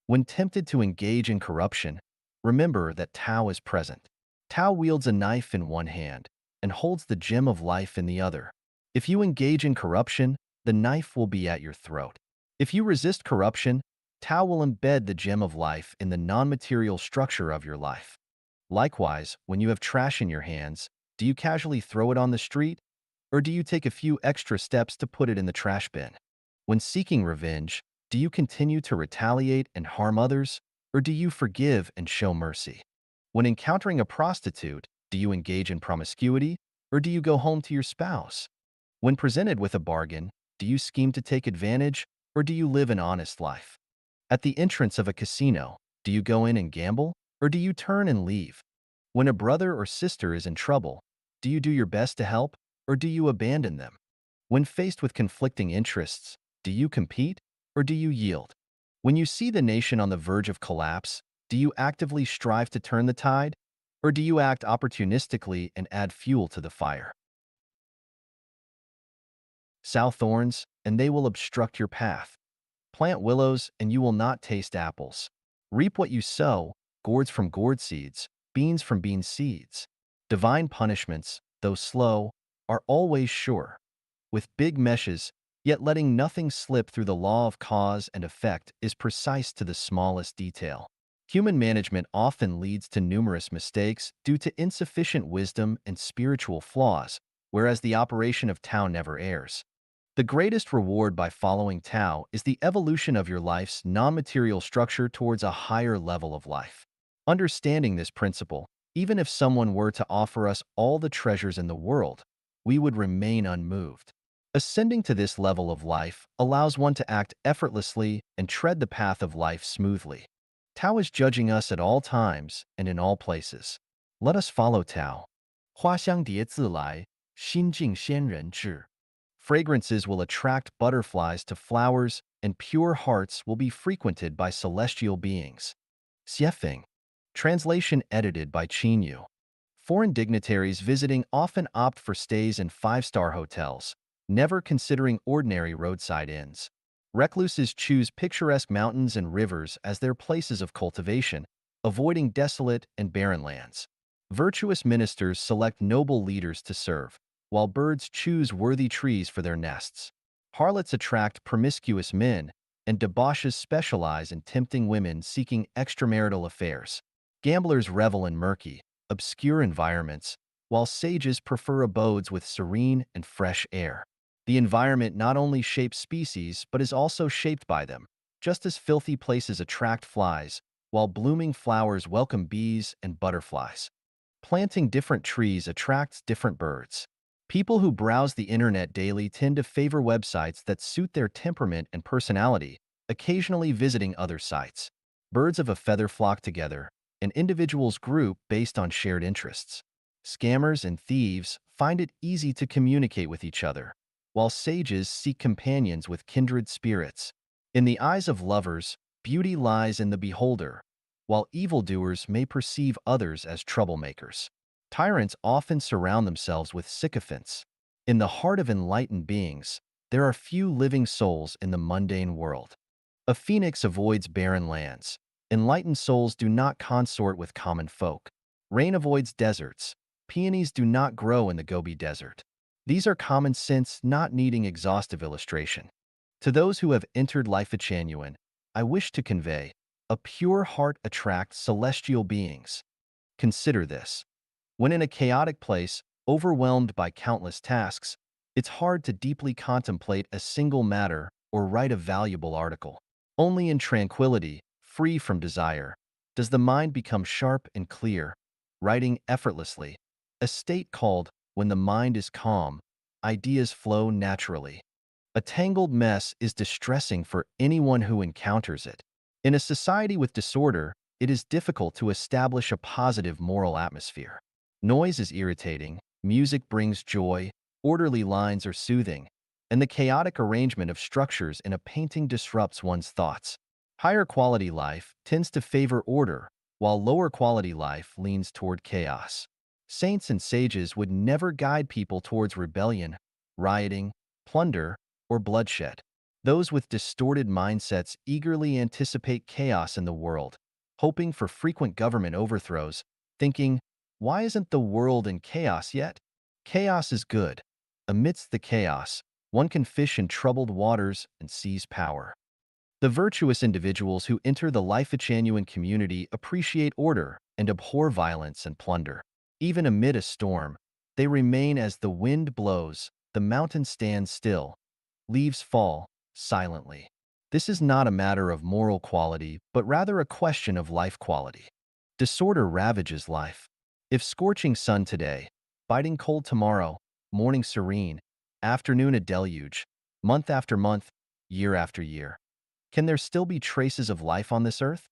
Speaker 1: When tempted to engage in corruption, remember that Tao is present. Tao wields a knife in one hand and holds the gem of life in the other. If you engage in corruption, the knife will be at your throat. If you resist corruption, Tao will embed the gem of life in the non-material structure of your life. Likewise, when you have trash in your hands, do you casually throw it on the street, or do you take a few extra steps to put it in the trash bin? When seeking revenge, do you continue to retaliate and harm others, or do you forgive and show mercy? When encountering a prostitute, do you engage in promiscuity, or do you go home to your spouse? When presented with a bargain, do you scheme to take advantage, or do you live an honest life? At the entrance of a casino, do you go in and gamble, or do you turn and leave? When a brother or sister is in trouble, do you do your best to help, or do you abandon them? When faced with conflicting interests, do you compete, or do you yield? When you see the nation on the verge of collapse, do you actively strive to turn the tide, or do you act opportunistically and add fuel to the fire? Sow thorns, and they will obstruct your path. Plant willows, and you will not taste apples. Reap what you sow, gourds from gourd seeds, beans from bean seeds. Divine punishments, though slow, are always sure. With big meshes, yet letting nothing slip through the law of cause and effect is precise to the smallest detail. Human management often leads to numerous mistakes due to insufficient wisdom and spiritual flaws, whereas the operation of Tao never errs. The greatest reward by following Tao is the evolution of your life's non-material structure towards a higher level of life. Understanding this principle, even if someone were to offer us all the treasures in the world, we would remain unmoved. Ascending to this level of life allows one to act effortlessly and tread the path of life smoothly. Tao is judging us at all times and in all places. Let us follow Tao. 花香蝶自来，心境仙人至. Fragrances will attract butterflies to flowers, and pure hearts will be frequented by celestial beings. Xiefeng. Translation edited by Qinyu. Foreign dignitaries visiting often opt for stays in five-star hotels, never considering ordinary roadside inns. Recluses choose picturesque mountains and rivers as their places of cultivation, avoiding desolate and barren lands. Virtuous ministers select noble leaders to serve, while birds choose worthy trees for their nests. Harlots attract promiscuous men, and debauches specialize in tempting women seeking extramarital affairs. Gamblers revel in murky, obscure environments, while sages prefer abodes with serene and fresh air. The environment not only shapes species but is also shaped by them, just as filthy places attract flies, while blooming flowers welcome bees and butterflies. Planting different trees attracts different birds. People who browse the internet daily tend to favor websites that suit their temperament and personality, occasionally visiting other sites. Birds of a feather flock together, and individuals group based on shared interests. Scammers and thieves find it easy to communicate with each other, while sages seek companions with kindred spirits. In the eyes of lovers, beauty lies in the beholder, while evildoers may perceive others as troublemakers. Tyrants often surround themselves with sycophants. In the heart of enlightened beings, there are few living souls in the mundane world. A phoenix avoids barren lands. Enlightened souls do not consort with common folk. Rain avoids deserts. Peonies do not grow in the Gobi Desert. These are common sense, not needing exhaustive illustration. To those who have entered life genuine, I wish to convey, a pure heart attracts celestial beings. Consider this. When in a chaotic place, overwhelmed by countless tasks, it's hard to deeply contemplate a single matter or write a valuable article. Only in tranquility, free from desire, does the mind become sharp and clear, writing effortlessly, a state called when the mind is calm, ideas flow naturally. A tangled mess is distressing for anyone who encounters it. In a society with disorder, it is difficult to establish a positive moral atmosphere. Noise is irritating, music brings joy, orderly lines are soothing, and the chaotic arrangement of structures in a painting disrupts one's thoughts. Higher quality life tends to favor order, while lower quality life leans toward chaos. Saints and sages would never guide people towards rebellion, rioting, plunder, or bloodshed. Those with distorted mindsets eagerly anticipate chaos in the world, hoping for frequent government overthrows, thinking, why isn't the world in chaos yet? Chaos is good. Amidst the chaos, one can fish in troubled waters and seize power. The virtuous individuals who enter the Life-genuine community appreciate order and abhor violence and plunder. Even amid a storm, they remain as the wind blows, the mountain stands still, leaves fall silently. This is not a matter of moral quality, but rather a question of life quality. Disorder ravages life. If scorching sun today, biting cold tomorrow, morning serene, afternoon a deluge, month after month, year after year, can there still be traces of life on this earth?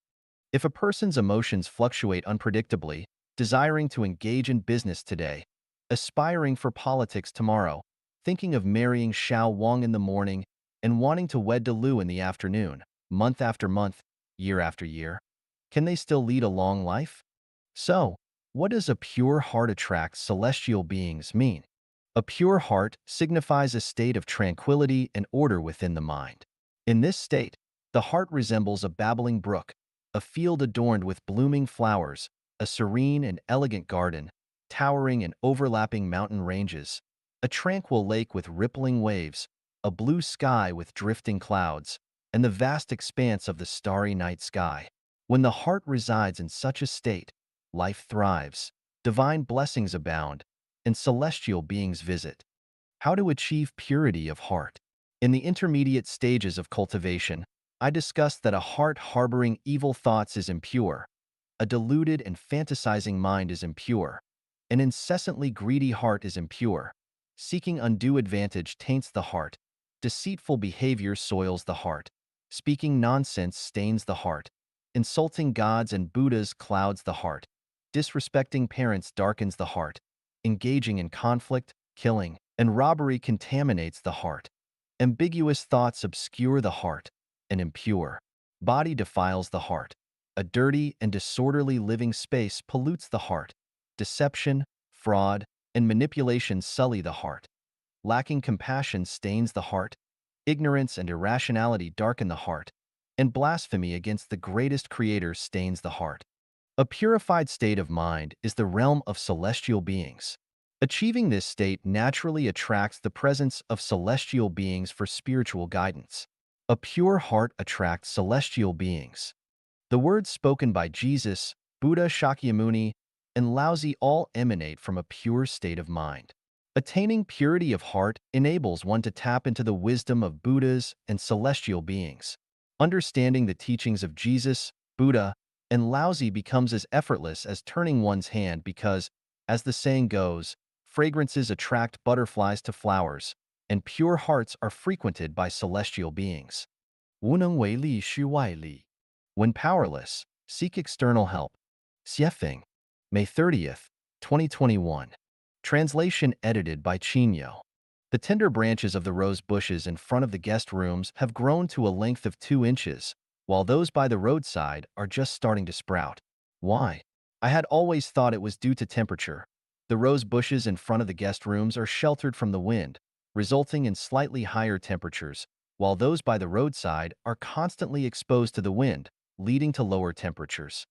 Speaker 1: If a person's emotions fluctuate unpredictably, desiring to engage in business today, aspiring for politics tomorrow, thinking of marrying Xiao Wang in the morning, and wanting to wed Lu in the afternoon, month after month, year after year, can they still lead a long life? So, what does a pure heart attracts celestial beings mean? A pure heart signifies a state of tranquility and order within the mind. In this state, the heart resembles a babbling brook, a field adorned with blooming flowers, a serene and elegant garden, towering and overlapping mountain ranges, a tranquil lake with rippling waves, a blue sky with drifting clouds, and the vast expanse of the starry night sky. When the heart resides in such a state, life thrives, divine blessings abound, and celestial beings visit. How to achieve purity of heart? In the intermediate stages of cultivation, I discussed that a heart harboring evil thoughts is impure, a deluded and fantasizing mind is impure, an incessantly greedy heart is impure, seeking undue advantage taints the heart, deceitful behavior soils the heart, speaking nonsense stains the heart, insulting gods and Buddhas clouds the heart, disrespecting parents darkens the heart, engaging in conflict, killing, and robbery contaminates the heart. Ambiguous thoughts obscure the heart, and impure body defiles the heart. A dirty and disorderly living space pollutes the heart. Deception, fraud, and manipulation sully the heart. Lacking compassion stains the heart. Ignorance and irrationality darken the heart. And blasphemy against the greatest creator stains the heart. A purified state of mind is the realm of celestial beings. Achieving this state naturally attracts the presence of celestial beings for spiritual guidance. A pure heart attracts celestial beings. The words spoken by Jesus, Buddha Shakyamuni, and Laozi all emanate from a pure state of mind. Attaining purity of heart enables one to tap into the wisdom of Buddhas and celestial beings. Understanding the teachings of Jesus, Buddha, and Laozi becomes as effortless as turning one's hand because, as the saying goes, fragrances attract butterflies to flowers, and pure hearts are frequented by celestial beings. 无能为力需外力. When powerless, seek external help. Xiefeng, May 30th, 2021. Translation edited by Chinyo. The tender branches of the rose bushes in front of the guest rooms have grown to a length of 2 inches, while those by the roadside are just starting to sprout. Why? I had always thought it was due to temperature. The rose bushes in front of the guest rooms are sheltered from the wind, resulting in slightly higher temperatures, while those by the roadside are constantly exposed to the wind, leading to lower temperatures.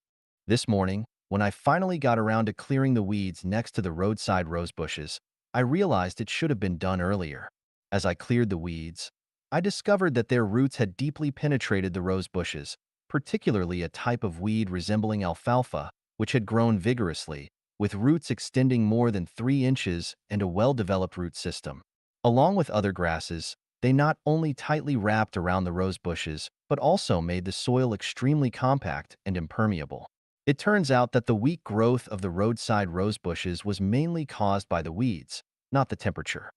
Speaker 1: This morning, when I finally got around to clearing the weeds next to the roadside rose bushes, I realized it should have been done earlier. As I cleared the weeds, I discovered that their roots had deeply penetrated the rose bushes, particularly a type of weed resembling alfalfa, which had grown vigorously, with roots extending more than 3 inches and a well-developed root system. Along with other grasses, they not only tightly wrapped around the rose bushes, but also made the soil extremely compact and impermeable. It turns out that the weak growth of the roadside rose bushes was mainly caused by the weeds, not the temperature.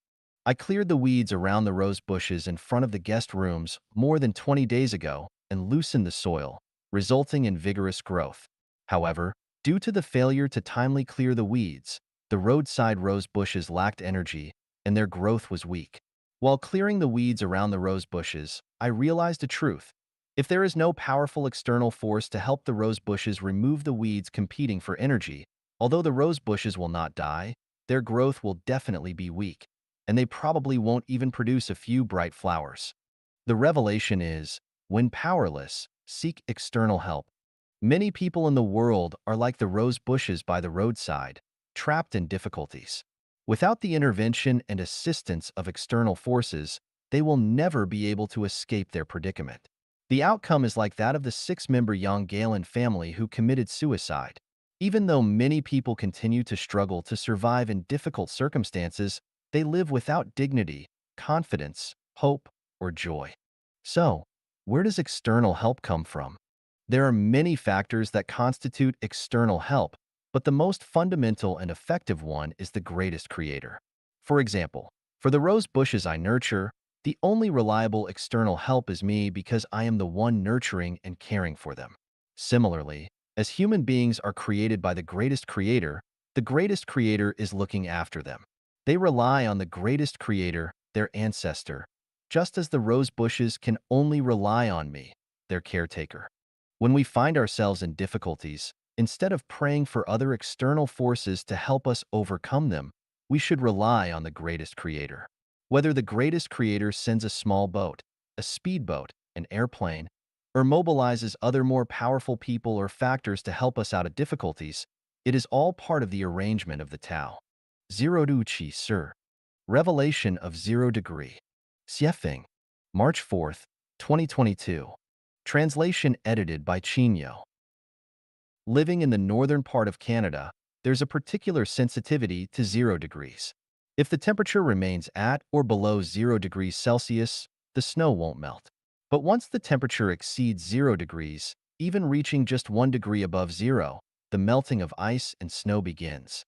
Speaker 1: I cleared the weeds around the rose bushes in front of the guest rooms more than 20 days ago and loosened the soil, resulting in vigorous growth. However, due to the failure to timely clear the weeds, the roadside rose bushes lacked energy and their growth was weak. While clearing the weeds around the rose bushes, I realized a truth. If there is no powerful external force to help the rose bushes remove the weeds competing for energy, although the rose bushes will not die, their growth will definitely be weak, and they probably won't even produce a few bright flowers. The revelation is, when powerless, seek external help. Many people in the world are like the rose bushes by the roadside, trapped in difficulties. Without the intervention and assistance of external forces, they will never be able to escape their predicament. The outcome is like that of the six-member young Galen family who committed suicide. Even though many people continue to struggle to survive in difficult circumstances, they live without dignity, confidence, hope, or joy. So, where does external help come from? There are many factors that constitute external help, but the most fundamental and effective one is the greatest creator. For example, for the rose bushes I nurture, the only reliable external help is me because I am the one nurturing and caring for them. Similarly, as human beings are created by the greatest creator is looking after them. They rely on the greatest creator, their ancestor, just as the rose bushes can only rely on me, their caretaker. When we find ourselves in difficulties, instead of praying for other external forces to help us overcome them, we should rely on the greatest creator. Whether the greatest creator sends a small boat, a speedboat, an airplane, or mobilizes other more powerful people or factors to help us out of difficulties, it is all part of the arrangement of the Tao. Zero Du Chi Sir. Revelation of Zero Degree. Xiefeng. March 4th, 2022. Translation edited by Chinyo. Living in the northern part of Canada, there's a particular sensitivity to 0 degrees. If the temperature remains at or below 0 degrees Celsius, the snow won't melt. But once the temperature exceeds 0 degrees, even reaching just 1 degree above zero, the melting of ice and snow begins.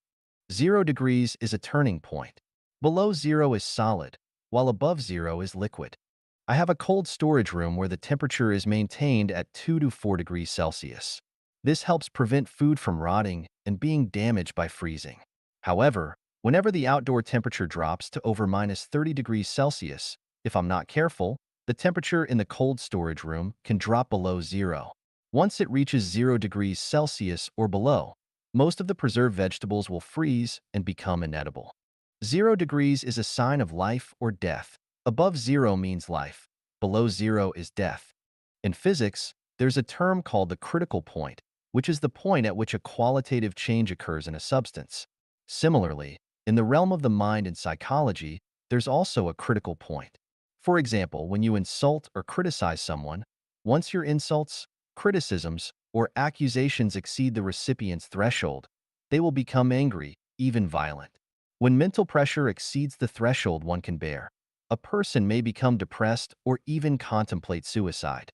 Speaker 1: 0 degrees is a turning point. Below zero is solid, while above zero is liquid. I have a cold storage room where the temperature is maintained at 2 to 4 degrees Celsius. This helps prevent food from rotting and being damaged by freezing. However, whenever the outdoor temperature drops to over minus 30 degrees Celsius, if I'm not careful, the temperature in the cold storage room can drop below zero. Once it reaches 0 degrees Celsius or below, most of the preserved vegetables will freeze and become inedible. 0 degrees is a sign of life or death. Above zero means life. Below zero is death. In physics, there's a term called the critical point, which is the point at which a qualitative change occurs in a substance. Similarly, in the realm of the mind and psychology, there's also a critical point. For example, when you insult or criticize someone, once your insults, criticisms, or accusations exceed the recipient's threshold, they will become angry, even violent. When mental pressure exceeds the threshold one can bear, a person may become depressed or even contemplate suicide.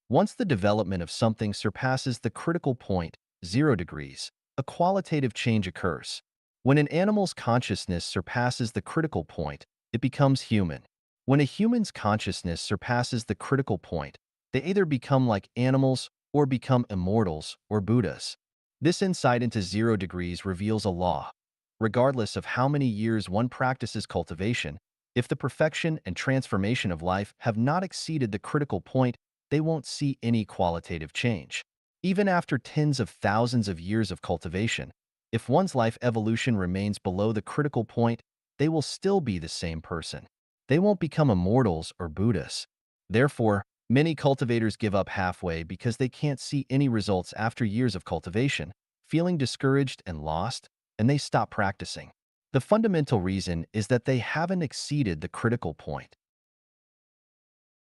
Speaker 1: Once the development of something surpasses the critical point, 0 degrees, a qualitative change occurs. When an animal's consciousness surpasses the critical point, it becomes human. When a human's consciousness surpasses the critical point, they either become like animals or become immortals or Buddhas. This insight into 0 degrees reveals a law. Regardless of how many years one practices cultivation, if the perfection and transformation of life have not exceeded the critical point, they won't see any qualitative change. Even after tens of thousands of years of cultivation, if one's life evolution remains below the critical point, they will still be the same person. They won't become immortals or Buddhas. Therefore, many cultivators give up halfway because they can't see any results after years of cultivation, feeling discouraged and lost, and they stop practicing. The fundamental reason is that they haven't exceeded the critical point.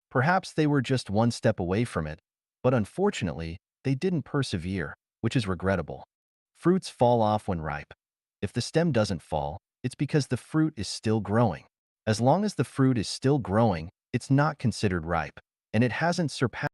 Speaker 1: Perhaps they were just one step away from it, but unfortunately, they didn't persevere, which is regrettable. Fruits fall off when ripe. If the stem doesn't fall, it's because the fruit is still growing. As long as the fruit is still growing, it's not considered ripe, and it hasn't surpassed